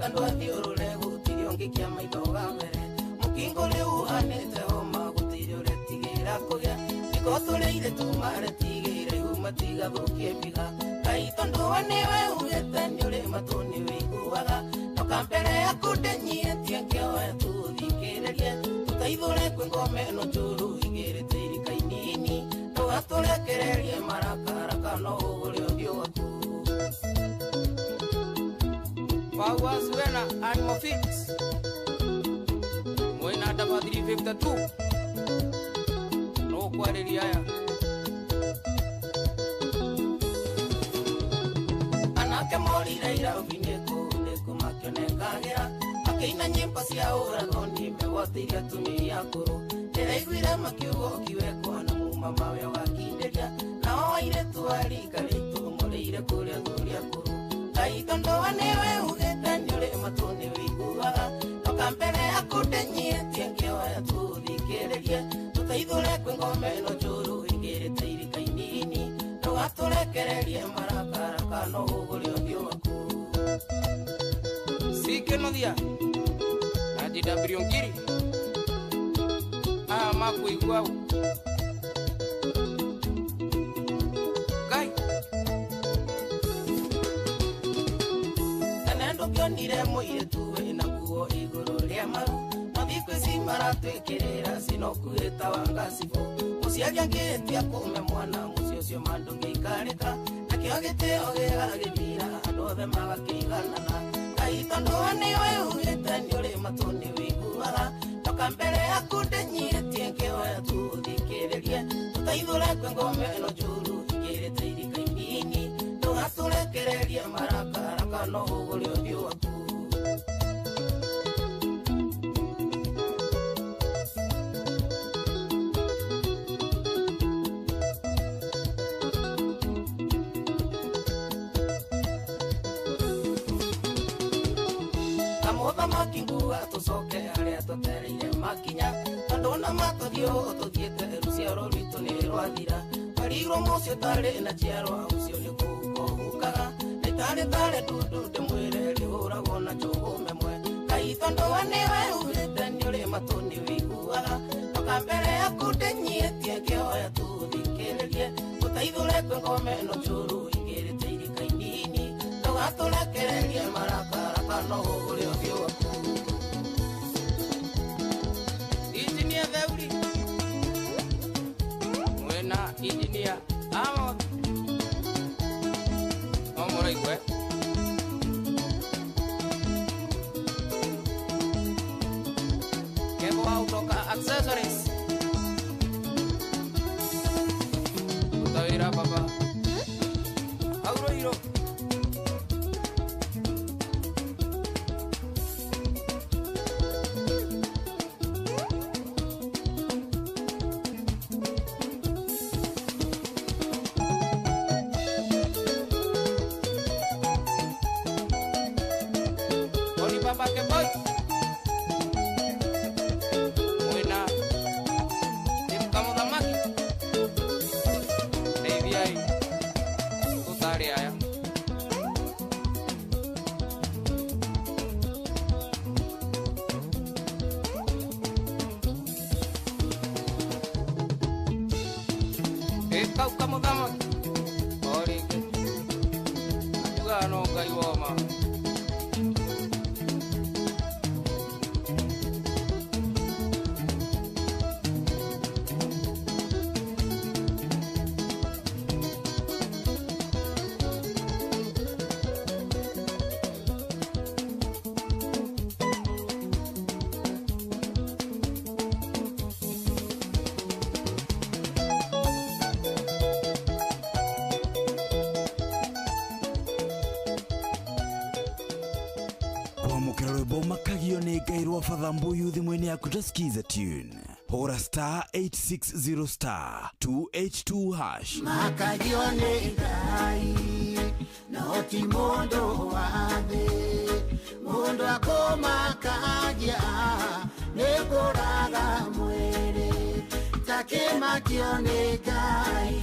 Kando athiurure gutiri ongi kia maitho ga mbere mukingo riu hanete homa gutiri ure tigira kugia niko tureire tumare tigire umatiga thukie biga Ngai tondu we niwe ugite nyuri matuni wiguaga noka mbere yaku ndenyietie ngioya tuthikiririe tutaithule kwe ngome no njuru ingirite irika inini ndugaturekererie maraka no ugure uthio waku Powers Wena Animal Fix Mwena Daba 352 No kwariri aya Anake morire ira ubineko makionekagira Akeina nyimbo cia uragoni megotiria atumia akuru Ndiraiguire makiugo kiwekwa na muma mawe wakinderia Nao airetu arikaritu mureire kuria thuri akuru Ngai tondu we niwe ugite nyuri matuni wiguaga noka mbere yaku ndenyietie ngioya tuthikiririe tutaithule kwe ngome no njuru ingirite irika inini ndugaturekererie maraka no ugure uthio waku Sikenothia na DW Ngiri makuigua Nire muire tuwe na kuo iguru ria maru Mathikwici maratwikirira sinokuita wangacifo Muciaria ngitia kume mwana mucio ucio mandu ngiikarika Nakio gitio gigagithira andu othe magakiganana Ngai tondu we niwe ugite nyuri matuni wiguaga noka mbere yaku ndenyietie ngioya tuthikiririe tutaithule kwe ngome no njuru ingirite irika inini ndugaturekererie maraka no ugure uthio waku Makingu atucoke aria tutereire makinya tondu na matathio tuthiete ruciaro rwitu ni rwathira marigro mucio tari na ciarwa ucio ni kugukaga nitari tundu ndimwire rihuragwo na njugu memwe Ngai tondu we niwe ugite nyuri matuni wiguaga noka mbere yaku ndenyietie ngioya tuthikiririe tutaithule kwe ngome no njuru ingirite irika inini ndugaturekererie maraka no ugure uthio waku Engineer Amo Omoraigwe Kebo Autoka Accessories Utawira papa Auro rwĩmbo makagio nĩ Ngai rwa Bathambuyu thimũ-inĩ yaku ta skiza tune. Hora star 860 star 2H2 hash. Makagio nĩ Ngai no ti mũndũ wa thĩ, mũndũ akũmakagia nĩ kũraga mwĩrĩ, takĩmakio nĩ Ngai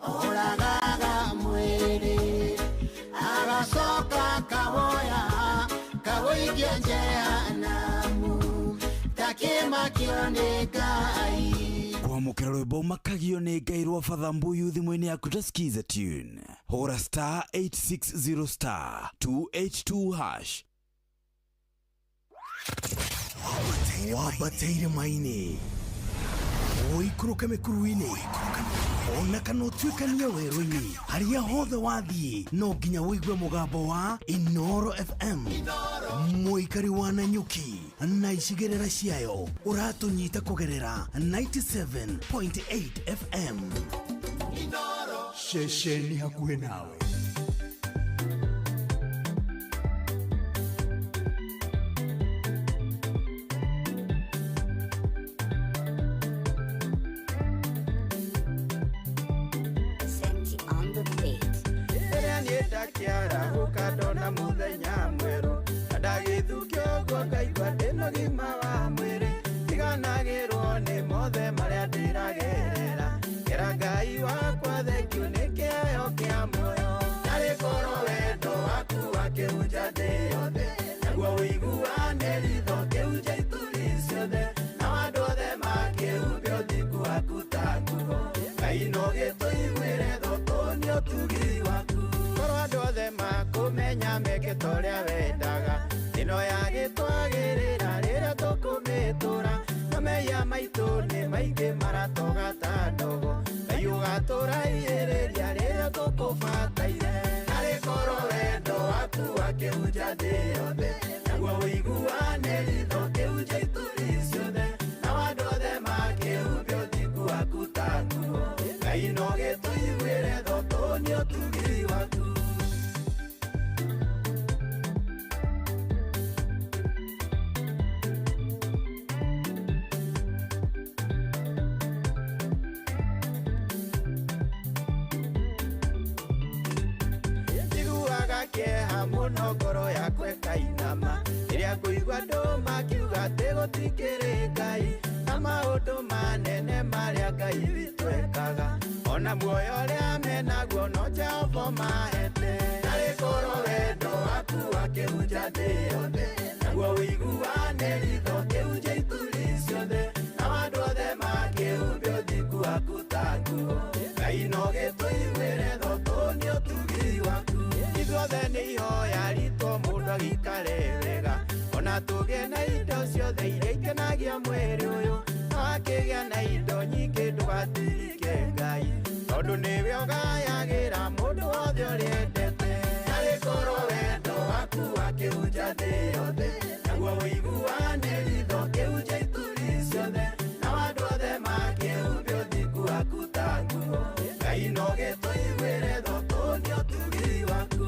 oragaga mwĩrĩ, agacoka kawoya kawoigia jehanamu, takĩmakio nĩ Ngai. Kwamũkĩra rwĩmbo makagio nĩ Ngai rwa Bathambuyu thimũ-inĩ yaku ta skiza tune. Hora star 860 star 2H2 hash. Wabateire maini oikũrũke mĩkuru-inĩ ona kana ũtuĩkanie werũ-inĩ, harĩa hothe wathiĩ no nginya wĩigue mũgambo wa Inooro FM. Mũikari wa Nanyuki na icigĩrĩra ciayo ũratũnyita kũgerera 97.8 FM. Ceceni hakuhĩ nawe. Kiara ukadona muthenya mweru ndagithukio gwa ngaigua ndĩna gima wa mwĩrĩ, tiganagĩrwo nĩ mothe marĩa ndĩragerera, kĩra Ngai wakwa thengio nĩ kĩheo kĩa muoyo, narĩ korwo wendo waku wakĩhunja thĩ yothe, naguo ũiguane ritho kĩhunja ituri ciothe, nao andũ othe makĩhumbia ũthingu waku ta nguo, Ngai no gĩtũiguĩre tho tũnĩ ũtugi waku. Andũ othe makũmenya meke torĩa wendaga, ĩno yagĩtwagĩrĩra rĩrĩa tũkũmĩtũra, na mehia maitũ nĩ maingĩ maratoga ta ndogo, Ngai ũgatũraihĩrĩria rĩrĩa tũkũbataire, narĩ korwo wendo waku wakĩhunja thĩ yothe, naguo ũiguane ritho kĩhunja ituri ciothe, nao andũ othe makĩhumbia ũthingu waku ta nguo, Ngai no gĩtũiguĩre tho tũnĩ ũtugi waku. Mũno ngoro yakwa ĩkainama rĩrĩa ngũigua andũ makiuga atĩ gũtikĩrĩ Ngai, na maũndũ manene marĩa Ngai witũ ekaga, ona muoyo ũrĩa menaguo no Jehova mahete, narĩ korwo wendo waku wakĩhunja thĩ yothe, naguo ũiguane ritho kĩhunja ituri ciothe, nao andũ othe makĩhumbia ũthingu waku ta nguo, Ngai no gĩtũiguĩre tho tũnĩ ũtugi waku. Ithuothe nĩ ihoya ritũ mũndũ agĩikare wega, ona tũgĩe na indo ciothe iria ikenagia mwĩrĩ ũyũ, no akĩgĩa na indo nyingĩ ndũgatirike Ngai, tondũ nĩwe ũgayagĩra mũndũ wothe ũrĩa endete, narĩ korwo wendo waku wakĩhunja thĩ yothe, naguo ũiguane ritho kĩhunja ituri ciothe, nao andũ othe makĩhumbia ũthingu waku ta nguo, Ngai no gĩtũiguĩre tho tũnĩ ũtugi waku.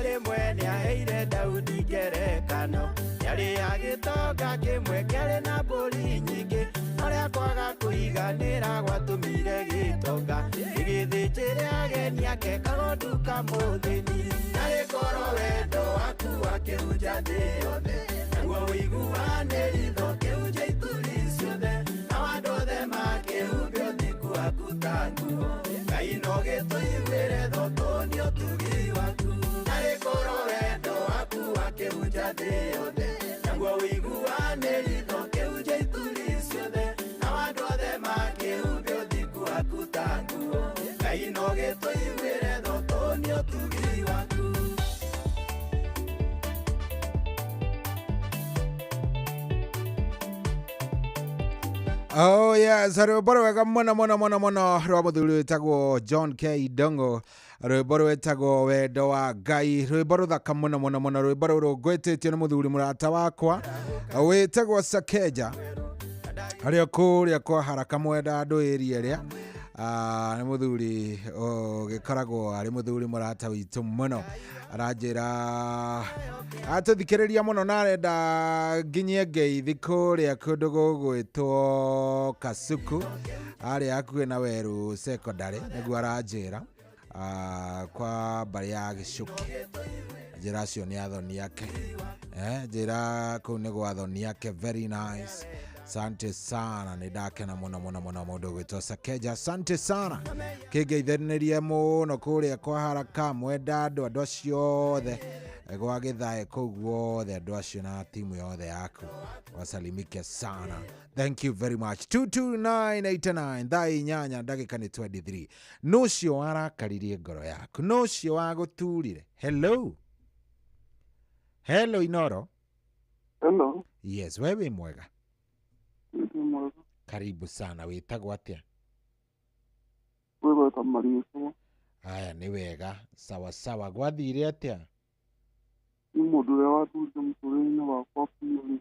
Rĩmwe nĩaheire Daudi ngerekano, yarĩ ya gĩtonga kĩmwe kĩarĩ na mbũri nyingĩ, arĩa kwaga kũiganĩra gwatũmire gĩtonga gĩgĩthĩnjĩre ageni ake kagondu kamũthĩni, narĩ korwo wendo waku wakĩhunja thĩ yothe, naguo ũiguane ritho kĩhunja ituri ciothe, nao andũ othe makĩhumbia ũthingu waku ta nguo, Ngai no gĩtũiguĩre tho tũnĩ ũtugi waku. Narĩ korwo wendo waku wakĩhunja thĩ yothe, naguo ũiguane ritho kĩhunja ituri ciothe, nao andũ othe makĩhumbia ũthingu waku ta nguo, Ngai no gĩtũiguĩre tho tũnĩ ũtugi waku. Oh yes, rwĩmbo rwega mũno mũno mũno mũno rwa mũthuri wĩtagwo John K. Dongo rwimbo rwetagwo wendo wa Ngai, rwimbo ruthaka muno muno muno, rwimbo ruru ngwetitio ni muthuri murata wakwa wetagwo Sakeja, aria kuria kwa haraka mwenda andu area ria. Ni muthuri gikoragwo ari muthuri murata witu muno, aranjira atuthikiriria muno na arenda nginyie ngeithi kuria kundu gugwitwo Kasuku aria akuhi na Weru secondary niguo aranjira kwa mbari ya Gicuki. Njira acio ni athoni ake, njira kuu ni gwa athoni ake. Very nice, asante sana, ni ndakena muno muno muno mundu gwitwo Sakeja, asante sana. Kingeithanirie muno kuria kwa haraka mwenda andu acio othe gwa githae kuu guothe, andu acio na timu yothe yaku wasalimike sana. Thank you very much. 22989 thai nyanya ndagika ni 23. Nucio warakaririe ngoro yaku, nucio waguturire. Hello Inoro. Hello. Yes, wewe mwega. Mwega. Karibu sana, witagwo atia? Wewe Mariso. Aya, ni wega. Sawa sawa, gwathire atia? Ni muthuri wathurire muturire-ini wakwa biũ.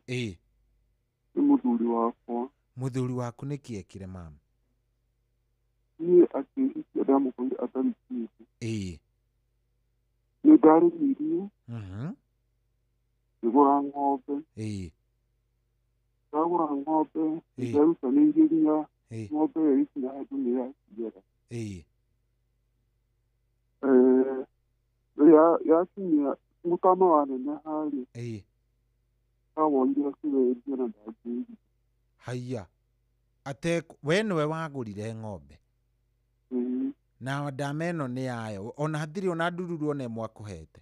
Ni muthuri wakwa. Muthuri waku nĩ kĩekire mama? Niĩ akĩhikia ndamũkorire atarikĩte. Nĩ ndarĩmirie. Ngĩgũra ng'ombe. Ndagũra ng'ombe, nderutanĩirie nginya ng'ombe ĩyo ikinya handũ nĩyaciara. Rĩrĩa yakinyia mũtama wa neneha-rĩ, ndawonire akĩwendia na ndangĩendia. Haiya, we nĩwe wagũrire ng'ombe? Na ndama ĩno nĩ yayo, ona hatirĩ ona ndururu ona ĩmwe akũhete?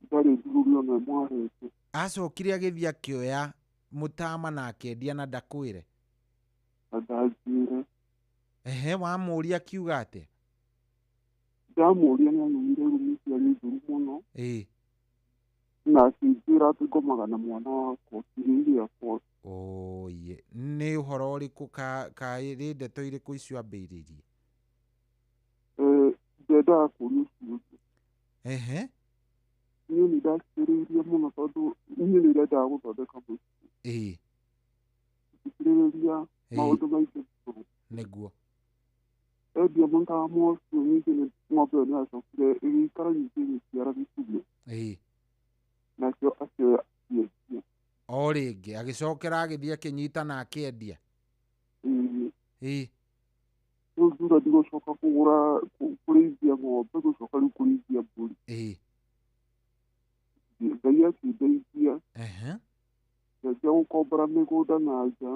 Ndarĩ ndururu ona ĩmwe ahete. Acokire agĩthiĩ akĩoya mũtama na akendia na ndakwĩre? Ndanjĩre. Wamũria akiuga atĩa? Ndamũria nĩanyumire rumi ciarĩ njũru mũno. Na akĩnjĩra atĩ ngomagana mwana wakwa, ciringi yakwa. Oye, nĩ ũhoro ũrĩkũ kaĩ ndeto irĩkũ icio ambĩrĩirie? Ndendaga kũria ũcio ũngĩ. Niĩ nĩndakirĩrĩirie mũno tondũ niĩ nĩndendaga gũthondeka mũciĩ. Ngĩkirĩrĩria maũndũ maingĩ mũno. Nĩguo. Endia mũtama ũcio, ningĩ ng'ombe ĩyo nĩyacokire ĩgĩikara nyingĩ ĩgĩciara gĩcunjĩ. Nacio akĩoya akĩendia. O rĩngĩ agĩcokera agĩthiĩ akĩnyita na akĩendia. Rĩu thutha ndigũcoka kũrĩithia ng'ombe, gũcoka rĩu kũrĩithia mbũri. Ngai akĩndeithia. Ndenjia gũkombora mĩgũnda na nja.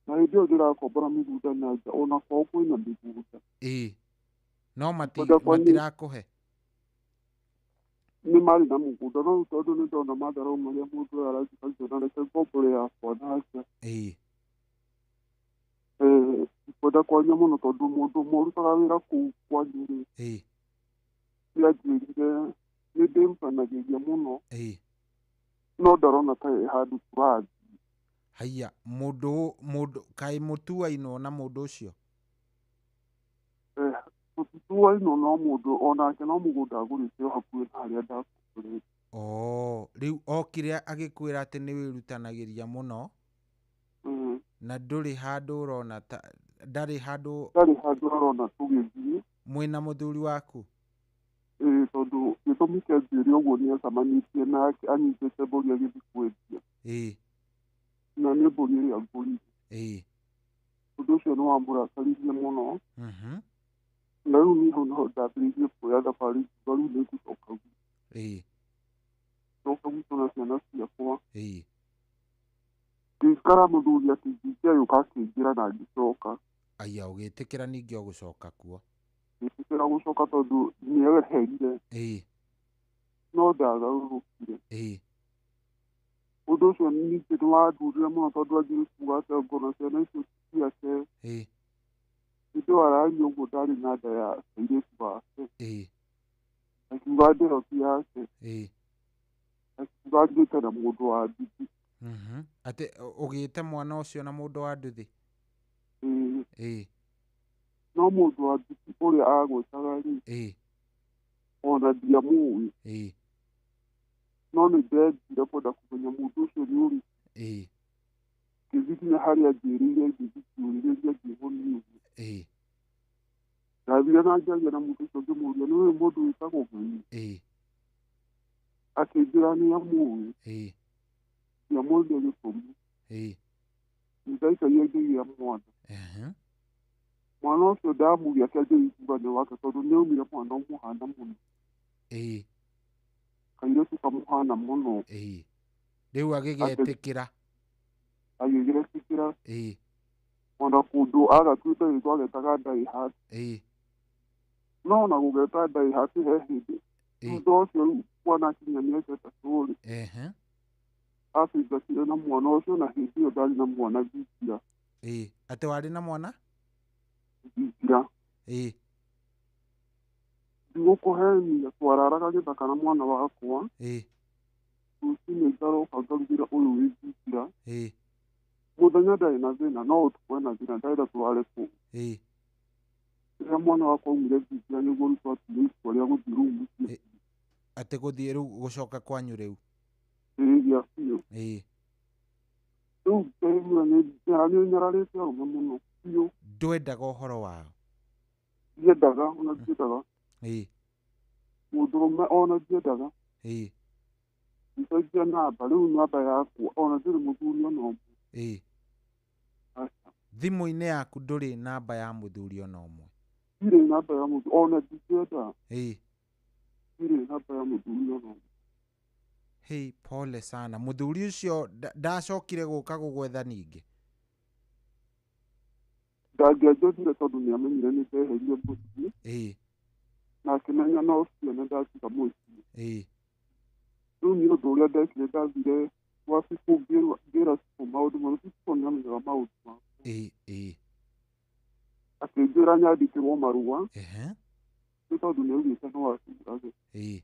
Na hĩndĩ ĩyo ndĩrakombora mĩgũnda na nja, ona kwao kwĩna mĩgũnda. No matirakũhe? Nĩ marĩ na mũgũnda, no rĩu tondũ nĩ ndona matharau marĩa mũndũ ũyũ aranjĩka na reke ngombore yakwa na nja. Kwenda kwanja mũno tondũ mũndũ ũmwe ũrutaga wĩra kũu kwanyu-rĩ, nĩanjĩrire nĩndĩrutanagĩria mũno, no ndarona ta handũ tũrathiĩ. Haiya, kaĩ mũtuainwo na mũndũ ũcio? Tũtuainwo no mũndũ onake no mũgũnda agũrĩte o hakuhĩ na harĩa ndakomborete. Rĩu okire agĩkwĩra atĩ nĩ wĩrutanagĩria mũno na ndũrĩ handũ ũrona ndarĩ handũ arona tũgĩthiĩ mwĩna mũthuri waku? Tondũ gĩtũmi kĩanjĩrire ũguo nĩacamanĩtie nake anyitĩte mbũri agĩthiĩ kwendia. Na nĩ mbũri ĩrĩa ngũrire. Ũndũ ũcio nĩwamũrakaririe mũno. Na rĩu niĩ hau naho ndambĩrĩirie kuoya thabarĩ ngiuga rĩu nĩngũcoka gwitũ. Coka gwitũ na ciana ciakwa. Ngĩikara mũthuri akĩnjingia yũka akĩnjĩra na ngĩcoka. Aya, ũgĩtĩkĩra ningĩ ũgũcoka kuo? Ngĩtĩkĩra gũcoka tondũ nĩeherire. No ndagarũrũkire. Ũndũ ũcio ningĩ nĩwandurire mũno tondũ anjĩrĩ kuuga atĩ ngona ciana icio ciake. Hĩndĩ ĩyo araria ũguo ndarĩ na nda ya kairĩtu wake. Akiuga ndĩyo ti yake. Akiuga njĩte na mũndũ wa nduthi. Atĩ ũgĩte mwana ũcio na mũndũ wa nduthi? no mũndũ wa nditi ũrĩa agwĩtaga rĩ ona ndiamũĩ no nĩ ndendire kwenda kũmenya mũndũ ũcio nĩ ũrĩkũ ngĩthiĩ nginya harĩa njĩrĩire ngĩthikĩũrĩrĩria ngĩmũniũria ndathire na njaria na mũndũ ũcio ngĩmũria nĩ ũyũ mũndũ wĩtagwo Ng'eni akĩnjĩra nĩ amũĩ ndiamũria gĩtũmi nĩndaikaire ngĩgĩa mwana ũcio ndamuria kĩanjĩrĩire ithurano wake tondũ nĩ aumire mwana ũmũhana mũno kairĩtu kamũhana mũno rĩu agĩgetĩkĩra ona kũndũ agatuĩte rĩtwa agetaga Daihat no na gũgeta Daihat he hĩndĩ thutha ũcio rĩu mwana akinya mĩaka 3 rĩ acingatire na mwana ũcio na hĩndĩ ĩyo ndarĩ na mwana Thikira atĩ warĩ na mwana Thikira ndigũkũhenia twararaga gĩthaka na mwana wakwa rũcinĩ ngaroka ngarugĩra ũyũ wĩ Thikira mũthenya ndarĩ na thĩna no ũtukũ ena thĩna ndarenda tũrare kũu rĩrĩa mwana wakwa aumire Thikira nĩguo rĩu twatuire itua rĩa gũthiĩ rumu atĩ gũthiĩ rĩu gũcoka kwanyu rĩu gĩa biũ rĩu nĩ nyararĩte arũme mũno biũ ndwendaga ũhoro wao ndiendaga ona ndiendaga mũndũrũme ona ndiendaga ncenjia namba rĩu namba yakwa ona ndĩrĩ mũthuri ona ũmwe thimũ-inĩ yaku ndũrĩ namba ya mũthuri ona ũmwe ndirĩ namba ya mũthuri ona ndienda ndirĩ namba ya mũthuri ona ũmwe Hey, pole sana. Mũthuri ũcio ndacokire gũka gũgwetha ningĩ ndangĩanjũthire tondũ nĩ amenyire nĩ ndeherie mũciĩ na akĩmenya no ciana ndatiga mũciĩ rĩu nĩ ũndũ ũrĩa ndekire ndathire gwa cibũ ngĩra cibũ maũndũ marĩa cibũ nĩ amenyaga maũndũ makwa akĩnjĩra nyandĩkĩrwo marũa nĩ tondũ nĩ augĩte no acurage rĩu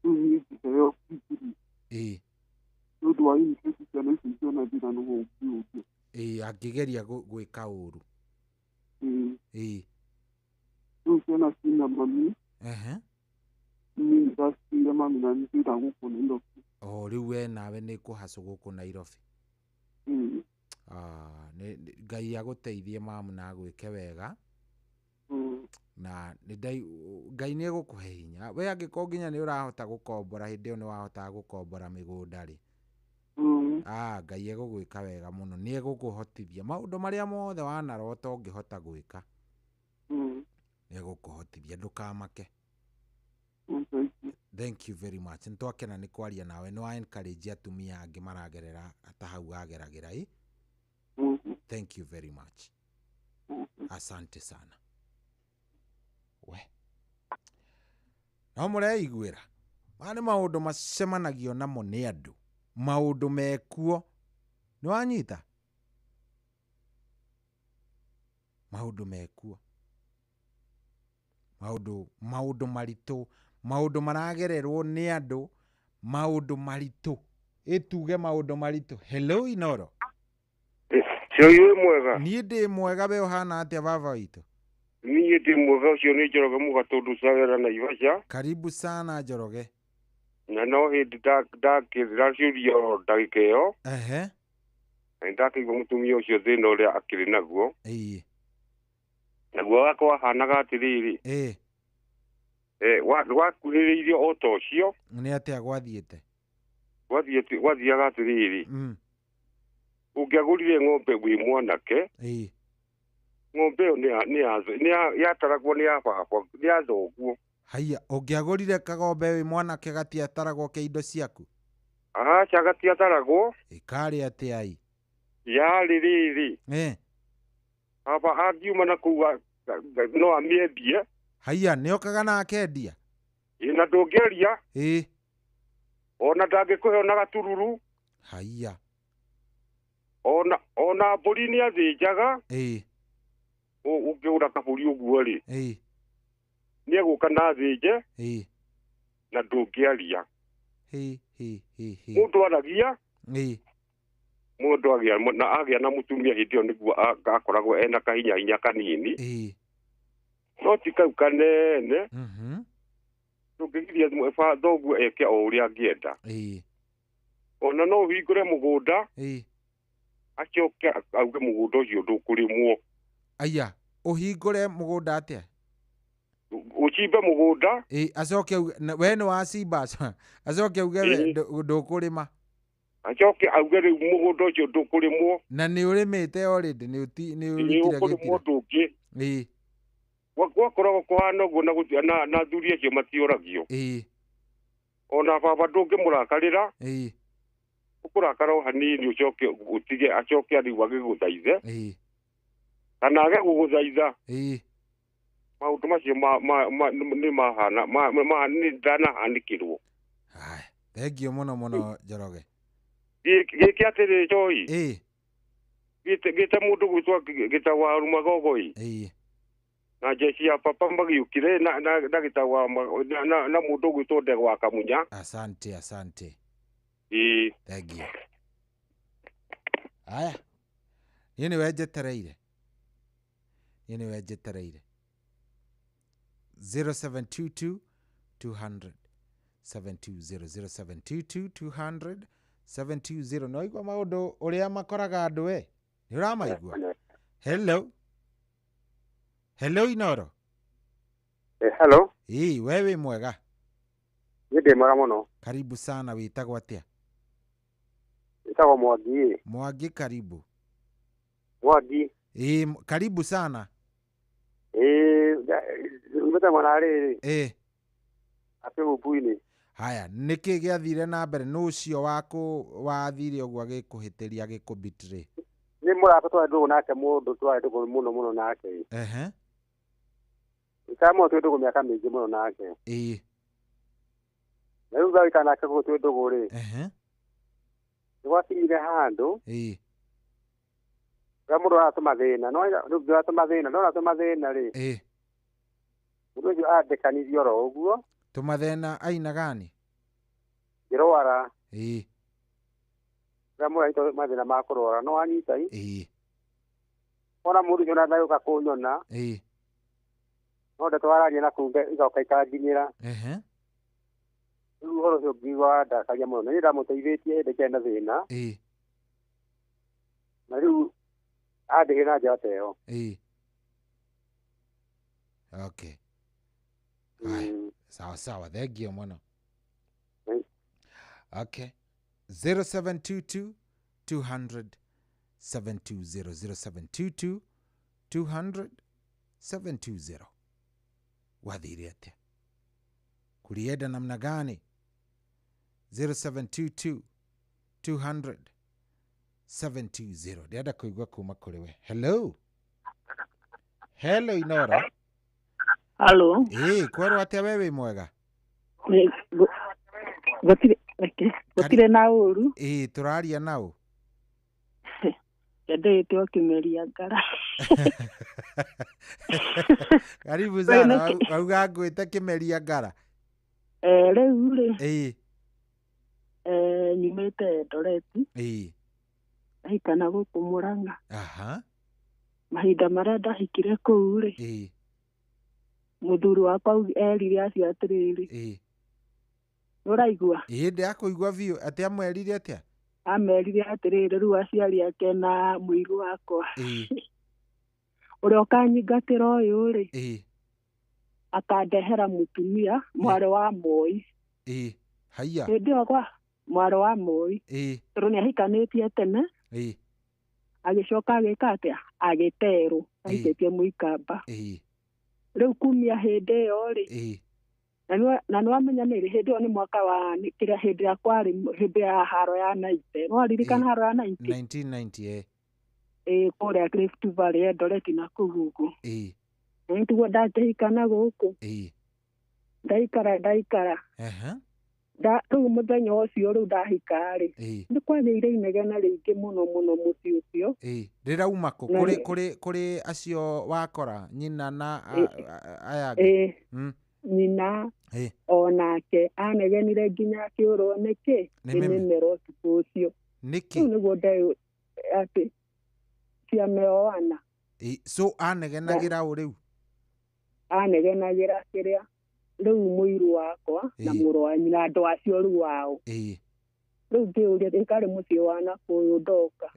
niĩ ngĩheo kĩgiri nĩ ũndũ wa inĩkĩti ciana icio ikiona thĩna nĩ ũngĩ angĩgeria gwĩka ũru rĩu ciana cina mami niĩ nĩndacire mami na nĩndĩra gũkũ Nairobi rĩu we nawe nĩ kũhacũ gũkũ Nairobi Ngai agũteithie mamu na agwĩke wega na Ngai nĩ egũkũhe hinya we angĩkorwo nginya nĩ ũrahota gũkombora hĩndĩ ĩyo nĩ wahotaga gũkombora mĩgũnda rĩ Ngai egũgwĩka wega mũno nĩ egũkũhotithia maũndũ marĩa mothe wanarota ũngĩhota gwĩka nĩ egũkũhotithia ndũkamake. Thank you very much. Nitwakena nĩ kwaria nawe nĩ wa encourage atumia angĩ maragerera ta hau ageragĩra Thank you very much. Asante sana. We no mũreiguĩra nĩ maũndũ macemanagio namo nĩ andũ maũndũ mekuo nĩ wanyita maũndũ mekuo maũndũ maritũ maũndũ maragererwo nĩ andũ maũndũ maritũ ĩtuge maũndũ maritũ. Hello Inoro Cio mwega niĩ ndĩ mwega we ũhana atĩa baba witũ? Niĩ ndĩ mwega ũcio nĩ Njoroge Mũgatũndũ Cagera Naivasha. Karibu sana Njoroge. Na no hĩndĩ ndakĩraciũria ndagĩka ĩyo ndakĩigua mũtumia ũcio thĩna ũrĩa akĩrĩ naguo naguo wake wahanaga atĩrĩrĩ wakuhĩrĩirie o ta ũcio nĩ atĩa gwathiĩte gwathiaga atĩrĩrĩ ũngĩagũrire ng'ombe wĩ mwanake ng'ombe ĩyo nĩ yataragwo nĩ ya baba nĩ ya thoguo. Haiya ũngĩagũrire kagombe wĩ mwanake gatiataragwo ke indo ciaku? Aca gatiataragwo. Ĩkarĩ atĩa i? Yarĩ rĩrĩ baba angiuma na kuga no amĩendie. Haiya nĩ okaga na akendia? Na ndũngĩaria ona ndangĩkũhe ona gatururu. Haiya ona mbũri nĩ athĩnjaga ũngĩgũra kabũri ũguo rĩ nĩ egũka na thĩnje na ndũngĩaria. Mũndũ aragia mũndũ agĩa na mũtumia hĩndĩ ĩyo nĩguo akoragwo ena kahinya kanini no tikau kanene tũngĩgiria thoguo eke o ũrĩa angĩenda ona no ũhingũre mũgũnda acoke auge mũgũnda ũcio ndũkũrĩmwo. Aya, ũhingũre mũgũnda atĩa? Ũcimbe mũgũnda acoke we nĩ wacimba acoke auge ndũkũrĩma, acoke auge rĩu mũgũnda ũcio ndũkũrĩmwo na nĩ ũrĩmĩte already nĩ ũkũrĩmwo ndũngĩ. Gwakoragwo kũhana ũguo na athuri acio matiũragio. Ona baba ndũngĩmũrakarĩra, ũkũrakara o hanini ũcoke ũtige acoke rĩu agĩgũthaithe kana age gũgũthaitha. Maũndũ macio nĩ mahana nĩ ndanahanĩkĩrwo. Thengio mũno mũno Njoroge. Gĩkĩ atĩrĩ Joy, gĩte mũndũ gwĩtwo Gĩtawa Magogoi na jeshi ya papa magiũkire na Gĩtawa na mũndũ gwĩtwo Ndegwa Kamunya. Asante. Thengio. Aya, niĩ nĩwe njetereire 0722 200 720 0722 200 720. No igua maũndũ ũrĩa makoraga andũ we, nĩ ũramaigua? Hello Inoro. Hello. We wĩ mwega? Niĩ ndĩ mwega mũno. Karibu sana, wĩtagwo atĩa? Wĩtagwo Mwangi. Mwangi, karibu. Mwangi. Karibu sana. Umete mwana rĩrĩ. Atĩ ũmbu-inĩ. Haya, nĩkĩ gĩathire na mbere? Nũ ũcio wathire ũguo agĩkũhĩtĩria agĩkũbitire? Nĩ mũrata twarĩ ndũgũ nake mũndũ twarĩ ndũgũ mũno nake. Ikamwe twĩ ndũgũ mĩaka mĩingĩ mũno nake. Na rĩu thaika nake gũkũ twĩ ndũgũ rĩ. Nĩ gwakinyire handũ. Rĩrĩa mũndũ aratũma thĩna, no aratũma thĩna rĩ. Mũndũ ũcio andĩkanithio oro ũguo. Tũmathĩna aina gani? Ngĩrwara. Rĩrĩa mũndũ anyita mathĩna ma kũrwara no anyita ona mũndũ ũcio nagĩũka kũnyona. No ndetwararia na kũu igoka ikanginyĩra. Rĩu ũhoro ũcio ngĩigua ndakagia mũno, na niĩ ndamũteithĩtie hĩndĩ kĩarĩ na thĩna. Na rĩu andĩhĩ na njĩra ta ĩyo. Okay. Sawa, thengio mũno. Okay. 0722 200 720 0722 200 720. Wathire atĩa? Kulienda namna gani? 0722 200 720. Ndienda kũigua kuma kũrĩ we. Hello Inoro. Halo. Kwerwo atĩa we wĩ mwega? Gũtirĩ na ũru. Tũraria naũ. Ndĩte Kĩmeria Ngara. Karibu sana, wauga ngwĩte Kĩmeria Ngara. Rĩu rĩ. Nyumĩte Eldoret. Ndahikana gũkũ Mũrang'a. Mahinda marĩa ndahikire kũu rĩ. Mũthuri wakwa erire acio atĩrĩrĩ. Nĩũraigua? Ndakũigua biũ. Atĩ amwerire atĩa? Amerire atĩrĩrĩ, rĩu aciari ake na mũiru wakwa ũrĩa ũkanyingatĩra ũyũ rĩ, akandehera mũtumia mwarĩ wa Moi. Haiya. Hĩndĩ ĩyo kwa mwarĩ wa Moi tondũ nĩahikanĩtie tene, agĩcoka agĩka atĩa, agĩterwo ahikĩtie Mũikamba. Rĩu kumia hĩndĩ ĩyo rĩ, na nĩwamenya nĩrĩ, hĩndĩ ĩyo nĩ mwaka wa kĩrĩa, hĩndĩ ya kwarĩ hĩndĩ ya haro ya 90. Nĩwaririkana haro ya 1990? Kũrĩa Rift Valley, Eldoret na kũu ũguo. Nĩtuo ndakĩhikana gũkũ. Ndaikara. Rĩu mũthenya ũcio rĩu ndahika rĩ, nĩ kwagĩire inegena rĩingĩ mũno mũciĩ ũcio. Rĩrauma kũ? Kũrĩ acio wakora nyina na aya? Nyina onake anegenire nginya akĩũrwo nĩkĩ mĩmera ũtukũ ũcio. Nĩkĩ? Rĩu nĩguo ndĩ atĩ ciameoana. So anegenagĩra ũ rĩu? anegenagira kiria riu muiru wakwa na muru wa nyina andu acio riu wao riu ngiuria ikari mucii wa Nakuyu ndoka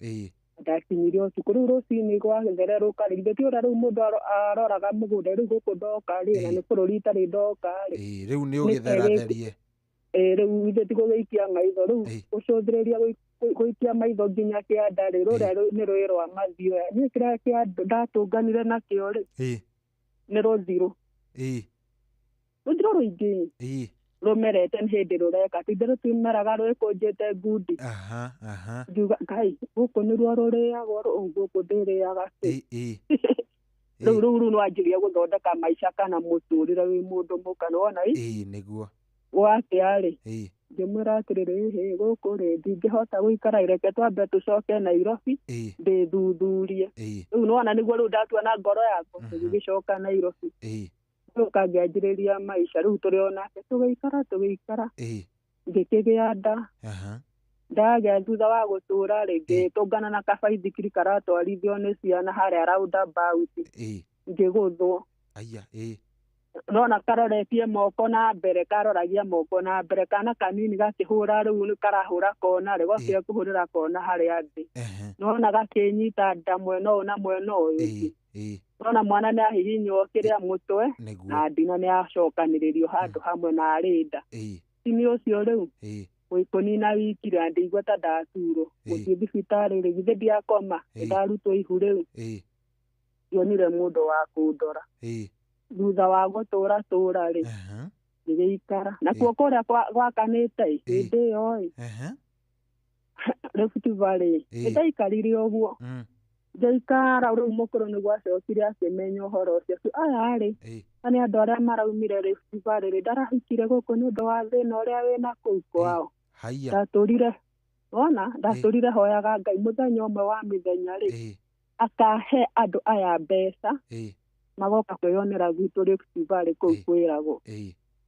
ndakinyirio utuku riu rucini gwagithererũka rĩgithĩ ũrĩa riu mũndũ aroraga mũgũnda riu gũkũ ndoka rĩ na nĩ bũrũri itarĩ ndoka rĩ riu nĩ ũgĩtheratherie riu ithe ti gũgĩikia maitho riu gũcũthĩrĩria gũikia maitho nginya kĩanda rĩ rũrĩa nĩ rũĩ rwa Mathioya niĩ kĩrĩa ndatũnganire nakĩo rĩ nĩ rũthirũ rũthirũ rũingĩ rumerete nĩ hĩndĩ rũreka ti ndĩrĩ tumeraga rwĩkũnjĩte ngundi ngiuga Ngai gũkũ nĩruo rũrĩagwo gũkũ ndĩrĩaga rĩu nwanjirie gũthondeka maica kana mũtũrĩre wĩ mũndũ mũkana wona nĩguo gwakĩa rĩ ngĩmwĩra atĩrĩrĩ gũkũ rĩ ndingĩhota gũikara reke twambe tũcoke Nairobi ndĩthuthurie rĩu nĩwona nĩguo rĩu ndatua na ngoro yakwa tũgĩgĩcoka Nairobi ũkangĩanjĩrĩria maica rĩu tũrĩ onake tũgĩikara ngĩkĩgĩa nda ndagĩa thutha wa gũtũra rĩ ngĩtũngana na kabaithikiri karatwarithio nĩ ciana harĩa roundabout ngĩgũthwo nona karoretie moko na mbere karoragia moko na mbere kana kanini gakĩhũra rĩu nĩ karahũra kona rĩ gokĩe kũhũrĩra kona harĩa thĩ nona gakĩnyita nda mwena ũyũ na mwena ũyũ nona mwana nĩ ahihinywo kĩrĩa mũtwe na ndina nĩ acokanĩrĩrio handũ hamwe na arĩ nda tini ũcio rĩu kũnina wiki na ndĩigua ta ndaturwo gũthiĩ thibitarĩ rĩ githĩ ndiakoma ndarutwo ihu rĩu ndionire mũndũ wa kũndora thutha wa gũtũra rĩ ngĩgĩikara nakuo kũrĩa gwakanĩte hĩndĩ ĩyo Rift Valley nĩndaikarire ũguo ngaikara rĩu mũkũrũ nĩguo acokire akĩmenya ũhoro ũcio aya rĩ na nĩ andũ arĩa maraumire Rift Valley rĩ ndarahikire gũkũ nĩ ũndũ wa thĩna ũrĩa wĩna kũu kwao ndatũrire hoyaga Ngai mũthenya ũmwe wa mĩthenya rĩ akahe andũ aya mbeca magoka kwĩyonera gwitũ Rift Valley kũu kwĩragwo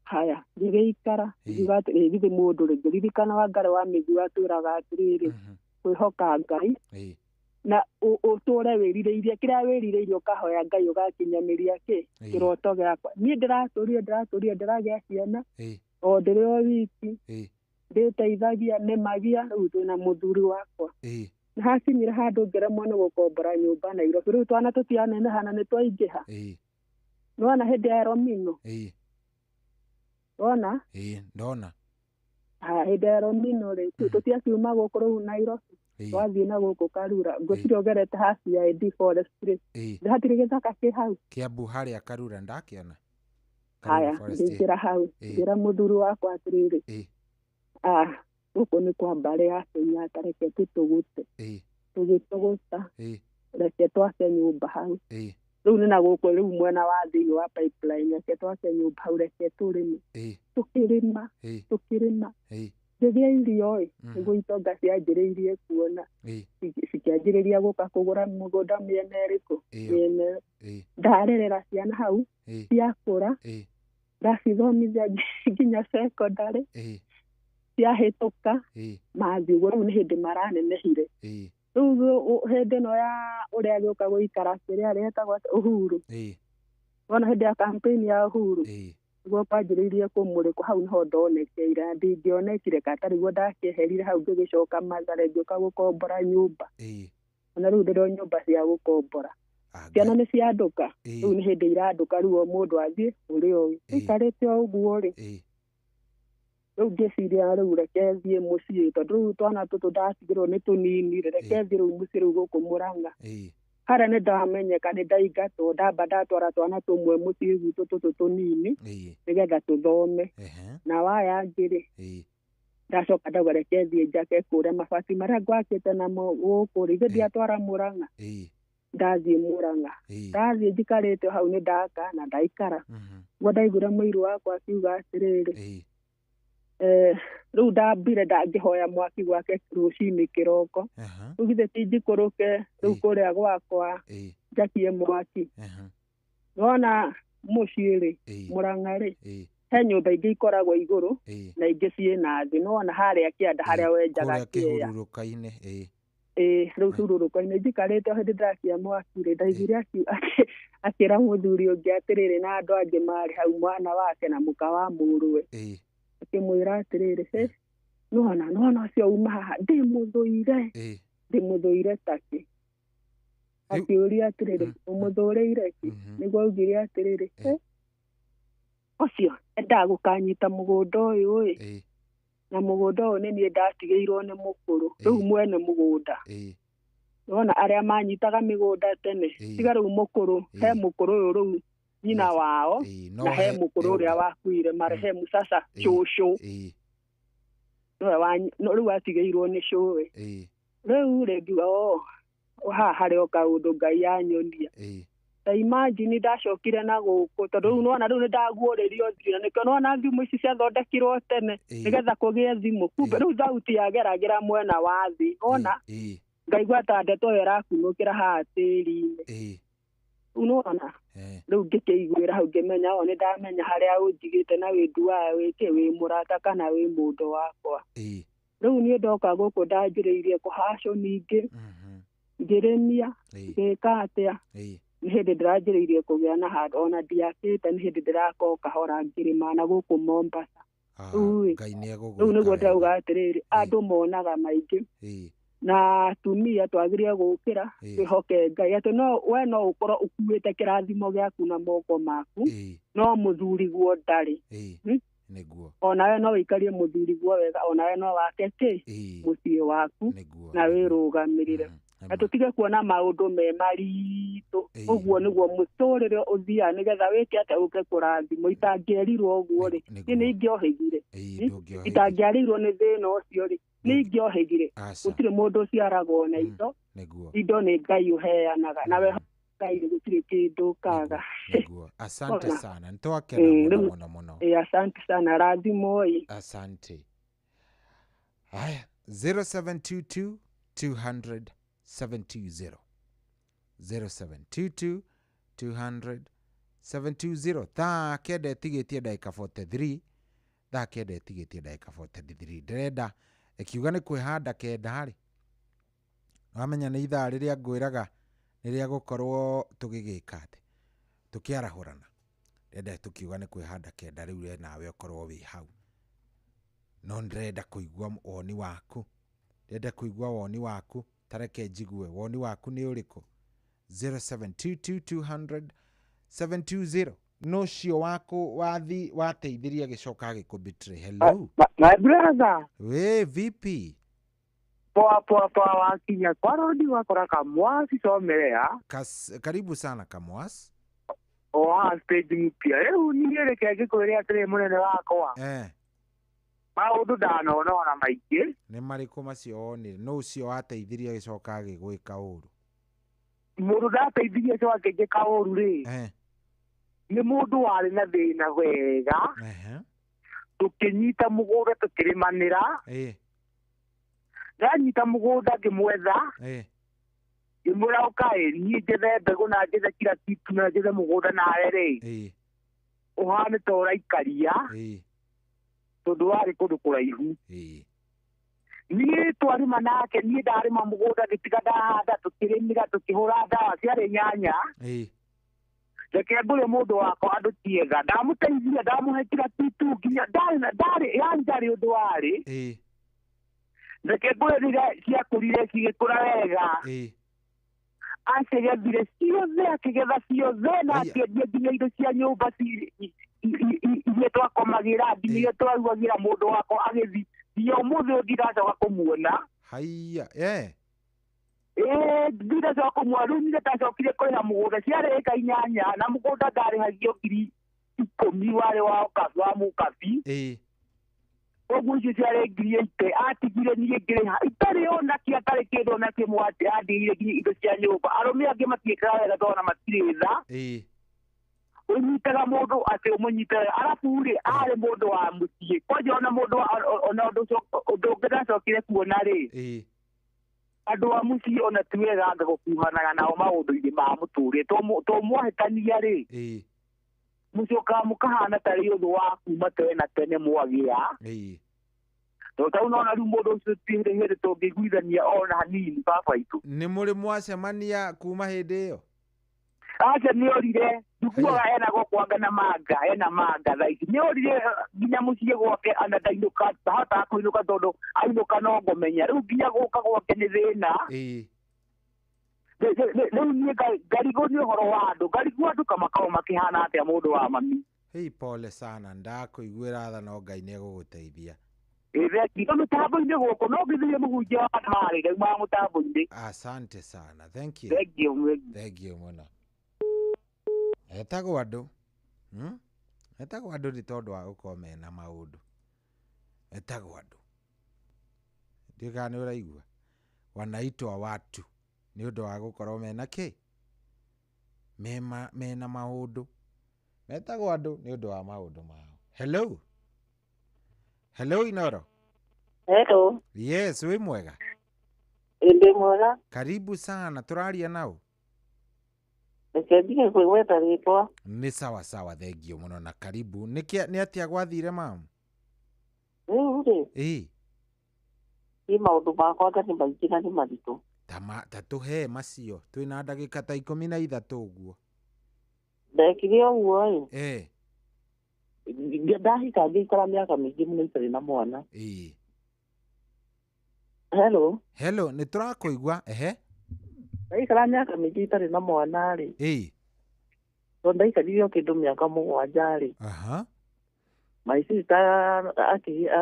haya ngĩgĩikara ngiuga atĩrĩrĩ githĩ mũndũ rĩ ngĩririkana Wangari wa Mĩgui atwĩraga atĩrĩrĩ kwĩhoka Ngai na ũtũre wĩrirĩirie kĩrĩa wĩrirĩirie ũkahoya Ngai ũgakinyanĩria kĩroto gĩakwa niĩ ndĩratũrire ndĩragĩa ciana o ndĩrĩ o wiki ndĩteithagia nĩmagia rĩu twĩna mũthuri wakwa na hakinyire handũ ngĩremwo nĩ gũkombora nyũmba Nairobi rĩu twana tũtianenehana nĩ twaingĩha nĩwona hĩndĩ ya Elomino wona ndona hĩndĩ ya Elomino rĩ tũtiakiuma gũkũ rĩu Nairobi wathiĩ na gũkũ Karura ngũcire ũgerete haci ya AD Forestry hatirĩ gĩthaka kĩ hau Kiambu harĩa Karura ndakĩona haya ngĩingĩra hau ngĩra mũthuri wakwa atĩrĩrĩ gũkũ nĩ kwa mbarĩ ya Kenyatta reke tũtũgũte tũgĩtũgũta reke twake nyũmba hau rĩu nĩ na gũkũ rĩu mwena wa thĩinĩ wa pipeline reke twake nyũmba hau reke tũrĩme tũkĩrĩma ngĩgĩa irio nĩguo itonga cianjĩrĩirie kuona cikĩanjĩrĩria gũka kũgũra mũgũnda mĩena ĩrĩkũ mĩena ndarerera ciana hau ciakũra ndacithomithia nginya secondary ciahĩtũka mathiĩ ũguo rĩu nĩ hĩndĩ maranenehire rĩu hĩndĩ ĩno ya ũrĩa agĩũka gũikara kĩrĩa retagwo Uhuru wona hĩndĩ ya campaign ya Uhuru nĩguo kwanjĩrĩirie kũmũrĩkwo hau nĩho ndonekeire ndingĩonekire katarĩguo ndakĩeherire hau ngĩgĩcoka Mathare ngĩũka gũkombora nyũmba ona rĩu ndĩrĩ nyũmba cia gũkombora ciana nĩ ciandũka rĩu nĩ hĩndĩ irandũka rĩu o mũndũ athiĩ ũrĩ ũyũ ikarĩte o ũguo rĩ rĩu ngĩciria rĩu reke thiĩ mũciĩ tondũ rĩu twana tũtũ ndatigĩrwo nĩ tũnini reke thiĩ rĩu mũciĩ rĩu gũkũ Mũrang'a harĩa nĩ ndamenyeka nĩ ndaingatwo ndamba ndatwara twana tũmwe mũciĩ gwitũ tũtũ tũnini nĩgetha tũthome na waya ngĩrĩ ndacoka ndauga reke thiĩ njake kũrĩa mabati marĩa ngwakĩte namo gũkũ rĩ ithe ndiatwara Mũrang'a ndathiĩ Mũrang'a ndathiĩ njikarĩte hau nĩ ndaka na ndaikara guo ndaiguire mũiru wakwa akiuga atĩrĩrĩ rĩu ndambire ndangĩhoya mwaki gwake rũcinĩ kĩroko rĩu githĩ ti njikũrũke rĩu kũrĩa gwakwa njakie mwaki nona mũciĩ rĩ Mũrang'a rĩ he nyũmba ingĩ ikoragwo igũrũ na ingĩ ciĩ na thĩ nona harĩa kĩanda harĩa wenjaga kĩea rä u curå-rå-ko-inä njikarä te hä ndä ndakia mwaki-rä ndaiguire akä ra må thuri å ngä atä rä rä na andå angä marä hau mwana wake na må ka wa må rwe akä mwä ra atä rä rä nona å cio uma haha ndä må thå ire takä akä å ria atä rä rä å må thå rä ire kä nä guo augire atä rä rä å cio endagå kanyita må gå nda å yå ä na må gå nda å nä niä ndatigä irwo nä må kå rå rä u mwene må gå nda nona arä a manyitaga mä gå nda tene tiga rä u må kå rå he må kå rå å yå rä u nyina wao na he må kå rå å rä a wakuire marehemu sasa cåcå rä u atigä irwo nä cåä rä u rä ngiuga haha harä o kaå ndå ngai yanyonia ta imagine ndacokire na gũkũ tondũ rĩu nona rĩu nĩ ndaguũrĩrio thiri na nĩkĩo nona thimũ ici ciathondekirwo tene nĩgetha kũgĩe thimũ kumbe rĩu thauti yageragĩra mwena wa thĩ ona ngaigua ta ndeto ĩyo ĩrakunũkĩra haha tĩĩri-inĩ rĩu nona rĩu ngĩkĩiguĩra hau ngĩmenya nĩ ndamenya harĩa ũnjigĩte na wĩ nduaga wĩ mũrata kana wĩ mũndũ wakwa rĩu niĩ ndoka gũkũ ndanjĩrĩirie kũhacwo ningĩ ngĩrĩmia ngĩka atĩa nä hä ndä ndä ranjä rä irie kå gä a na handå ona ndiakä te nä hä ndä ndä rakorwo kahora ngä rä ma na gå kå Mombasa rä u nä guo ndärauga atä rä rä andå monaga maingä na atumia twagä rire gå kä ra twä hoke Ngai atä we no å korwo å kuä te kä rathimo gä aku na moko maku no må thuri guo ndarä onawe no wä ikarie må thuri guo wega onawe no wake kä må ciä waku na wä rå gamä rä re na tũtige kuona maũndũ me maritũ ũguo nĩguo mũtũrĩre ũthiaga nĩgetha wĩke atĩa ũke kũrathimwo itangĩerirwo ũguo rĩ niĩ nĩ ingĩohĩgire itangĩarĩirwo nĩ thĩna ũcio rĩ nĩ ingĩohĩgire gũtirĩ mũndũ ũciaragwo na indo nĩ Ngai ũheanaga nawe Ngai gũtirĩ kĩndũ kaga asante sana nitwakena mũno asante sana rathimo asante haya 0722 200 720 0722 200 720 thaa kenda ĩtigĩtie ndagĩka 43 thaa kenda ĩtigĩtie ndagĩka 43 ndĩrenda ĩkiuga nĩ kwĩhanda kenda rĩ wamenya nĩ ithaa rĩrĩa ngwĩraga nĩ rĩa gũkorwo tũgĩgĩka atĩ tũkĩarahũrana ndĩrenda tũkiuga nĩ kwĩhanda kenda rĩu rĩ nawe ũkorwo wĩ hau no ndĩrenda kũigua woni waku ndĩrenda kũigua woni waku tareke njigue woni waku nĩ ũrĩkũ 0722200720 no cio wako wathi wateithiria gĩcoka gĩkũmbitire hello my brother vipi poa wakinya kwa rodi wakora Kamwasi somelea karibu sana Kamwasi stage mpya nielekea gĩkũrĩa atĩrĩ mũnene wakwa maũndũ ndanona maingĩ nĩ marĩkũ macio onire no ũcio wateithirie gĩcoka gĩgwĩka ũru mũndũ ndateithirie gĩcoka gĩgĩka ũru rĩ nĩ mũndũ warĩ na thĩna wega tũkĩnyita mũgũnda tũkĩrĩmanĩra ndanyita mũgũnda ngĩmwetha ngĩmwĩra ũkaĩ niĩ njethe mbegũ na njethe kila kitu na njethe mũgũnda nawe rĩ ũhane ta ũraikaria tondũ warĩ kũndũ kũraihu niĩ twarĩma nake niĩ ndarĩma mũgũnda gĩtiga ndahanda tũkĩrĩmĩra tũkĩhũra ndawa ciarĩ nyanya reke ngũrĩ mũndũ wakwa andũ tiega ndamũteithia ndamũhe kila kitu nginya ndarĩ ũndũ warĩ reke ngũrĩ rĩrĩa ciakũrire cigĩkũra wega acigethire ciothe akĩgetha ciothe na akĩendia nginya indo cia nyũmba iria twakomagĩra nginya iria twaruagĩra mũndũ wakwa agĩthi nginya ũmũthĩ ũngĩ ndacoka kũmuona haiya ndacoka kũmuona rĩu nĩrĩ ndacokire kũrĩha mũgũnda ciarĩ ĩka 8 na mũgũnda ndarĩhagio 10,000 warĩ wa mũkabi ũguo icio ciarĩ 8,000 atigire niĩ ngĩrĩha itarĩ ona atarĩ kĩndũ ona kĩmwe andigire nginya indo cia nyũmba arũme angĩ matiĩkaga wega tondũ matirĩ tha ũnyitaga mũndũ atĩ ũmũnyite arabu rĩ arĩ mũndũ wa mũciĩ kwanja ona mũndũ ona ũndũ ũngĩ ndacokire kuona rĩ andũ a mũciĩ ona ti wega anga gũkuhanaga nao maũndũ-inĩ ma mũtũrĩre to mwahĩtania rĩ mũcokaga mũkahana tarĩ ũndũ wa kuma tene na tene mwagĩa Tau nona riu mundu ucio tire here tungiguithania ona hanini baba itu. Ni muri mwacemania kuma hindi iyo? Acha ni orire ndukuaga ena gokwanga na manga ena manga thaici ni orire nginya mucie gwake ana ndainuka hata kuinuka tondu ainuka no ngomenya riu nginya guka gwake ni thina. Riu nie ngarigo ni uhoro wa andu ngarigo andu kamakao makihana atia mundu wa mami. Hei pole sana ndakuiguira tha no Ngai ni guguteithia. Thengio mutambo-ini guku no ngithirie muhunjia wa mari riu ma mutambo-ini. Asante sana. Thank you. Thank you muno. Etagwo andu etagwo andu ni tondu wa gukorwo mena maundu. Etagwo andu ndiga ni uraigua wanaitwa watu ni undu wa gukorwo mena ki mena maundu. Metagwo andu ni undu wa maundu mao. Hello Inoro. Hello. Yes, we mwega? Ndi mwega. Karibu sana, turaria nao. Ndio kwĩweta rĩtwa. Nĩ sawa sawa, thengio mũno na karibu. Nĩ atia gwathire mam? Rĩ. Ni maũndũ makwa nĩ maingĩ na nĩ maritũ. Ta tũhe macio. Twĩna ndagĩka ta 13 ũguo. Ndekire ũguo ĩ. Ndahika ngĩikara mĩaka mĩingĩ mũno itarĩ na mwana. Hello, nĩ tũrakũigua. Ndaikara mĩaka mĩingĩ itarĩ na mwana rĩ. Tondũ ndaikarire kĩndũ mĩaka 7 rĩ. My sister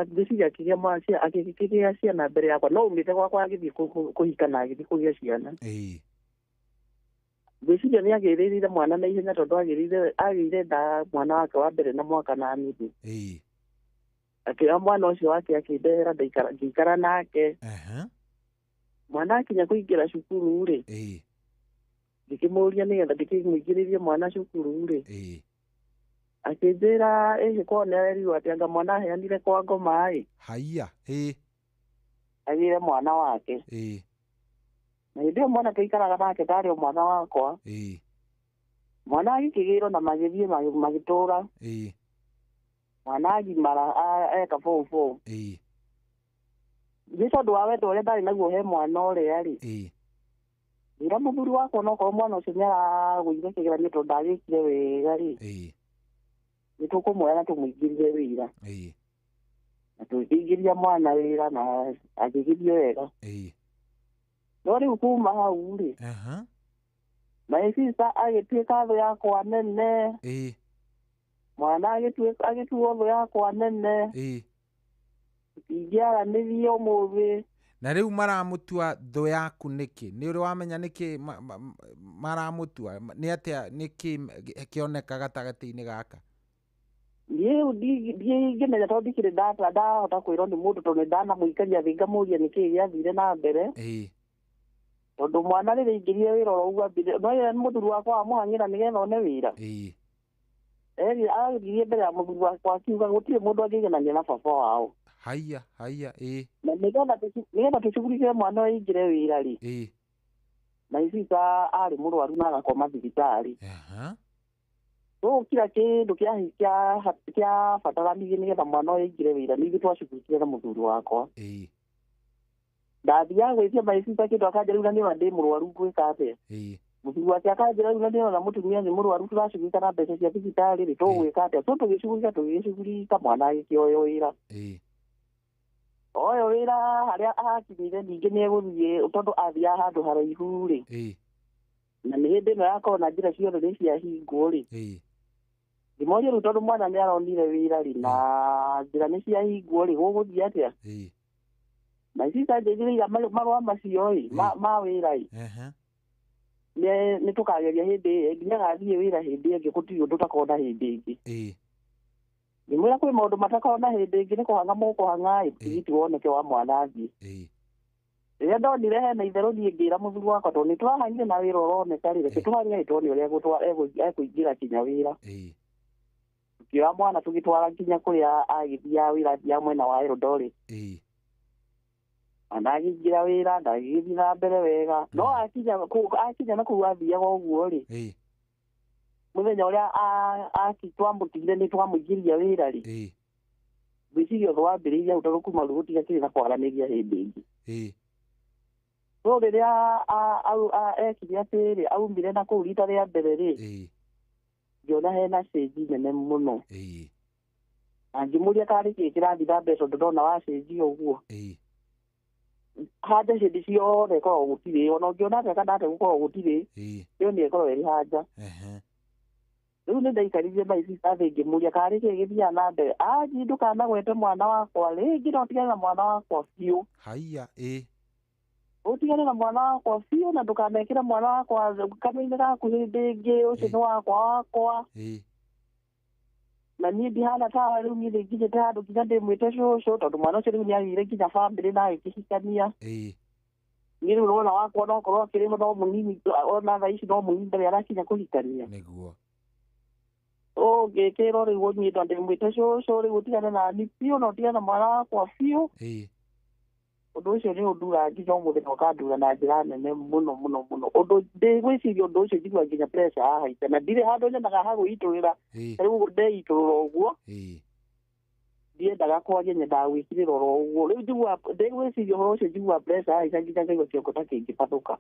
ngĩciria akĩgĩa ciana mbere yakwa no umĩte gwakwa agĩthiĩ kũhika na agĩthiĩ kũgĩa ciana. Ngĩciria nĩ agĩrĩire mwana na ihenya tondũ agĩire nda mwana wake wa mbere na mwaka na nuthu. Akĩoya mwana ũcio wake akĩndehera ngĩikara nake. Mwana akinya kũingĩra cukuru rĩ. Ngĩkĩmũria nĩgetha ndĩkĩmũingĩrĩrie mwana cukuru rĩ. Akĩnjĩra korwo nĩ arerirwo atĩ anga mwana aheanire kwa ngoma ĩ. Haiya. Agĩre mwana wake. Na hĩndĩ ĩyo mwana tũikaraga nake tarĩ o mwana wakwa. Mwana agĩkĩgĩrwo na magĩthiĩ magĩtũra. Mwana agimara eka form 4. Nĩ tondũ wa wendo ũrĩa ndarĩ naguo he mwana ũrĩa rĩ. Njĩra mũthuri wakwa onokorwo mwana ũcio nĩ aragũire kĩgeranio tondũ ndagĩkire wega rĩ. Nĩ tũkũmuoya na tũmũingĩrie wĩra. Na tũkĩingĩria mwana wĩra na agĩgithio wega. No rĩu kuma hau rĩ. My sister agĩtuĩka thũ yakwa nene. Mwana agĩtuo thũ yakwa nene. Ingĩaranĩrie ũmũthĩ. Na rĩu maramũtua thũ yaku nĩkĩ? Nĩ ũrĩ wamenya nĩkĩ maramũtua? Nĩ atĩa nĩkĩ kĩoneka gatagatĩ-inĩ gaka? Niĩ ndingĩmenya tondũ ndikĩrĩ ndahota kwĩrwo nĩ mũndũ tondũ ndanamũikaria thĩ ngamũria nĩkĩ gĩathire na mbere. Tondũ mwana rĩrĩa aingĩrire wĩra oro ũguo ambire no nĩ mũthuri wakwa wamũhang'ĩra nĩgetha one wĩra. Agĩthirie mbere ya mũthuri wakwa akiuga gũtirĩ mũndũ angĩiganania na baba wao. Haiya. Na nĩgetha tũcugurike mwana ũyũ aingĩre wĩra rĩ. Na ici arĩ mũrwaru na agakoma thibitarĩ. So kila kĩndũ kĩabataranirie nĩgetha mwana ũyũ aingĩre wĩra nĩ ithuĩ twacugurikire na mũthuri wakwa. Ndathiaga gwĩtia my sister kĩndũ akanjĩra rĩu na nĩona ndĩ mũrwaru ngwĩka atĩa. Mũthuri wake akanjĩra rĩu na nĩona mũtumia nĩ mũrwaru tũracugurika na mbeca cia thibitarĩ rĩ tũgwĩka atĩa. So tũgĩcugurika mwana agĩkĩoyo wĩra. Oyo wĩra harĩa ahakinyire ningĩ nĩ egũthiĩ tondũ athiaga handũ haraihu rĩ. Na nĩ hĩndĩ ĩno yakorwo na njĩra ciothe nĩ ciahingwo rĩ. Ngĩmoria rĩu tondũ mwana nĩ aronire wĩra rĩ na njĩra nĩ ciahingwo rĩ gũgũthiĩ atĩa. Na ici njanjĩrĩire marũa macio ĩ ma wĩra ĩ. Nĩ tũkageria hĩndĩ nginya gathiĩ wĩra hĩndĩ ĩngĩ gũtirĩ ũndũ ũtakorwo na hĩndĩ ĩngĩ. Ngĩmwĩra kwĩ maũndũ matakorwo na hĩndĩ ĩngĩ nĩ kũhang'a mũkũhang'a ĩ tigiti woneke wa mwana athiĩ. Rĩrĩa ndonire hena itherũ niĩ ngĩra mũthuri wakwa tondũ nĩ tũrahangire na wĩra ũroneka rĩ reke tũharĩe tuone ũrĩa ekũingĩra kinya wĩra. Tukĩoya mwana tũgĩtwara nginya kũrĩa agĩthiaga wĩra athiaga mwena wa Eldoret. Na agĩingĩra wĩra ndagĩgĩthiĩ na mbere wega no akinya na kũu athiaga ũguo rĩ. Mũthenya ũrĩa twamũtigire nĩ twamũingĩria wĩra rĩ. Bisiyo ndo wambiriria utago kuma ruguti kiri na kwaraniria hindi ingi. So riria ekire atiri aumbire na kuu rita ria mbere ri. Ngiona hena cenji nene muno. Angimuria kari kirathi na mbeca ndona wa cenji uguo. Haja cindi ciothe ikoragwo gutiri ona ungiona kana ate gukorwo gutiri iyo ni ikorwo iri haja. Riu nä ndaikarithie maici cathä ngämå karä kä gä thia na mbere anji ndukanagwete mwana wakwa rĩngĩ no tigane na mwana wakwa biũ haiya ũtigane na mwana wakwa biũ na ndũkanekĩre mwana wakwa kanua-inĩ gaku hĩndĩ ĩngĩ ũcio nĩ wakwa na niĩ ndihana tawa rĩu niĩ nginyĩte handũ nginya ndĩmwĩte cũcũ tondũ mwana ũcio rĩu nĩ agĩire nginya bamĩrĩ na agĩkĩhikania niĩ rĩu rona wakwa no korwo akĩrĩ no mũnini ona thaa ici no mũnini ndarĩ arakinya kũhikania nĩguo ngĩkĩrwo rĩu ũnyita ndĩmwĩte cũcũ rĩu ũtigane nani biũ na ũtigane na mwana wakwa biũ ũndũ ũcio nĩ ũndura nginya ũmũthĩ na ũkandura na njĩra nene mũno mũno mũno ũndũ ndĩgwĩciria ũndũ ũcio njigua nginya pressure yahaite na ndirĩ handũ nyonaga ha gwĩitũrĩra rĩu ndeitũrũra ũguo ndiendaga kwaria nyendaga gwĩkirĩra oro ũguo rĩu njigua ndĩgwĩciria ũhoro ũcio njigua pressure yahaite nginya ngaigua kĩongo ta kĩngĩbathũka.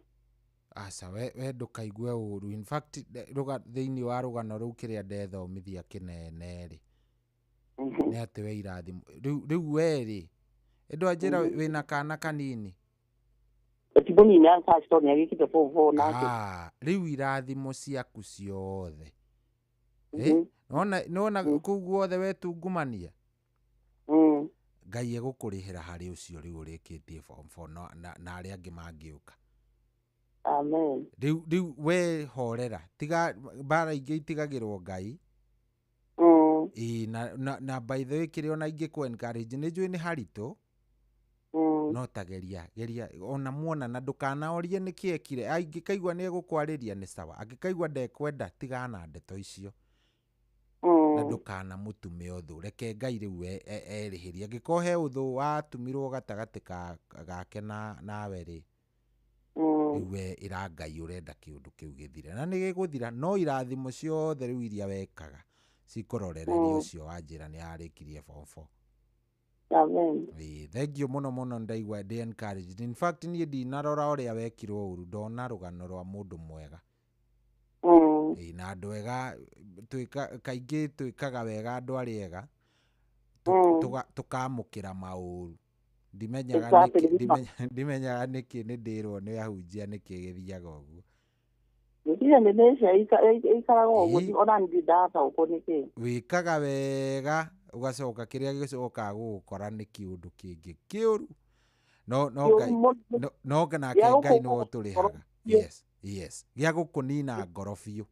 Aca we ndũkaigue ũru in fact thĩinĩ wa rũgano rũu kĩrĩa ndethomithia kĩnene rĩ nĩ atĩ we irathimo rĩu we rĩ ĩndũ anjĩra wĩna kana kanini ti mũnini acaci tondũ nĩagĩkĩte form 4 nake rĩu irathimo ciaku ciothe nona kũu guothe wetungumania Ngai egũkũrĩhĩra harĩ ũcio rĩu ũrĩkĩtie form 4 na arĩa angĩ mangĩũka. Amen. Riu we horera tiga bara ingĩ itigagĩrwo Ngai na by the way kĩrĩa ona ingĩkũ encourage nĩ njũĩ nĩ haritũ no tageria ona muona na ndũkanaorie nĩkĩ ekire angĩkaigua nĩ egũkwarĩria nĩ sawa angĩkaigua ndekwenda tigana ndeto icio na ndũkana mũtume ũthũ reke Ngai rĩu erĩhĩria angĩkorwo he ũthũ watumirwo gatagatĩ gake nawe rĩ iwe ira Ngai ũrenda kĩũndũ kĩu gĩthire na nĩ gĩgũthira no irathimo ciothe rĩu iria wekaga cikũrorereria ũcio wanjĩra nĩ arĩkirie form 4. Amen. Thank you mũno ndaigua ndĩ encouraged. In fact niĩ ndinarora ũrĩa wekirwo ũru ndona rũgano rwa mũndũ mwega. Na andũ ega kaingĩ twĩkaga wega andũ arĩa ega tũkamũkĩra maũru ndimenyaga nĩkĩ nĩ ndĩrwo nĩ ahunjia nĩkĩ gĩthiaga ũguo wĩkaga wega ũgacoka kĩrĩa gĩcokaga gũgũkora nĩ kĩũndũ kĩngĩ kĩũru no nake Ngai nĩwe ũtũrĩhaga yes gĩa gũkũnina ngoro biũ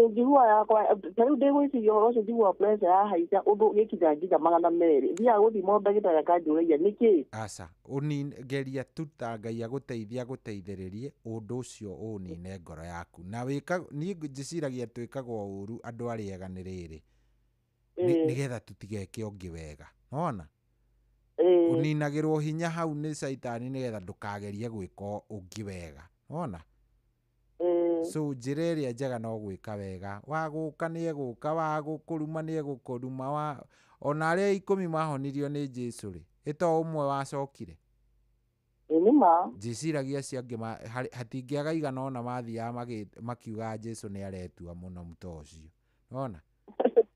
njigua yakwa rĩu ndĩgwĩciria ũhoro ũcio njigua pressure yahaica ũndũ gĩkinya nginya 200 thiaga gũthima ndagĩtarĩ akanjũragia nĩkĩ aca geria tuta Ngai agũteithĩrĩrie ũndũ ũcio ũnine ngoro yaku na niĩ njĩciragia twĩkagwo ũru andũ arĩa ega nĩ rĩrĩ nĩgetha tũtigeke ũngĩ wega nona ũninagĩrwo hinya hau nĩ caitani nĩgetha ndũkagerie gwĩka ũngĩ wega nona so njĩra ĩrĩa njega no gwĩka wega wagũka nĩ egũka wagũkũruma nĩ egũkũruma ona arĩa 10 mahonirio nĩ Jesũ rĩ ĩto ũmwe wacokire njĩciragia acio angĩ hatingĩaga igana ona mathiaga makiuga Jesũ nĩ aretua mũno mũto ũcio nona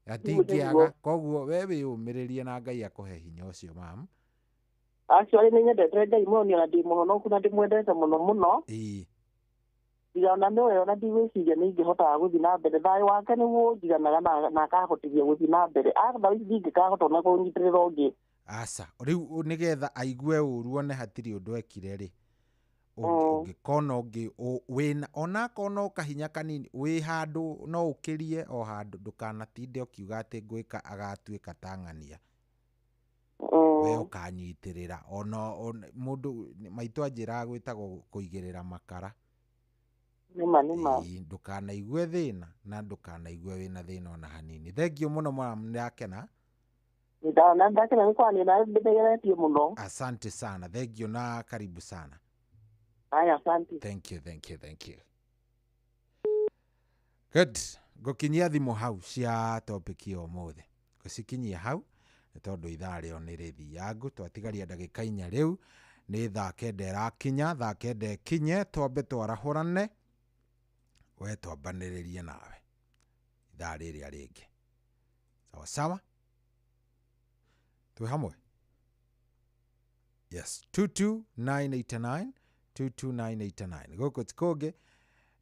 hatingĩaga koguo we wĩyũmĩrĩrie na Ngai akũhe hinya ũcio mam actually nĩ nyendete Ngai mũno na ndĩmũhonoku na ndĩmwendete mũno ona nĩwe ona ndigwĩciria nĩ ingĩhotaga gũthiĩ na mbere thayũ wake nĩguo njiganaga na akahotithia gũthiĩ na mbere thaa ici ndingĩkahota ona kũnyitĩrĩra ũngĩ aca rĩu nĩgetha aigue ũru one hatirĩ ũndũ ekire rĩ ũngĩkona ũngĩ wĩna onakorwo no kahinya kanini wĩ handũ no ũkĩrie o handũ ndũkanatinde ũkiuga atĩ ngwĩka agatuĩka tang'ania we ũkanyitĩrĩra ona mũndũ maitũ anjĩraga gwĩtagwo kũigĩrĩra makara ndũkanaigue thĩna na ndũkanaigue wĩna thĩna ona hanini. Thengio mũno ndakena ndakena nĩ kwaria na ndĩgeretie mũno. Asante sana, thengio na karibu sana. Haya, asante. Thank you. Good. Ngũkinyia thimũ hau cia topic ya ũmũthĩ ngũcikinyia hau tondu ithaa rĩo nĩ rĩthiangu. Twatigaria ndagĩka 4 rĩu nĩ thaa 9 ĩrakinya, thaa 9 ĩkinye, twambe twarahũrane, we twambanĩrĩrie nawe ithaa rĩrĩa rĩngĩ. Sawa sawa, twĩ hamwe. Yes, 22989 22989 gũkũ tikũngĩ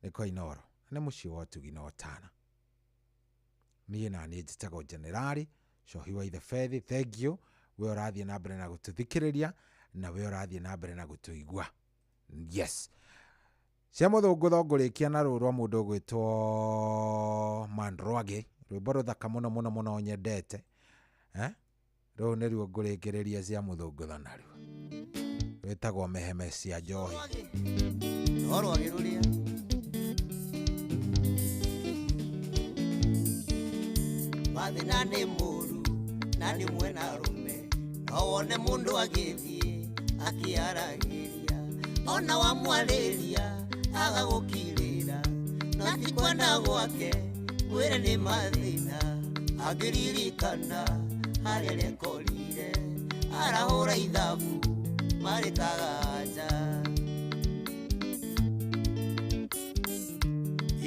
nĩ kwa Inooro, nĩ mũciĩ wa ũtugi na ũtana. Niĩ na niĩ njĩtagwo Generali Cohi wa Ithe Fethi. Thank you we ũrathiĩ na mbere na gũtũthikĩrĩria na we ũrathiĩ na mbere na gũtũigua. Yes, cia mũthũngũtho ngũrĩkia na rũrũ rwa mũndũ ũgwĩtwo Mandrwage, rwĩmbo rũthaka mũno mũno mũno nyendete. Rũu nĩruo ngũrĩkĩrĩria cia mũthũngũtho naruo, rwĩtagwo Meheme cia Njohi. Rwage rũrĩa mathina nĩ mũru na nĩ mwena rũme, no wone mũndũ agĩthiĩ akĩaragĩria, ona wamwarĩria agagũkirĩra, na ti kwenda gwake mwĩre nĩ mathĩna, angĩririkana harĩa rekorire arahũra ithabu marĩkaga nja.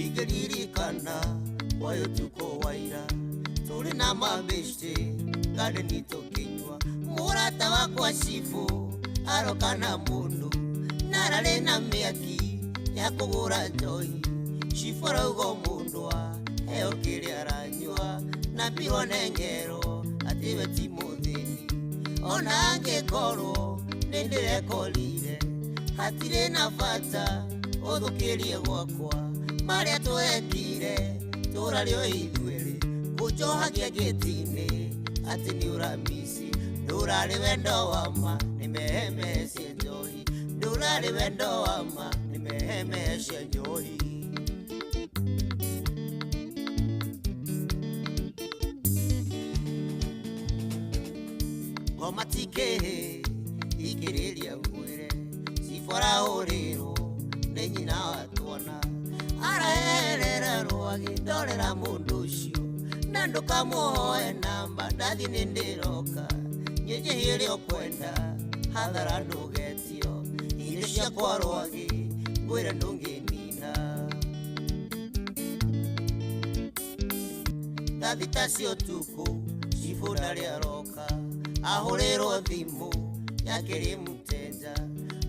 Ingĩririkana wayo tuko waira tũrĩ na mabĩcĩ gadeni tũkĩnyua, mũrata wakwa Cibu aroka na mũndũ nararĩ na mĩaki ya kũgũra njohi. Cibu arauga mũndũ heo kĩrĩa aranyua na mbirwo nĩ ngero atĩ we ti mũthĩni, ona angĩkorwo nĩ ndĩrekorire hatirĩ na bata ũthũkĩrie gwakwa marĩa twekire tũra rĩo ithuerĩ gũnjohagia gĩti-inĩ atĩ nĩ ũramisi. Ndũrarĩ wendo wa ma nĩ Meheme cia Njohi, ndũrarĩ wendo wa ma nĩ Meheme cia Njohi. Ngoma tikĩhĩ ikĩrĩria mwĩre, Cibu arahũrĩrwo nĩ nyina wa twana, araherera Rwage ndorera mũndũ ũcio na ndũkamũhoe namba, ndathi nĩ ndĩroka nyĩnjĩhie ũrĩa ũkwenda hathara ndũgetio, indo ciakwa Rwage ngwĩre ndũngĩnina. Thaa thita cia ũtukũ Cibu ndarĩ aroka, ahũrĩrwo thimũ yakĩrĩ mũteja,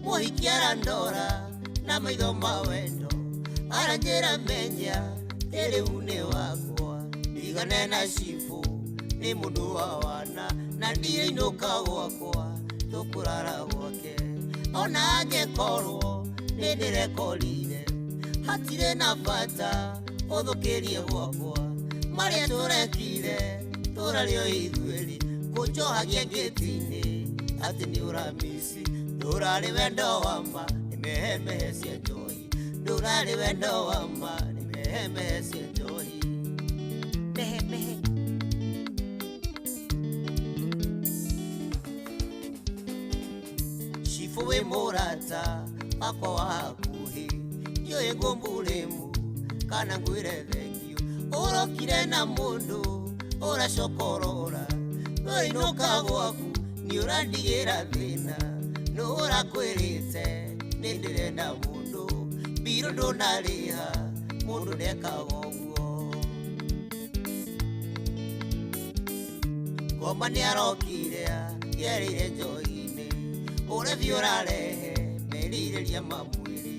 mũhiki arandora na maitho ma wendo, aranjĩra menya rĩu nĩ wakwa, ndigane na Cibu nĩ mũndũ wa wana, na ndiĩinũka gwakwa tũkũrara gwake, ona angĩkorwo nĩ ndĩrekorire hatirĩ na bata ũthũkĩrie gwakwa marĩa tũrekire tũra rĩo ithuerĩ gũnjohagia gĩti-inĩ atĩ nĩ ũramisi. Ndũrarĩ wendo wa ma nĩ Meheme cia Njohi, ndũrarĩ wendo wa ma nĩ Meheme cia Njohi. Mehemehe Cibu wĩ mũrata wakwa wa hakuhĩ, ndiũĩ ngũmbũrĩmu kana ngwĩre thengio, ũrokire na mũndũ ũracokorora, ũinũka gwaku nĩ ũrandigĩra thĩna, nũ ũrakwĩrĩte nĩ ndĩrenda mũndũ, mbirũ ndũnarĩha mũndũ ndekaga ũguo. Ngoma nĩ arokire yerĩire Njohi-inĩ, ũrethi ũrarehe merirĩria ma mwĩrĩ,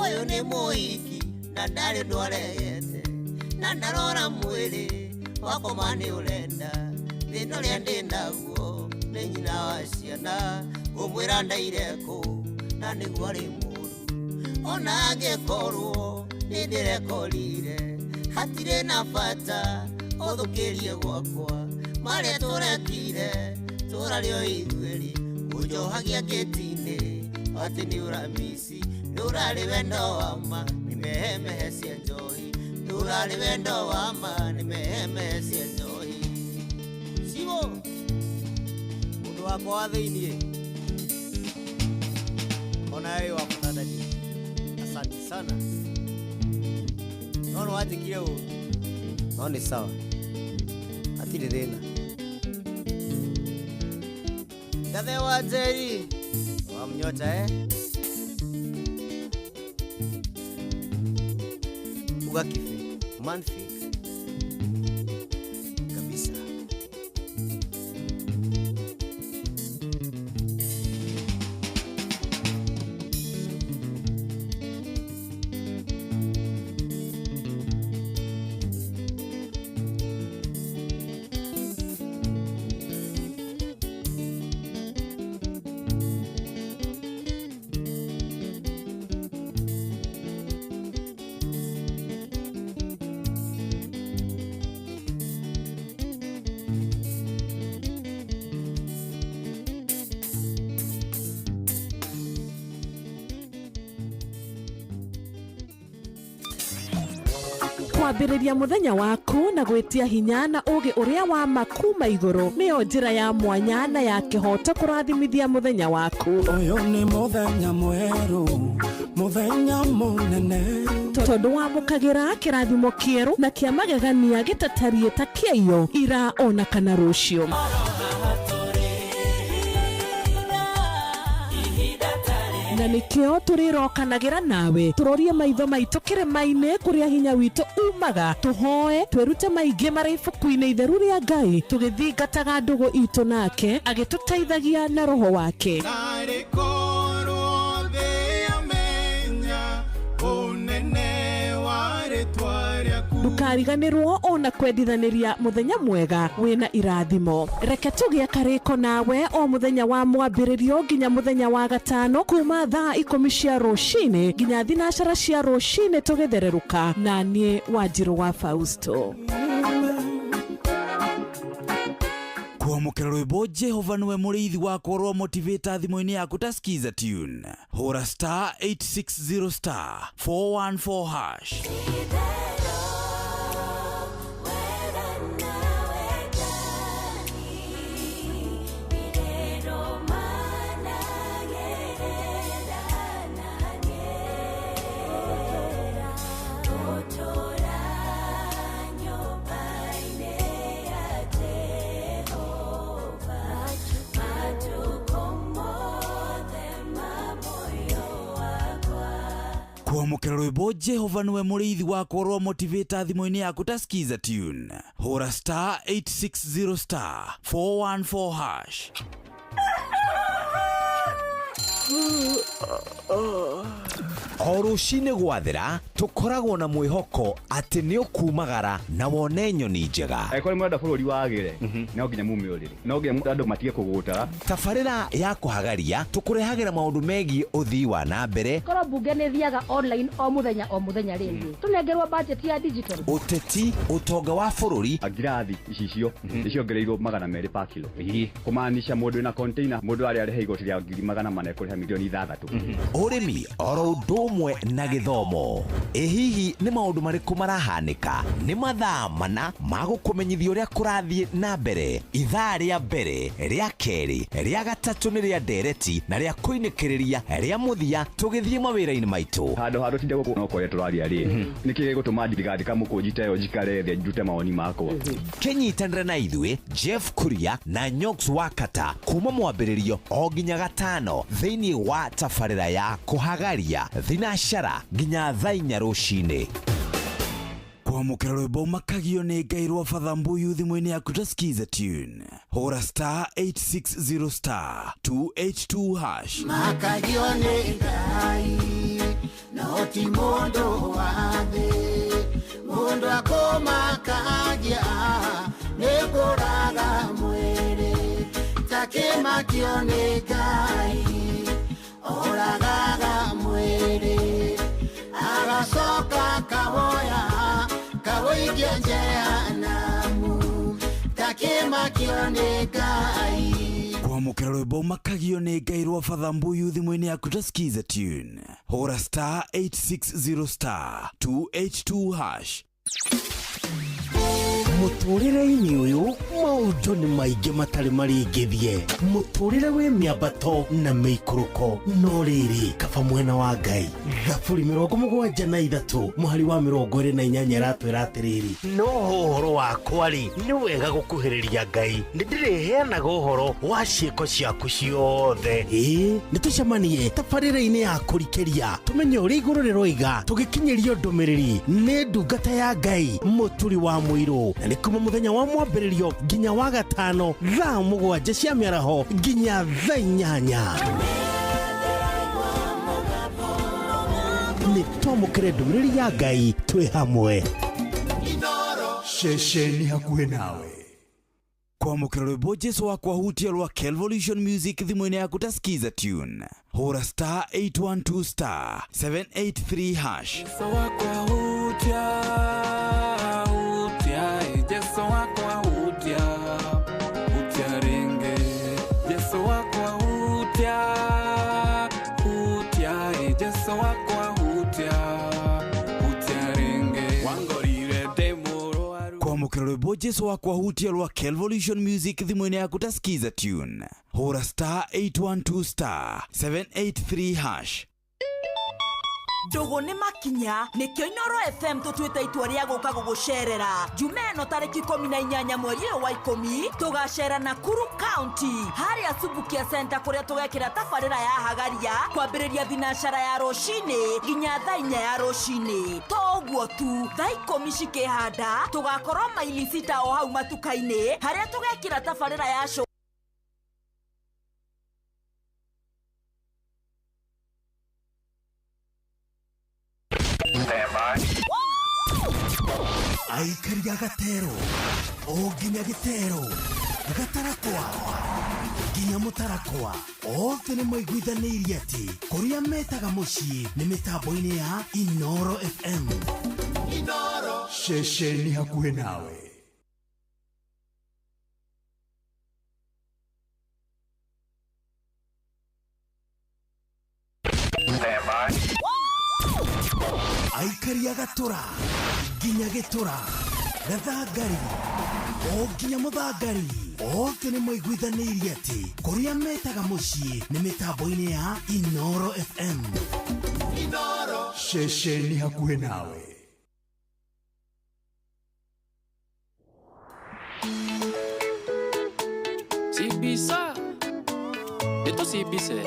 ũyũ nĩ mũhiki na ndarĩ ũndũ arehete, na ndarora mwĩrĩ wakoma nĩ ũrenda, thĩna ũrĩa ndĩ naguo nĩ nyina wa ciana, ngũmwĩra ndaire kũ na nĩguo arĩ mũru, ona angĩkorwo nĩ ndĩrekorire hatirĩ na bata ũthũkĩrie gwakwa marĩa tũrekire tũra rĩo ithuerĩ gũnjohagia gĩti-inĩ atĩ nĩ ũramisi. Ndũrarĩ wendo wa ma nĩ Meheme cia Njohi, ndũrarĩ wendo wa ma nĩ Meheme cia Njohi. Cibu mũndũ wakwa wa thĩiniĩ, ona wewe wa kũthathania, asante sana. No nĩwajĩkire ũũ, no nĩ sawa, hatirĩ thĩna. Mtadhe wa Zeri wa Mnyota Ugakife Manfi kabisa. Kwambĩrĩria mũthenya waku na gwĩtia hinya na ũgĩ ũrĩa wa makuma igũrũ nĩyo njĩra ya mwanya na ya kĩhoto kũrathimithia mũthenya waku. Ũyũ nĩ mũthenya mwerũ, mũthenya mũnene, tondũ wamũkagĩra kĩrathimo kĩerũ na kĩa magegania gĩtatariĩ ta kĩayo ira ona kana rũciũ. Na nikio turirokanagĩra nawe turorie maitho maitũ kĩrĩma-inĩ kũrĩa hinya witũ umaga, tuhoe twĩrute maingĩ marĩ ibuku-inĩ itheru rĩa Ngai, tũgĩthingataga ndũgũ itũ nake agĩtũteithagia na roho wake. Ndukariganĩrwo ona kwendithanĩria mũthenya mwega wĩna irathimo. Reke tũgĩe karĩko nawe o mũthenya wa mwambĩrĩrio nginya mũthenya wa gatano kuma thaa 10 cia rũcinĩ nginya thinacara cia rũcinĩ tũgĩthererũka na niĩ Wanjirũ wa Fausto. Kwamũkĩra rwĩmbo Jehova nĩwe mũrĩithi wakwa rwa motivator thimũ-inĩ yaku ta skiza tune. Hũra *860 414#. Kwamũkĩra rwĩmbo Jehova nĩwe mũrĩithi wakwa rwa motivator thimũ-inĩ yaku ta skiza tune. Hũra *860 414#. O rũcinĩ gwathera tũkoragwo na mwĩhoko atĩ nĩ ũkumagara na wone nyoni njega. Kũrĩ mwenda bũrũri wagĩre no nginya mume ũrĩrĩ, no nginya andũ matige kũgũta. Tabarĩra ya kũhagaria tũkũrehagĩra maũndũ megiĩ ũthii wa na mbere. Korwo mbunge nĩ thiaga online o mũthenya rĩngĩ tũnengerwo budget ya digital. Ũteti, ũtonga wa bũrũri, ngirathi icicio nĩciongereirwo 200 per kilo. Kũmaanisha mũndũ wĩna container, mũndũ arĩa arĩhe igoti rĩa 400 ekũrĩha milioni 6. Ũrĩmi oro ũndũ ũmwe na gĩthomo. Hihi nĩ maũndũ marĩkũ marahanĩka? Nĩ mathaa mana ma gũkũmenyithia ũrĩa kũrathiĩ na mbere. Ithaa rĩa mbere, rĩa kerĩ, rĩa gatatũ nĩ rĩa ndereti na rĩa kũinĩkĩrĩria rĩa mũthia tũgĩthiĩ mawĩra-inĩ maitũ. Handũ tinde gũkũ no kũrĩa tũraria rĩ. Nĩkĩ gĩgũtũma ndirigandĩka mũkũnjita yo njikare thĩ njute mawoni makwa. Kĩnyitanĩre na ithuĩ Jeff Kuria na Nyox Wakata kuma mwambĩrĩrio o nginya gatano thĩinĩ wa tabarĩra ya kũhagaria thinacara nginya thaa 4 rũcinĩ. Kwamũkĩra rwĩmbo makagio nĩ Ngai rwa Father Mbuyu thimũ-inĩ yaku ta skiza tune. Hũra *860 282#. Makagio nĩ Ngai no ti mũndũ wa thĩ, mũndũ akũmakagia nĩ kũraga mwĩrĩ. Takĩmakio nĩ Ngai oragaga mwĩrĩ, agacoka kawoya kawoigia jehanamu. Takĩmakio nĩ Ngai. Kwamũkĩra rwĩmbo makagio nĩ Ngai rwa Father Mbuyu thimũ-inĩ yaku ta skiza tune. Hũra *860 282#. Muturire-ini uyu maundu ni maingi matari maringithie. Muturire wi miambato na miikuruko no riri kaba mwena wa Ngai. Thaburi 73 muhari wa 28 ratwira atiriri no uhoro wakwa ri ni wega gukuhiriria Ngai ndiriheanaga uhoro wa ciiko ciaku ciothe. Nitucemanie tabarĩra-inĩ ya kũrikĩria tumenye ũrĩa igũrũ rĩroiga tũgĩkinyĩrio ndũmĩrĩri nĩ ndungata ya Ngai mũturi wa mũirũ na nĩ kuma mũthenya wa mwambĩrĩrio nginya wa gatano thaa 7 cia mĩaraho nginya thaa 8. Nĩ twamũkĩre ndũmĩrĩri ya Ngai twĩ hamwe. Shesheni hakuhĩ nawe. Kwamũkĩra rwĩmbo Jesu wakwa hutia rwa Kelvolution Music thimũ-inĩ yaku ta skiza tune. Hũra *812 783 hash. Jesu wakwa hutia Jesu wakwa hutia ringe. Jesu wakwa hutia Jesu wakwa hutia ringe. Wangorire demoro kwamũkĩra rwĩmbo Jesu wakwa hutia rwa Kelvolution Music thimũ-inĩ yaku ta skiza tune. Hũra *812 783 hash. Ndugu ni makinya nikio Inoro FM tutwite itua ria guka gugucerera Jumeno tariki 18 mweri wa 10 tugacera Nakuru County haria Subukia Center kuria tugekira tabarira ya hagaria kwambiriria thinacara ya roshini nginya thaa 4 ya roshini. Toguo tu thaa 10 cikihanda tugakorwo maili 6 o hau matuka-ini haria tugekira tabarira ya show. Aikaria gatero o nginya gitero gatarakwa nginya mutarakwa othe nĩ maiguithanĩirie atĩ kũrĩa metaga mũciĩ nĩ mĩtambo-inĩ ya Inoro FM. Inoro shesheni hakuhĩ nawe. Aikaria gatura nginya gitura gathangari o nginya muthangari othe nĩ maiguithanĩirie atĩ kũrĩa metaga mũciĩ nĩ mĩtambo-inĩ ya Inoro FM. Inoro shesheni hakuhĩ nawe. Sibisa eto sibise.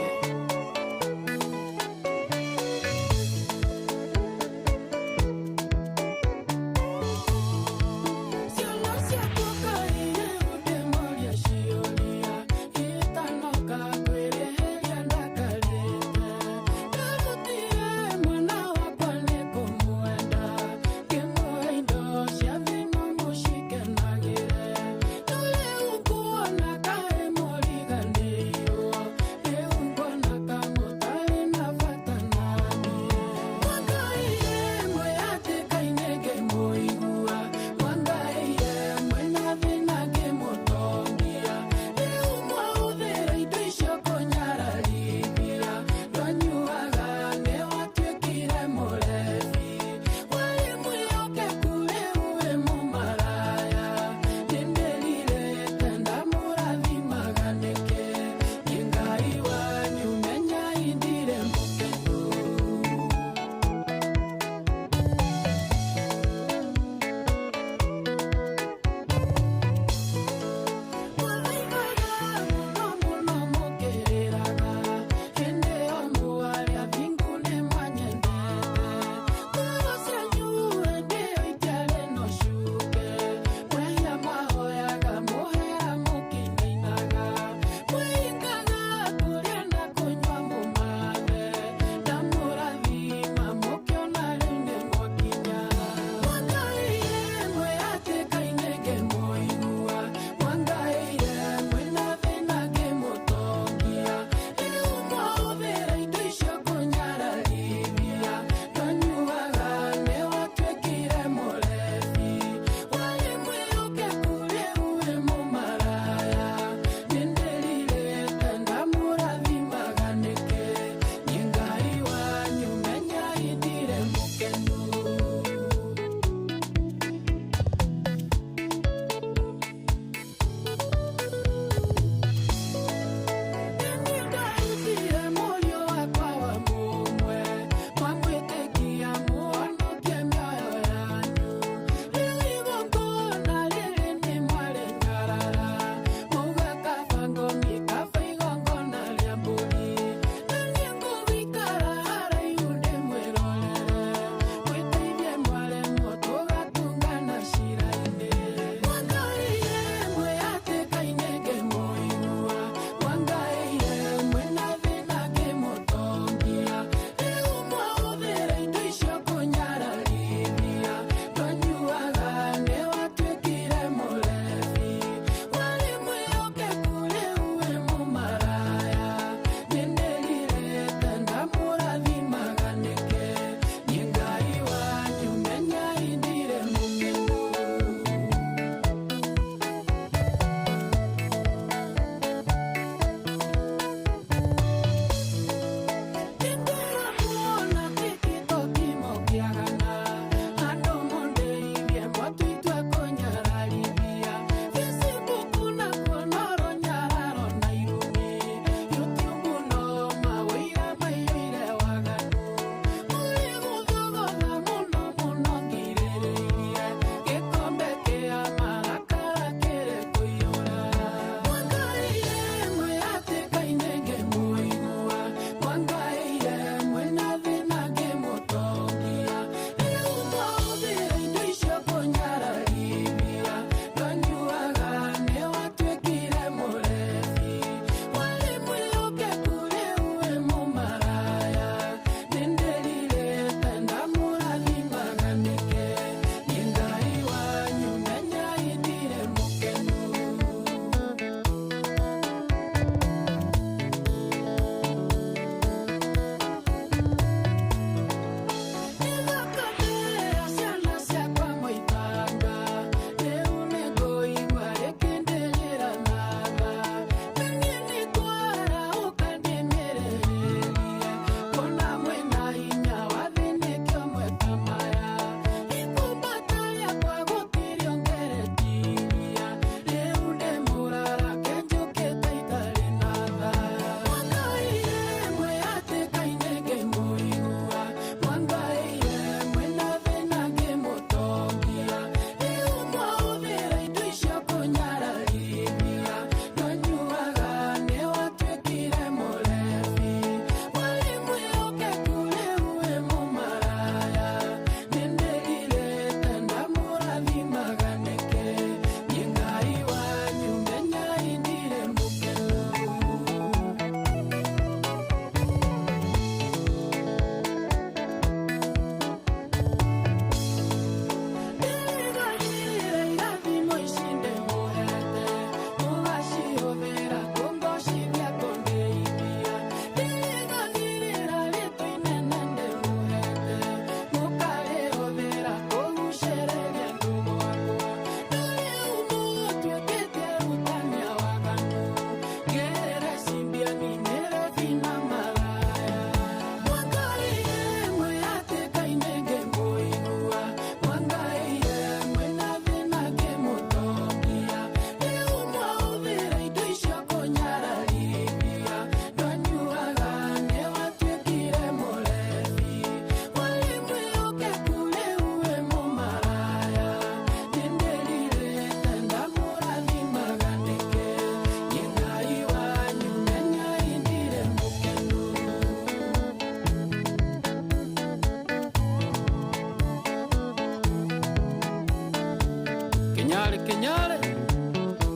Kenyare,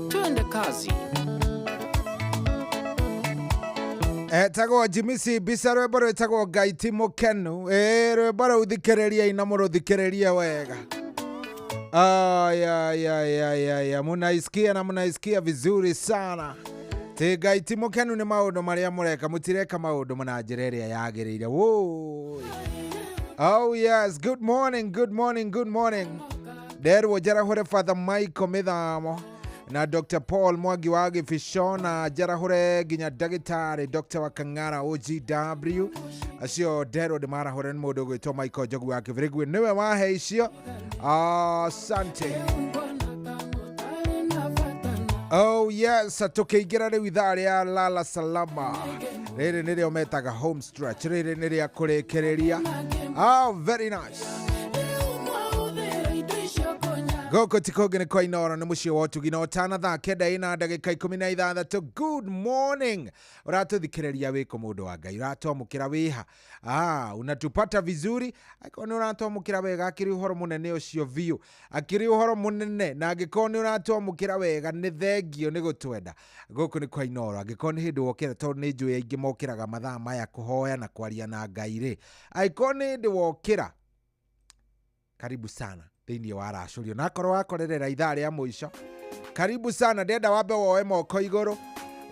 twende kazi. Tago Jimisi bisa rweboro tago Gaiti Mukenu. Rweboro uthikereria ina muro thikereria wega. Ya munaisikia vizuri sana. Te Gaiti Mukenu ni maundu maria mureka mutireka maundu na njira iria yagiriire. Oh yes, good morning. Derwo Jarahure Father Michael Mithamo na Dr. Paul Mwangi Wagi Fishona Jarahure ginya Dagitari Dr. Wakangara OGW acio Derwo de Marahure modo gwito Michael Jogu wake virigwe niwe wahe icio. Asante. Oh yes, tukiingira riu ithaa ria Lala Salama. Riri nirio metaga home stretch. Riri niria kurekereria. Oh, very nice. Goko tikogene kwa inora na mushi watu ginotana thaa kenda ina ndagika 16. Good morning. Urato thikereria wiko mundu wa Ngai. Urato mukira wiha. Unatupata vizuri. Akoni urato mukira wega akiri uhoro munene ucio view. Akiri uhoro munene na agikoni urato mukira wega ni thengio ni gutwenda. Goko ni kwa inora. Agikoni hindu wokira tondu ni njui aingi mokiraga mathaa maya kuhoya na kwaria na Ngai ri. Aikoni hindu wokira. Karibu sana. Thini wa Racũrio na korwo wakorerera ithaa rĩa mũico karibu sana ndenda wambe woe moko igũrũ.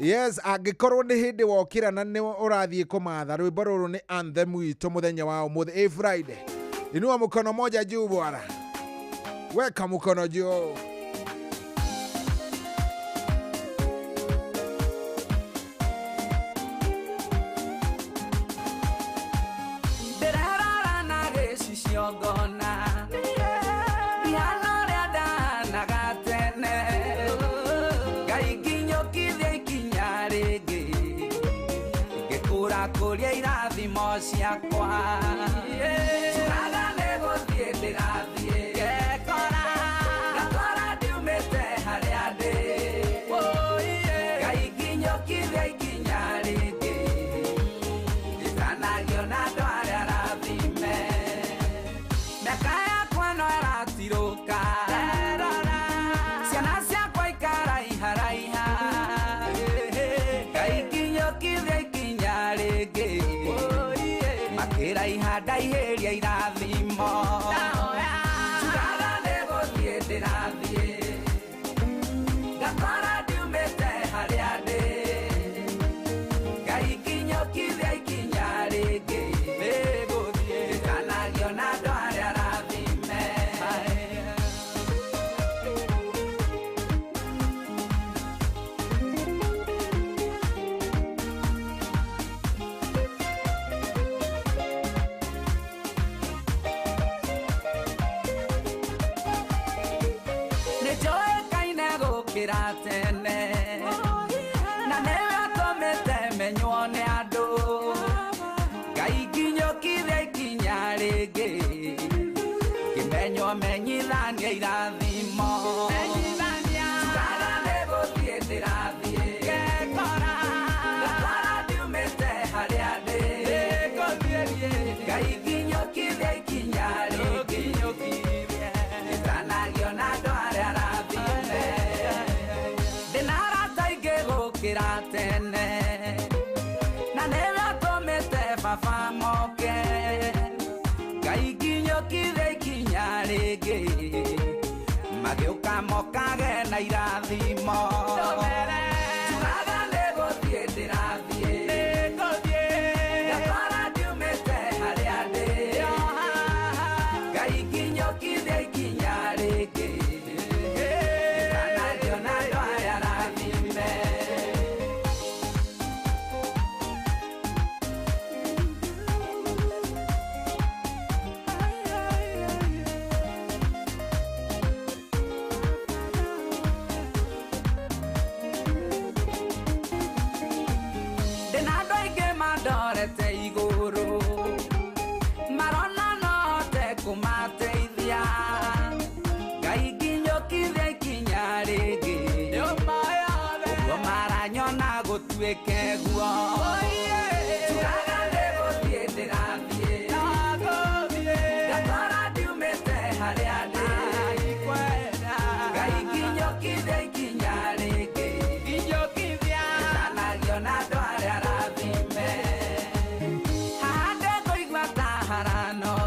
Yes, angĩkorwo nĩ hĩndĩ wokĩra na nĩ ũrathiĩ kũmatha rwĩmbo rũrũ nĩ anthem witũ mũthenya wa ũmũthĩ Friday. Inua mkono moja juu bwana, weka mkono juu. Ndererora na gĩcicio kuria irathimo ciakwa turaga negũthiĩ ndĩrathiĩ gekora gatwara ndiumĩte harĩa ndĩ Ngai nginyũkithia ikinya rĩngĩ nditanagio na andũ arĩa arathime mĩaka yakwa no ĩratirũka ciana ciakwa ikaraiharaiha Ngai nginyũkithia ikinya rĩngĩ makĩra ihanda ihĩria irathimo turaga nĩgũthiĩ ndĩrathiĩ gatwara ndiumĩte harĩa ndĩ Ngai nginyũkithia ikinya rĩngĩ nĩgũthiĩ ndikanagio na andũ arĩa arathime tene na nĩwe atũmĩte menywo nĩ andũ Ngai nginyũkithia ikinya rĩngĩ kĩmenywo menyithania irathimo turaga nĩgũthiĩ ndĩrathiĩ gekora gatwara ndiumĩte harĩa ndĩ Ngai nginyũkithia ikinya rĩngĩ nditanagio na andũ arĩa arathime gũkĩra tene na nĩwe atũmĩte baba moke Ngai nginyũkithia ikinya rĩngĩ magĩũka mokage na irathimo turaga nĩgũthiĩ ndĩrathiĩ gatwara ndiumĩte harĩa ndĩ Ngai nginyũkithia ikinya rĩngĩ nditanagio na andũ arĩa arathime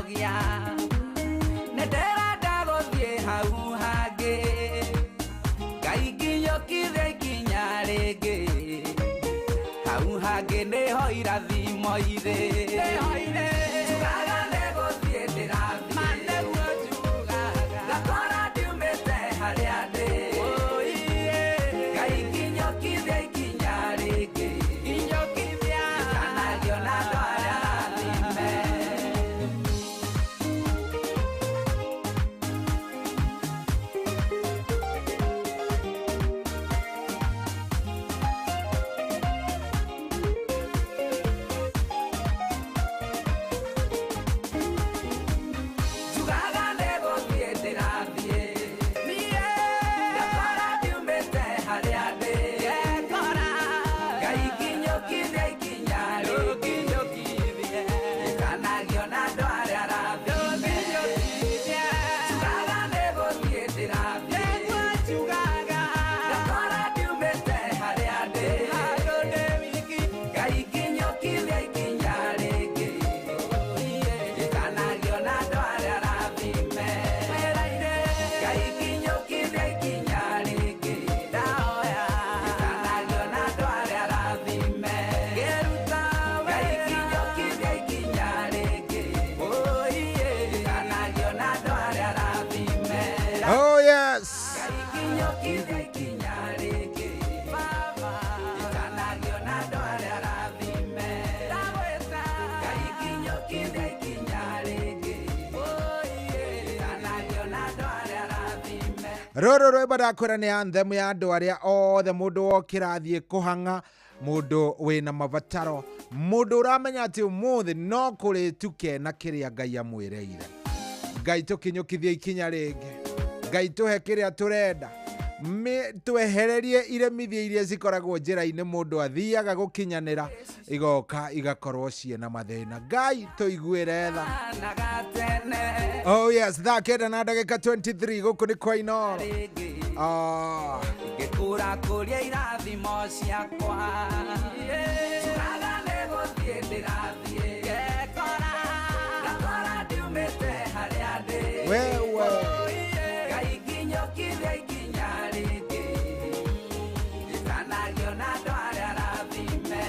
nogia Nedera dago die hau hage Gaigi yokire kinyarege Hau hage ne hoira di moire Ne hoire Chugaga nego die teravi Mane uo chugaga Gakora diumete hariade Gaigi yokire kinyarege Inyokibia Kanagio na doya dime Chugaga nego die teravi Gakora diumete hariade Gakora Gaigi yokire kinyarege Kanagio na doya dime Chugaga nego die teravi Gakora diumete hariade Gaigi yokire kinyarege Kanagio na doya dime Gaigi yokire kinyarege Daoya Kanagio na doya dime Geruta Gaigi yokire kinyarege Kanagio na doya dime Oh yes. Roro rwimbo ndakwira ni anthem ya andu aria othe mundu wokirathie kuhanga mundu wina mabataro mundu uramenya ati umuthi no kurituke na kiria Ngai amwireire Ngai tukinyukithie ikinya ringi Ngai tuhe kiria turenda twehererie iremithia iria zikoragwo njira-ini mundu athiaga gukinyanira igoka igakorwo ciena mathina Ngai tuiguire tha. Oh yes, that kenda na ndagika 23 guku ni kwa Inoro. Ngikura kuria irathimo ciakwa Chugaga nego thie ndirathie Gekora Gakora ndiumite haria ndi Wewe Gaigi nyokire ikinyarege Kanagio na doya rathime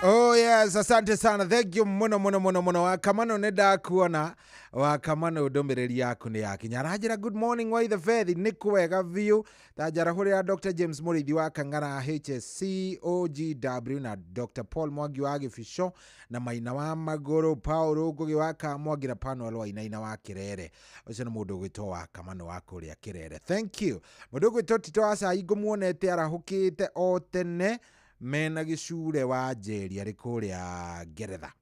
Oh yes, asante sana. Thank you muno. Wakamano nenda kuona wakamano ndomereri yaku ni yakinya. Arajira good morning wa the faith ni kwega view. Tajara huria Dr. James Murithi wa Kangara HSC OGW na Dr. Paul Mwangi wa Gifisho na Maina wa Magoro Paulo Ngugi wa Kamwagira pano alwa Inaina wa Kirere. Ucio ni mundu gwitwo wa kamano wa kuria Kirere. Thank you. Mundu gwitwo Tito asa igumuonete arahukite o tene mena gicure wa njeri ari kuria Ngeretha.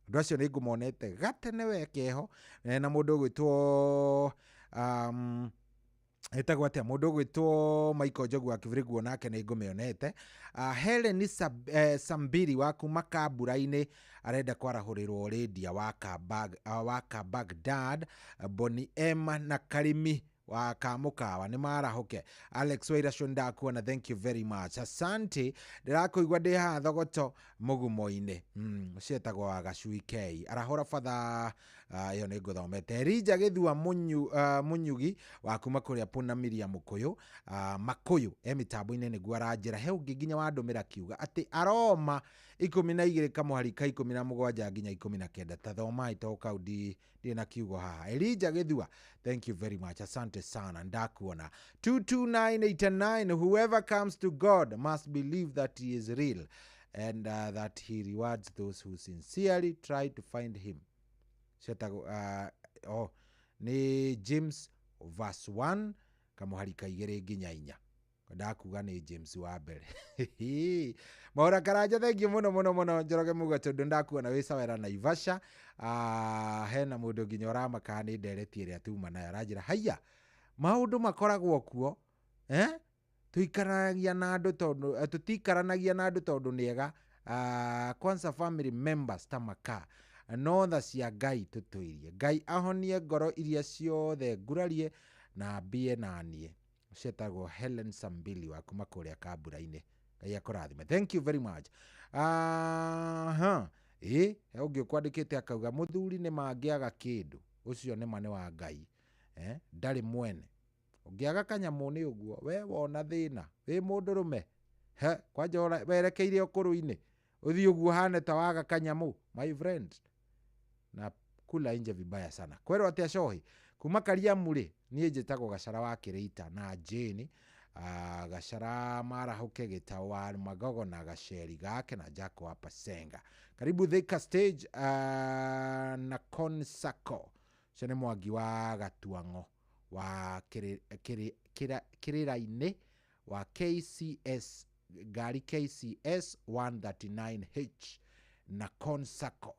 Ndu acio ni ngumonete gatene wekeho na mundu gwitwo etagwo atia mundu gwitwo Michael Njogu wa Kivirigu nake ni ngumionete. Helen Sambiri wa kuma Kambura-ini arenda kwarahurirwo redia wa Baghdad. Boni Emma na Karimi wa Kamukawa ni marahuke. Alex Waira Shonda kuona, thank you very much. Asante ndirakuigwa ndi ha thogoto mugumo-ini cietagwo wa Gacui K arahora fatha iyo ni nguthomete. Rija Githua Munyugi wa kuma kuria Puna Miriam Mukuyu Makuyu mitambo-ini niguo aranjira he ungi nginya wandumira kiuga ati aroma 12 kamuharika 17 nginya 19 tathomai toka udi na kiugo haha. Elija Githua, thank you very much. Asante sana ndakuona. 22989 whoever comes to God must believe that he is real and that he rewards those who sincerely try to find him. Ni James verse 1 kamuharika 2 nginya 4 ndakuga ni James wa mbere. Maura Karanja, thank you muno Njoroge Mugo tondu ndakuona wicawera na Ivasha. Hena mundu nginya uramaka ni ndereti iria tuma nayo aranjira haya maundu makoragwo kuo tuikaranagia na andu tondu tutikaranagia na andu tondu niega kwanza family members tamaka no tha cia Ngai tutuirie. Ngai ahonie ngoro iria ciothe ngurarie na mbie na nie. Cietagwo Helen Sambili wa kuma kuria Kambura-ini. Ngai akurathime. Thank you very much. Ungi kwandikite akauga muthuri ni mangiaga kindu ucio ni mane wa Ngai ndari mwene ungiaga kanyamu ni uguo we wona thina wi mundurume kwanja werekeire ukuru-ini uthi uguo hane ta waga kanyamu my friend na kula nje vibaya sana kwero atia shohi kuma Kariamu ri nie njitagwo Gacara wa Kireita na Jane Gacara marahuke Gitawa Magogo na Gaceri gake na Jako wa Pasenga karibu Thika stage na Konsako cene Mwangi wa Gatuango wa Kirira-ini wa KCS gari KCS 139H na Konsako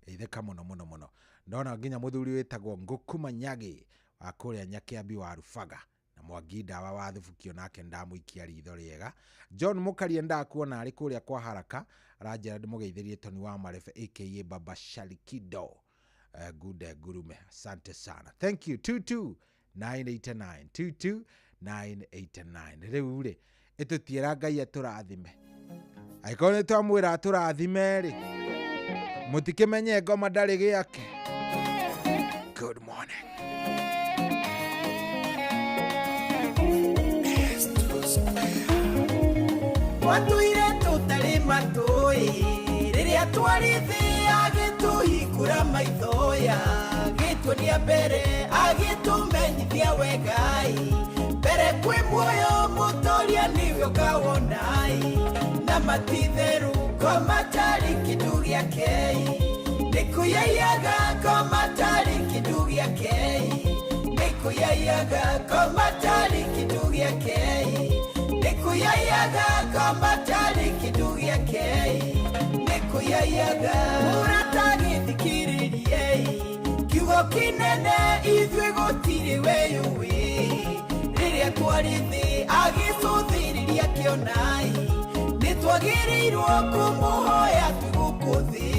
itheka muno ndona nginya muthuri wetagwo Ngukuma Nyagi wa kuria Nyakiambi wa Rufaga na Mwangi Ndawa wa Thubukio nake ndamuikia ritho riega John Mukaria ndakuona ari kuria kwa haraka Rajera ndimugeithirie Tony wa Marefe aka Baba Shalikido good gurume asante sana thank you 22989 riu ri itutiera Ngai aturathime aikone twamwira aturathime ri mutikimenye ngoma ndari giake good morning watuire tutari matui riria twarithi agituhingura maithoya gituonia mbere agitumenyithia we Ngai mbere kwi muoyo mutoria niwe ukawonai na matitheru komatari kindu giake nikuyayaga komatari kindu giake nikuyayaga komatari kindu giake nikuyayaga komatari kindu giake nikuyayaga muratagithikiririe kiugo kinene ithuĩ gũtirĩ weyũĩ rĩrĩa twarithi agĩtũthĩrĩria kĩonai nĩtwagĩrĩirwo kũmũhoya tũgũkũ thĩ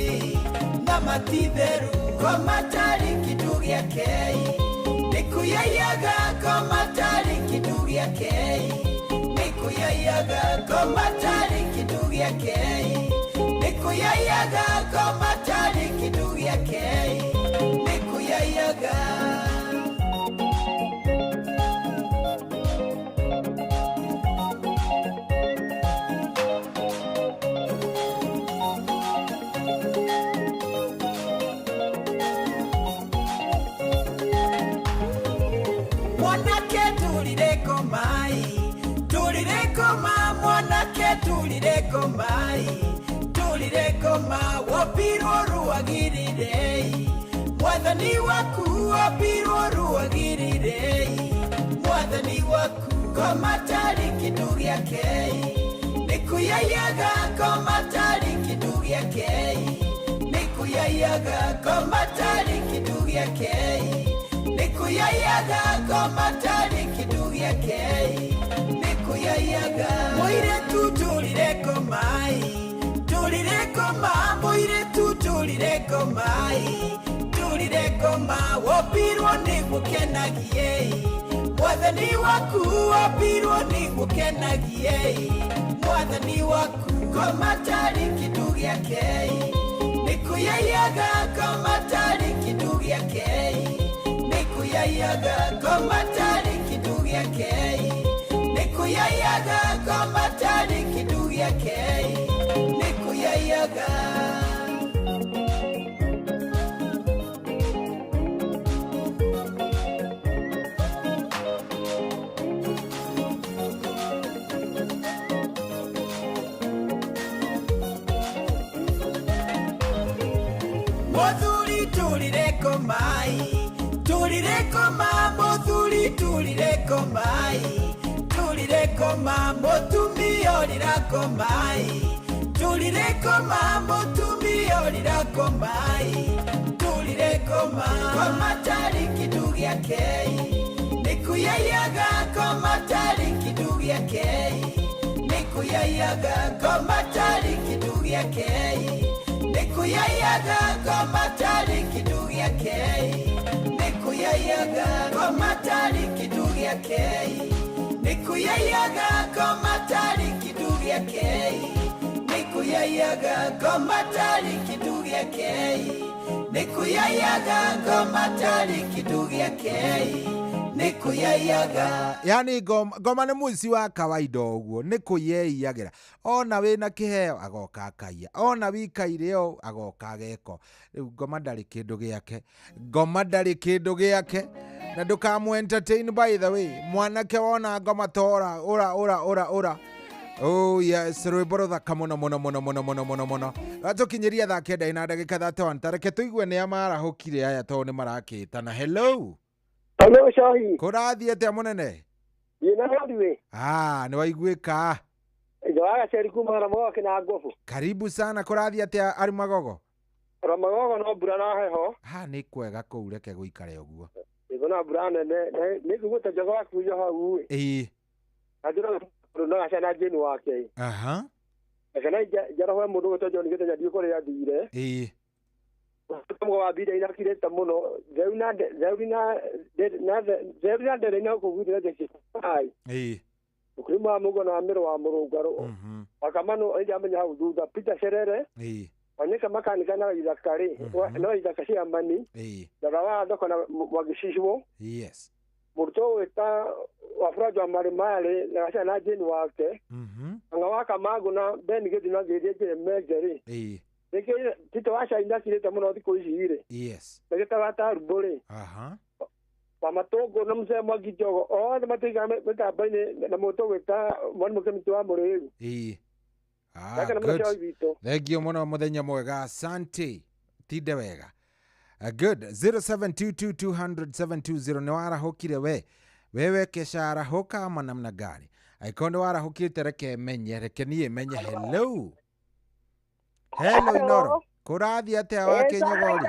na matitherũ komatari kindu giake nĩkũyayaga komatari kindu giake nĩkũyayaga komatari kindu giake nĩkũyayaga komatari kindu giake nĩkũyayaga mwanake tulireko mai mwanake tulireko mai tulireko wapirwo ruagirirei mwathani waku wapirwo ruagirirei mwathani waku komatari kindu giake nĩkũyayaga komatari kindu giake nĩkũyayaga komatari kindu giake nĩkũyayaga komatari kindu giake nĩkũyayaga mũirĩtu tũrireko mai mũirĩtu tũrireko mai wopirwo nĩgũkenagie mwathani waku wopirwo nĩgũkenagie mwathani waku komatari kindu giake nĩkũyayaga komatari kindu giake nĩkũyayaga komatari kindu giake nĩkũyayaga komatari kindu giake nĩkũyayaga Mothuri tulireko mai mothuri tulireko mai motumia lirako mai tulireko motumia lirako mai tulireko komatari kindu giake nĩkũyayaga komatari kindu giake nĩkũyayaga komatari kindu giake nĩkũyayaga komatari kindu giake nĩkũyayaga komatari kindu giake nĩkũyayaga komatari kindu giake nĩkũyayaga Nikuyayaga ngoma tari kindu giake Nikuyayaga ngoma tari kindu giake Nikuyayaga yani ngoma nĩ mũici wa kawaida ũguo nĩkũyeiyagira ona wĩna kĩheo agoka akaia ona wikaire o agoka ageko rĩu ngoma ndarĩ kĩndũ gĩake na ndũkamu entertain by the way mwanake wona ngoma tora ora oh yes rwĩmbo rũthaka mũno gatũkinyĩria thaa kenda ina ndagĩka 31 tareke tũigue nĩ amarahũkire aya tondũ nĩ marakĩtana. Hello Shahi. Kũrathiĩ atĩa mũnene? Yena hadiwe. Nĩ waiguĩka. Ndoaga ceri kuma Ramagogo kina Ngofu. Karibu sana, kũrathiĩ atĩa ari Magogo? Ramagogo no mbura na heho. Nĩ kwega kũu reke gũikare ũguo. Igona mbura nene nĩ gũgũta jogo waku jo hau. Adira ndo acana jeni wake. Akana jara ho mundu gũtojo nĩ gĩtenya dio kore yathire. Mwa wabida inakireta muno zeuna ndere na kugudira de ai ukrima mugo na amero wa murugaro akamano ende amenya ududa Peter Sherere oneka makanika na idakari no idakashi amani dawa ndoko na mwagishisho yes murto eta wafrajo amare na acha na jeni wake angawaka maguna ben gedina gedeje megeri Tito washa indakireta muno thiko ici ire. Yes. Tegeta wata rubore. Pamatogo na mzee mwagi jogo. Nĩ matiga metabaine na moto weta mwana mkemiti wa mureru. Good. Thegio muno muthenya mwega. Asante. Tide wega. Good. 0722200720 nĩ warahũkire wewe kesha arahoka ama namna gani? Aikondo warahũkite reke niĩ menye. Hello. Hello Inoro. Kũrathiĩ atĩa wa Kĩnyogori?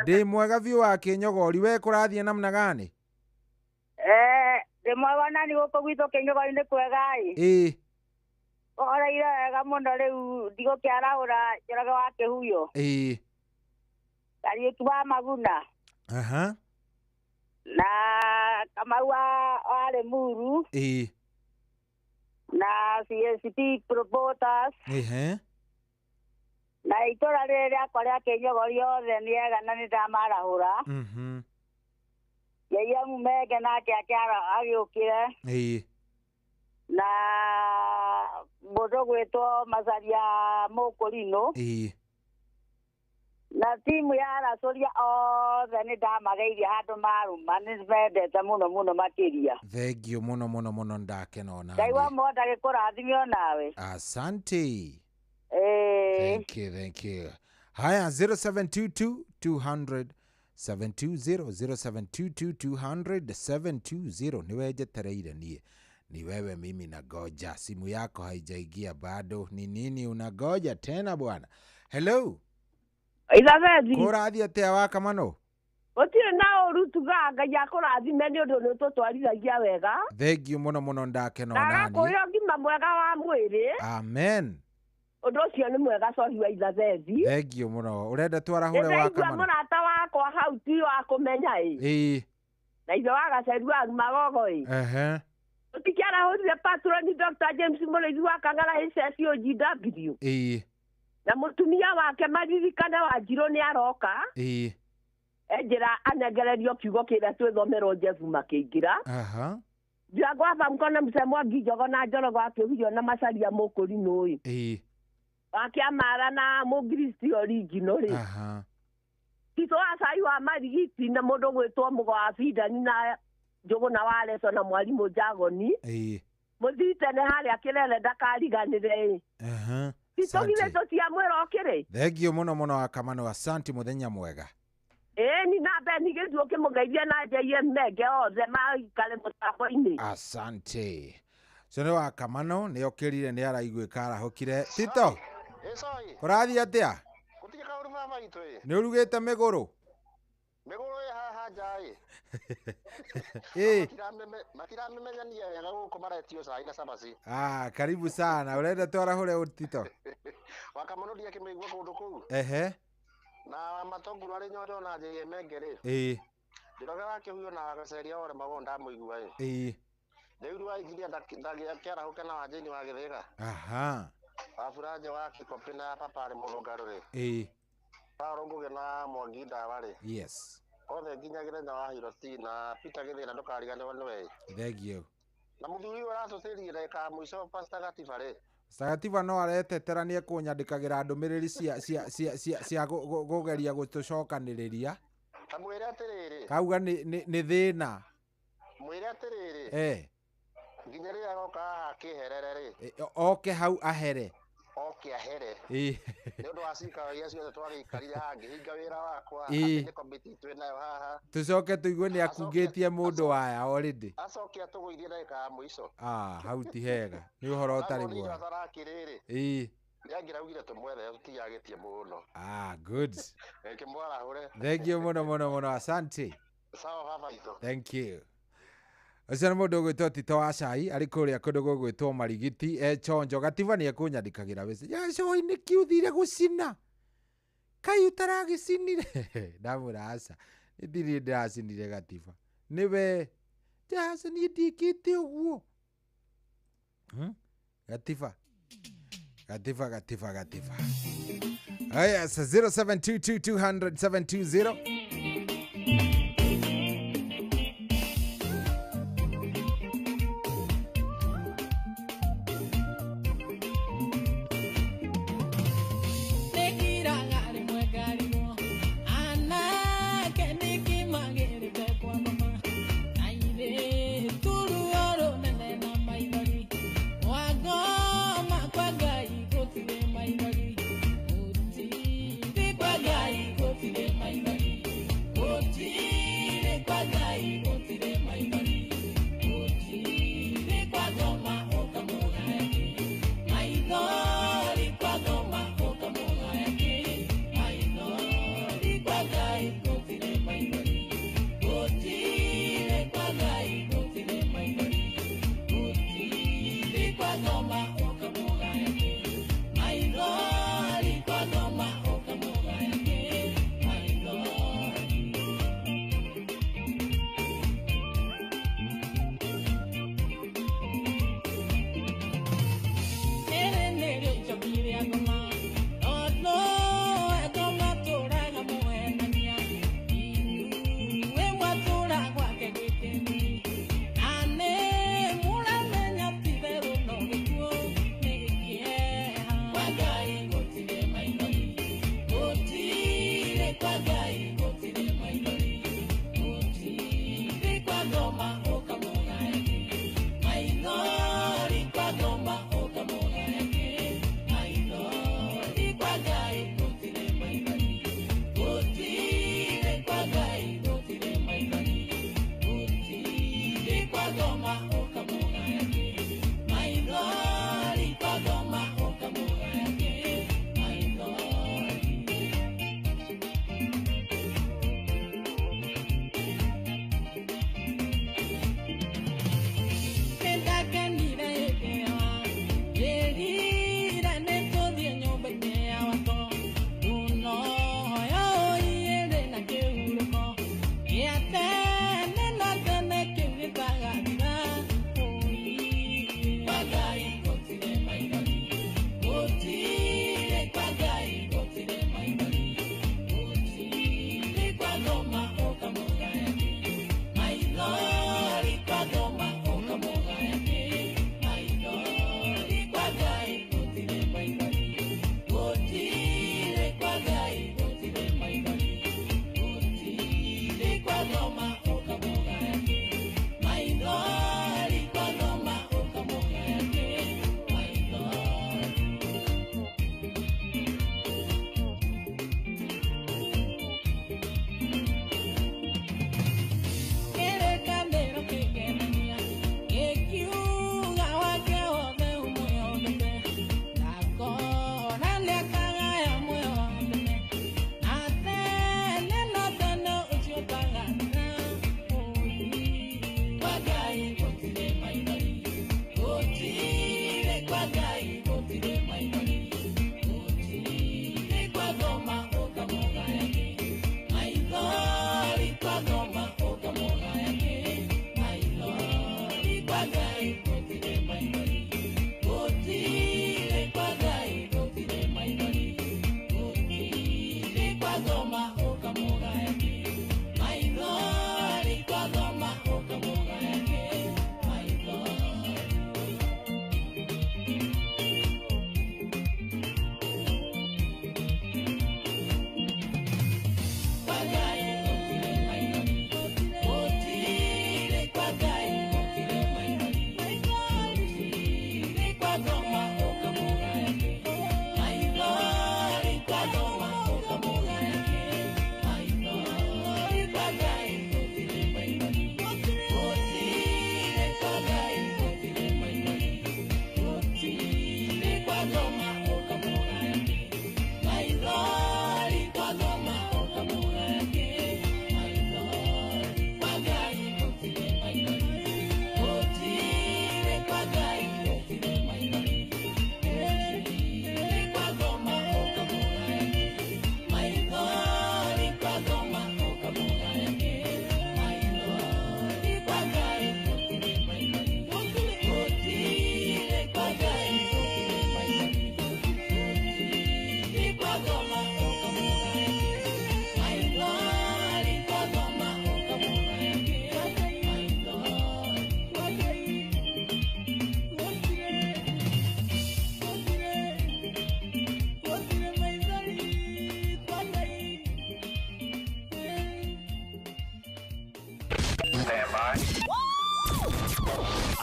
Ndĩ mwega biũ wa Kĩnyogori. We kũrathiĩ namna gani? Ndĩ mwega na nĩ gũkũ gwitũ Kĩnyogori nĩ kwega ĩ. Oreire wega mũno rĩu ndigũkĩarahũra Njoroge wa Kĩhuyo. Kariũki wa Maguna. Na Kamau wa Lemuru. Na CSP Promoters. Na itora rĩrĩa kũrĩa Kĩnyogori yothe nĩ ega na nĩ ndamarahũra. Yeye mumege nake agĩũkire. Na mũndũ gwĩtwo Macharia Mũkũrinũ. Na timu ya Aracoria othe nĩ ndamageithia handũ maruma nĩ mendete mũno makĩria. Thengio mũno ndakena ona. Ngai wa mũndũ agĩkũrathime onawe. Asante. Thank you. Haya 0722200720 0722200720 niwe jetereire ni wewe mimi na goja simu yako haijaingia bado ni nini unagoja tena bwana. Hello Izabedi kũrathiĩ atĩa wa Kamano? Gũtirĩ na ũrutuga Ngai akũrathime nĩ ũndũ nĩ tũtwarithagia wega. Thengio mũno ndakena ona nani. Na kũrĩa ngima mwega wa mwĩrĩ. Amen. Ũndũ ũcio nĩ mwega cohi wa Izabedi. Thengio mũno. Ũrenda twarahũre wa Kamano? Mũrata wakwa hau ti wa kũmenya Na ithe wa Gaceru wa Magogo Tũtikĩarahũrire patroni Dr. James Mũrĩithi wa Kang'ara HSOGW. Na mũtumia wake maririkane wa Njirũ nĩ aroka. Enjĩra anengererio kiugo kĩrĩa twĩthomerwo Jeff makĩingĩra. Ndiagwatha mkona mzee Mwangi Njogo na Njoroge wa Kĩhuyo na Macharia Mũkũrinũ Wakiamara na Mũngiristi original Tito wa Cai wa Marigiti na mũndũ gwĩtwo Mũgo wa Bindani na Njũgũna wa Leso na Mwarimũ Njagoni. Mũthitene harĩa Kĩrere ndakariganĩre. Tito githĩ tũtiamwĩra ũkĩrĩ. Thengio mũno wa Kamano. Asante mũthenya mwega. Ni nabe nigĩtwo kĩmũgeithia na JM Menge othe maikare mũtambo-inĩ. Asante. Sone wa Kamano nĩ okĩrire nĩ araiguĩka arahũkire. Tito kũrathiĩ atĩa? Nĩ ũrugĩte mĩgũrũ? Mĩgũrũ haha nja matiramĩmenyania wega gũkũ maretio cai na cabaci. Karibu sana. Ũrenda twarahũre Tito? Wa Kamano ndiakĩmĩigua kũndũ kũu. Na matonguru arĩ nyothe ona JM Menge Njoroge wa Kĩhuyo na Gaceria ore mago ndamũigua Rĩu wa igiria ndagĩakĩarahũke na Wanjĩni wa Gĩthĩga. Afuraje wa kikopina papa ari murugarure. Parongo gena mwanginda wale. Yes. Othe nginyagire na wahiro tina Peter githina ndukarigane wanwe. Thank you. Na muthuri uratucirie ndeka muico Pastor Gatiba ri. Gatiba no aretetera ni ekunyandikagira ndumiriri cia gugeria gutucokaniriria. Kamwire atiriri. Kauga ni thina. Mwire atiriri. Nginya ria goka akiherere ri. Oke hau ahere. Oke ahere. Ni undu wacika ya cio twarikarire hangi hinga wira wakwa ati committee twinayo haha. Tucoke tuigue ni akungitie mundu waya already. Acoke atuguithie ndeka muico. Hau ti hega. Ni uhoro utari bwa. Ngiagiraugire tumwethe tutiagitie muno. Good. Kimwara hure. Thank you muno asante. Sawa baba ito. Thank you. Aciana mundu gwitwo Tito wa cai ari kuria kundu gugwitwo Marigiti chonjo Gatiba ni ekunyandikagira message ya coi ni kiuthire gucina kai utaragicinire ndamura aca ndiri ndiracinire Gatiba niwe jasa ni ndikite uguo Gatiba aya 0722200720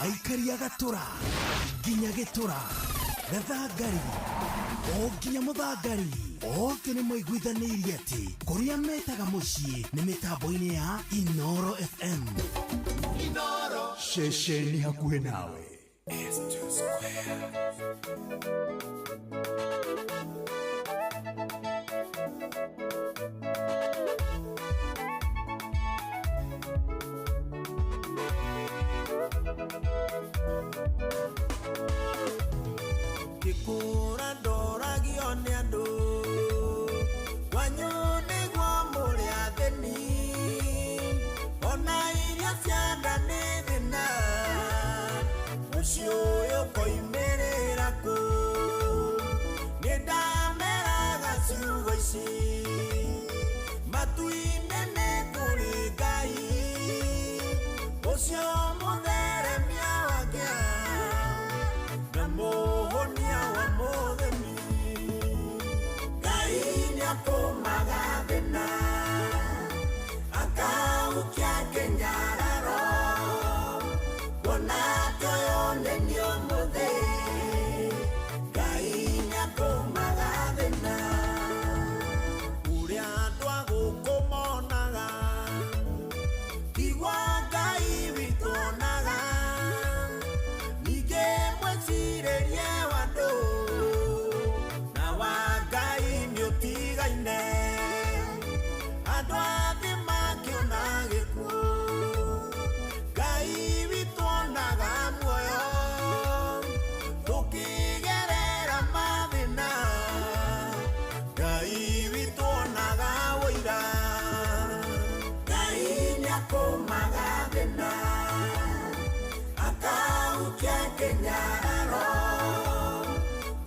Aikari agatura nginya gitura gathangari o nginya muthangari othe nĩ maiguithanĩirie atĩ kũrĩa metaga mũciĩ nĩ mĩtambo-inĩ ya Inooro FM. Inooro ceceni hakuhĩ nawe. Kikura ndoragio nĩ andũ kwanyu nĩguo mũrĩ athĩni ona irio cia nda nĩ thĩna mũciĩ ũyũ koimĩrĩra kũ nĩ ndameraga ciugo ici matu-inĩ nĩ kũrĩ Ngai ũcio mũtheremia wake na mũhonia wa mũthemi Ngai nĩakũmaga thĩna akaukia kĩnyararo kuona toyo nĩ ũmũthĩ Ngai nĩakũmaga thĩna ũrĩa andũ a gũkũ monaga tiguo Ngai witũ onaga ningĩ mwĩcirĩrie wa andũ na wa Ngai nĩũtigaine andũ athĩ makĩona gĩkuũ Ngai witũ onaga muoyo tũkĩgerera mathĩna Ngai witũ onaga ũira Ngai nĩakũmaga thĩna akaukia kĩnyararo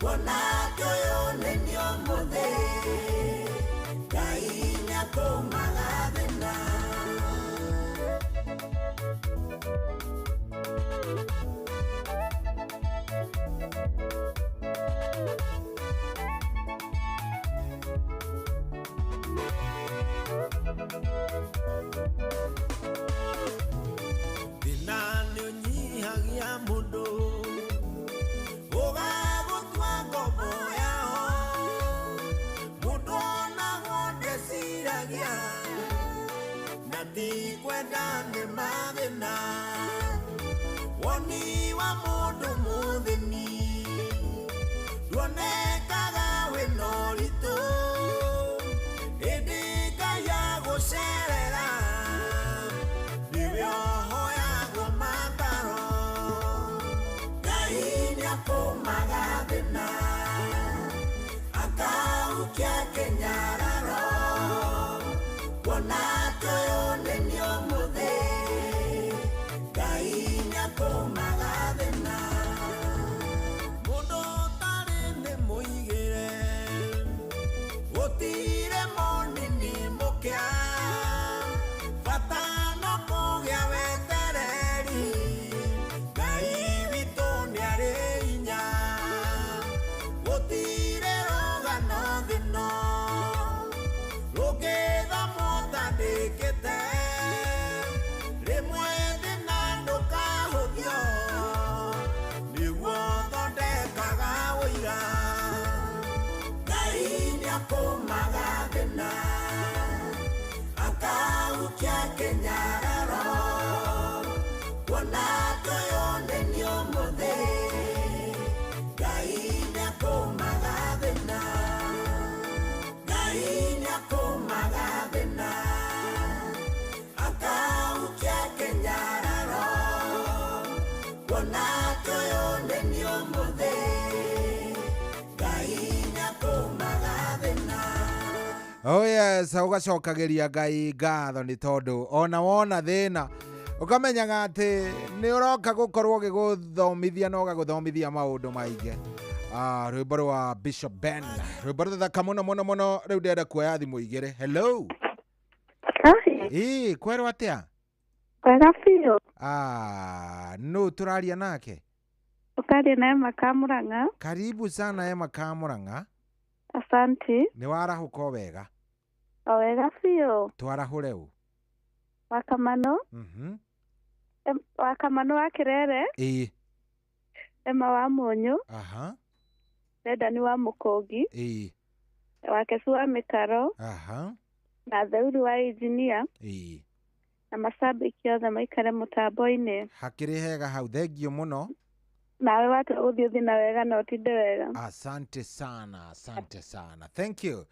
kuona toyo nĩ ũmũthĩ Ngai nĩakũmaga thĩna thĩna nĩũnyihagia mũndũ ũgagũtua ngombo yao mũndũ onagwo ndeciragia na ti kwenda nĩ mathĩna woni wa mũndũ mũthĩni nduonekaga wĩna ũritũ hĩndĩ Ngai agũcerera nĩwe ohoyagwo mataro Ngai nĩakũmaga thĩna akaukia kĩnyararo kuona toyo nĩ ũmũthĩ Ngai nĩakũmaga thĩna mũndũ ũtarĩ nĩ mũigĩre gũtirĩ mũnini mũkĩa bata no kũgĩa wetereri Ngai witũ nĩarĩ hinya gũtirĩ rũgano thĩno rũngĩtha mũtandĩkĩte rĩmwe thĩna ndũkahũthio nĩguo thondekaga ũira Ngai nĩakũmaga thĩna akaukia kĩnyararo kuona toyo nĩ ũmũthĩ Ngai nĩakũmaga thĩna Ngai nĩakũmaga thĩna akaukia kĩnyararo kuona toyo nĩ ũmũthĩ Ngai nĩakũmaga thĩna. Oh yes, ũgacokagĩria Ngai ngatho nĩ tondũ ona wona thĩna ũkamenyaga atĩ nĩ ũroka gũkorwo ũgĩgũthomithia na ũgagũthomithia maũndũ maingĩ. Rwĩmbo rwa Bishop Ben, rwĩmbo rũthaka mũno mũno mũno. Rĩu ndĩrenda kuoya thimũ igĩrĩ. Hello. Kwerwo atĩa? Kwega biũ. Nũ tũraria nake? Ũkaria na Emma Kamũrang'a. Karibu sana Emma Kamũrang'a. Asante. Nĩ warahũka wega? O wega biũ. Twarahũre u? Wakamano. Wa Kamano wa Kirere. Emma wa Monyo. Deda ni wa Mukogi. Wa Kesu wa Mikaro. Na Theuri wa Engineer. Na mashabiki othe maikare mutambo-ini. Hakiri hega hau, thengio muno. Nawe watu uthi na wega na utinde wega. Asante sana. Thank you.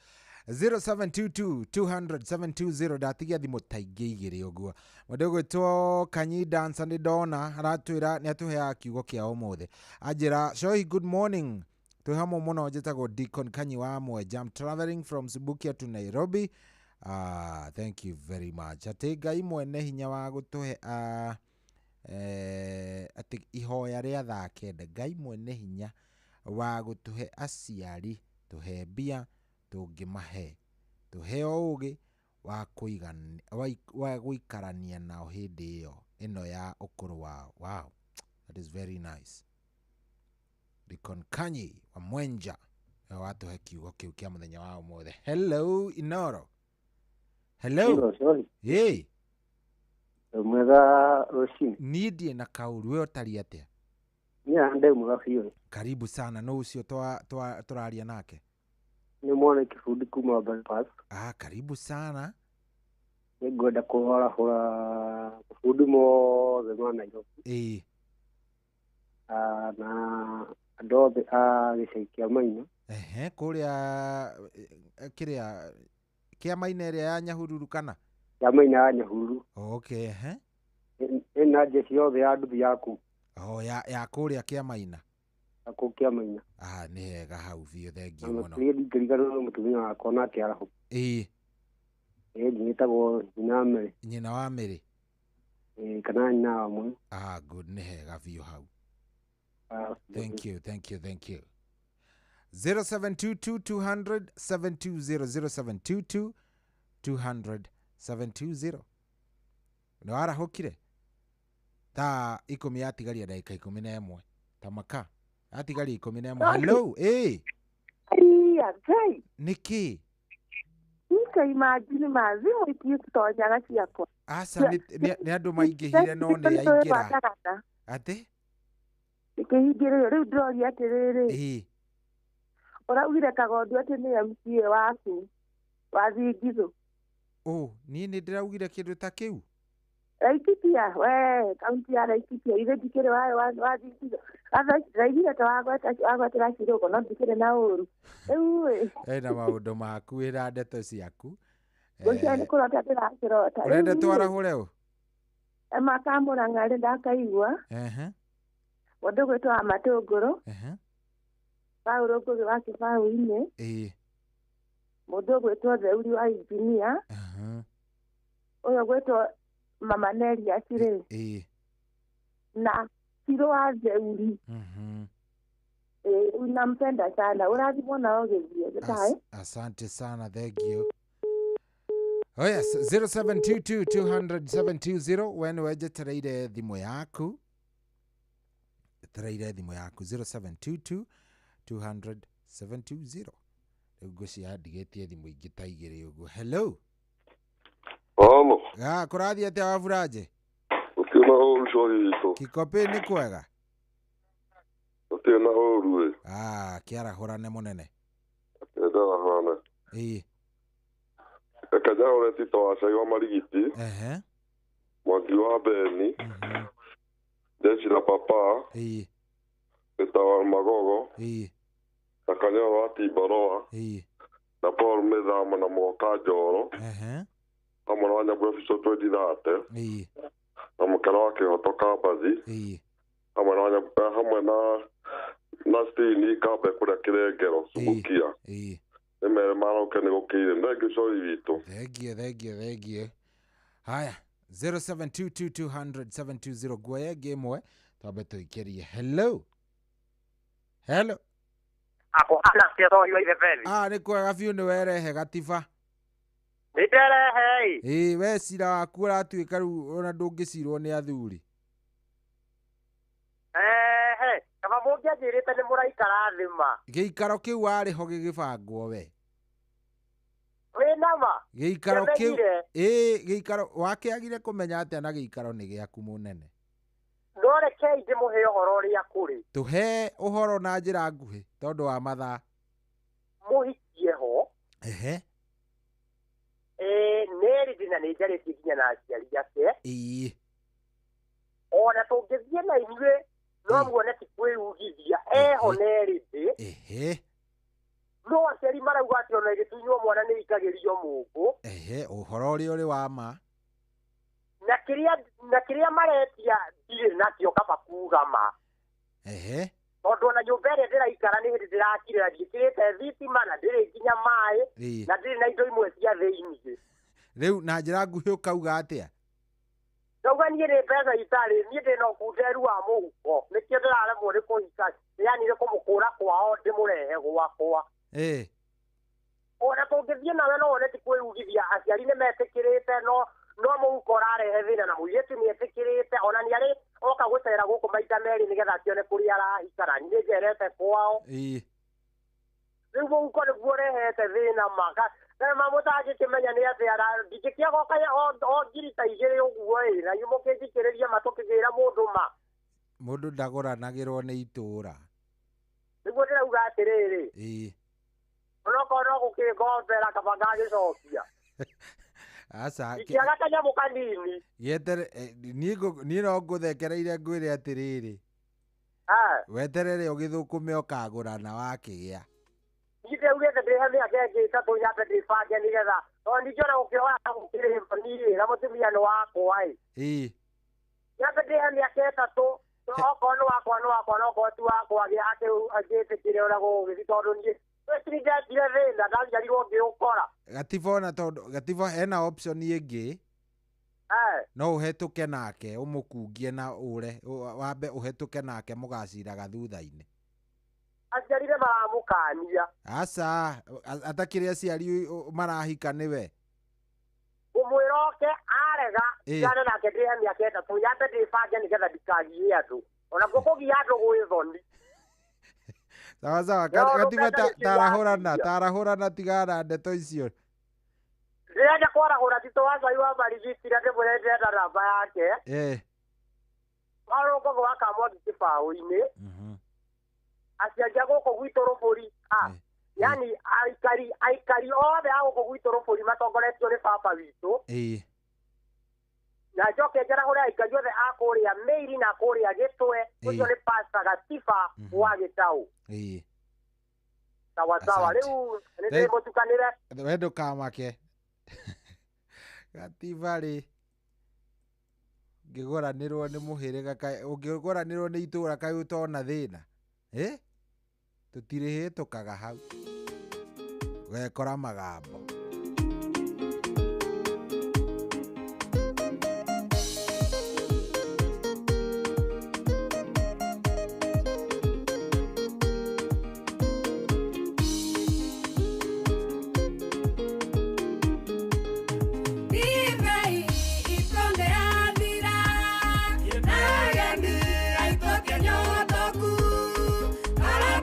0722-200-720 datigia thimu taingi igiri uguo. Mudogo to Kanyi Dance and Donna aratwira ni atuhea kiugo kia umuthe. Ajira Shohi, good morning. Tuhamo muno jetagwo Deacon Kanyi wa Mweja. I'm traveling from Subukia to Nairobi. Thank you very much. Atiga imwene hinya wa gutuhe ati ihoya ria thakenda Ngai mwene hinya wa gutuhe aciari tuhe mbia tungimahe tuhe ugi wa kuigana wa guikarania nao hindi iyo ino ya ukuru wao. Wow, that is very nice. Deacon Kanyi wa Mwenja watuhe kiugo kiu kia muthenya wa umuthe. Hello Inoro. Hello. Hey. Mwega Roshini. Nidie na kauru we otari atia? Nia ande mwega fiyo. Karibu sana. No ucio turaria nake. Ni mwana Kifundi kuma bypass. Karibu sana. Nigoda hora Kifundi mo zema Nairobi. Na adobe gicaikia maina. Kuria kiria kia maina ria ya Nyahururu kana? Ya maina ya Nyahururu. Okay, Ena jesi yothe ya nduthi yaku. Ya kuria kia maina. Ako kia maina. Ni hega hau biũ, thengio mũno. Nĩ ndirikana mũtumia wakwa nake araho. Nyitagwo nyina wa Mĩrĩ. Kana nyina wa mwe. Good, nĩ hega biũ hau. Thank you. 0722-200-720 0722-200-720. Nĩ warahũkire? Ta 10 yatigaria dakika 11. Tamaka. Atigaria 11. Hello, Gai. Niki. Nika imagine mazimu ikiutonya ciakwa. Asa ni andu maingihire no ni yaingira. Ate? Ikihingire riu ndori atiriri. Uraugire Kagondu ati ni MCA waku. Wathingizo. Ni ndiraugire kindu ta kiu. Laikipia, we, kaunti ya Laikipia, ile dikere wathingizo. Raigire ta wagwatira ciroko no dikere na uru. Na maundu maku wira ndeto ciaku. Gucia ni kurota tirakirota. Urenda twarahure u? Makamura ngari ndakaigua. Mundu gwitwa Matunguru. Paulo ngugi wa Kibau-ini. Mundu gwitwa Theuri wa Engineer. Uyo gwitwa Mama Neri Asire. Na Siro wa Theuri. Unampenda sana. Urathimwo nao githie. Asante sana, thank you. Oh yes, 0722-200-720 when wejetereire thimu yaku. Tereire thimu yaku 0722-200-720. Ngucia ndigetie thimu ingi ta igiri uguo. Hello. Kurathi atia wavuraje? Ukiona huru shohito. Kikope ni kwega. Ukiona huru kiarahurane munene. Kiarahurane. Kaja ore tito wa Cai wa Marigiti. Mwangi wa Beni. Jeshi la Papa. Etawa Magogo. Na Kanyoro wa Tiboroa. Na Paul Methama na Mwoka Njoro. Hamwe na Wanyabura Fico 2030. Na mukera wa Kihoto Kambathi. Hamwe na Stini Kambe kuria Kirengero Subukia. Nimere maroke ni gukire ndege cori witu. Thengie. Haya 0722-200-720 guoya gemwe twabe tuikerie. Hello. Ako ana tero yo iveveli. Ni kwega biũ ni werehe gatiba. Nderehe. We cira waku uratuika riu ona ndungicirwo ni athuri. Kama mungi ajirite ni muraikara thima. Giikaro kiu wariho gigibangwo we. Nama. Giikaro kiu giikaro wakiagire kumenya atia na giikaro ni giaku munene. rekei ndimuhe uhoro uria kuri tuhe uhoro na njira nguhi tondu wa mathaa muhikie ho neri ndina nä njarä nginya na aciari ake ona tå ngä thiä na inyuä no muone ti kwä ugithia eho nerä ndä no aciari marauga atä ona igä tunywo mwana nä ikagä rio må ngå uhoro å rä å rä wa ma na kä rä a maretia ndirä nakä kaba kuga ma tondå ona nyå mba ä rä a ndä raikara nä hä ndä ndä rakire na ndiä kä rä te thitima na ndä rä nginya maä na ndä rä na indo imwe cia thä inigä rä u na njä ra nguhä å kauga atä a ndauga niä nä mbeca itarä niä ndä na ũkunderu wa må huko nä kä o ndä raremwo nä kå hika yanire kå må kå ra kwao ndä må rehe gwakwa ona tå ngä thiä nawe no wone ti kwä ugithia aciari nä metä kä rä te no må huko å rarehe thä na na må irä tu nä etä kä rä te ona nä arä oka gå cera gå kå maita merä nä getha acione kå rä a arahikara nä njerete kwao rä u må huko nä guo rehete thä na maka mamå tangä kä menya nä atä ndingä kä agoka o ngiri ta igä rä å guo na imå kä njikä rä ria matå kä gä ra må ndå ma må ndå ndagå ranagä rwo nä itå ra nä guo ndä rauga atä rä rä onokorwo no gå kä ngombera kaba ngagä cokia ikiaga kanyamå kanini niä no ngå thekereire ngwä re atä rä rä weterere å gä thå kå me å kagå rana wakä gä a nä ugä te ndä he mä aka ä ngä tatå nyambe ndä bange nä getha tondå ningä ona gå kä oya gå kä rä mani na må tumia nä wakwa nyambe ndä he mä aka ä tatå okorwo nä wakwa nokorwo ti wakwa agä tä kä re å rä a gå gä thi tondå niä ndetire thä na ndaciarirwo ngä å kora gatiba hena option ĩngĩ no ũhetũke nake ũmũkungie na ũre wambe ũhetũke nake mũgaciraga thutha-inĩ aciarire maramũkania aca atakĩrĩ aciari marahika nĩwe ũmwĩra oke arega igane nake ndĩhe mĩaka ĩtatũ nyambe ndĩbange nĩgetha ndikagie andũ ona kũgia andũ gwĩ thoni sawa gatiba tarahũrana tigana ndeto icio ndĩrenda kwarahũra tito wa Ngai wa marigitire ndĩmwĩre ndĩrenda namba yake warũngũgũ wakamwagi kĩbaũ-inĩ aciari a gũkũ gwitũ rũbũri yani aikari othe a gũkũ gwitũ rũbũri matongoretio nĩ baba witũ na njoke njarahũre aikari othe a kũrĩa Mĩiri na kũrĩa Gĩtwe ũcio nĩ Pastor Gatiba wa Gĩtaũ sawa rĩu nĩ mũtukanĩre we ndũkamake Gatiba rĩ ngĩgoranĩrwo nĩ mũhĩrĩga ũngĩgoranĩrwo nĩ itũũra kaĩ ũtona thĩna tũtirĩhĩtũkaga hau wekora magambo Para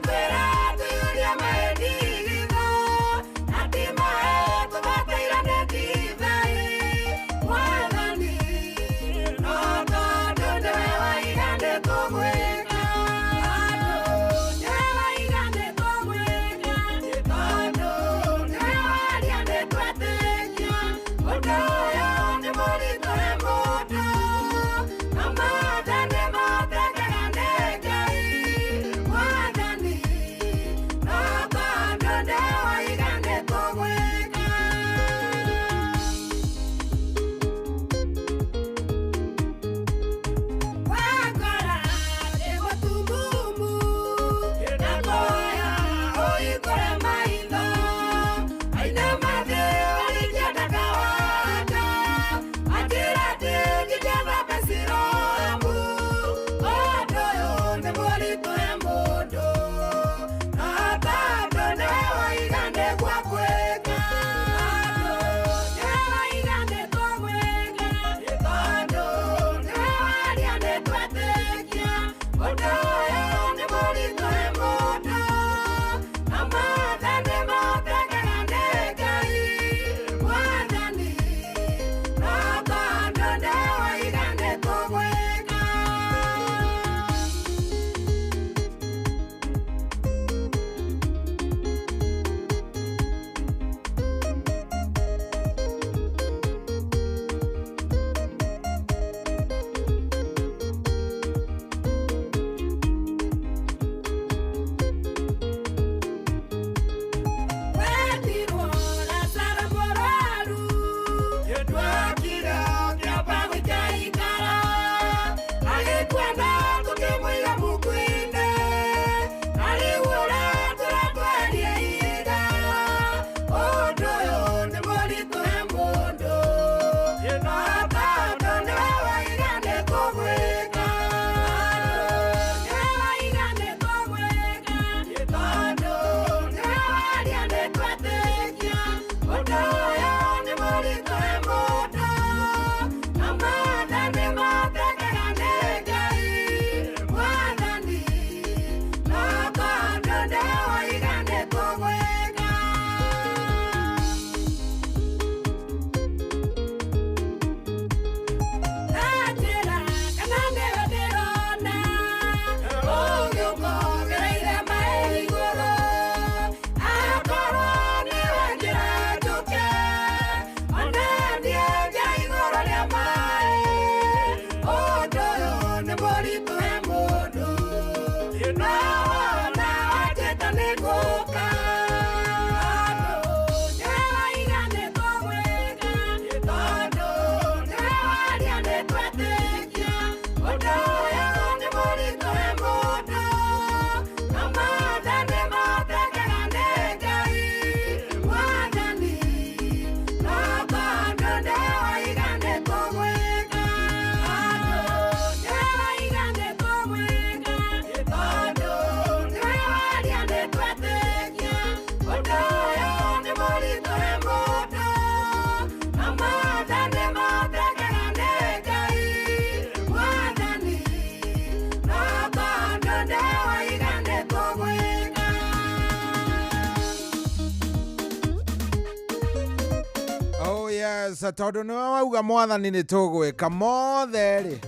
Tondu ni wauga mwathani ni tugwika mothe ri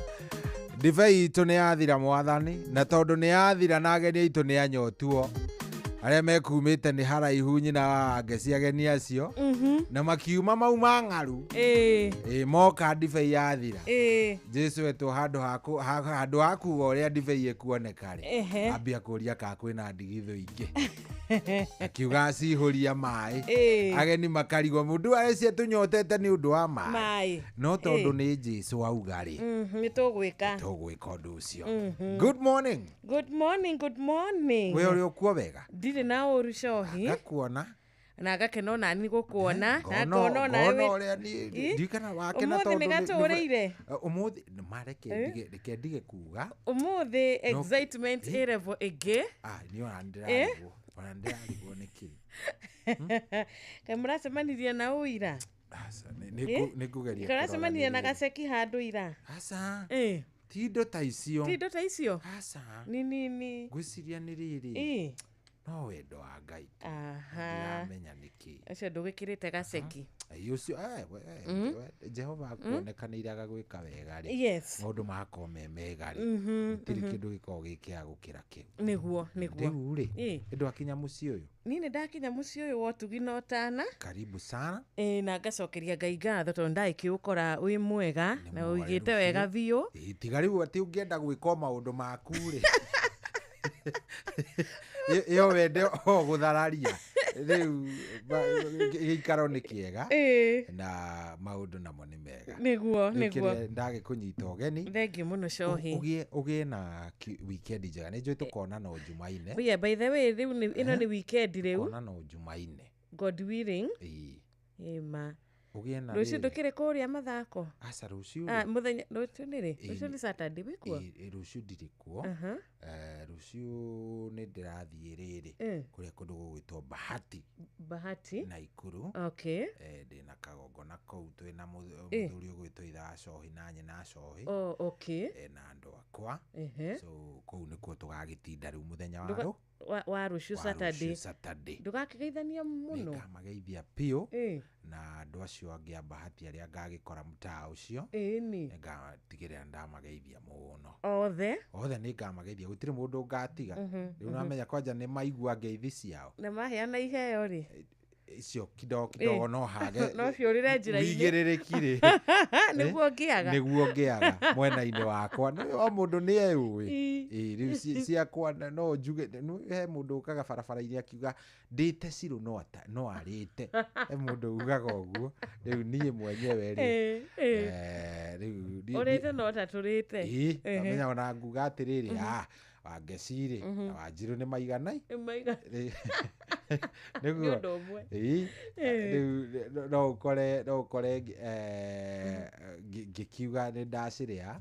ndibei itu ni yathira mwathani na tondu ni yathira na ageni itu ni anyotuo aria mekumite ni haraihu nyina angeci ageni acio na makiuma mau mang'aru moka ndibei yathira Jesu wetu handu haku uria ndibei ikuoneka ri ambia kuria ka kwina ndigitho ingi akiuga cihuria mai ageni makarigwo mundu areci tunyotete ni undu wa mai no tondu ni Jesu auga ri ni tugwika undu ucio. Good morning we uri ukuo wega ndire na uru cohi gakuona na gakeno na ni gukuona na ngono na we ndikana wake na tondu ni gatureire umuthi mareke ndige kuga umuthi excitement level ege ni orandira wanandirarigwo niki kamuracemanirie na uira nikugeria kamuracemanirie na gaceki handu ira asa tindo ta icio asa ni gwiciria ni riri no wendo wa Ngai ndiramenya niki acio ndugikirite gaceki ucio Jehova akuonekanire agagwika wega ri maundu makoo me mega ri tiri kindu gikoo gikia gukira kiu niguo riu ri ndu akinya mucii uyu nini ndakinya mucii uyu wotugi no tana karibu sana na ngacokeria Ngai ngatho tondu ndaikikora wi mwega na uigite wega biu tiga riu ati ungienda gwika maundu maku ri yo wende o guthararia riu gikaro ni kiega na maundu namo ni mega niguo ndage kunyita ogeni thengi muno cohi ugie na weekend njega ni njui tukona no Jumaine by the way riu ino ni weekend riu tukona no Jumaine God willing ma ugie na rucio ndukire kuria mathako asa rucio muthenya rucio ni Saturday wikuo rucio ndirikuo rucio ni ndirathie riri kuria kundu gugwitwo bahati na ikuru ndina kagongona kou twina muthuri ugwitwo itha cohi na nyina cohi na andu akwa so kou nikuo tugagitinda riu muthenya wa rucio Saturday ndugakigeithania muno ngamageithia piu na andu acio angi a bahati aria ngagikora mutaa ucio ngatigirira ndamageithia muno othe ni ngamageithia gutire mundu ngatiga riu namenya kwanja ni maigua ngeithi ciao na maheana iheo ri icio kidogo no hage no ciorire njira-ini wigĩrĩrĩki-rĩ nĩguo ngĩaga mwena-inĩ wakwa o mũndũ nĩ eũĩ rĩu ciakwa no njuge he mũndũ ũkaga barabara-inĩ akiuga ndĩte Ciro no arĩte he mũndũ ugaga ũguo rĩu niĩ mwenyewe-rĩ ũrĩte no ta tũrĩte amenya ona nguga atĩrĩrĩ Wangeci-rĩ na Wanjirũ nĩ maiganai nĩguo rĩu no ũkore ngĩkiuga nĩ ndacirĩa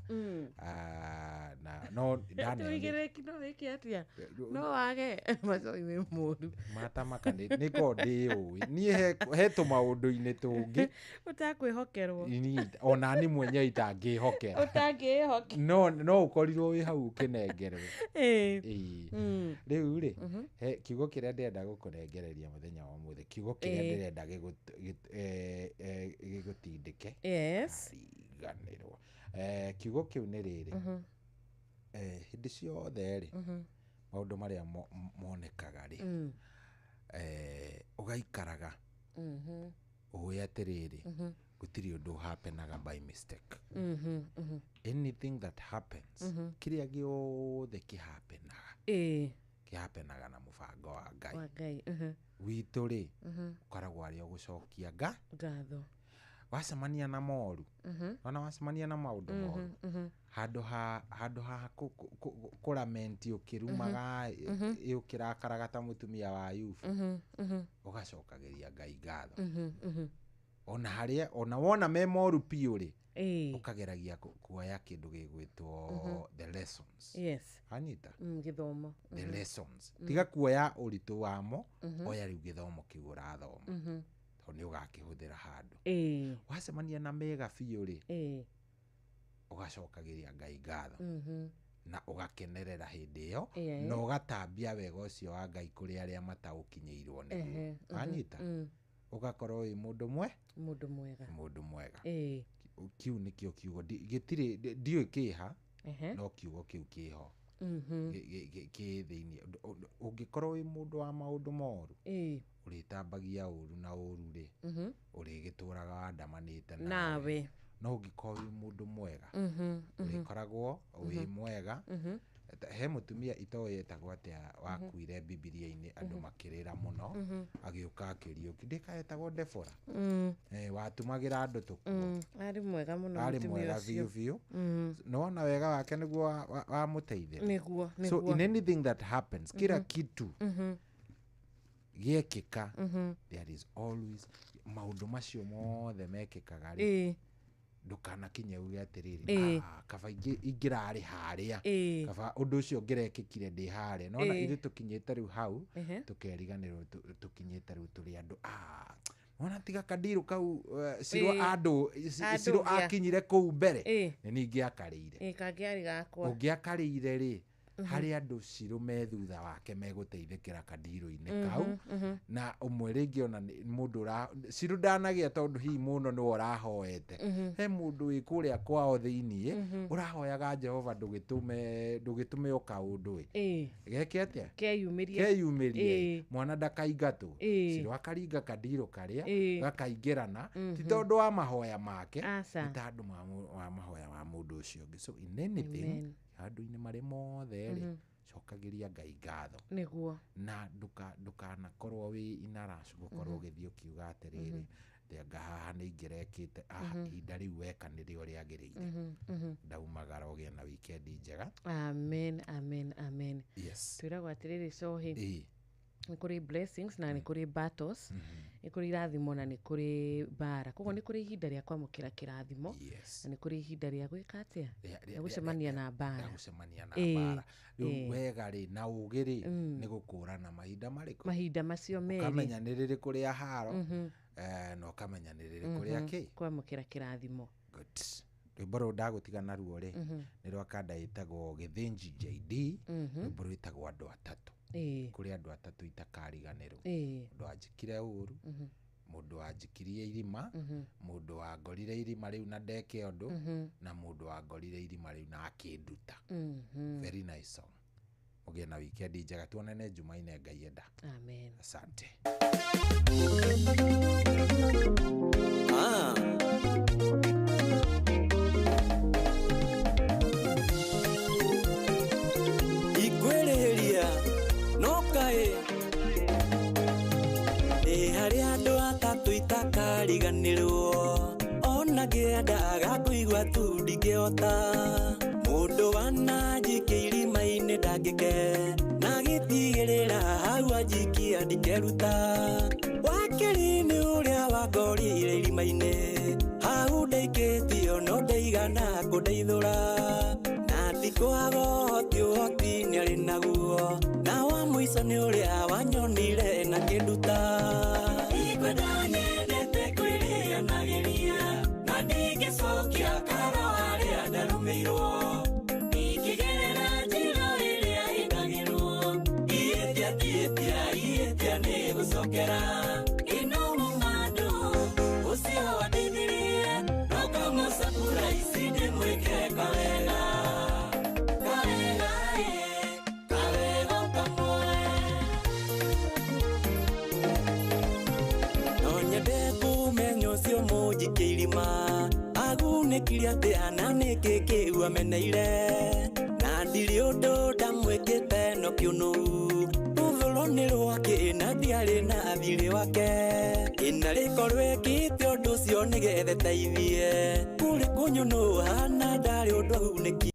na no wĩigĩrĩrĩki no wĩke atĩa no wage macoi wĩ mũru matamaka nĩko ndĩũĩ niĩ he tũmaũndũ-inĩ tũngĩ ũtakwĩhokerwo ona niĩ mwenyewe itangĩhokera no ũkorirwo wĩ hau ũkĩnengerwo rĩu-rĩ kiugo kĩrĩa ndĩrenda gũkũnengereria mũthenya wa ũmũthĩ kiugo kĩrĩa ndĩrenda gĩgũtindĩke riganĩrwo kiugo kĩu nĩ rĩrĩ hĩndĩ ciothe-rĩ maũndũ marĩa monekaga-rĩ ũgaikaraga ũĩ atĩrĩrĩ gũtirĩ ũndũ hapenaga by mistake anything that happens kĩrĩa gĩothe kĩhapenaga na mũbango wa Ngai witũ-rĩ ũkoragwo arĩ o gũcokia ngatho wacemania na moru ona wacemania na maũndũ moru handũ ha kũramenti ũkĩrumaga ũkĩrakaraga ta mũtumia wa Ayubu ũgacokagĩria Ngai ngatho ona wona me moru piũ-rĩ ũkageragia kuoya kĩndũ gĩgwĩtwo the lessons anyita gĩthomo the lessons tiga kuoya ũritũ wamo oya rĩu gĩthomo kĩu ũrathoma tondũ nĩ ũgakĩhũthĩra handũ wacemania na mega biũ-rĩ ũgacokagĩria Ngai ngatho na ũgakenerera hĩndĩ ĩyo na ũgatambia wega ũcio wa Ngai kũrĩ arĩa mataũkinyĩirwo nĩguo anyita ũgakorwo wĩ mũndũ mwega kiu nĩkĩo kiugo gĩtirĩ ndiũĩ kĩha no kiugo kĩu kĩho kĩ thĩinĩ ũngĩkorwo wĩ mũndũ wa maũndũ moru ũrĩtambagia ũru na ũru-rĩ ũrĩgĩtũraga wandamanĩte nawe no ũngĩkorwo wĩ mũndũ mwega ũrĩkoragwo wĩ mwega he mũtumia itoĩ etagwo atĩa wakuire Bibilia-inĩ andũ makĩrĩra mũno agĩũka akĩrio ndĩkaetagwo Debora watumagĩra andũ tũkuo arĩ mwega mũno arĩ mwega biũ nona wega wake nĩguo wamũteithĩra so in anything that happens kila kitu gĩekĩka there is always maũndũ macio mothe mekĩkaga-rĩ ndũkanakinye uge atĩrĩrĩ kaba ingĩrarĩ harĩa kaba ũndũ ũcio ngĩrekĩkire ndĩ harĩa nona ithuĩ tũkinyĩte rĩu hau tũkeriganĩrwo tũkinyĩte rĩu tũrĩ andũ ona tiga Kandiru kau Ciro akinyire kũu mbere nĩ ningĩ akarĩire ũngĩakarĩire-rĩ harĩ andũ Ciro me thutha wake megũteithĩkĩra Kandiru-inĩ kau na ũmwe rĩngĩ ona mũndũ Ciro ndanagĩa tondũ hihi mũno nĩwe ũrahoete he mũndũ wĩ kũrĩa kwao thĩiniĩ ũrahoyaga Jehova ndũgĩtũme o kaũndũ geke atĩa keyumĩrie mwana ndakaingatwo Ciro akaringa Kandiru karĩa gakaingĩrana ti tondũ wa mahoya make nĩ tondũ wa mahoya wa mũndũ ũcio ũngĩ so in anything handũ-inĩ marĩ mothe-rĩ cokagĩria Ngai ngatho nĩguo na ndũkanakorwo wĩ inaracu gũkorwo ũgĩthiĩ ũkiuga atĩrĩrĩ anga haha nĩ ingĩrekĩte ihinda rĩu weka nĩrĩo rĩagĩrĩire ndaumagara ũgĩe na wikendi njega amen twĩragwo atĩrĩrĩ cohĩ nĩ kũrĩ blessings na nĩ kũrĩ battles nĩ kũrĩ irathimo na nĩ kũrĩ mbara koguo nĩ kũrĩ ihinda rĩa kwamũkĩra kĩrathimo na nĩ kũrĩ ihinda rĩa gwĩka atĩa rĩa gũcemania na mbara rĩu wega-rĩ na ũgĩ-rĩ nĩ gũkũrana mahinda marĩkũ mahinda macio merĩ ũkamenya nĩ rĩrĩkũ rĩa haro na ũkamenya nĩ rĩrĩkũ rĩa kĩ kwamũkĩra kĩrathimo rwĩmbo rũu ndagũtiga naruo-rĩ nĩ rwa kanda ĩtagwo Gĩthĩnji JD rwĩmbo rwĩtagwo andũ atatũ kũrĩ andũ atatũ itakariganĩrwo mũndũ wanjĩkire ũru mũndũ wanjikirie irima mũndũ wangorire irima rĩu na ndeke ũndũ na mũndũ wangorire irima rĩu na akĩnduta very nice song mugie na weekend njega tuonane Jumaine Ngai enda. Amen. Asante. Igwereria no kae hari andu atatu itakariganirwo ona ngĩendaga kũigua tu ndingĩhota mũndũ wananjikia irima-inĩ ndangĩke na gĩtigĩrĩra hau anjikia ndingĩruta wakĩri nĩ ũrĩa wangorire irima-inĩ hau ndaikĩtio no ndaigana kũndeithũra na ndikwaga ũhoti nĩ arĩ naguo na wa mũico nĩ ũrĩa wanyonire na kĩnduta ikwenda nyendete kwĩrĩanagĩria na ndingĩcokia karo harĩa ndarũmĩirwo ikĩgerera njĩra ĩrĩa ĩndagĩrwo ihĩtia nĩ gũcokera ĩno mũmandũ ũcio wandeithirie no kamũcakura ici ndĩmwĩke kawega cio mũnjikie irima agunĩkire atĩa na nĩkĩ kĩu ameneire na ndirĩ ũndũ ndamwĩkĩte no kĩũnũ rũthũro nĩ rwake na ndiarĩ na thirĩ wake ĩna rĩko rwĩkĩte ũndũ ũcio nĩgetha teithie kũrĩ kũnyũnũ hana ndarĩ ũndũ ahunĩki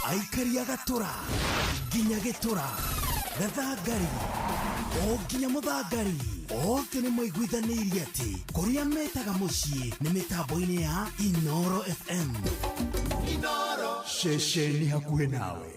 Aikaria gatura nginya gitura gathangari o nginya muthangari othe nĩ maiguithanirie atĩ kũrĩa metaga mũciĩ nĩ mĩtambo-inĩ ya Inoro FM. Inoro shesheni hakuhĩ nawe.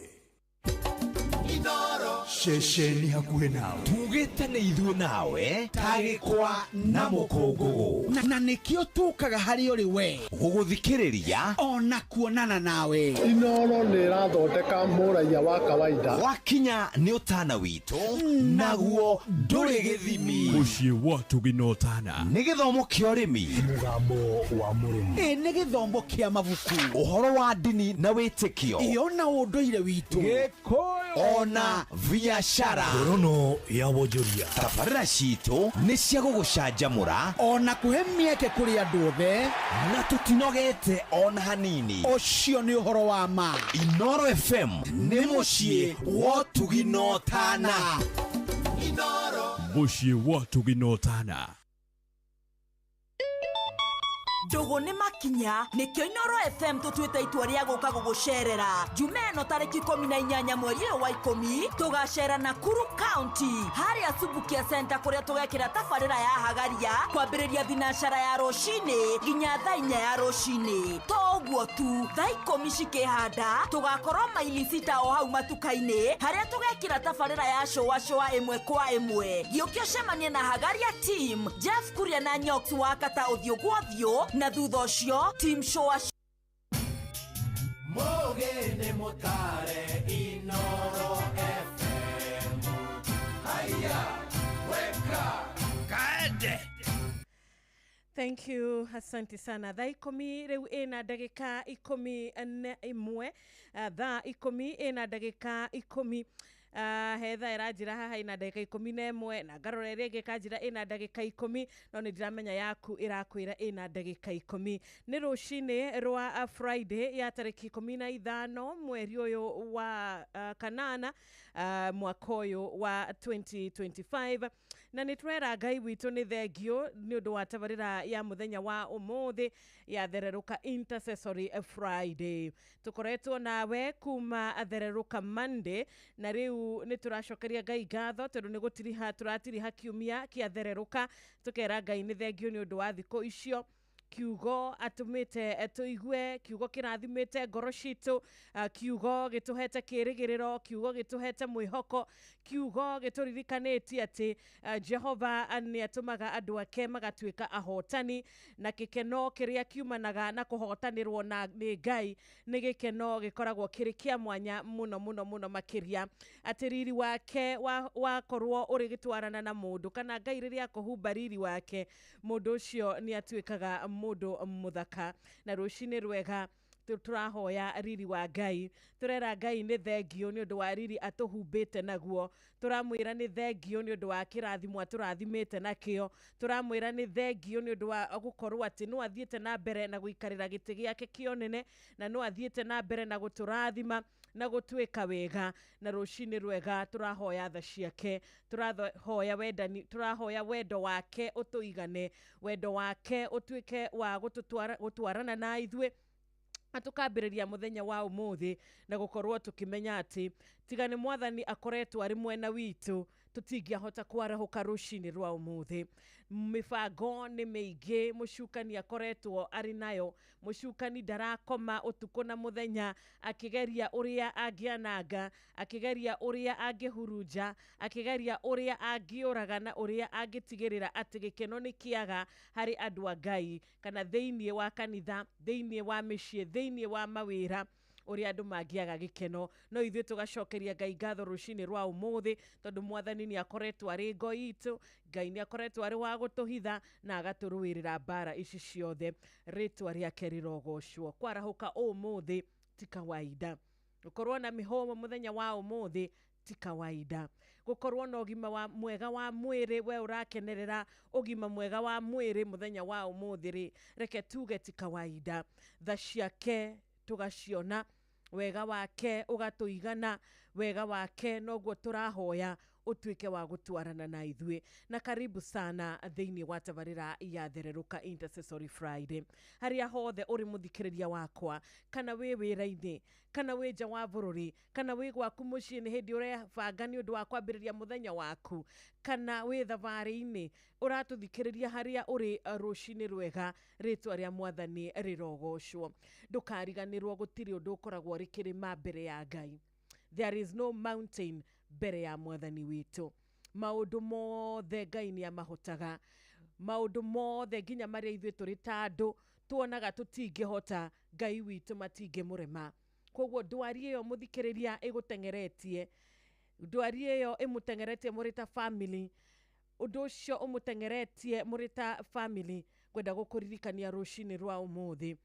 Inoro shesheni hakuhĩ nawe. Tugĩte nĩ ithuĩ nawe tagĩkwa na mũkũngũgũ na nĩkĩo tũkaga harĩ ũrĩ we gũgũthikĩrĩria ona kuonana nawe. Inoro nĩ ĩrathondeka mũraiya wa kawaida wakinya nĩ ũtana witũ naguo ndũrĩ gĩthimi. Mũciĩ wa Tuginotana nĩ gĩthomo kĩa ũrĩmi, mũgambo wa mũrĩmi, nĩ gĩthomo kĩa mabuku, ũhoro wa ndini na wĩtĩkio, ona ũndũire witũ, Gĩkũyũ ona biacara, ngorono ya wonjoria. tabarĩra citũ nĩ cia gũgũcanjamũra ona kũhe mĩeke kũrĩ andũ othe na tũtinogete ona hanini. Ũcio nĩ ũhoro wa ma. Inoro FM nĩ mũciĩ wa Tuginotana. Inoro mũciĩ wa Tuginotana. Ndugu nĩ makinya nĩkĩo Inoro FM tũtuĩte itua rĩa gũka gũgũcerera Jumeno tarĩki 18 mweri wa 10 tũgacera Nakuru County harĩa Subukia Center kũrĩa tũgekĩra tabarĩra ya hagaria kwambĩrĩria thinacara ya rũcinĩ nginya thaa 4 ya rũcinĩ. Toguo tu thaa 10 cikĩhanda tũgakorwo maili 6 o hau matuka-inĩ harĩa tũgekĩra tabarĩra ya showa ĩmwe kwa ĩmwe. Gĩũkio cemanie na hagaria team Jeff Kuria na Nyox wa kata ũthiũ gwa ũthiũ na thutha ũcio team showa Mogene motare Inoro FM. Haya, weka kaende. Thank you, asante sana. Thaa 10 rĩu ĩna ndagĩka 11 thaa 10 ĩna ndagĩka 10 hetha ĩranjĩra haha ĩna ndagĩka 11 na ngarora ĩrĩa ĩngĩ kanjĩra ĩna ndagĩka 10 no nĩ ndiramenya yaku ĩrakwĩra ĩna ndagĩka 10. Nĩ rũcinĩ rwa Friday ya tarĩki 15 mweri ũyũ wa kanana mwaka ũyũ wa 2025 na nĩ twera Ngai witũ nĩ thengio nĩ ũndũ wa tabarĩra ya mũthenya wa ũmũthĩ ya Thererũka Intercessory Friday. Tũkoretwo nawe kuma Thererũka Monday na rĩu nĩ tũracokeria Ngai ngatho tondũ nĩ gũtiriha tũratiriha kiumia kĩa Thererũka tũkera Ngai nĩ thengio nĩ ũndũ wa thikũ icio. Kiugo atumite tuigue, kiugo kirathimite ngoro citu, kiugo gituhete kirigiriro, kiugo gituhete mwihoko, kiugo gituririkanĩtie ati Jehova nĩ atumaga andũ ake magatuĩka ahotani na gĩkeno kĩrĩa kiumanaga na kũhotanĩrwo na nĩ Ngai nĩ gĩkeno gĩkoragwo kĩrĩ kĩa mwanya mũno mũno mũno makĩria. Atĩ riri wake wakorwo ũrĩ gĩtwarana na mũndũ kana Ngai rĩrĩa akũhumba riri wake mũndũ ũcio nĩ atuĩkaga mundu muthaka na rucini rwega turahoya riri wa Ngai turera Ngai ni thengio ni undu wa riri atuhumbite naguo turamwira ni thengio ni undu wa kirathimo aturathimite nakio turamwira ni thengio ni undu wa gukorwo ati no athiete na mbere na guikarira giti giake kionene na no athiete na mbere na guturathima na gutwika wega na rucini rwega turahoya tha ciake turahoya wendani turahoya wendo wake utuigane wendo wake utwike wa gutwarana na ithwe atukambiriria muthenya wa umuthi na gukorwo tukimenya ati tigane mwathani akoretwo ari mwena witu tutingiahota kwarahuka rucini rwa umuthi mibango ni meige mucukani akoretwo ari nayo mucukani darakoma utuko na muthenya akigeria uria angiananga akigeria uria angihurunja akigeria uria angiuraga na uria angitigirira ati gikeno ni kiaga hari andu a Ngai kana theinie wa kanitha theinie wa micii theinie wa mawira uria andu magiaga gikeno no ithuĩ tugacokeria Ngai ngatho rucini rwa umuthi tondu mwathani ni akoretwo ari ngo itu Ngai ni akoretwo ari wa gutuhitha na agaturuirira bara ici ciothe ritwa riake rirogocwo kwarahuka umuthi ti kawaida gukorwo na mihomo muthenya wa umuthi ti kawaida gukorwo na ugima wa mwega wa mwiri we urakenerera ugima mwega wa mwiri muthenya wa umuthi ri reke tuge ti kawaida tha ciake tugaciona wega wake ugatuigana wega wake noguo turahoya utwike wa gutwarana na ithwe na karibu sana thiini wa tabarira ya thereruka Intercessory Friday haria hothe uri muthikiriria wakwa kana we wira-ini kana we nja wa bururi kana we gwaku mucii ni hindi urebanga ni undu wa kwambiriria muthenya waku kana we thabari-ini uratuthikiriria haria uri rucini rwega ritwa ria mwathani rirogocwo ndukariganirwo gutiri undu ukoragwo rikirima mbere ya Ngai. There is no mountain mbere ya mwathani witu maundu mothe Ngai ni amahotaga maundu mothe nginya maria ithuĩ tũrĩ ta andũ tuonaga tũtingĩhota Ngai witu matingĩmũrema koguo ndwari ĩyo mũthikĩrĩria ĩgũtengeretie ndwari ĩyo ĩmũtengeretie mũrĩ ta family undu ũcio ũmũtengeretie mũrĩ ta family kwenda gũkũririkania rucini rwa umuthi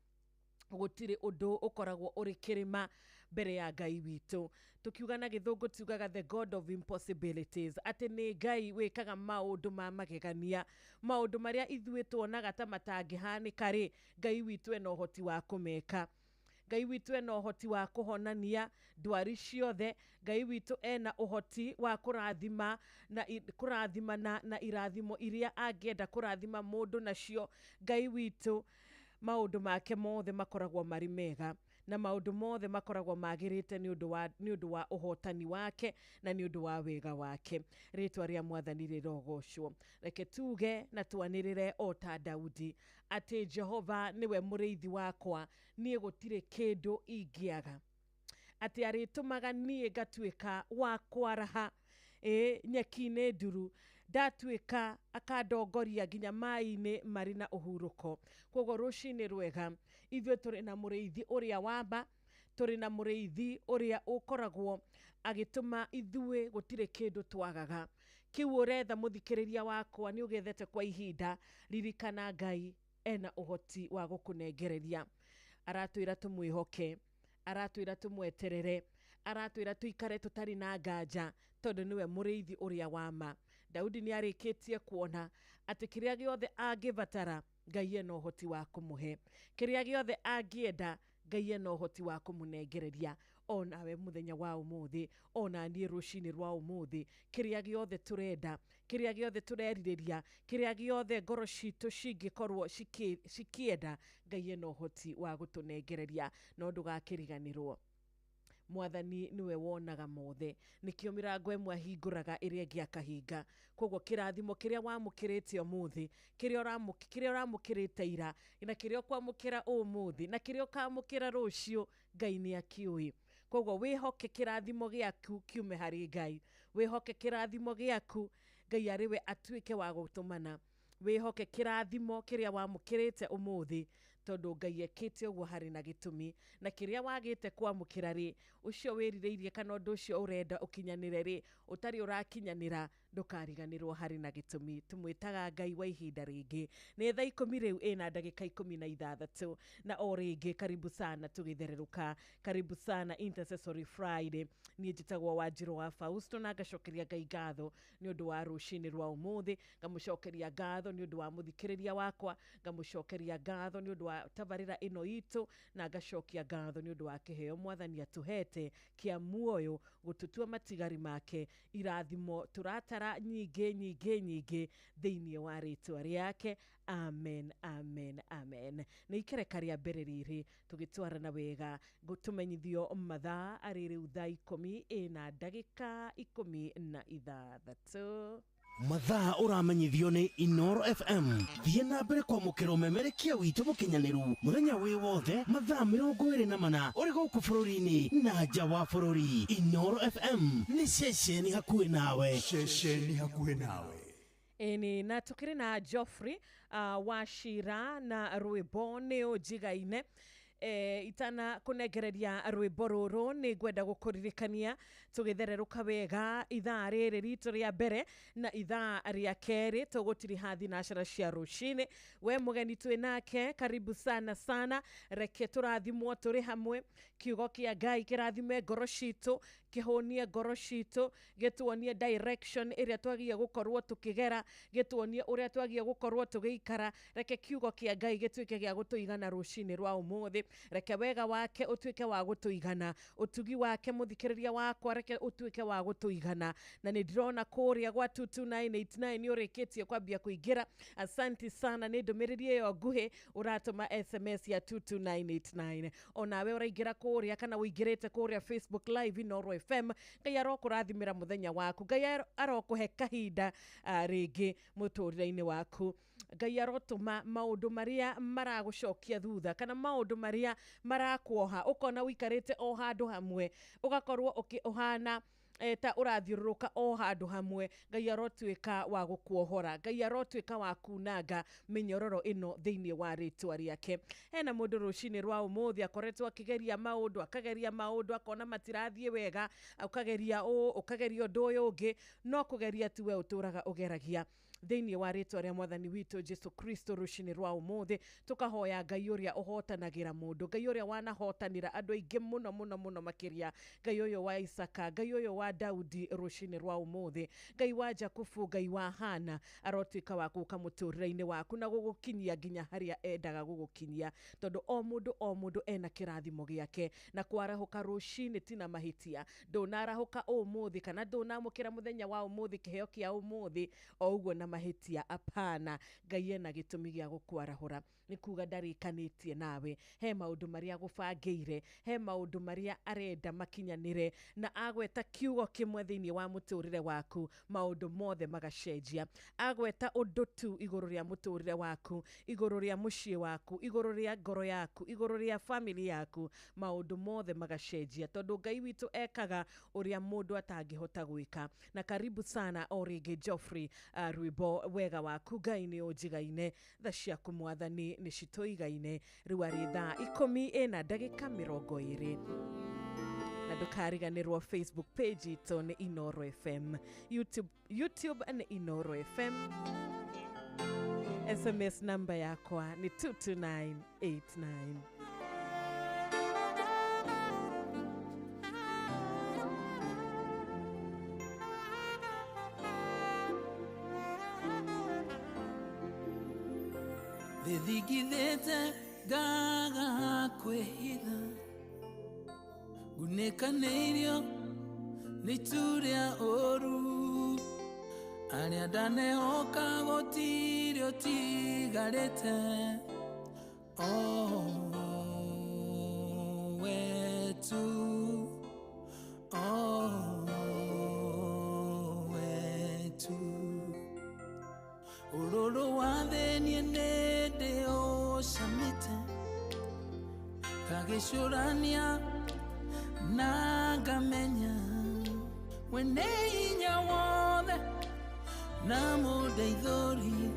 gutiri undu ukoragwo uri kirima mbere ya Ngai witu tukiuga na githungu tugaga the God of impossibilities ati ni Ngai wikaga maundu ma magegania maundu maria ithuĩ tuonaga ta matangihanika ri Ngai witu ena uhoti wa kumeka Ngai witu ena uhoti wa kuhonania ndwari ciothe Ngai witu ena uhoti wa kurathima na irathimo iria angienda kurathima mundu nacio Ngai witu maundu make mothe makoragwo mari mega na maundu mothe makoragwo magirite ni undu wa uhotani wake na ni undu wa wega wake ritwa ria mwathani rirogocwo reke tuge na twanirire o ta Daudi ati Jehova niwe muriithi wakwa nie gutire kindu ingiaga ati aritumaga nie ngatuika wa kwaraha nyeki-inĩ nduru ndatuĩka akandongoria nginya mai-inĩ marĩ na ũhurũko koguo rucini rwega ithuĩ tũrĩ na mũrĩithi ũrĩa wamba tũrĩ na mũrĩithi ũrĩa ũkoragwo agĩtũma ithuĩ gũtirĩ kĩndũ twagaga kĩu ũretha mũthikĩrĩria wakwa nĩ ũgethete kwa ihinda ririkana Ngai ena ũhoti wa gũkũnengereria aratwĩra tũmwĩhoke aratwĩra tũmweterere aratwĩra tuikare tutari na nganja tondu niwe mũrĩithi ũrĩa wama Daudi ni arĩkĩtie kuona atĩ kĩrĩa gĩothe angĩbatara Ngai ena ũhoti wa kũmũhe kĩrĩa gĩothe angĩenda Ngai ena ũhoti wa kũmũnengereria ona we muthenya wa umuthi ona niĩ rucini rwa umuthi kĩrĩa gĩothe turenda kĩrĩa gĩothe turerirĩria kĩrĩa gĩothe ngoro citũ cingĩkorwo cikienda Ngai ena ũhoti wa gũtũnengereria no ndũgakĩriganĩrwo mwathani niwe wonaga mothe nikio mirango ĩmwe ahingũraga ĩrĩa ĩngĩ akahinga koguo kĩrathimo kĩrĩa wamũkĩrĩte ũmũthĩ kĩrĩa ũramũkĩrĩte ira na kĩrĩa ũkwamũkĩra ũmũthĩ na kĩrĩa ũkamũkĩra rũciũ Ngai nĩ akĩũĩ koguo wĩhoke kĩrathimo gĩaku kiume harĩ Ngai wĩhoke kĩrathimo gĩaku Ngai arĩwe atuĩke wa gũtũmana wĩhoke kĩrathimo kĩrĩa wamũkĩrĩte ũmũthĩ tondu Ngai ekite uguo hari na gitumi na kiria wagite kwamukira ri ucio wirireirie kana undu ucio urenda ukinyanire ri utari urakinyanira ndukariganirwo hari na gitumi. Tumwitaga Ngai wa ihinda ringi. Ni thaa 10 riu ina ndagika 16 na o ringi karibu sana tugithereruka, karibu sana Intercessory Friday. Ni njitagwo Wanjiru wa Fausto na ngacokeria Ngai ngatho ni undu wa rucini rwa umuthi, ngamucokeria ngatho ni undu wa muthikiriria wakwa, ngamucokeria ngatho ni undu wa tabarira ino itu, na ngacokia ngatho ni undu wa kiheo Mwathani atuhete kia muoyo gututua matigari make, irathimo turatara nyingi thiini wa ritwa riake. Amen, amen, amen. Ni ikerekaria mbere riri tugitwarana wega gutumenyithio mathaa ari riu thaa 10 na ndagika 16. mathaa uramenyithio ni Inoro FM. Thie na mbere kwa mukiro memerekia witu mukinyaniru muthenya wi wothe mathaa 24 uri guku bururi-ini na nja wa bururi. Inoro FM ni ceceni hakuhi nawe, ceceni hakuhi nawe. Eni na tukiri na Geoffrey Wachira na rwimbo ni ujigaine. Itana kunegereria rwimbo ruru ni gwenda gukuririkania tugithereruka wega ithaa riri ritu ria mbere na ithaa ria keri tugutiri hathi na cera cia rucini. We mugeni twinake karibu sana sana, reke turathimwo turi hamwe, kiugo kia Ngai kirathime ngoro citu, kihonie ngoro citu, gituonie direction iria twagia gukorwo tukigera, gituonie uria twagia gukorwo tugiikara. Reke kiugo kia Ngai gituike gia gutuigana rucini rwa umuthi, reke wega wake utuike wa gutuigana, utugi wake muthikiriria wakwa reke utuike wa gutuigana. Na ni ndirona kuria gwa 22989 ni urikitie kwambia kuingira. Asante sana, ni ndumiriri yo nguhi uratuma SMS ya 22989. Onawe uraingira kuria kana uingirite kuria Facebook live Inoro FM. Ngai arokurathimira muthenya waku, Ngai arokuhe kahinda ringi muturire-ini waku, Ngai arotuma maundu maria maragucokia thutha kana maundu maria marakuoha ukona wikarite o handu hamwe ugakorwo ukihana ta urathiururuka o handu hamwe. Ngai arotwika wa gukuohora, Ngai arotwika wa kunanga minyororo ino thiini wa ritwa riake. Hena mundu rucini rwa umuthi akoretwo akigeria maundu, akageria maundu akona matirathie wega, akageria ukageria undu uyu ungi, no kugeria tiwe uturaga ugeragia thiini wa ritwa ria Mwathani witu Jesu Kristo. Rucini rwa umuthi tukahoya Ngai uria uhotanagira mundu, Ngai uria wanahotanira andu aingi muno makiria, Ngai uyu wa Isaka, Ngai uyu wa Daudi. Rucini rwa umuthi Ngai wa Jakubu, Ngai wa Hana arotwika wa guka muturire-ini waku na gugukinyia nginya haria endaga gugukinyia, tondu o mundu ena kirathimo giake. Na kwarahuka rucini tina mahitia, ndunarahuka umuthi kana ndunamukira muthenya wa umuthi kiheo kia umuthi o uguo na mahitia. Apana, Ngai ena gitumi gia gukwarahura, ni kuga ndarikanitie nawe. He maundu maria gubangire, he maundu maria arenda makinyanire, na agweta kiugo kimwe thiini wa muturire waku, maundu mothe magacenjia. Agweta undu tu iguru ria muturire waku, iguru ria mucii waku, iguru ria ngoro yaku, iguru ria family yaku, maundu mothe magacenjia, tondu Ngai witu ekaga uria mundu atangihota gwika. Na karibu sana o ringi Geoffrey rwimbo wega waku Ngai ni ujigaine, tha ciaku Mwathani ni cituigaine. Riu ari thaa 10 na ndagika 20. Na ndukariganirwo Facebook page itu ni Inoro FM, YouTube ni Inoro FM. SMS number yakwa ni 22989. Thithigithite ngaga kwihitha, ngunekaneirio ni turia oru, aria ndanehoka gutirio tigarite. Wetu ururu wa thenie nende oshamite, kagicurania na ngamenya wene hinya wothe na mudeithuri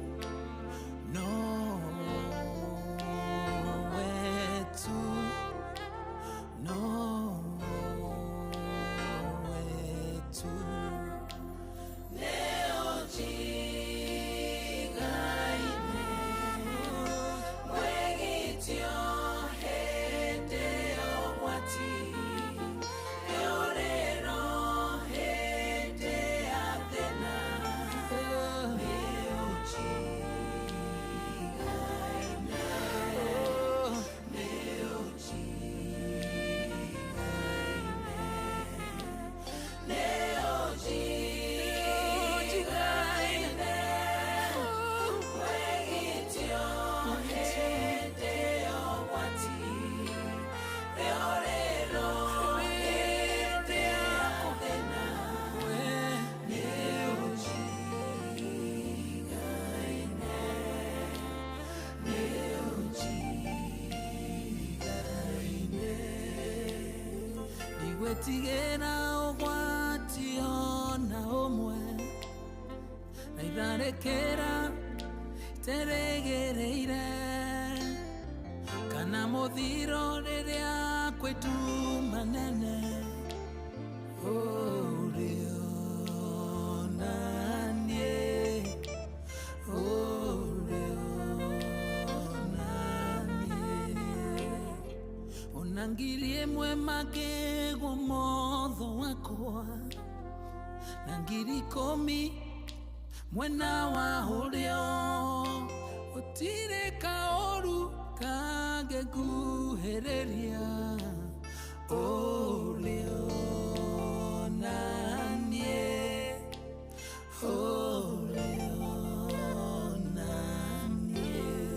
no Wetigera ogwati ona omwe na itharekera teregereire kana muthiro riria kwetu manene Nangirie mwe magego motho wakwa Nangiri komi mwena wa urio Utire kaoru kage guhereria Urio nanie Urio nanie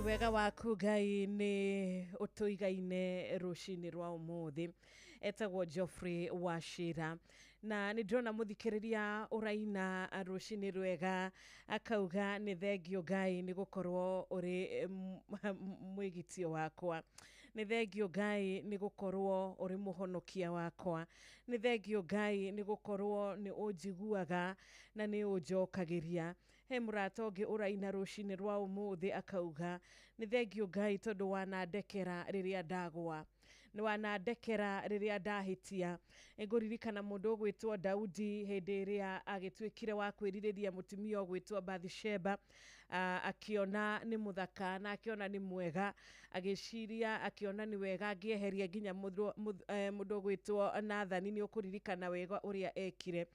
wega waku Ngai ni utuigaine rucini rwa umuthi. Etagwo Geoffrey Wachira na ni ndrona muthikiriria uraina rucini rwega akauga ni thengio Ngai ni gukorwo uri mwigitio wakwa. Ni thengio Ngai ni gukorwo uri muhonokia wakwa. Ni thengio Ngai ni gukorwo ni unjiguaga na ni unjokagiria. He murata ungi uraina rucini rwa umuthi akauga ni thengio Ngai tondu wanandekera riria ndagwa. Ni wanandekera riria ndahitia. Nguririkana mundu ugwitwo Daudi hindi iria agitwikire wa kwiririria mutumia ugwitwo Bathsheba, akiona ni muthaka na akiona ni mwega, agiciria akiona ni wega angieheria nginya mundu ugwitwo Nathani. Ni ukuririkana wega uria ekire,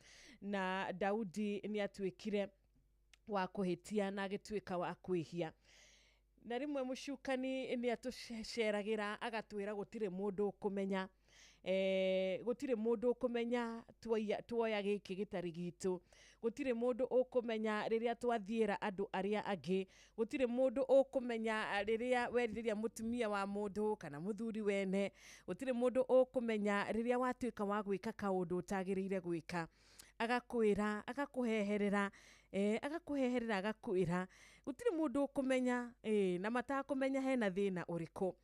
na Daudi ni atwikire wa kuhitia na agitwika wa kwihia. Na rimwe mucukani ni atuceragira agatwira gutire mundu kumenya, gutire mundu kumenya tuoya giki gitari gitu. Gutire mundu ukumenya riria twathiera andu aria agi. Gutire mundu ukumenya riria weririria mutumia wa mundu kana muthuri wene. Gutire mundu ukumenya riria watwika wa gwika kaundu utagiriire gwika. agakwira agakuheherera agakuheherera agakwira gutiri mundu kumenya na matakumenya hena thina uriku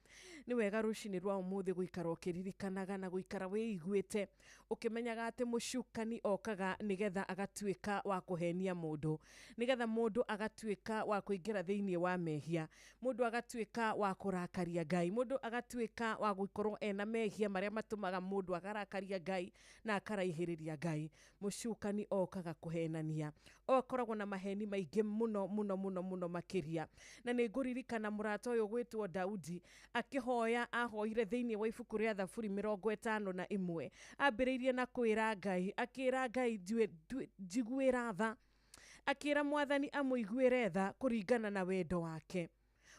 ni wega rucini rwa umuthi guikara ukiririkanaga na guikara wiiguite ukimenyaga ati mucukani okaga nigetha agatuika wa kuhenia mundu nigetha mundu agatuika wa kuingira thiini wa mehia mundu agatuika wa kurakaria Ngai mundu agatuika wa guikorwo ena mehia maria matumaga mundu agarakaria Ngai na akaraihiriria Ngai mucukani okaga kuhenania okoragwo na maheni maingi muno makiria na ni nguririkana murata uyu gwitwo Daudi akihoya ahoire thiini wa ibuku ria Thaburi 51 ambiriirie na kwira Ngai akira Ngai njiguira tha akira Mwathani amuiguire tha kuringana na wendo wake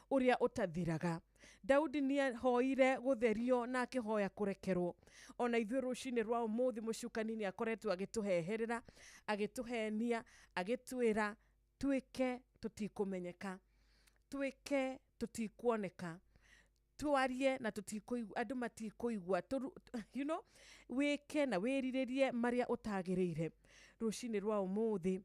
uria utathiraga. Daudi ni ahoire gutherio na akihoya kurekerwo ona ithuĩ rucini rwa umuthi mucukani ni akoretwo agituheherera agituhenia agitwira twike tutikumenyeka twike tutikuoneka twarie na tutikuigua andu matikuigua wike na wiriririe maria utagiriire rucini rwa umuthi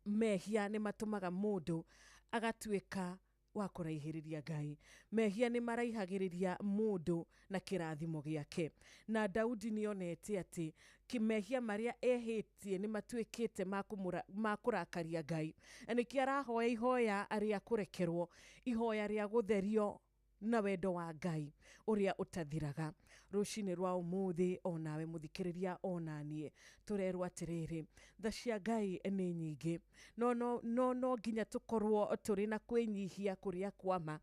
mehia ni matumaga mundu agatuika wa kuraihiriria Ngai mehia ni maraihagiriria mundu na kirathimo giake na Daudi nionete ati kimehia maria ehitie ni matuikite makurakaria Ngai aniki arahoya ihoya aria kurekerwo ihoya ria gutherio na wendo wa Ngai uria utathiraga rucini rwa umuthi onawe muthikiriria onanie turerwa atiriri tha cia Ngai ni nyingi no nginya tukorwo turi na kwinyihia kuria kwama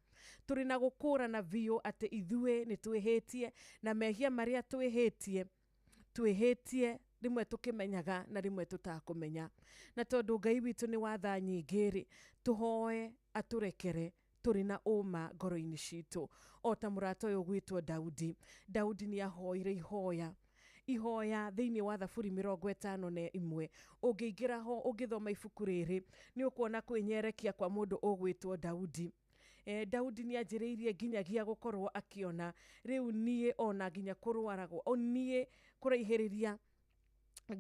turi na gukura na vio ati ithue ni twihitie na mehia maria twihitie rimwe tukimenyaga na rimwe tutakumenya na tondu Ngai witu ni watha nyingiri tuhoe aturekere turi na uma ngoro-ini citu ota murata uyu gwitwo Daudi ni ahoire ihoya thiini wa Thaburi 51 ungiingira ho ungithoma ibuku riri ni ukuona kwinyerekia kwa mundu ugwitwo Daudi ni anjiriirie nginyagia gukorwo akiona riu nie ona nginya kurwaragwo onie kuraihiriria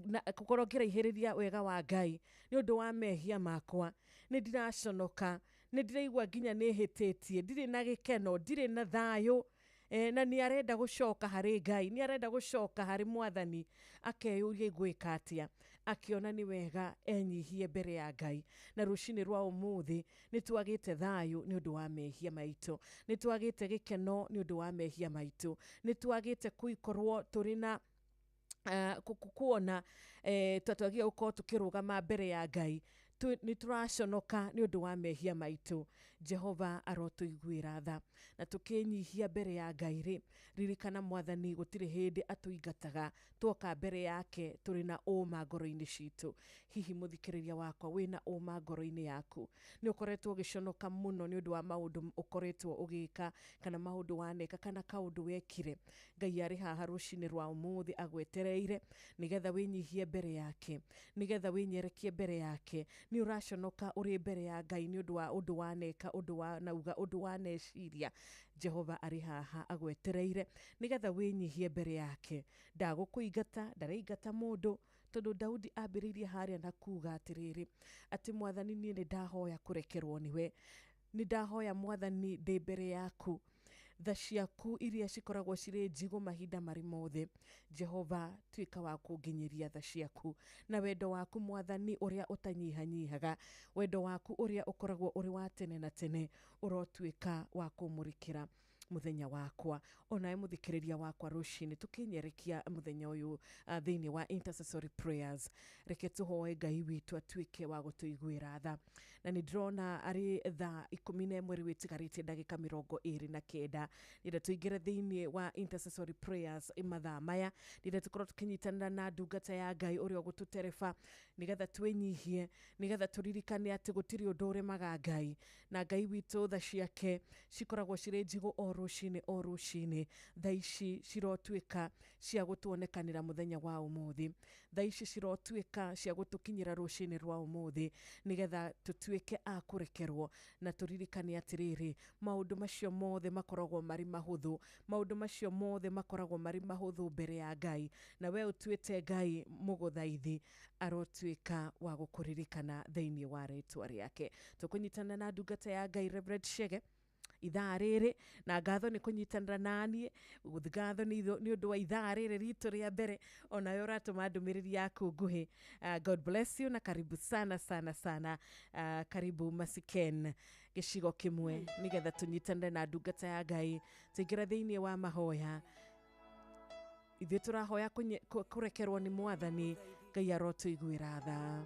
na kukorwo ngiraihiriria wega wa Ngai ni undu wa mehia makwa ni ndiraconoka ni ndiraigua nginya ni hititie ndire na gikeno ndire na thayo na ni arenda gucoka hari Ngai ni arenda gucoka hari Mwathani akeyuria igwika atia akiona ni wega enyihie mbere ya Ngai na rucini rwa umuthi ni twagite thayo ni undu wa mehia maitu ni twagite gikeno ni undu wa mehia maitu ni twagite kuikorwo turi na kuona twatwagia uko tukirugama mbere ya Ngai ni turaconoka ni undu wa mehia maitu Jehova arotuiguira tha na tukinyihia mbere ya Ngai ri ririkana Mwathani gutiri hindi atuingataga twoka mbere yake turi na uma ngoro-ini citu hihi muthikiriria wakwa wina uma ngoro-ini yaku ni ukoretwo ugiconoka muno ni undu wa maundu ukoretwo ugika kana maundu waneka kana kaundu wekire Ngai ari haha rucini rwa umuthi agwetereire nigetha winyihie mbere yake nigetha winyerekie mbere yake ni uraconoka uri mbere ya Ngai ni undu waneka undu wa nauga undu wa neciria Jehova ari haha agwetereire nigetha winyihie mbere yake ndagukuingata ndaraingata mundu tondu Daudi ambiriirie haria na kuga atiriri ati Mwathani ni ndahoya kurekerwo niwe ni ndahoya Mwathani ndi mbere yaku tha ciaku iria cikoragwo ciri njigu mahinda mari mothe Jehova tuika wa kunginyiria tha ciaku na wendo waku Mwathani uria utanyihanyihaga wendo waku uria ukoragwo uri wa tene na tene urotuika wa kumurikira muthenya wakwa onae muthikiriria wakwa rucini tukinyerekia muthenya uyu thiini wa intercessory prayers reke tuhoe Ngai witu atuike wa gutuiguira tha na ni ndrona ari tha 11 witigarite ndagika 29 nida tuingire thiini wa intercessory prayers imathaa maya nida tukorwo tukinyitana na ndungata ya Ngai uria gututerefa nigetha twenyihie nigetha turirikane ati gutiri undu uremaga Ngai na Ngai witu tha ciake cikoragwo ciri njigu o rucini tha ici cirotuika cia gutuonekanira muthenya wa umuthi tha ici cirotuĩka cia gũtũkinyĩra rũcinĩ rwa ũmũthĩ nĩgetha tũtuĩke a kũrekerwo na tũririkane atĩrĩrĩ maũndũ macio mothe makoragwo marĩ mahũthũ, maũndũ macio mothe makoragwo marĩ mahũthũ mbere ya Ngai, na we ũtuĩte Ngai mũgũthaithi arotuĩka wa gũkũririkana thĩinĩ wa rĩtwa rĩake. Tũkũnyitana na ndungata ya Ngai Reverend Chege ithaa rĩrĩ, na ngatho nĩ kũnyitanĩra naniĩ, ngatho nĩ ũndũ wa ithaa rĩrĩ ritũ rĩa mbere, onawe ũratũma ndũmĩrĩri yaku nguhĩ. God bless you na karibu sana sana sana. Karibu Masiken gĩcigo kĩmwe nĩgetha tũnyitanĩre na ndungata ya Ngai tũingĩra thĩinĩ wa mahoya. Ithuĩ tũrahoya kũrekerwo nĩ Mwathani, Ngai arotũiguĩra tha.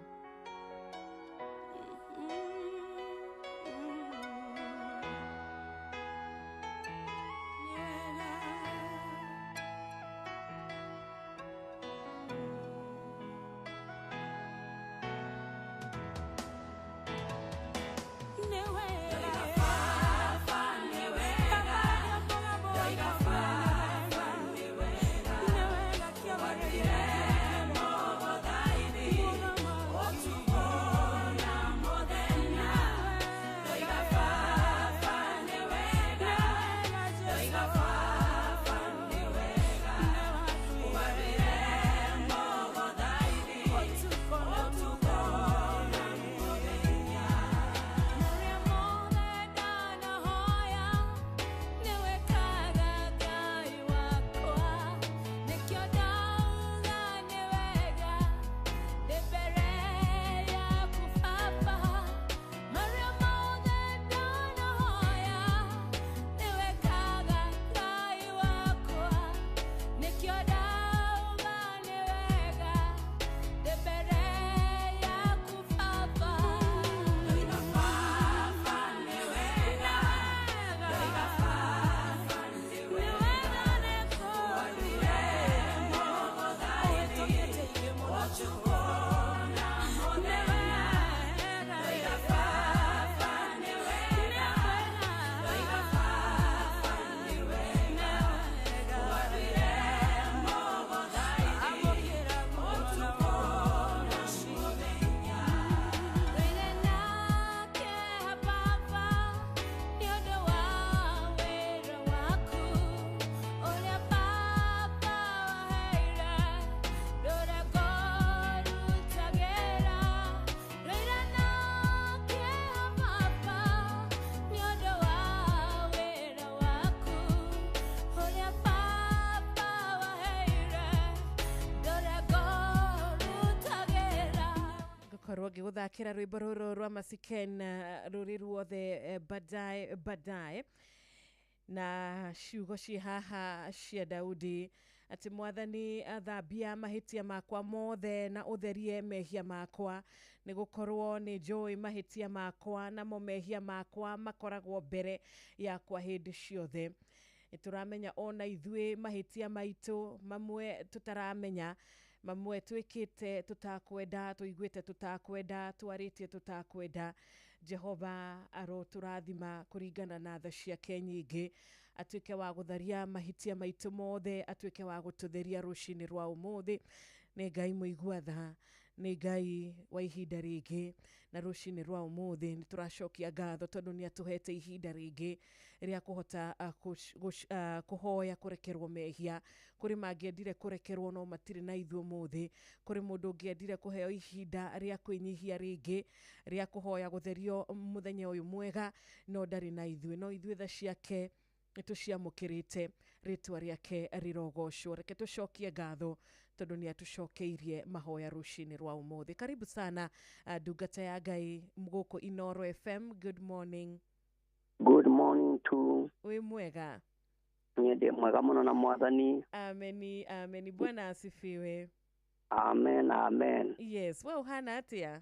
Gũthakĩra rwĩmbo rũrũ rwa Masiken rũrĩ ruothe badaye na ciugo ciĩ haha cia Daudi atĩ Mwathani athambia mahĩtia makwa mothe na ũtherie mehia makwa, nĩ gũkorwo nĩ njũĩ mahĩtia makwa namo mehia makwa makoragwo mbere yakwa hĩndĩ ciothe. Nĩtũramenya ona ithuĩ mahĩtia maitũ mamwe tũtaramenya, mamwe twĩkĩte tũtakwenda, tũiguĩte tũtakwenda, twarĩtie tũtakwenda. Jehova arotũrathima kũringana na tha ciake nyingĩ, atuĩke wa gũtharia mahĩtia maitũ mothe, atuĩke wa gũtũtheria rũcinĩ rwa ũmũthĩ. Nĩ Ngai mũigua tha, nĩ Ngai wa ihinda rĩngĩ, na rũcinĩ rwa ũmũthĩ nĩtũracokia ngatho tondũ nĩatũhete ihinda rĩngĩ rĩa kũhota kũhoya kũrekerwo mehia. Kũrĩ mangĩendire kũrekerwo no matirĩ na ithuĩ ũmũthĩ. Kũrĩ mũndũ ũngĩendire kũheo ihinda rĩa kwĩnyihia rĩngĩ, rĩa kũhoya gũtherio mũthenya ũyũ mwega, no ndarĩ na ithuĩ. No ithuĩ tha ciake nĩtũciamũkĩrĩte, rĩtwa rĩake rirogocwo. Reke tũcokie ngatho tondũ nĩatũcokeirie mahoya rũcinĩ rwa ũmũthĩ. Karibu sana ndungata ya Ngai gũkũ Inoro FM. Good morning. Good morning to. Wĩ mwega? Niĩ ndĩ mwega mũno na Mwathani. Ameni, ameni. Bwana asifiwe. Amen, amen. Yes, we ũhana atĩa?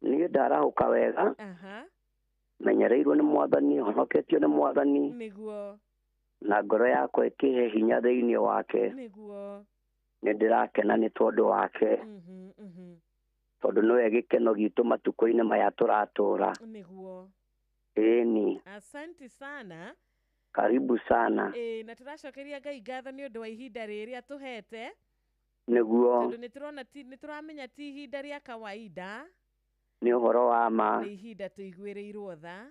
Niĩ ndarahũka wega. Aha. Menyereirwo nĩ Mwathani, honoketio nĩ Mwathani. Nĩguo. Na ngoro yakwa ĩkĩhe hinya thĩinĩ wake. Nĩguo. Nĩndĩrakena nĩ tondũ wake. Tondũ nĩwe gĩkeno gitũ matukũ-inĩ maya tũratũra. Nĩguo. Ĩni. Asante sana. Karibu sana. Na tũracokeria Ngai ngatho nĩ ũndũ wa ihinda rĩrĩ atũhete. Niguo. Tondu nituramenya ti ihinda ria kawaida. Ni uhoro wa ma. Ni ihinda tuiguirirwo tha.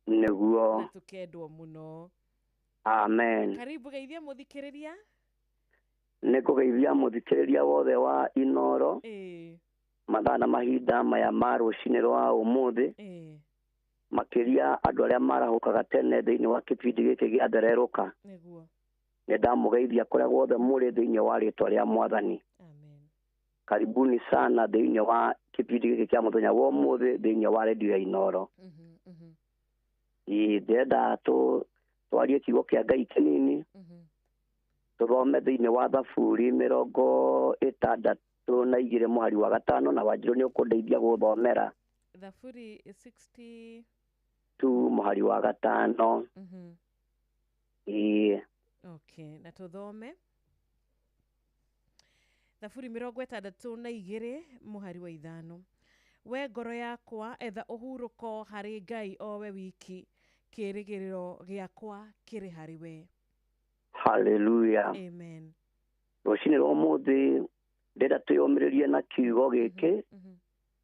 Niguo. Na tukendwo muno. Amen. Karibu geithia muthikiriria. Nikugeithia muthikiriria wothe wa Inoro. Mathaa na mahinda maya ma rucini rwa umuthi. Makiria andu aria marahukaga tene thiini wa kipindi giki gia Thereruka. Niguo. Nindamugeithia kuria guothe muri thiini wa ritwa ria Mwathani. Amen. Karibuni sana thiini wa kipindi giki kia muthenya wa umuthi thiini wa redio ya Inoro. Ndenda twarie kiugo kia Ngai kinini. Tuthome thiini wa Thaburi 62 muhari wa 5 na Wanjiru ni ukundeithia guthomera. Thaburi 62 muhari wa 5. Okay, na tuthome. Thaburi 62 muhari wa 5. We ngoro yakwa etha uhuruko hari Ngai o we wiki, kirigiriro giakwa kiri hari we. Hallelujah. Amen. Rucini rwa umuthi ndenda tuyomiririe na kiugo giki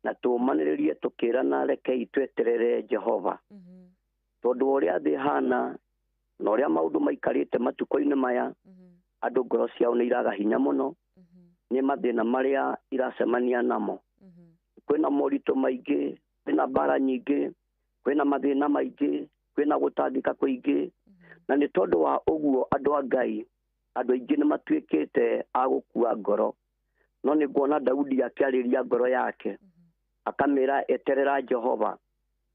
na tumaniririe tukirana rekei tweterere Jehova. Tondu uria thi hana na uria maundu maikarite matuko-ini maya, andu ngoro ciao ni iraga hinya muno, ni mathina maria iracemania namo. Kwina moritu maingi, kwina mbara nyingi, kwina mathina maingi, kwina gutangika kuingi, na ni tondu wa uguo andu a Ngai, andu aingi ni matuikite agukua ngoro. No ni nguona Daudi akiariria ngoro yake, akamira eterera Jehova.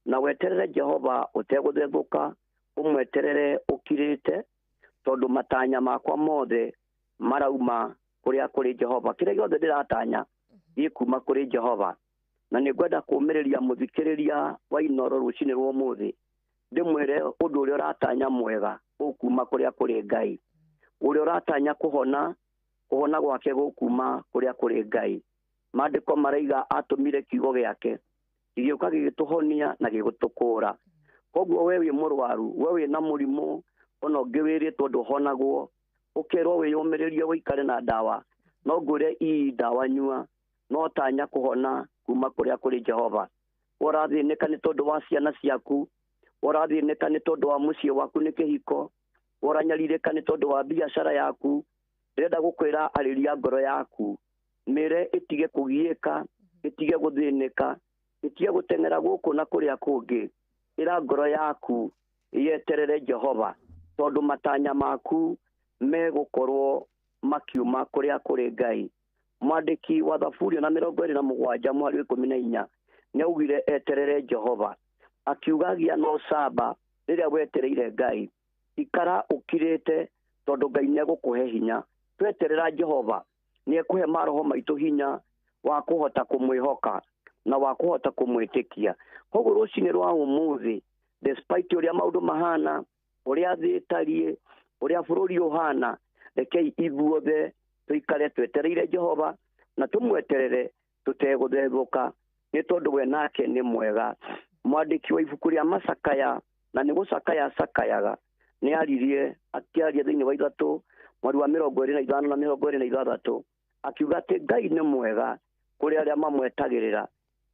Na weterere Jehova uteguthethuka, umweterere ukirite, tondu matanya makwa mothe marauma kuria kuri Jehova. Kire giothe ndiratanya gikuma kuri Jehova. Na ni ngwenda kumiriria muthikiriria wa Inoro rucini rwa umuthi, ndimwire undu uria uratanya mwega ukuma kuria kuri Ngai. Uria uratanya kuhona gwake gukuma kuria kuri Ngai. Maandiko maraiga atumire kiugo giake giuka gigituhonia na gigutukura. Koguo we wi murwaru, we wi na murimu ono ngiwiritwo nduhonagwo, ukirwo wiyumiririe wikare na dawa, no ngure dawa nyua, no tanya kuhona kuma kuria kuri Jehova. Urathinika ni tondu wa ciana ciaku, urathinika ni tondu wa mucii waku ni kihiko, uranyaririka ni tondu wa biashara yaku. Ndenda gukwira ariria ngoro yaku, mere itige kugiika, itige guthinika, itige gutengera guku na kuria kungi. Ira ngoro yaku yeterere Jehova, tondu matanya maku megukorwo makiuma kuria kuri Ngai. Mwandiki wa Thaburi na 27 mwari 14 ni augire eterere Jehova, akiugagia no saba riria wetereire Ngai. Ikara ukirite tondu Ngai ni gukuhe hinya. Tweterera Jehova ni ekuhe maroho maitu hinya wa kuhota kumwihoka na wa kuhota kumwitikia. Koguo rucini rwa umuthi, despite uria maundu mahana, uria thi tarie, uria bururi uhana, rekei ithuothe tuikare twetereire Jehova na tumweterere tuteguthethuka, ni tondu we nake ni mwega. Mwandiki wa ibuku ria Masakaya, na ni gucakaya sakayaga, ni aririe akiaria thiini wa 3 mweri wa 25 na 26, akiuga ati Ngai ni mwega kuri aria mamwetagirira,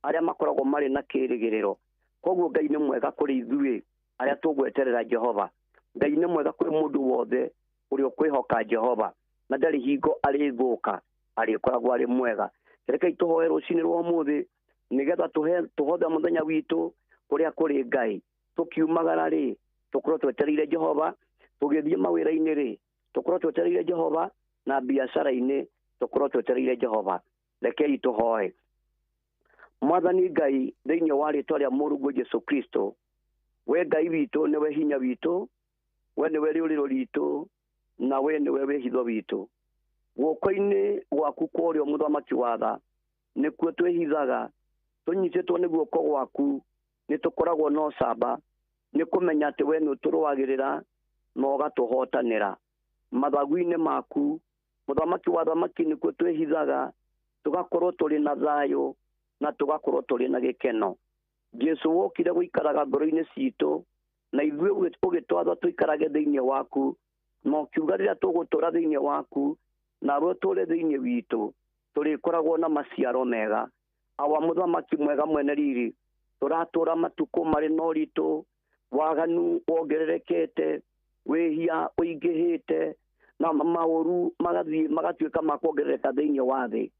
aria makoragwo mari na kirigiriro. Koguo Ngai ni mwega kuri ithui aria tugweterera Jehova. Ngai ni mwega kuri mundu wothe uri ukwihoka Jehova, na ndari hingo ari thuka ari koragwo ari mwega. Rekei tuhoe rucini rwa umuthi nigetha tuhothe muthenya witu kuria kuri Ngai. Tukiumagara ri tukorwo twetereire Jehova, tugithie mawira-ini ri tukorwo twetereire Jehova, na biashara-ini tukorwo twetereire Jehova. Rekei tuhoe. Mwathani Ngai thiini wa ritwa ria Mũrungu Jesu Kristo, we Ngai witu niwe hinya witu, we niwe riuriro ritu, na we niwe wihitho witu. Guoko-ini gwaku kwario muthamaki wa tha nikuo twihithaga, tunyititwo ni guoko gwaku ni tukoragwo no saba, ni kumenya ati we ni uturwagirira na ugatuhotanira. Mathagu-ini maku muthamaki wa thamaki nikuo twihithaga, tugakorwo turi na thayo na tugakorwo turi na gikeno. Jesu wokire guikaraga ngoro-ini citu, na ithuĩ ugitwatha tuikarage thiini waku, na ukiuga riria tugutura thiini waku na ro tore thiini witu turi koragwo na maciaro mega awa muthamaki mwega mwene riri turatura matuko mari no ritu waganu wongererekete wehia uingihite na mauru magatuika makuongerereka thiini wa thi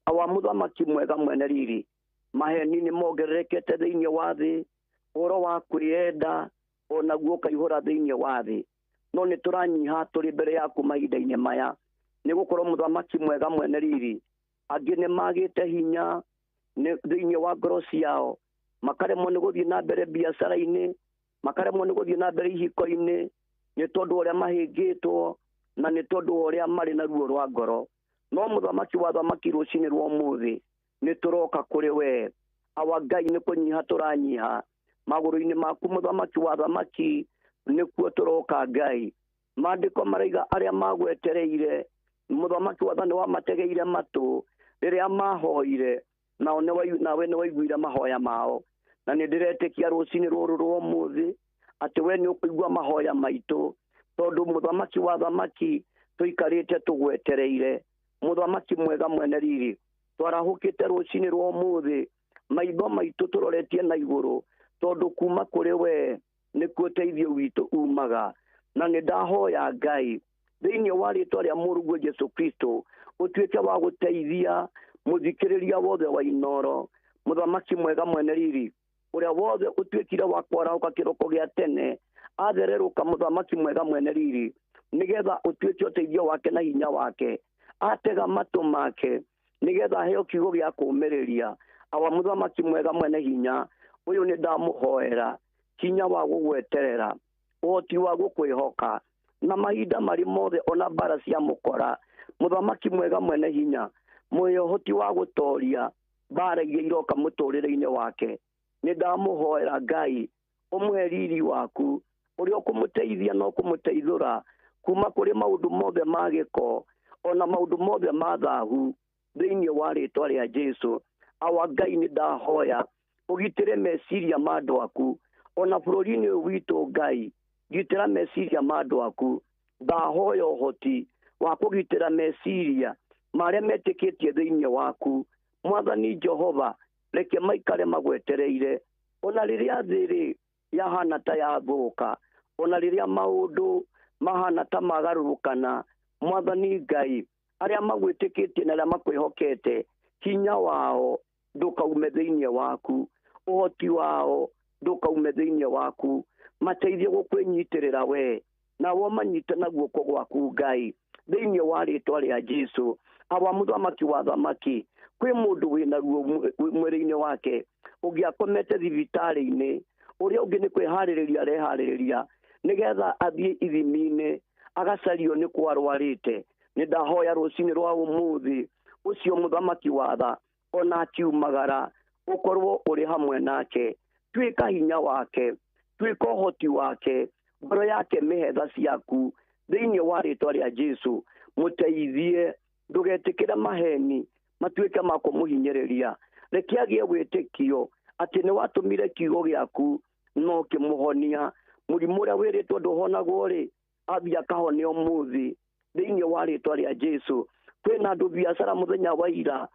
awa muthamaki mwega mwene riri maheni ni mongererekete thiini wa thi oro wa kwiyenda ona guo kaihura thiini wa thi no ni turanyiha turi mbere yaku mahinda-ini maya ni gukorwo muthamaki mwega mwene riri angi ni magite hinya thiini wa ngoro ciao makaremwo ni guthii na mbere biacara-ini makaremwo ni guthii na mbere ihiko-ini ni tondu uria mahingitwo na ni tondu uria mari na ruo rwa ngoro no muthamaki wa thamaki rucini rwa muthi ni turoka kuri we awa Ngai ni kunyiha turanyiha maguru-ini maku muthamaki wa thamaki nikuo turoka Ngai maandiko maraiga aria magwetereire muthamaki wa thani wa mategeire matu riria mahoire nawe ni waiguire mahoya mao na ni ndiretikia rucini ruru rwa muthi ati we ni ukuigua mahoya maitu tondu muthamaki wa thamaki tuikarite tugwetereire muthamaki mwega mwene riri twarahukite rucini rwa muthi maitho maitu turoretie na iguru tondu kuma kuri we ni kuteithio witu umaga na ni ndahoya Ngai thiini wa ritwa ria Mũrungu Jesu Kristo utuike wa guteithia muthikiriria wothe wa Inoro muthamaki mwega mwene riri uria wothe utuikire wa kwarauka kiroko gia tene athereruka muthamaki mwega mwene riri nigetha utuike uteithio wake na hinya wake atega matu make nigetha heo kiugo gia kumiriria awa muthamaki mwega mwene hinya uyu ni ndamuhoera hinya wa gugweterera uhoti wa gukwihoka na mahinda mari mothe ona bara cia mukora muthamaki mwega mwene hinya mwihoti wa gutoria bara iria iroka muturire-ini wake ni ndamuhoera Ngai umwe riri waku uria ukumuteithia no kumuteithura kuma kuri maundu mothe magiko ona maundu mothe ma thahu thiini wa ritwa ria Jesu awa Ngai ni ndahoya ugitire meciria ma andu aku ona bururi-ini witu Ngai gitira meciria ma andu aku ndahoya uhoti wa kugitira meciria maria metikitie thiini waku mwathani Jehova reke maikare magwetereire ona riria thiri yahana ta yathuka ona riria maundu mahana ta magarurukana mwathani Ngai aria magwitikitie na aria makwihokete hinya wao ndukaume thiini waku uhoti wao ndukaume thiini waku mateithie gukwinyitirira we nawo manyite na guoko gwaku Ngai thiini wa ritwa ria Jesu awa muthamaki wa thamaki kwi mundu wina ruo mwiri-ini wake ugiakomete thibitari-ini uria ungi ni kwihaririria arehaririria nigetha athie ithimi-ini agacario ni kwarwarite ni ndahoya rucini rwa umuthi ucio muthamaki wa tha ona akiumagara ukorwo uri hamwe nake twika hinya wake twika uhoti wake ngoro yake mihetha ciaku thiini wa ritwa ria Jesu muteithie ndugetikire maheni matuike ma kumuhinyiriria reke agie witikio ati ni watumire kiugo giaku no kimuhonia murimu uria wiritwo nduhonagwo ri athia kahonio muthi thiini wa ritwa ria Jesu kwina andu biacara muthenya wa ira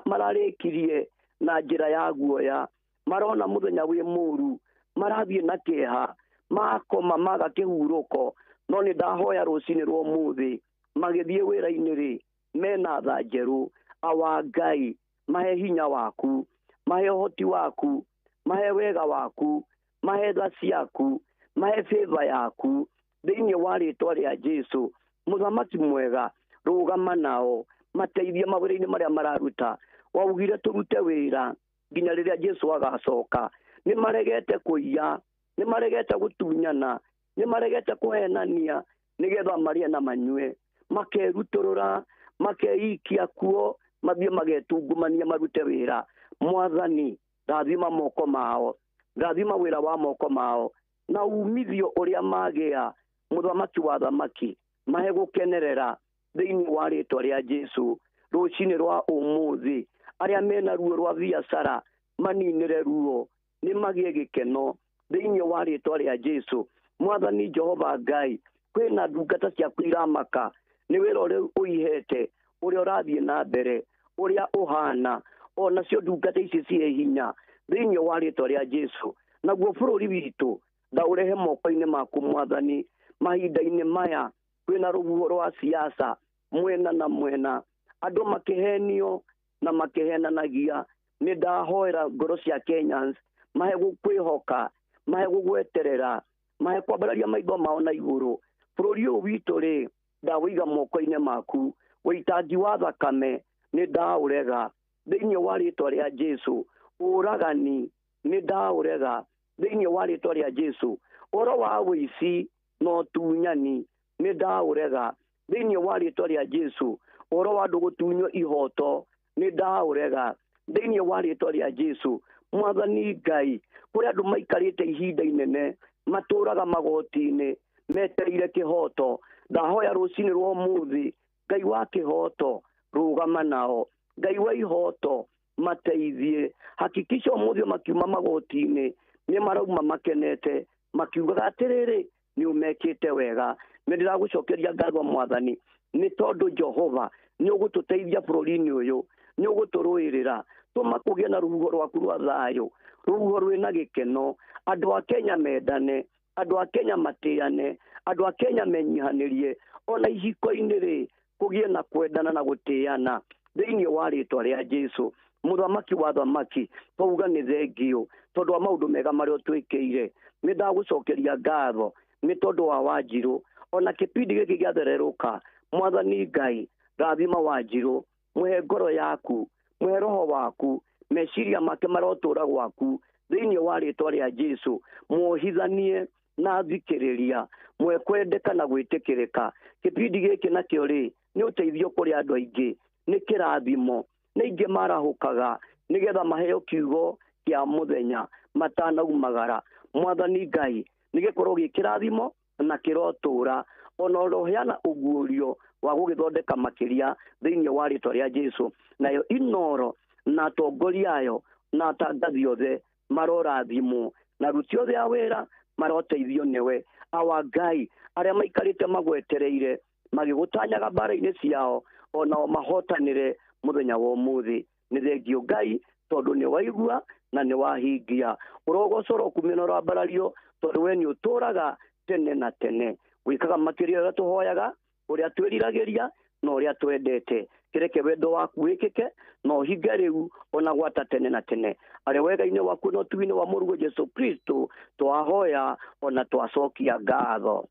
mararikirie na njira ya guoya marona muthenya wi muru marathie na keha makoma maga kihuruko no ni ndahoya rucini rwa muthi magithie wira-ini ri mena tha njeru awa Ngai mahe hinya waku mahe uhoti waku mahe wega waku mahe tha ciaku mahe favor yaku thiini wa ritwa ria Jesu muthamaki mwega rugama nao mateithie mawira-ini maria mararuta waugire turute wira nginya riria Jesu agacoka ni maregete kuiya ni maregete gutunyana ni maregete kuhenania nigetha marie na manyue makeruturura makeikia kuo mathie magetungumania marute wira mwathani rathima moko mao rathima wira wa moko mao na umithio uria magia muthamaki wa thamaki mahe gukenerera thiini wa ritwa ria Jesu rucini rwa umuthi aria mena ruo rwa biacara maninire ruo ni magie gikeno thiini wa ritwa ria Jesu mwathani Jehova Ngai kwina ndungata ciaku iramaka nĩ wĩra ũrĩa ũihete ũrĩa ũrathiĩ na mbere ũrĩa ũhana ona cio ndungata ici ciĩ hinya thĩinĩ wa rĩtwa rĩa Jesu. Naguo bũrũri witũ ndaũrehe moko-inĩ maku Mwathani. Mahinda-inĩ maya kwĩna rũhuho rwa siasa mwena na mwena, andũ makĩhenio na makĩhenanagia. Nĩ ndahoera ngoro cia Kenyans mahe gũkwĩhoka, mahe gũgweterera, mahe kwambararia maitho mao na igũrũ. Bũrũri ũyũ witũ rĩ, ndawĩiga moko-inĩ maku. Wĩitangi wa thakame nĩ ndaũrega thĩinĩ wa rĩtwa rĩa Jesu. Ũragani nĩ ndaũrega thĩinĩ wa rĩtwa rĩa Jesu. Ũhoro wa wĩici no tunyani nĩ ndaũrega thĩinĩ wa rĩtwa rĩa Jesu. Ũhoro wa andũ gũtunywo ihoto nĩ ndaũrega thĩinĩ wa rĩtwa rĩa Jesu. Mwathani Ngai, kũrĩa andũ maikarĩte ihinda inene matũraga magoti-inĩ metereire kĩhoto, ndahoya rũcinĩ rwa ũmũthĩ Ngai wa kĩhoto rũgama nao, Ngai wa ihoto mateithie. Hakikisha ũmũthĩ makiuma magoti-inĩ nĩ marauma makenete makiugaga atĩrĩrĩ nĩ ũmekĩte wega. Nĩ ndĩragũcokeria ngatho Mwathani nĩ tondũ Jehova nĩ ũgũtũteithia bũrũri-inĩ ũyũ, nĩ ũgũtũrũĩrĩra. Tũma kũgĩe na rũhuho rwaku rwa thayũ, rũhuho rwĩna gĩkeno. Andũ a Kenya mendane, andũ a Kenya matĩane, andũ a Kenya menyihanĩrie. Ona ihiko-inĩ rĩ, kũgĩe na kwendana na gũtĩana thĩinĩ wa rĩtwa rĩa Jesu. Mũthamaki wa thamaki, twauga nĩ thengio tondũ wa maũndũ mega marĩa ũtwĩkĩire. Nĩ ndagũcokeria ngatho nĩ tondũ wa Wanjirũ. Ona kĩbindi gĩkĩ gĩathererũka, Mwathani Ngai, rathima Wanjirũ, mũhe ngoro yaku, mũhe roho waku, meciria make marotũra gwaku thĩinĩ wa rĩtwa rĩa Jesu. Muohithanie na thikĩrĩria, mwekwendeka na gwĩtĩkĩrĩka. Kĩbindi gĩkĩ nakĩo rĩ, nĩ ũteithio kũrĩ andũ aingĩ, nĩ kĩrathimo. Nĩ aingĩ marahũkaga nĩgetha maheo kiugo kĩa mũthenya matanaumagara. Mwathani Ngai, nĩ gĩkorwo gĩ kĩrathimo na kĩrotũra, ona ũroheana ũguũrio wa gũgĩthondeka makĩria thĩinĩ wa rĩtwa rĩa Jesu. Nayo Inoro na atongoria ayo na atangathi othe marorathimwo, na aruti othe a wĩra maroteithio nĩwe. Awa Ngai arĩa maikarĩte magwetereire magĩgũtanyaga mbara-inĩ ciao, onao mahotanĩre mũthenya wa ũmũthĩ. Nĩ thengio Ngai tondũ nĩ waigua na nĩ wahingia. Ũrogocoro kumĩna rwambarario tondũ we nĩ ũtũraga tene na tene. Wĩkaga makĩria ũrĩa tũhoyaga, ũrĩa twĩriragĩria na ũrĩa twendete. Kĩreke wendo waku wĩkĩke na ũhinge rĩu ona gwata tene na tene. Arĩ wega-inĩ waku na ũtugi-inĩ wa Mũrũ Jesu Kristo twahoya ona twacokia ngatho.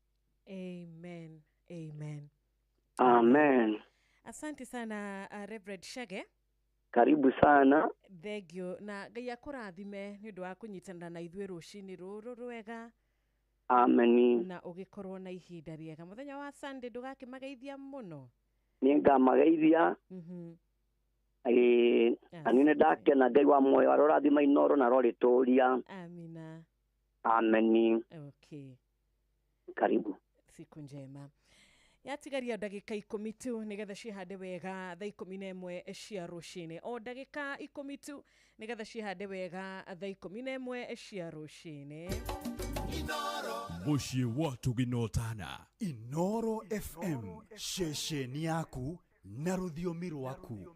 Amen. Amen. Amen. Asante sana Reverend Shage. Karibu sana. Thengio na Ngai akũrathime nĩ ũndũ wa kũnyitanĩra na ithuĩ rũcinĩ rũrũ rwega. Amen. Na ũgĩkorwo na ihinda rĩega. Mũthenya wa Sunday ndũgakĩmageithia mũno. Nĩ ngamageithia. Anine ndakena Ngai wa muoyo arorathima Inoro na rorĩtũria. Amina. Amen. Okay. Karibu. Siku njema. Yatigaria ndagĩka 10 tu nĩgetha cihande wega thaa 11 cia rũcinĩ. O ndagĩka 10 tu nĩgetha cihande wega thaa 11 cia rũcinĩ. Mũciĩ wa Tũginotana. Inoro FM, ceceni yaku na rũthiomi rwaku.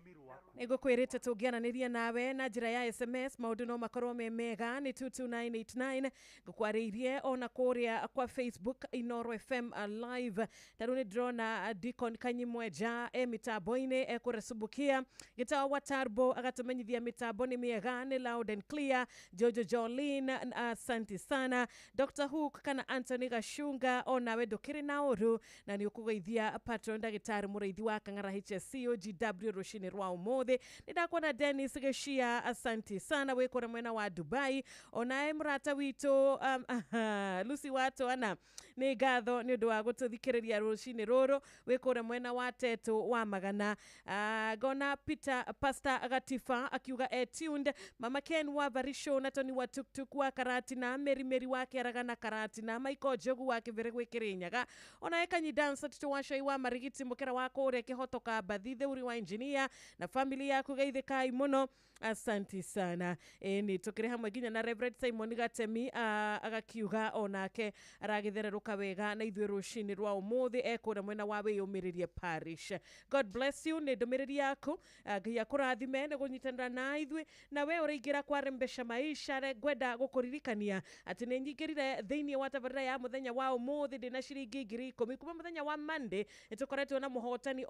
Nĩngũkwĩrĩte tũngĩaranĩria nawe na njĩra ya SMS, maũndũ no makorwo me mega nĩ 22989. Ngũkwarĩirie ona kũrĩa kwa Facebook Inoro FM live. Tarũ nĩ ndĩrona Deacon Kanyimweja mitambo-inĩ ekũresubukia gĩtawa wa Turbo agatũmenyithia mitambo nĩ mĩega, nĩ loud and clear. Jojo Jolene, asante sana. Dr. Hook kana Anthony Gashunga onawe ndũkĩrĩ na ũru na nĩ ũkũgeithia patron ndagĩtarĩ mũrĩithi wa Kang'ara HSC OGW rũcinĩ rwa ũmũthĩ. Nĩndakwana Dennis Geshia, asante sana wĩkũra mwena wa Dubai. Onae mũrata witũ Lucy Watwana, nĩ ngatho nĩ ũndũ wa gũtũthikĩrĩria rũcinĩ rũrũ wĩkũra mwena wa Teto wa Magana. Gona Peter Pastor Gatifa akiuga tuned. Mama Ken wa Varisho na Tony wa Tuktuk wa Karatina, Meri wa Kĩaraga na Karatina, Michael Jogu wa Kĩvere gwĩ Kĩrĩnyaga. Onae Kanyi Dance Tito wa Shai wa Marigiti Mũkera wa kũrĩa Kĩhotoka Bathi Theuri wa engineer na family familia yaku geithikai muno asanti sana ni tukire hamwe ginya na Reverend Simon Gatemi agakiuga onake aragithererũka wega na ithuĩ rũcinĩ rwa ũmũthĩ ekũra mwena wa wĩyũmĩrĩrie parish. God bless you nĩ ndũmĩrĩri yaku Ngai akũrathime nĩ gũnyitanĩra na ithuĩ na we ũraingĩra kwa Rembesha Maisha ngwenda gũkũririkania atĩ nĩ nyingĩrire thĩinĩ wa tabarĩra ya mũthenya wa ũmũthĩ ndĩna ciringi 10,000 kuma mũthenya wa Monday nĩtũkoretwo na mũhotani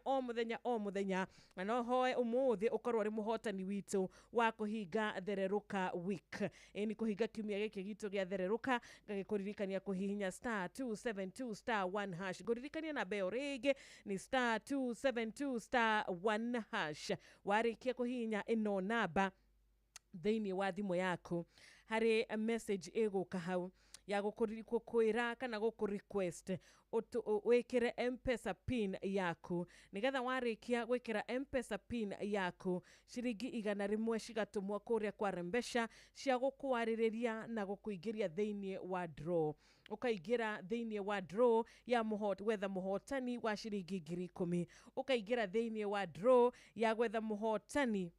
o mũthenya na no hoe ũmũthĩ ũkorwo arĩ mũhotani witũ wa kuhinga Thereruka week ni kuhinga kiumia gĩkĩ gitũ gĩa Thereruka ngagĩkũririkania kuhihinya *272*1# ngũririkania na beo rĩngĩ ni *272*1# warĩkia kuhihinya ĩno namba thĩinĩ wa thimũ yaku harĩ message ĩgũka hau ya gũkwĩra kana gũkũrequest wĩkĩre M-Pesa pin yaku nigetha warĩkia gwĩkĩra M-Pesa pin yaku ciringi 100 cigatũmwo kũrĩa kwa Rembesha cia gũkwarĩrĩria na gũkũingĩria thĩinĩ wa draw ũkaingĩra thĩinĩ wa draw ya gwetha mũhotani wa ciringi 10,000 ũkaingĩra thĩinĩ wa draw ya gwetha mũhotani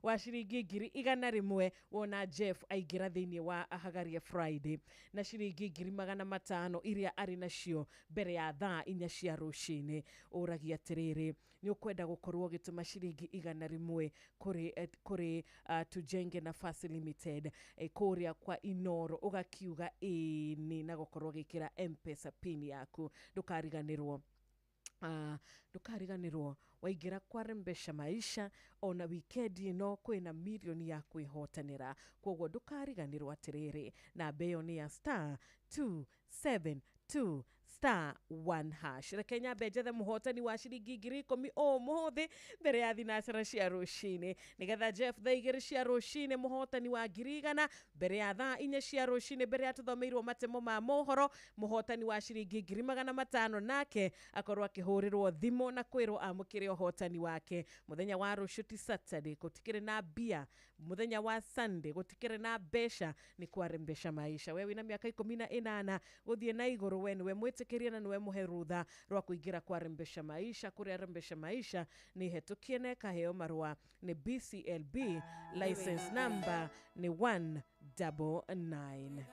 wa ciringi 100,000 wona Jeff aingĩra thĩinĩ wa Ahagaria Friday na ciringi 500,000 iria arĩ nacio mbere ya thaa 4 cia rũcinĩ. Ũragia atĩrĩrĩ nĩ ũkwenda gũkorwo ũgĩtũma ciringi 100 kũrĩ Tujenge Nafasi Limited kũrĩa kwa Inoro ũgakiuga ĩni na gũkorwo gĩkĩra M-Pesa pin yaku ndũkariganĩrwo waingĩra kwa Rembesha Maisha ona weekend ĩno kwĩna milioni ya kwĩhotanĩra kwoguo ndũkariganĩrwo atĩrĩrĩ na mbeo nĩ ya *272*1#. Reke nyambe njethe mũhotani wa ciringi 10,000 ũmũthĩ mbere ya thinacara cia rũcinĩ nigetha Jeff thaa 2 cia rũcinĩ mũhotani wa 100 mbere ya thaa 4 cia rũcinĩ mbere ya tũthomeirwo matemo ma mohoro mũhotani wa ciringi 500 nake akorwo akĩhũrĩrwo thimũ na kwĩrwo amũkĩre ũhotani wake. Mũthenya wa rũciũ ti Saturday gũtikĩrĩ na bia, mũthenya wa Sunday gũtikĩrĩ na mbeca nĩ kwa Rembesha Maisha. We wĩna mĩaka 18 gũthiĩ na igũrũ we nĩwe mwĩtĩkĩrie na nĩwe mũhe rũtha rwa kũingĩra kwa Rembesha Maisha. Kũrĩa Rembesha Maisha nĩ hetũkie na kaheo marũa nĩ BCLB license number nĩ 199.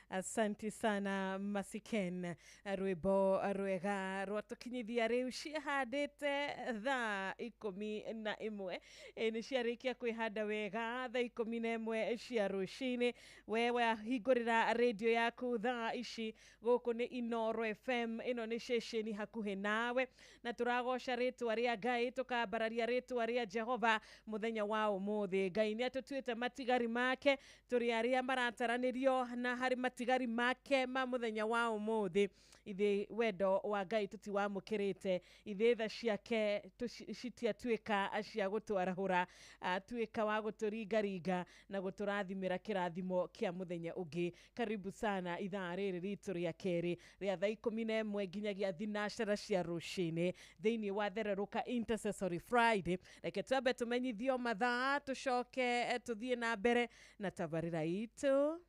Asante sana Masiken rwimbo rwega rwatukinyithia riu cihandite thaa 11 ni ciarikia kwihanda wega thaa 11 cia rucini wewe hingurira radio yaku thaa ici guku ni Inoro FM ino ni ceceni hakuhe nawe na turagoca ritwa ria Ngai tukambararia ritwa ria Jehova muthenya wa umuthi. Ngai ni atutuite matigari make turi aria marataranirio na hari matigari make ma muthenya wa umuthi. Ithe wendo wa Ngai tuti wa mukirite ithe tha ciake citiatuika acia gutwarahura atuika wa guturingaringa na guturathimira kirathimo kia muthenya ungi. Karibu sana ithaa riri ritu ria keri ria thaa 11 nginyagia thinashara cia rucini thiini wa Thereruka Intercessory Friday. Reke twabe tumenyithio mathaa tucoke tuthie na mbere na tabarira itu.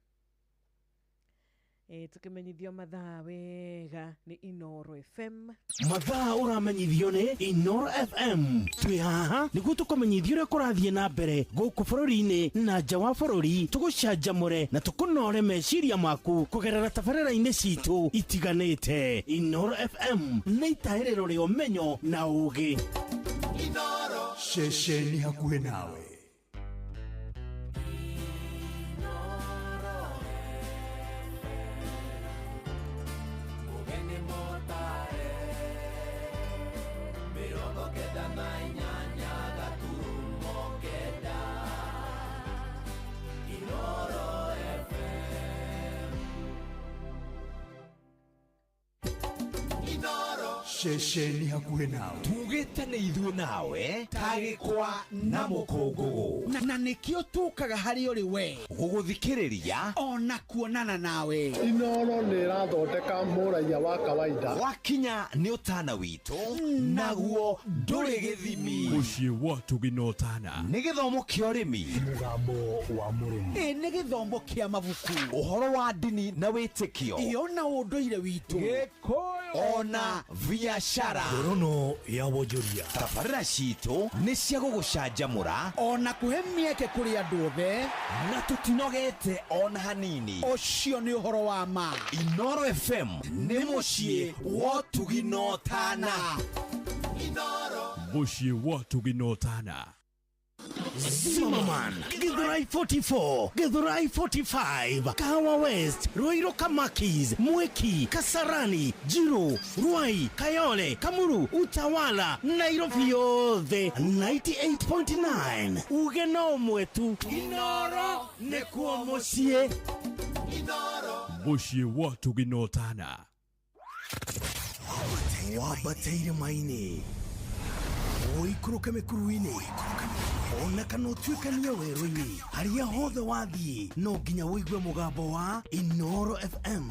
Tukimenyithio mathaa wega ni Inoro FM. Mathaa uramenyithio ni Inoro FM. Twi haha niguo tukumenyithio uria kurathie na mbere guku bururi-ini na nja wa bururi. Tugucanjamure na tukunore meciria maku kugerera tabarira-ini citu itiganite. Inoro FM ni itairiro ria umenyo na ugi. Inoro ceceni hakuhe nawe. Ceceni hakuhe nawe. Tugite ni ithuĩ nawe tagĩkwa na mũkũngũgũ. Na nĩkĩo tukaga harĩ ũrĩ we gũgũthikĩrĩria ona kuonana nawe. Inoro nĩ ĩrathondeka mũraia wa kawaida. Wakinya nĩ ũtana witũ naguo ndũrĩ gĩthimi. Mũciĩ wa Tuginotana nĩ gĩthomo kĩa ũrĩmi, mũgambo wa mũrĩmi, nĩ gĩthomo kĩa mabuku, ũhoro wa ndini na wĩtĩkio, ona ũndũire witũ, gĩkũyũ ona biashara, ngorono ya wonjoria. Tabarĩra citũ nĩ cia gũgũcanjamũra ona kũhe mĩeke kũrĩ andũ othe na tũtinogete ona hanini. Ũcio nĩ ũhoro wa ma. Inoro FM nĩ mũciĩ wa Tuginotana. Mũciĩ wa Tuginotana. Zimmerman, Githurai 44, Githurai 45, Kahawa West, Ruiru Kamakis, Mweki, Kasarani, Jiro, Ruai, Kayole, Kamuru, Utawala, Nairobi yothe 98.9. Ugeno mwetu Inoro nekuo muciĩ. Mũciĩ wa Tuginotana. Wabateire maini oikuruke mikuruini ona kana utuikania werũ-inĩ harĩa hothe wathiĩ no nginya wĩigue mũgambo wa Inoro FM.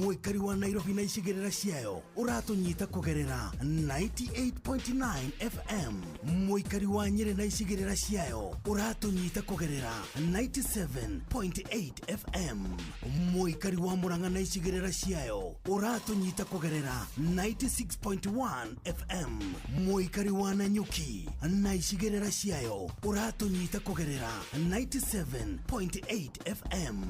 Mũikari wa Nairobi na icigĩrĩra ciayo ũratũnyita kũgerera 98.9 FM. Mũikari wa Nyĩrĩ na icigĩrĩra ciayo ũratũnyita kũgerera 97.8 FM. Mũikari wa Murang'a na icigĩrĩra ciayo ũratũnyita kũgerera 96.1 FM. Mũikari wa Nanyuki na icigĩrĩra ciayo uratunyita kugerera 97.8 FM.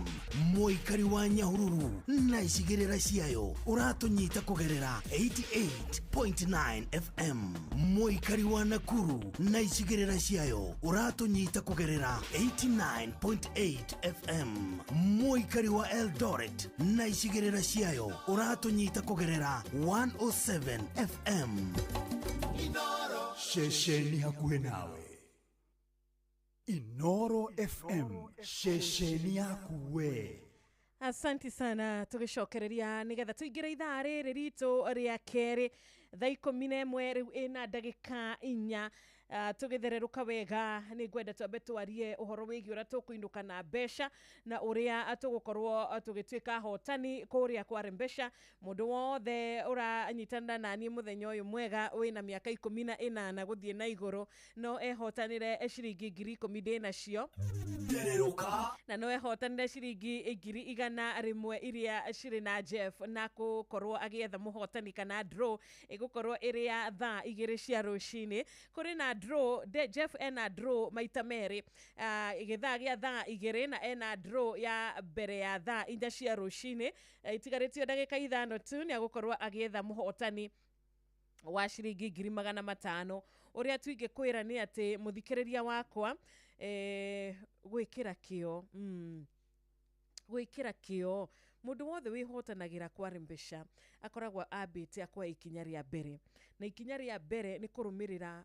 Mũikari wa Nyahururu na icigĩrĩra ciayo uratunyita kugerera 88.9 FM. Mũikari wa Nakuru na icigĩrĩra ciayo uratunyita kugerera 89.8 FM. Mũikari wa Eldoret na icigĩrĩra ciayo uratunyita kugerera 107 FM. Ceceni hakuhe nawe. Inoro FM, ceceni yaku we. Asante sana, tugicokereria nigetha tuingire ithaa rĩrĩ ritũ rĩa kerĩ thaa 11 rĩu ĩna ndagĩka 4 tugithereruka wega ni ngwenda twambe twarie uhoro wigi ura tukuinuka na besha na uria tugukorwo tugitwika hotani kuria kwa Rembesha. Mundu wothe uranyitana nani muthenya uyu mwega wina miaka 18 guthie na iguru no ehotanire ciringi 10,000 nacio na no ehotanire ciringi 100 iria ciri na Jeff na gukorwo agietha muhotani kana draw igukorwo iria thaa 2 cia rucini. Kuri na draw Jeff ena draw maita meri igithaa gia thaa 2 na ena draw ya mbere ya thaa 4 cia rucini. Itigaritio ndagika 5 tu ni agukorwo agietha muhotani wa ciringi 500. uria tuige kwira ni ati muthikiriria wakwa gwikira kio mundu wothe wihotanagira kwa Rembesha akoragwo ambite akwa ikinya ria mbere, na ikinya ria mbere ni kurumirira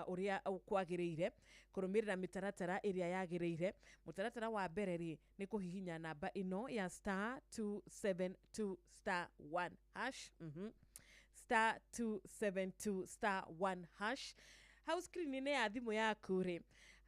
uria kwagirire, kurumirira mitaratara iria yagireire. Mutaratara wa mbere ri ni kuhihinya namba ino ya *272*1# *272*1#. House screen ni ya thimu yaku ri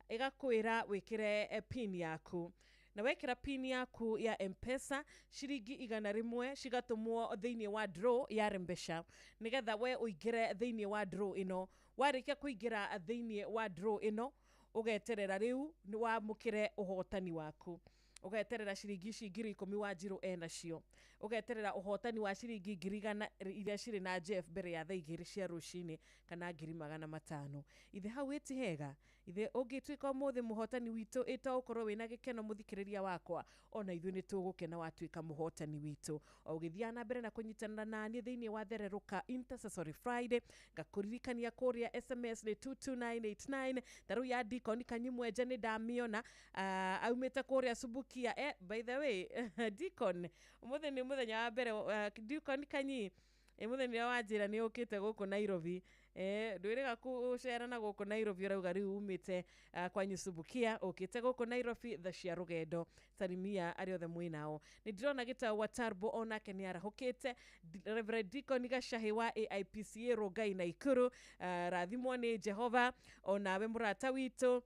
igakwira wikire pin yaku, na wekira pin yaku ya M-Pesa ciringi 100 cigatumwo thiini wa draw ya Rembesha nigetha we uingire thiini wa draw ino. Warikia kuingira thiini wa draw ino ugeterera riu ni wa mukire uhotani waku, ugeterera ciringi 10,000 wa jiro enacio, ugeterera uhotani wa ciringi 100 iria ciri na Jeff mbere ya thaa 2 cia rucini kana 500. Ithe hau etihega ithe ungitwika muthe muhotani witu ita ukorwo wina gikeno muthikiriria wakwa, ona ithu ni tugukena watwika muhotani witu. O githia na mbere na kunyitana nani thiini wa Thereruka Intercessory Friday, ngakuririkania kuria SMS ni 22989. Taru ya Deacon Kanyimweja ni ndamiona aumite kuria Subukia. By the way Deacon umuthe ni muthenya wa mbere Deacon Kanyi muthenya wa njira ni ukite guku Nairobi. Ndwirega kucerana guku Nairobi urauga riu umite kwa Nyusubukia ukite guku Nairobi tha cia rugendo. Salimia ari othe mwinao. Ni ndirona gita wa Tarbo onake ni arahukite. Reverend Deacon Gashahi wa AIPCA Rogai na Ikuru, rathimwo ni Jehova onawe murata witu.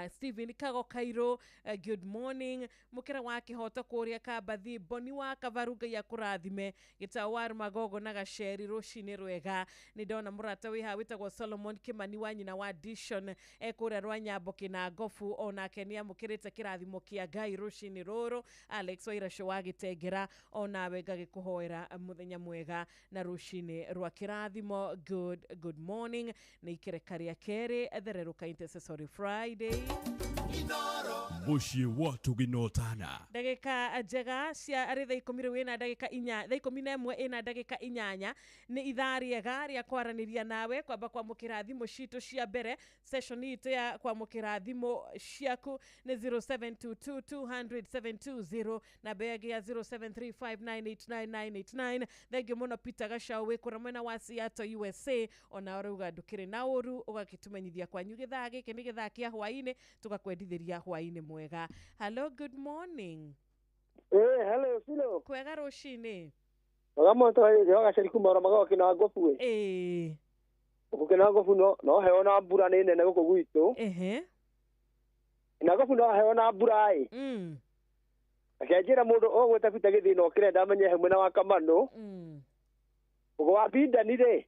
Stephen Kago Kairo, good morning. Mukira wake hota kuria Kabathi Boni wa Kavaruga ya kurathime Gitawar Magogo na Gasheri rucini rwega. Ni ndona murata wi ha witagwo Solomon Kimani wa nyina wa Dishon kuria rwa Nyamboki na Gofu onake ni amukirite kirathimo kia Ngai rucini ruru. Alex Wairasho wa Gitegera onawe ngagikuhoera muthenya mwega na rucini rwa kirathimo. Good morning. Ni ikirekaria keri Thereruka Intercessory Friday. Mushie watu ginotana ndagika njega cia aritha 10 na ndagika 4 thaa 11 ina ndagika 8 ni ithariega ria kwaraniria nawe kwamba kwa mukirathimo citu cia mbere. Session itu ya kwa mukirathimo ciaku ni 0722200720 na begi ya 0735989989. Thengio muno Peter Gashau we kura mwena wa Seattle USA ona uruga ndukire na uru ugakitumenyithia kwanyu githaa giki ni githaa kia hwaini tugakwendithiria hwaini mwega. Hello, good morning. Hello Silo. Kwega rucini. Wagamoto hiyo gaceri kumara magawa kina Gofu we. Ukina Gofu no heona mbura nene na guko gwitu. Na Gofu no heona mbura ai. Akajira mundu ogweta pita githino kirenda amenye he mwena wa Kamano. Ugo wa binda ni ri.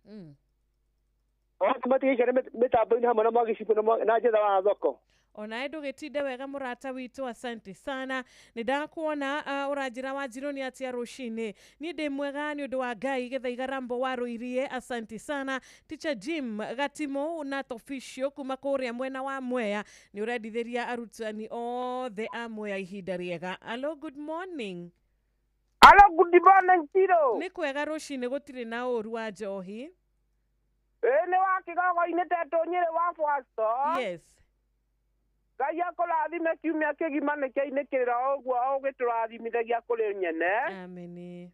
Otomati gicere mitambo-ini hamwe na magicipo na njetha wa thoko. Ona ndu gitinde wega murata witu, asante sana. Ni ndakuona urajira wa jironi atia rucini. Ni ndi mwega ni undu wa Ngai githaiga Rambo wa Ruirie, asante sana. Teacher Jim Gatimo na official kuma kuria mwena wa Mwea ni uredithiria arutani othe a Mwea ihinda riega. Hello, good morning. Hello, good morning Tiro. Ni kwega rucini gutiri na uru wa njohi. Ni wa kigogo-ini tetu nyiri wa Fasto. Yes. Ngai akurathime kiumia kigima nikio-ini kira uguo ugiturathithagia kuri nyene. Amen.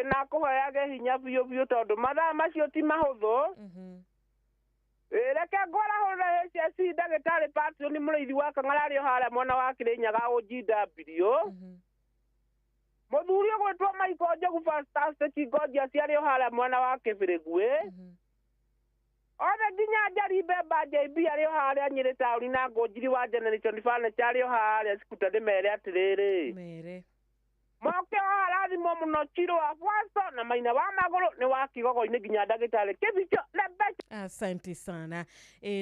Na kuhoyage hinya biu tondu mathaa macio ti mahuthu. Reke ngwara HSC ndagitari Patio ni muriithi wa Kang'arario haria mwena wa Kirinyaga GW. Muthuri ugwitwo Michael Njogu Fantastic Gorgeous ario haria mwena wa Kibirigwe. Ora nginya njaribe baje bia rio haria nyire tauri na ngojiri wa generation fane chario haria sikuta de mere atiriri. Mere. Moke harathimo muno Chiro Afwaso na maina wa maguru ni wa kigogo-ini nginya ndagitari Kibicho Lebesha. Asante sana.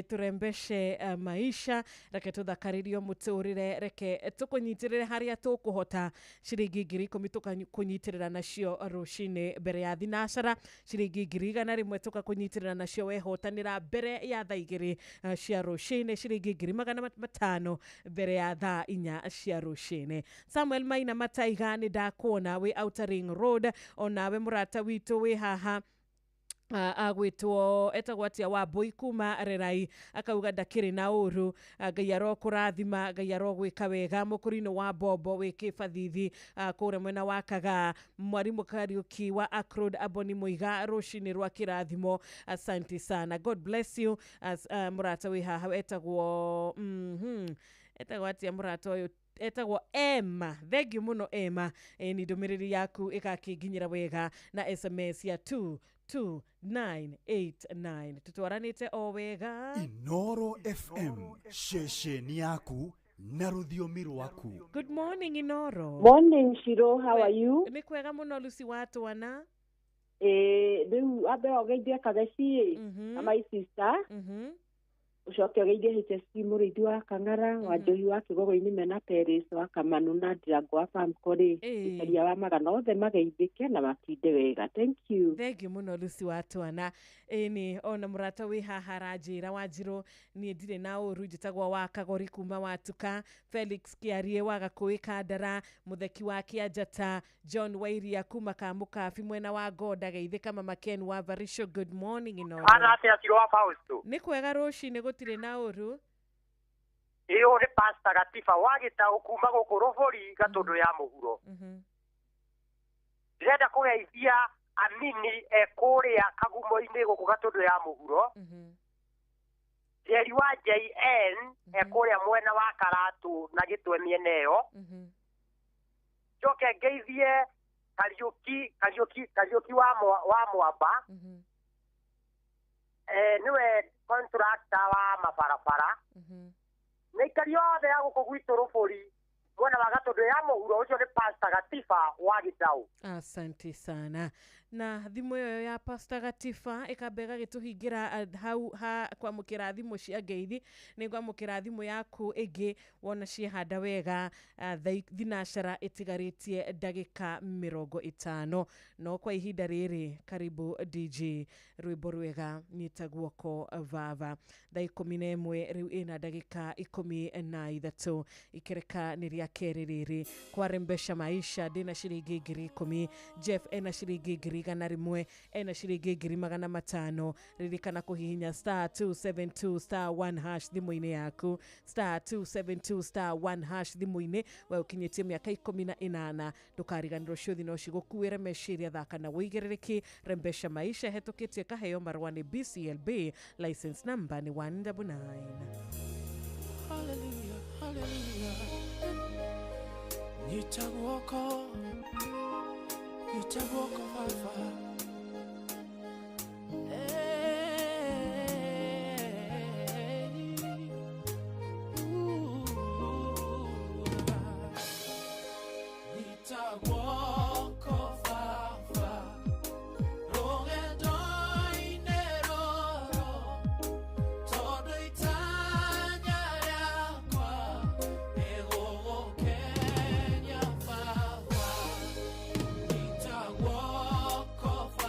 Turembeshe maisha reke tuthakaririo muturire reke tukunyitirire haria tukuhota ciringi 10,000 tukunyitirira nacio rucini mbere ya thinashara ciringi 100 tukunyitirira nacio wehotanira mbere ya thaa 2 cia rucini ciringi 500 mbere ya thaa 4 cia rucini. Samuel Maina Mataiga ni ndakuona we Outer Ring Road onawe murata witu we haha agwitwo etagwatia wa boy kuma Rerai akauga ndakiri na uru Ngai arokurathima Ngai arogwika wega mukurino wa Bobo we kibathithi kure mwena wa Kaga mwarimu Kariuki wa Akrod Aboni Muiga rucini rwa kirathimo. Asante sana, God bless you. Murata we haha etagwo etagwatia murata uyu etagwo Emma. Thank you muno Emma. Ni ndumiriri yaku ikakinginyira wega na SMS ya 22989 tutwaranite o wega. Inoro FM shesheni yaku na rũthiomi rwaku. Good morning Inoro. Morning Shiro, how are you? Ni kwega muno Lucy watu wana. Riu abe ogeithia Katheci na my sister. Ucoke ogeithie HSC Mũrĩithi wa Kang'ara wa Njohi wa Kigogo-ini mena Paris wa Kamanu na Ndirango wa Famkori ikaria wa Magana othe mageithĩke na matinde wega. Thank you. Thank you muno Lucy watwana. Ni ona murata wi haha ranjira Wanjiru ni ndire na uru njitagwo wa Kagori kuma Watuka Felix Kiarie wa Gakũĩ Kandara mutheki wa Kĩanjata John Wairia kuma Kamukabi mwena wa Goda geithĩka mama Ken wa Varisho. Good morning Inoro. Ana atia Shiro wa Fausto. Ni kwega rucini gutire na uru. Iyo ni Pastor Gatiba wa Gĩtaũ kuma gũkũ Rũbũri Gatũndũ ya mũhuro. Ndĩrenda kũgeithia Amini kũrĩa Kagumo-inĩ gũkũ Gatũndũ ya mũhuro. Jerry wa JN kũrĩa mwena wa Karatu na Gĩtwe mĩena ĩyo. Njoke ngeithie Kariuki wa Mwamba. Niwe contractor wa mabarabara. Nĩikari othe ya gũkũ gwitũ Rũbũri mwena wa Gatũndũ ya mũhuro. Ũcio nĩ Pastor Gatiba wa Gĩtaũ. Asante sana. Na thimu yo ya Pastor Gatiba ikabega gituhingira hau ha kwa mukira thimu cia ngeithi ni kwa mukira thimu yaku igi wona ciehanda wega thinashara itigaritie ndagika 50 no kwa ihinda riri karibu DJ rwimbo rwega nyitaguoko vava thaa 11 riu ina ndagika 13 ikireka ni ria keri riri kwa rembesha maisha dina ciringi 10,000 Jeff ena ciringi 100 ena ciringi 500 ririkana kuhihinya *272*1# thimu-ini yaku *272*1# thimu-ini we ukinyitie miaka 18 ndukariganirwo ciuthi no cigukuire meciria thaka na wigiririki rembesha maisha hetukitie kaheo marwa ni BCLB license number ni 199. Hallelujah, hallelujah. Nitaguoko baba. Walk of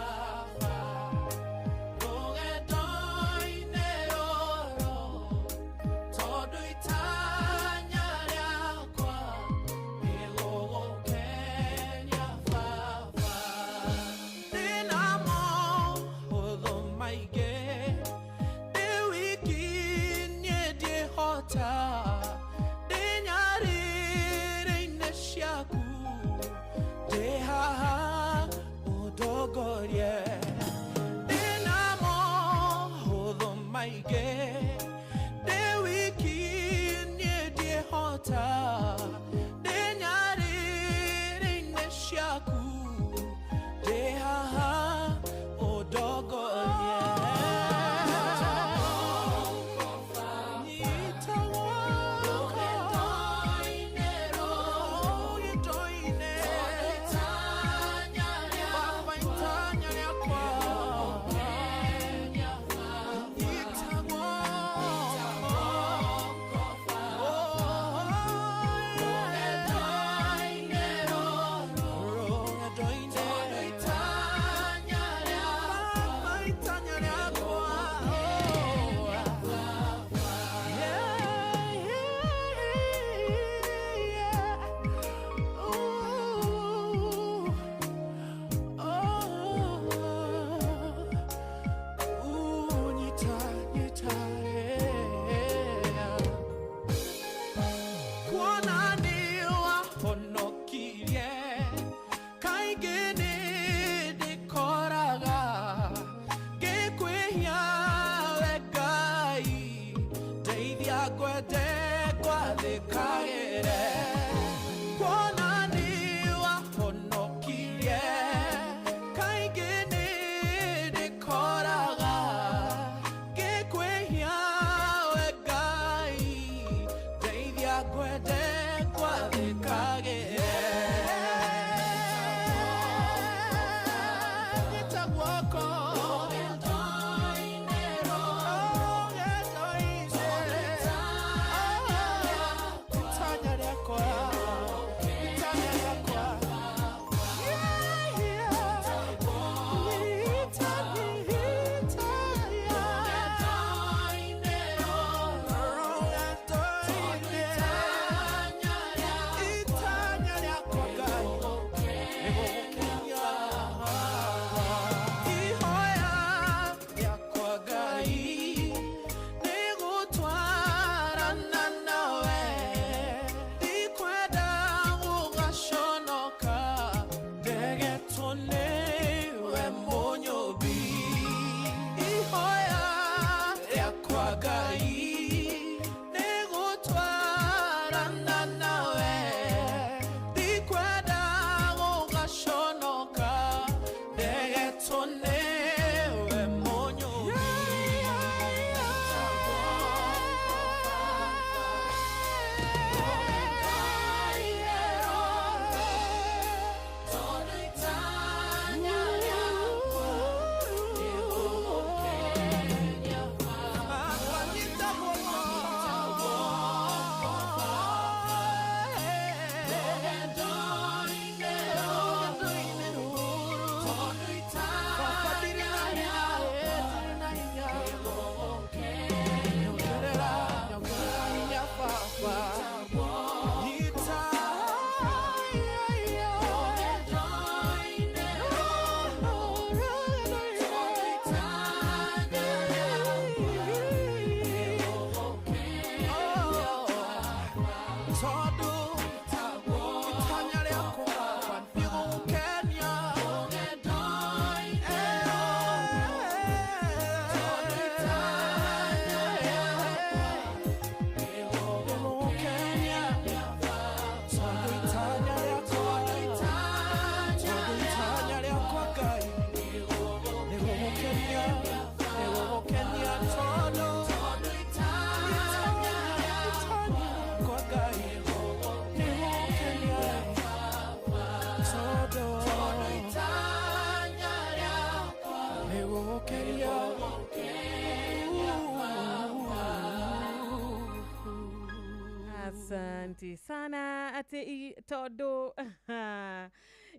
Asante sana ate todo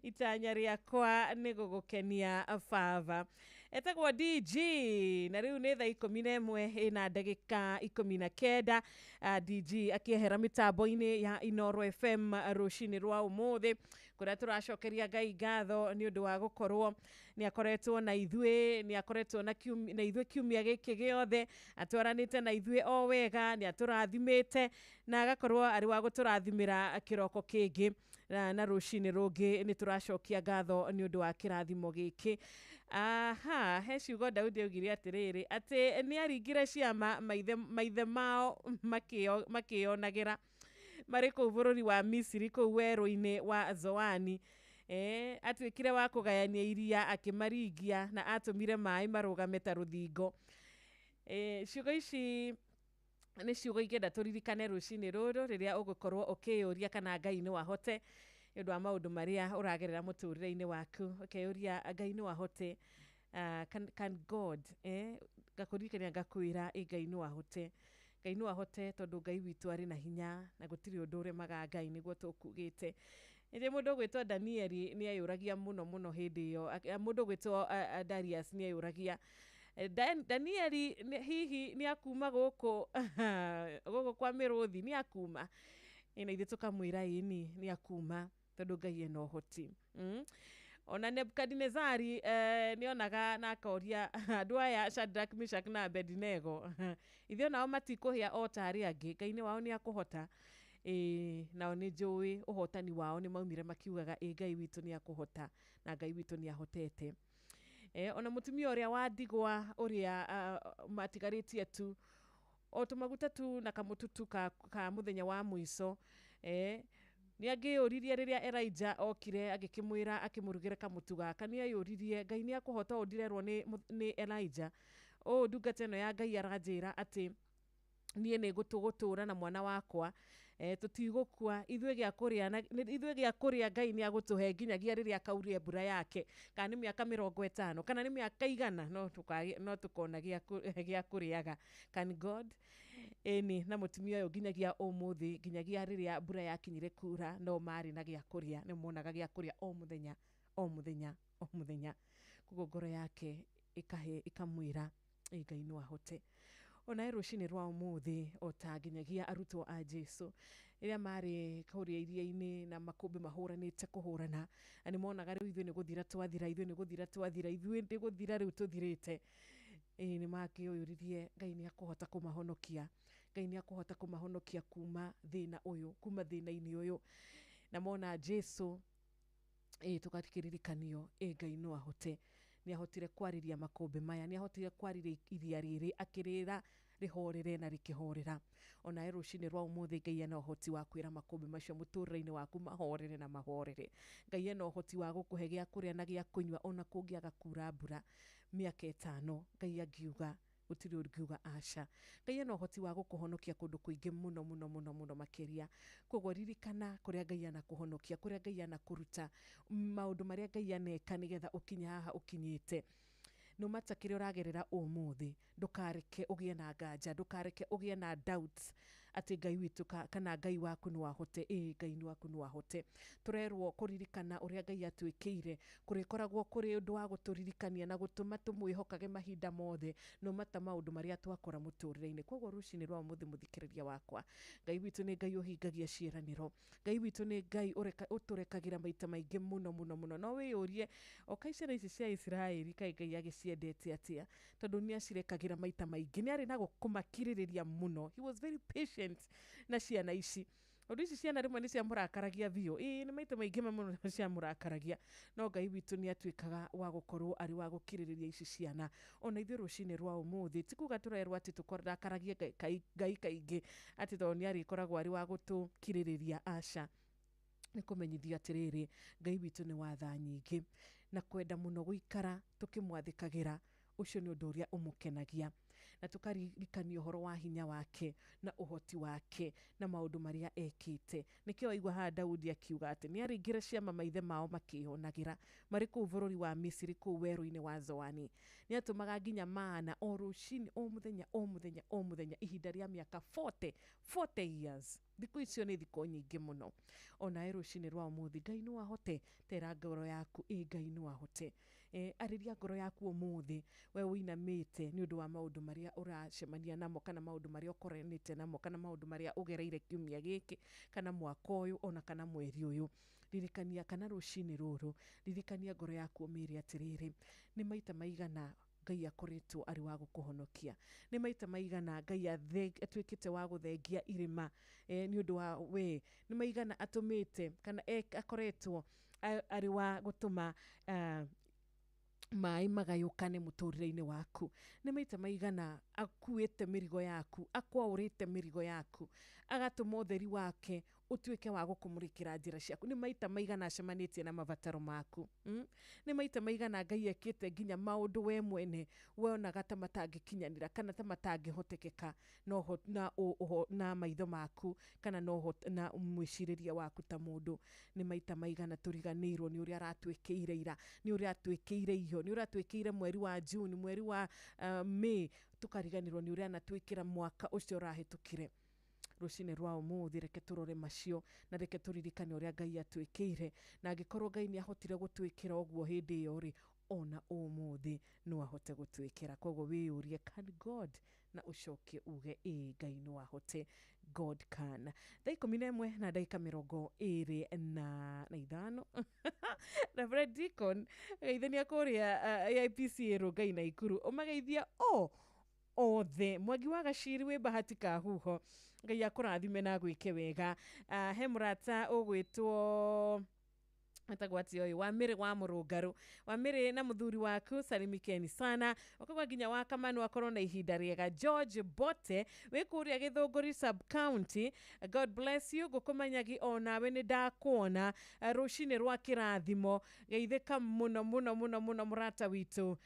itanya riakwa nigugukenia fava etagwo DG na riu ni thaa 11 ina ndagika 19 DG akiehera mitambo-ini ya Inoro FM rucini rwa umuthi kuria turacokeria Ngai ngatho ni undu wa gukorwo ni akoretwo na ithue ni akoretwo na ithue kiumia giki giothe atwaranite na ithue o wega ni aturathimite na agakorwo ari wa guturathimira kiroko kingi na rucini rungi ni turacokia ngatho ni undu wa kirathimo giki. Aha, he ciugo Daudi augire atiriri ati ni aringire ciama maithe mao makionagira mari kuu bururi wa Misiri kuu weru-ini wa Zoani atwikire wa kugayania iria akimaringia na atumire mai marugame ta ruthingo. Ciugo ici ni ciugo ingenda turirikane rucini ruru riria ugukorwo ukiyuria kana Ngai ni wahote ndu wa maundu maria uragerera muturire-ini waku ukiyuria Ngai ni wahote can God gakuririkania ngakwira Ngai ni wahote Ngai ni wahote tondu Ngai witu ari na hinya na gutiri undu uremaga Ngai niguo tukugite. Ende mundu gwitwo Danieli ni ayuragia muno hindi iyo mundu gwitwo Darius ni ayuragia Danieli hihi ni akuma guku kwa miruthi ni akuma ina ithe tukamwira ini ni akuma tondu Ngai ena uhoti. Ona Nebukadnezari ni onaga na akoria andu aya Shadrach, Meshach na Abednego ithe nao matikuhia o tari angi Ngai ni wao ni akuhota nao ni njui uhotani wao ni maumire makiugaga Ngai witu ni akuhota na Ngai witu ni ahotete. Ona mutumia uria wa ndigwa uria matigaritie tu o tumaguta tu na kamututu ka muthenya wa mwiso ni angiyuririe riria Elijah okire agikimwira akimurugire kamutu gaka ni ayuririe Ngai ni akuhota undirerwo ni Elijah ndungata ino ya Ngai aranjira ati nie ni gutugutura na mwana wakwa tutigukua ithwe gia kuria Ngai ni agutuhe nginyagia riria kaurie mbura yake kana ni miaka 50 kana ni miaka 100 no tukona gia kuriaga can God eni na mutumia uyu nginyagia umuthi nginyagia riria mbura yakinyire kura no mari na gia kuria ni monaga gia kuria o muthenya kugogoro yake ikamwira Ngai ni wahote. Ona rucini rwa umuthi otanginyagia arutwo a Jesu iria mari kauria iria-ini na makumbi mahuranite kuhurana ani monaga riu ithue ni guthira twathira ithue ndi guthira riu tuthirite ni makiyuririe Ngai ni akuhota kumahonokia Ngai ni akuhota kumahonokia kuma thina ini uyu na mona Jesu tukatikiririkanio Ngai no ahote ni ahotire kwariria makumbi maya ni ahotire kwariria iria riri akirira rihorere na rikihorera. Ona rucini rwa umuthi Ngai ena uhoti wa kwira makumbi macio muturire-ini waku mahorere na mahorere. Ngai ena uhoti wa gukuhe gia kuria na gia kunywa ona kungiaga kura mbura miaka 5 Ngai angiuga gutiri urgiuga aca. Ngai ena uhoti wa gukuhonokia kundu kuingi muno makiria koguo ririkana kuria Ngai ena kuhonokia kuria Ngai ena kuruta maundu maria Ngai aneka nigetha ukinya haha ukinyite. No matakire uragerera umuthi ndukareke ugie na nganja ndukareke ugie na doubts ati Ngai witu kana Ngai waku ni wahote Ngai ni waku ni wahote. Turerwo kuririkana uria Ngai atwikire kurikoragwo kuri undu wa guturirikania na gutuma tumwihokage mahinda mothe no mata maundu maria twakora muturire-ini. Koguo rucini rwa umuthi muthikiriria wakwa Ngai witu ni Ngai uhingagia ciiraniro Ngai witu ni Ngai uturekagira maita maingi muno no wiyurie okaicana ici cia Israeli kai Ngai agiciendete atia tondu ni acirekagira maita maingi ni ari na kumakiririria muno. He was very patient na ciana ici undu ici ciana rimwe ni cia murakaragia biu ni maita maingi muno cia murakaragia no Ngai witu ni atwikaga wa gukorwo ari wa gukiririria ici ciana. Ona ithu rucini rwa umuthi tikuga turerwo ati tukorakaragia Ngai kaingi ati tondu ni ari koragwo ari wa gutukiririria aca. Ni kumenyithio atiriri Ngai witu ni watha nyingi na kwenda muno guikara tukimwathikagira ucio ni undu uria umukenagia na tukaririkania ũhoro wa hinya wake na ũhoti wake na maũndũ marĩa ekĩte. Nĩkĩo waigua haha Daudi akiuga atĩ nĩ aringire ciama maithe mao makĩhonagĩra marĩ kũu bũrũri wa Misiri kũu werũ-inĩ wa Zoani. Nĩ atũmaga nginya mana o rũcinĩ o mũthenya ihinda rĩa mĩaka 40 years. Thikũ icio nĩ thikũ nyingĩ mũno. Ona rũcinĩ rwa ũmũthĩ Ngai no ahote, tera ngoro yaku Ngai no ahote. Arĩria ngoro yaku ũmũthĩ we ũinamĩte nĩ ũndũ wa maũndũ marĩa ũracemania namo kana maũndũ marĩa ũkoranĩte namo kana maũndũ marĩa ũgereire kiumia gĩkĩ kana mwaka ũyũ ona kana mweri ũyũ. Ririkania kana rũcinĩ rũrũ, ririkania ngoro yaku ũmĩre atĩrĩrĩ, nĩ maita maigana Ngai akoretwo arĩ wa gũkũhonokia. Nĩ maita maigana Ngai atuĩkĩte wa gũthengia irĩma nĩ ũndũ wa we. Nĩ maigana atũmĩte kana akoretwo arĩ wa gũtũma maĩ magayũkane mũtũrĩre-inĩ waku. Nĩ maita maigana akuĩte mĩrigo yaku, akwaũrĩte mĩrigo yaku, agatũma ũtheri wake ũtuĩke wa gũkũmũrĩkĩra njĩra ciaku. Nĩ maita maigana acemanĩtie na mabataro maku. Nĩ maita maigana Ngai ekĩte nginya maũndũ we mwene wonaga ta matangĩkinyanĩra kana ta matangĩhotekeka na maitho maku kana na mwĩcirĩria waku ta mũndũ. Nĩ maita maigana tũriganĩirwo nĩ ũrĩa aratuĩkĩire ira, nĩ ũrĩa atuĩkĩire iho, nĩ ũrĩa atuĩkĩire mweri wa June, mweri wa May, tukariganĩrwo nĩ ũrĩa anatuĩkĩra mwaka ũcio ũrahĩtũkire. Rũcinĩ rwa ũmũthĩ reke tũrore macio na reke tũririkane ũrĩa Ngai atuĩkĩire, na angĩkorwo Ngai nĩ ahotire gũtuĩkĩra ũguo hĩndĩ ĩyo rĩ, ona ũmũthĩ no ahote gũtuĩkĩra. Koguo wĩyũrie, can God? Na ũcokie uge Ngai no ahote. God can. 11 na dakika 25 Reverend Deacon geithania kũrĩa IPC Rongai na Ikuru ũmageithia othe. Mwangi wa Gaciri wĩ Bahati Kahuho, Ngai akũrathime na gwĩke wega. He mũrata ũgwĩtwo atagwati oyo Wamire wa Mũrũngarũ, Wamire na mũthuri waku salimikeni sana, wakagwa nginya wa Kamanu akorwo na ihinda rĩega. George Bote wĩ kũrĩa Gĩthũngũri sub county, God bless you. Gũkũmanyagi onawe nĩ ndakuona rũcinĩ rwa kĩrathimo, geithĩka mũno mũrata witũ.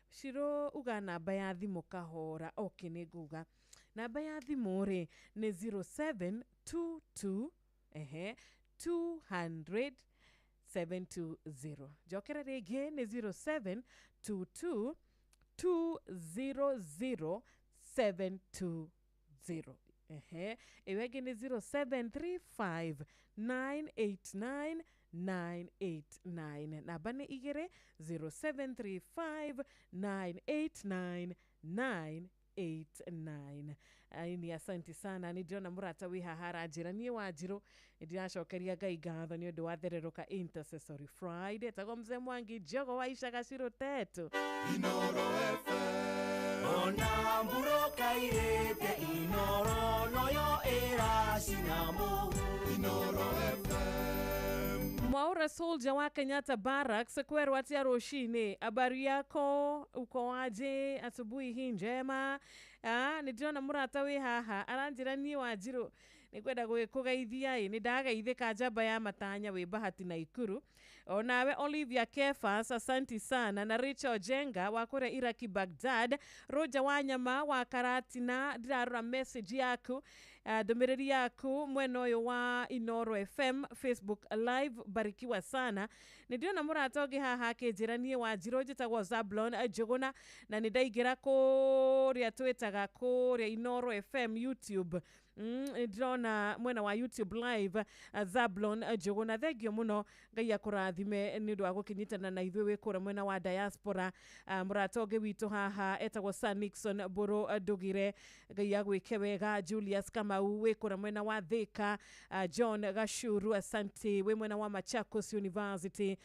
Shiro uga namba ya thimũ kahora. Okay, nĩ nguga namba ya thimũ rĩ nĩ 0722 200 720. Jokera rĩngĩ nĩ 0722 200 720. Ĩyo ĩngĩ nĩ 0735 989 989. Namba nĩ igĩrĩ, 0735 989 989. Ni asanti sana. Ni ndĩrona mũrata wĩ haha aranjĩra niĩ Wanjirũ ndiracokeria Ngai ngatho nĩ ũndũ wa thererũka Intercessory Friday. Tagwo mzee Mwangi Njogo wa Icagaciru Tetu. Inoro FM ona mburoka irĩte Inoro noyo ĩracinamu. Inoro FM Mwaura Soldier wa Kenyatta Barracks kwerwo atia rũcinĩ. Habari yako, uko aje? Asubuhi hii njema. Nĩndĩrona mũrata wĩ haha aranjĩra niĩ Wanjirũ nĩkwenda gũgĩkũgeithia nĩ ndagaithĩka njamba ya matanya wĩ Bahati na Ikuru. Onawe Olivia Kefas asanti sana, na Rachel Jenga wa kũrĩa Iraki Baghdad, Roja Wanyama wa Karatina, ndirarora message yaku, ndũmĩrĩri yaku mwena ũyũ wa Inoro FM Facebook live, barikiwa sana. Nĩndĩrona mũrata ũngĩ haha akĩnjĩra niĩ Wanjirũ njĩtagwo Zablon Njũgũna, na nĩ ndaingĩra kũrĩa twĩtaga kũrĩa Inoro FM YouTube. Ndĩrona mwena wa YouTube live Zablon Njũgũna, thengio mũno. Ngai akũrathime nĩ ũndũ wa gũkĩnyitana na ithuĩ wĩ kũrĩa mwena wa diaspora. Mũrata ũngĩ witũ haha etagwo Sir Nixon Mbũrũ Ndũgire, Ngai agwĩke wega. Julius Kamau wĩ kũrĩa mwena wa Thika, John Gashuru asanti wĩ mwena wa Machakos University,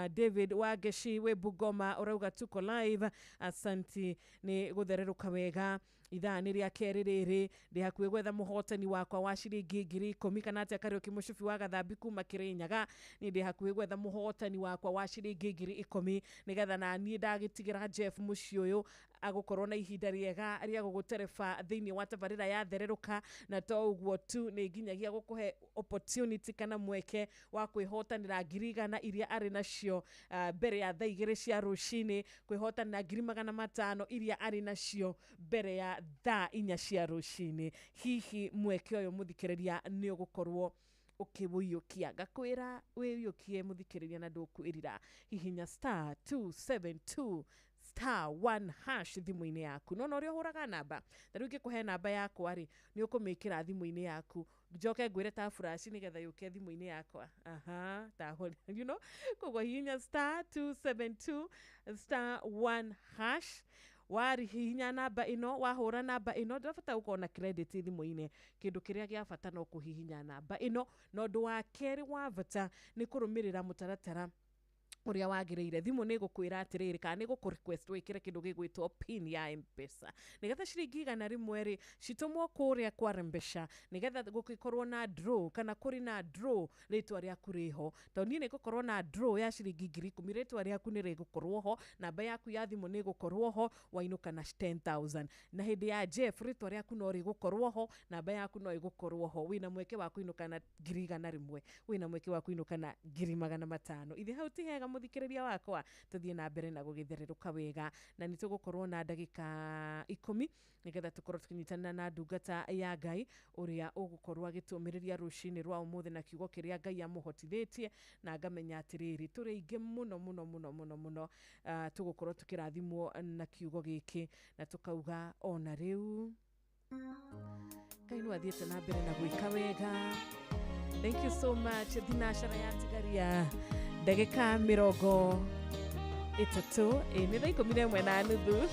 David Wageshi wĩ Bungoma ũrauga tuko live, asanti nĩ gũthererũka wega. Ithaa nĩ rĩa kerĩ rĩrĩ ndĩ hakuhĩ gwetha mũhotani wakwa wa ciringi 10,000 kana atĩa Kariuki Mũcubi wa Gathambi kuma Kĩrĩnyaga. Nĩ ndĩ hakuhĩ gwetha mũhotani wakwa wa ciringi 10,000 nĩgetha na niĩ ndagĩtigĩra Jeff Mũciĩ ũyũ agukorwo na ihinda riega ria gugutereba thiini wa tabarira ya thereruka na to uguo tu ni nginyagia gukuhe opportunity kana mweke wa kwihotanira ngirigana iria ari nacio mbere ya thaa 2 cia rucini, kwihotanira 500 iria ari nacio mbere ya thaa 4 cia rucini. Hihi mweke uyu muthikiriria ni ugukorwo ukibuyukia gakwira wiyukie muthikiriria na ndukwirira hihinya *272 *1# thimu-ini yaku. No rio huraga namba na riu ngikuhe namba yakwa ri ni ukumikira thimu-ini yaku njoke ngwire ta flash ni getha yuke thimu-ini yakwa. Ta you know koguo hihinya *272 *1#. Wari hihinya namba ino, wahura namba ino, ndafata uko na credit thimu-ini. Kindu kiria gia bata no kuhihinya namba ino, no ndu wa keri wa bata ni kurumirira mutaratara uria wagireire. Thimu ni gukwira atiriri kana ni guku request wikire kindu gigwitwo pin ya M-Pesa nigetha ciringi 100 ri citumwo kuria kwa Rembesha nigetha gukikorwo na draw kana kuri na draw ritwa riaku riho. To ni ni gukorwo na draw ya ciringi 10,000 ritwa riaku ni rigukorwo ho, namba yaku ya thimu ni gukorwo ho, wainuka na 10,000. Na hindi ya Jeff ritwa riaku no rigukorwo ho, namba yaku no igukorwo ho. Wina mweke wa kuinuka na 100,000, wina mweke wa kuinuka na 500,000. Ithi hau ti hega muthikiriria wakwa, tuthie na mbere na gugithereruka wega na nitugukorwo na ndagika 10 nigetha tukorwo tukinyitana na ndungata ya Ngai uria ugukorwo agitumiriria rucini rwa umuthi na kiugo kiria Ngai amuhotithitie na ngamenya atiriri turi ingi muno tugukorwo tukirathimwo na kiugo giki na tukauga ona riu Ngai no athiete na mbere na gwika wega. Thank you so much. Thinashara ya tigaria ndagika 30 ni thaa 11:30.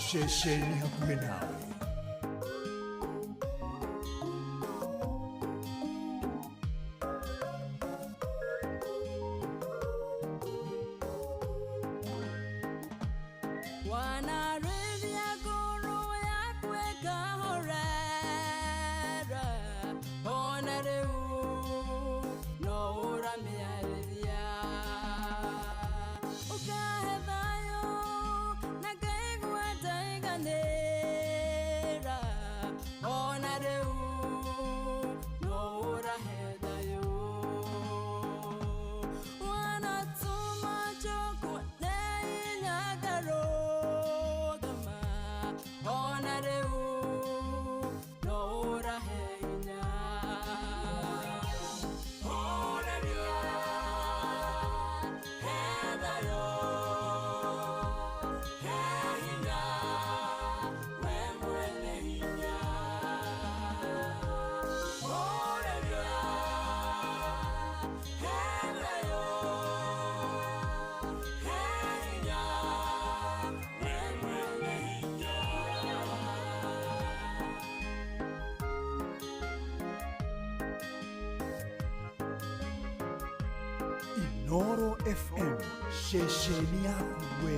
Shesheni hakuwe nawe. Noro FM, shesheni yaku we.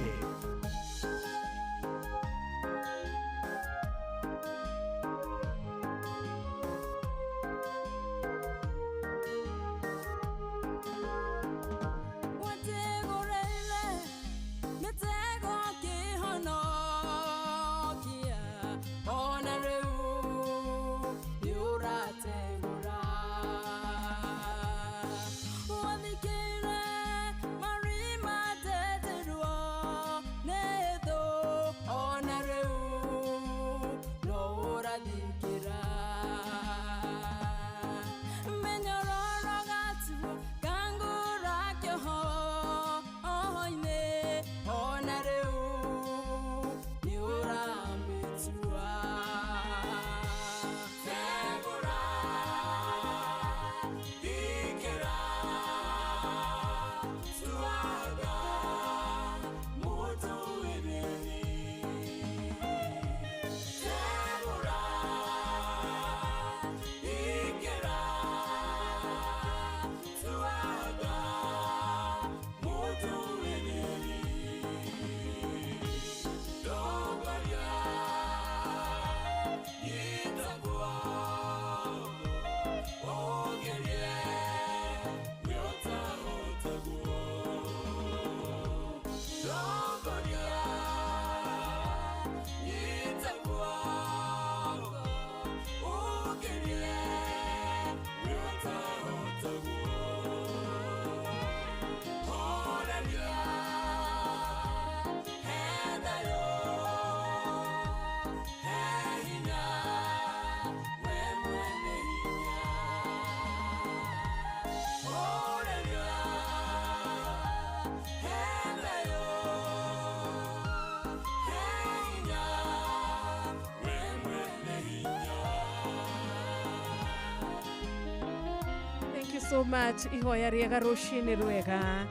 so much. Ihoya riega rushini rwega.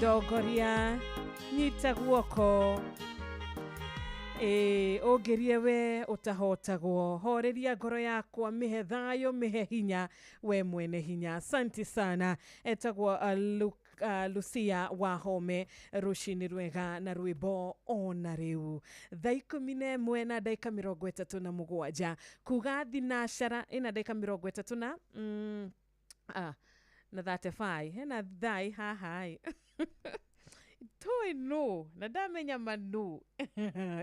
Dogoria nyita guoko. Ogerie we utahotagwo. Horeria ngoro yakwa mihe thayo mihe hinya we mwene hinya. Asante sana. Etagwo Lucia Wahome rushini rwega na rwimbo ona riu. Thaa 11 na dakika 37 kuga thinashara ina dakika 30 na na 35 hena thai hahai toi no na damenya manu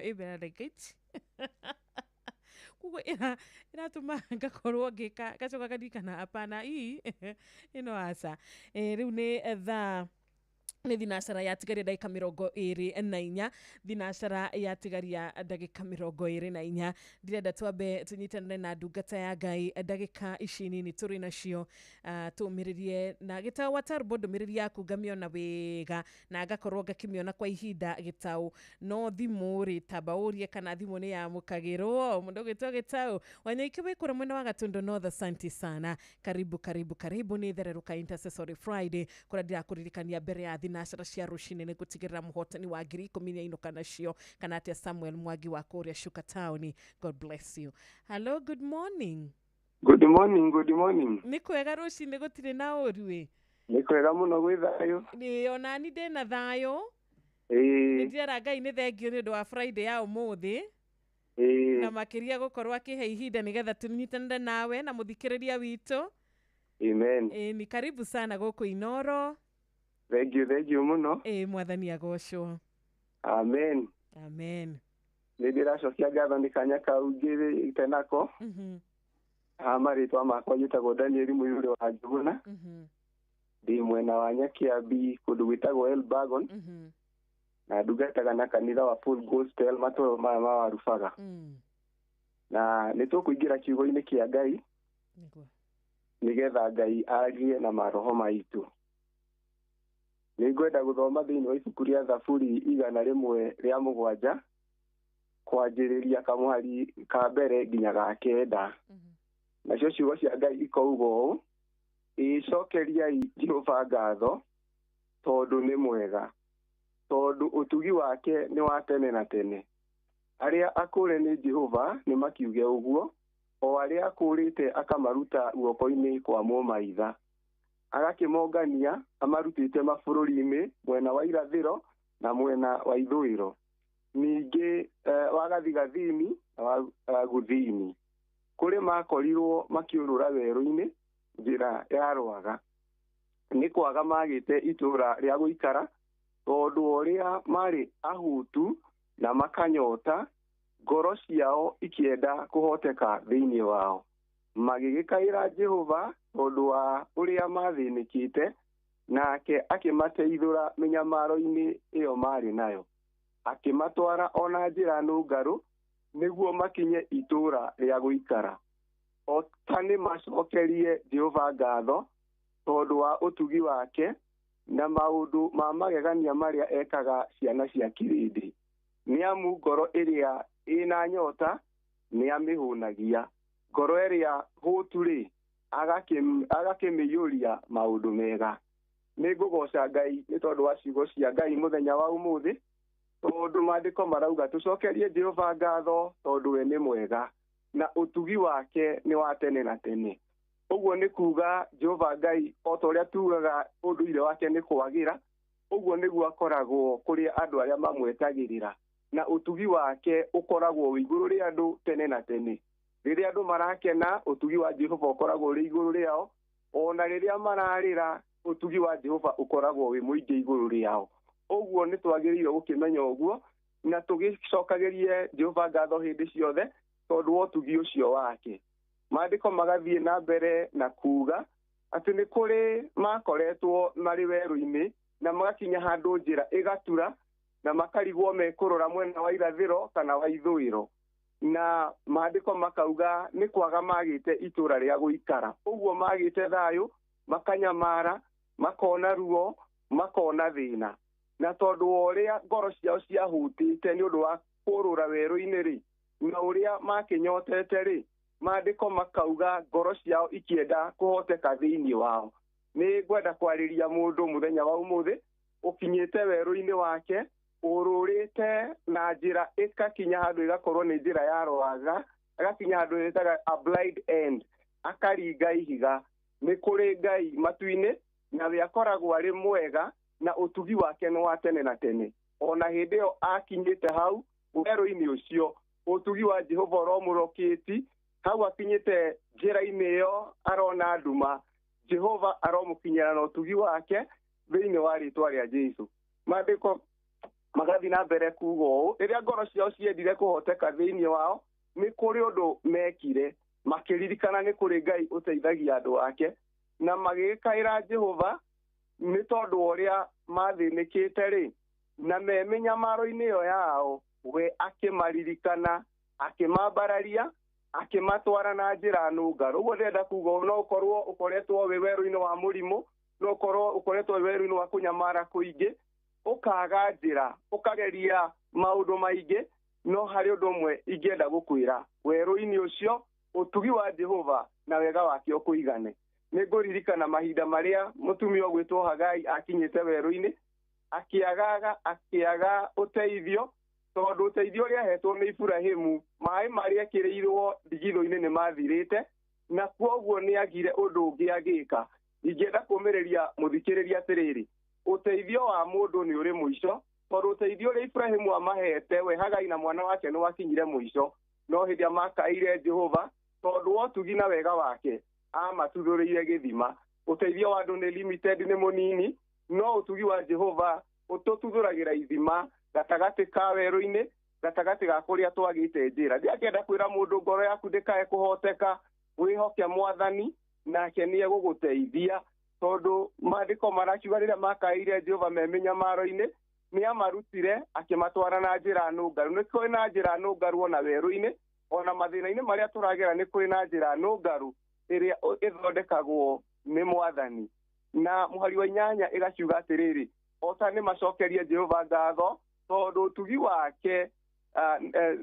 ibera dakika kugo ina tuma ngakorwo ngika gacoka kadikana apana ino asa riu ni thaa ni thinashara yatigaria dakika 24 thinashara yatigaria dakika 24 ndirenda twambe tunyitanire na ndungata ya Ngai dakika ici nini turi nacio tumiririe na gitau watarbo ndumiriri yaku ngamiona wega na ngakorwo ngakimiona kwa ihinda gitau no thimu ri tabaurie kana thimu ni ya mukagirwo mundu gitwa gitau wanyaike wikura mwena wa Gatundo North. Asante sana, karibu ni thereruka Intercessory Friday kura ndira kuririkania mbere ya thinashara cia rushini ni gutigirira muhotani wa 10 kana cio kana atia Samuel Mwangi wa kuria Shuka Town. God bless you. Hello, good morning. Good morning. Ni kwega rushini gutire na urue. Ni kwega muno gwi thayo. Ni ona ni ndena thayo. Ni ndira Ngai ni thengio ni ndo wa Friday ya umuthi. Na makiria gukorwa kihe ihinda nigetha tunyitanire nawe na muthikiriria wito. Amen. Ni karibu sana guku Inoro. Thank you muno. Mwathani agocwo. Amen. Nindiracokia ngatho ni kanya kau ngiri tenako. Maritwa makwa njĩtagwo Daniel Mũirũrĩ wa Njũgũna. Ndi mwena wa Nyakiambi kũndũ gwĩtagwo Elbagon. Na ndungataga na kanitha wa Full Gospel matũũra maya ma Warubaga. Na nĩtũkũingĩra kiugo-inĩ kĩa Ngai nĩgetha Ngai arie na maroho maitũ. Nĩngwenda gũthoma thĩinĩ wa ibuku rĩa Thaburi 107 kwanjĩrĩria kamũhari ka mbere nginya ga kenda. Nacio ciugo cia Ngai ikauga ũũ: ĩcokeriai Jehova ngatho tondũ nĩ mwega, tondũ ũtugi wake nĩ wa tene na tene. Arĩa akũũre nĩ Jehova nĩ makiuge ũguo, o arĩa akũũrĩte akamaruta guoko-inĩ kwa mũmaitha. Agakĩmongania amarutĩte mabũrũri-inĩ mwena wa irathĩro na mwena wa ithũĩro, ningĩ wa gathigathini na wa gũthini. Kũrĩ makorirwo makiũrũra werũ-inĩ njĩra ya rwaga, nĩ kwaga magĩte itũũra rĩa gũikara, tondũ ũrĩa marĩ ahutu na makanyota, ngoro ciao ikĩenda kũhoteka thĩinĩ wao. Magĩgĩkaĩra Jehova tondũ wa ũrĩa mathĩnĩkĩte, nake akĩmateithũra mĩnyamaro-inĩ ĩyo marĩ nayo. Akĩmatwara ona njĩra nũngarũ nĩguo makinye itũũra rĩa gũikara. O ta nĩ macokerie Jehova ngatho tondũ wa ũtugi wake na maũndũ ma magegania marĩa ekaga ciana cia kĩrĩndĩ. Nĩ amu ngoro ĩrĩa ĩna nyota nĩ amĩhũnagia, ngoro ĩrĩa hũtu-rĩ agakĩmĩiyũria maũndũ mega. Nĩ ngũgoca Ngai nĩ tondũ wa ciugo cia Ngai mũthenya wa ũmũthĩ, tondũ maandĩko marauga tũcokerie Jehova ngatho tondũ we nĩ mwega na ũtugi wake nĩ wa tene na tene. Ũguo nĩ kuuga Jehova Ngai o ta ũrĩa tugaga ũndũire wake nĩ kwagĩra, ũguo nĩguo akoragwo kũrĩ andũ arĩa mamwetagĩrĩra, na ũtugi wake ũkoragwo wĩ igũrũ rĩa andũ tene na tene. Rĩrĩa andũ marakena, ũtugi wa Jehova ũkoragwo ũrĩ igũrũ rĩao, ona rĩrĩa mararĩra, ũtugi wa Jehova ũkoragwo wĩ mũingĩ igũrũ rĩao. Ũguo nĩ twagĩrĩirwo gũkĩmenya ũguo na tũgĩcokagĩrie Jehova ngatho hĩndĩ ciothe tondũ wa ũtugi ũcio wake. Maandĩko magathiĩ na mbere na kuuga atĩ nĩ kũrĩ makoretwo marĩ werũ-inĩ na magakinya handũ njĩra ĩgatura na makarigwo mekũrora mwena wa irathĩro kana wa ithũĩro, na maandĩko makauga nĩ kwaga magĩte itũũra rĩa gũikara. Ũguo magĩte thayũ, makanyamara, makona ruo, makona thĩna. Na tondũ wa ũrĩa ngoro ciao ciahutĩte nĩ ũndũ wa kũrũra werũ-inĩ-rĩ, na ũrĩa makĩnyotete-rĩ, maandĩko makauga ngoro ciao ikĩenda kũhoteka thĩinĩ wao. nĩ ngwenda kwarĩria mũndũ mũthenya wa ũmũthĩ ũkinyĩte werũ-inĩ wake ũrũrĩte na njĩra ĩkakinya handũ ĩgakorwo nĩ njĩra ya rwaga, agakinya handũ ĩtaga a blind end, akaringa ihiga. Nĩ kũrĩ Ngai matu-inĩ na we akoragwo arĩ mwega na ũtugi wake nĩ wa tene na tene. Ona hĩndĩ ĩyo akinyĩte hau werũ-inĩ ũcio, ũtugi wa Jehova ũromũrokĩti, hau akinyĩte njĩra-inĩ ĩyo arona nduma, Jehova aromũkinyĩra na ũtugi wake thĩinĩ wa rĩtwa rĩa Jesu. Maandĩko magathi na mbere kuuga ũũ, rĩrĩa ngoro ciao ciendire kũhoteka thĩinĩ wao, nĩ kũrĩ ũndũ mekire, makĩririkana nĩ kũrĩ Ngai ũteithagia andũ ake, na magĩgĩkaĩra Jehova nĩ tondũ ũrĩa mathĩnĩkĩte rĩ, na me mĩnyamaro-inĩ ĩyo yao, we akĩmaririkana, akĩmambararia, akĩmatwara na njĩra nũngarũ. Ũguo ndĩrenda kuuga no ũkorwo ũkoretwo wĩ werũ-inĩ wa mũrimũ, no ũkorwo ũkoretwo wĩ werũ-inĩ wa kũnyamara kũingĩ, ũkaga njĩra, ũkageria maũndũ maingĩ, no harĩ ũndũ ũmwe ingĩenda gũkwĩra, werũ-inĩ ũcio ũtugi wa Jehova na wega wake ũkũigane. Nĩ ngũririkana mahinda marĩa mũtumia ũgwĩtwo Hagai akinyĩte werũ-inĩ, akĩaga ũteithio, tondũ ũteithio ũrĩa ahetwo nĩ Iburahĩmu, maĩ marĩa ekĩrĩirwo ndigithũ-inĩ nĩ mathirĩte, na kwoguo nĩ agire ũndũ ũngĩ agĩka. Ingĩenda kũũmĩrĩria mũthikĩrĩria atĩrĩrĩ, ũteithio wa mũndũ nĩ ũrĩ mũico, tondũ ũteithio ũrĩa Iburahĩmu amahete we Hagai na mwana wake nĩ wakinyire mũico, no hĩndĩ makaire Jehova tondũ wa ũtugi na wega wake amatuthũrĩire gĩthima. Ũteithio wa andũ nĩ limited, nĩ mũnini, no ũtugi wa Jehova ũtũtuthũragĩra ithima gatagatĩ ka werũ-inĩ, gatagatĩ ga kũrĩa twagĩte njĩra. Ndĩakĩenda kwĩra mũndũ ngoro yaku ndĩkae kũhoteka, wĩhoke Mwathani nake nĩ egũgũteithia, tondũ maandĩko marakiuga rĩrĩa makaire Jehova me mĩnyamaro-inĩ, nĩ amarutire akĩmatwara na njĩra nũngarũ. Nĩ kũrĩ na njĩra nũngarũ ona werũ-inĩ, ona mathĩna-inĩ marĩa tũragera nĩ kũrĩ na njĩra nũngarũ ĩrĩa ĩthondekagwo nĩ Mwathani. Na mũhari wa 8 ĩgakiuga atĩrĩrĩ, ota nĩ macokerie Jehova ngatho tondũ ũtugi wake,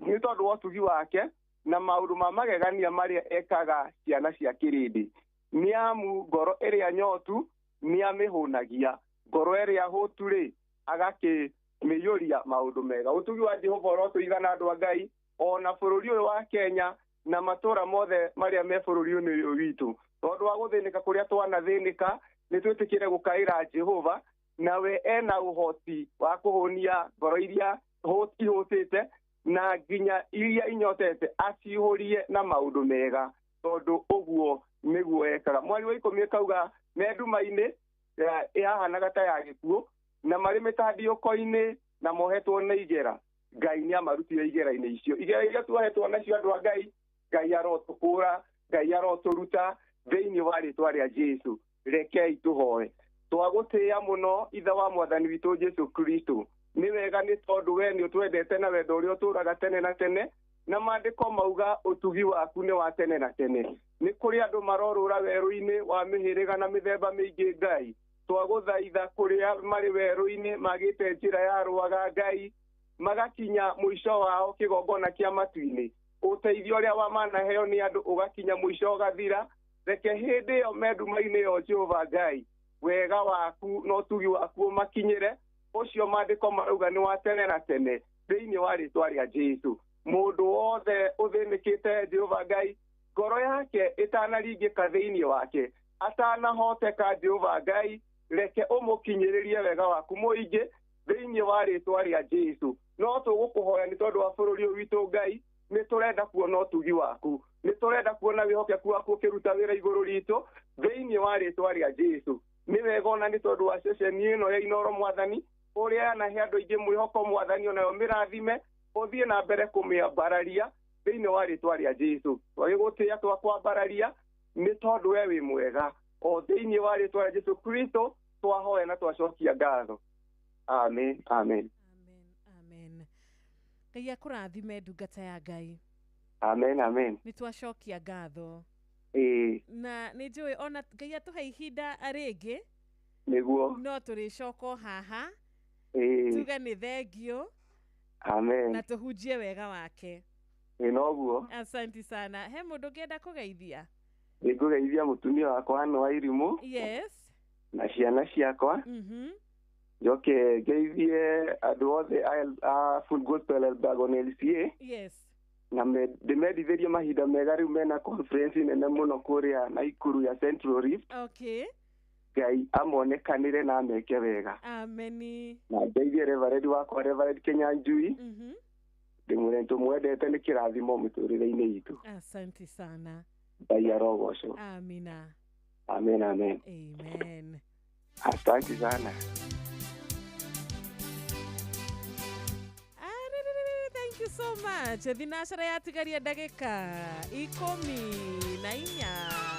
nĩ tondũ wa ũtugi wake na maũndũ ma magegania marĩa ekaga ciana cia kĩrĩndĩ. Nĩ amu ngoro ĩrĩa nyotu nĩ amĩhũnagia, ngoro ĩrĩa hũtu-rĩ agakĩmĩiyũria maũndũ mega. Ũtugi wa Jehova ũrotũigana andũ a Ngai, ona bũrũri ũyũ wa Kenya na matũũra mothe marĩa me bũrũri-inĩ ũyũ witũ. Tondũ wa gũthĩnĩka kũrĩa twanathĩnĩka, nĩ twĩtĩkĩre gũkaĩra Jehova, nawe ena ũhoti wa kũhũnia ngoro iria ihũtĩte na nginya iria inyotete acihũrie na maũndũ mega, tondũ ũguo nĩguo ekaga. Mweri wa 10 kauga me nduma-inĩ ĩhahanaga ta ya gĩkuũ, na marĩ mĩtandĩũko-inĩ na mohetwo nĩ igera. Ngai nĩ amarutire igera-inĩ icio. Igera iria tuohetwo nacio andũ a Ngai, Ngai arotũkũra, Ngai arotũruta thĩinĩ wa rĩtwa rĩa Jesu. Rekei tũhoe. Twagũtĩĩa mũno ithe wa Mwathani witũ Jesu Kristo. Nĩ wega nĩ tondũ we nĩ ũtwendete na wendo ũrĩa ũtũũraga tene na tene, na maandĩko mauga ũtugi waku nĩ wa tene na tene. Nĩ kũrĩ andũ marorũra werũ-inĩ wa mĩhĩrĩga na mĩthemba mĩingĩ Ngai. Twagũthaitha kũrĩa marĩ werũ-inĩ magĩte njĩra ya rwaga Ngai, magakinya mũico wao kĩgongona kĩa matu-inĩ. Ũteithio ũrĩa wamanaheo nĩ andũ ũgakinya mũico ũgathira. Reke hĩndĩ ĩyo me nduma-inĩ ĩyo Jehova Ngai, wega waku na ũtugi waku ũmakinyĩre. Ũcio maandĩko marauga nĩ wa tene na tene thĩinĩ wa rĩtwa rĩa Jesu. Mũndũ wothe ũthĩnĩkĩte Jehova Ngai, ngoro yake ĩtanaringĩka thĩinĩ wake, atanahoteka Jehova Ngai, reke ũmũkinyĩrĩrie wega waku mũingĩ thĩinĩ wa rĩtwa rĩa Jesu. No tũgũkũhoya nĩ tondũ wa bũrũri ũyũ witũ Ngai, nĩ tũrenda kuona ũtugi waku, nĩ tũrenda kuona wĩhokeku waku ũkĩruta wĩra igũrũ ritũ thĩinĩ wa rĩtwa rĩa Jesu. Nĩ wega ona nĩ tondũ wa ceceni ĩno ya Inooro Mwathani, ũrĩa anahe andũ aingĩ mwĩhoko Mwathani, onayo mĩrathime, ũthiĩ na mbere kũmĩambararia thĩinĩ wa rĩtwa rĩa Jesu. Twagĩgũtĩĩa twakwambararia nĩ tondũ we wĩ mwega, o thĩinĩ wa rĩtwa rĩa Jesu Kristo twahoya na twacokia ngatho. Amen, amen. Amen. Ngai akũrathime ndungata ya Ngai. Amen, amen. Nĩ twacokia ngatho. Na nĩ njũĩ ona Ngai atũhe ihinda rĩngĩ, nĩguo no tũrĩcoka haha, tuge nĩ thengio. Amen. Na tũhunjie wega wake. Noguo. Asante sana. He mũndũ ũngĩenda kũgeithia? Nĩngũgeithia mũtumia wakwa Anne Wairimu. Yes. na ciana ciakwa njoke ngeithie andũ othe a Full Gospel Elbagon LCA na ndĩmendithĩrie mahinda mega rĩu mena conference nene mũno kũrĩa Naikuru ya Central Rift. Ngai amonekanĩre na ameke wega. Ameni. Na ngeithie Reverend wakwa Reverend Kenyanjui. Ndĩmwĩre tũmwendete nĩ kĩrathimo mũtũrĩre-inĩ itũ. Asante sana. Ngai arogocwo. Amina. Amen, amen. Amen. Asante sana. Thank you so much. Thinashara yatigaria ndagĩka 14.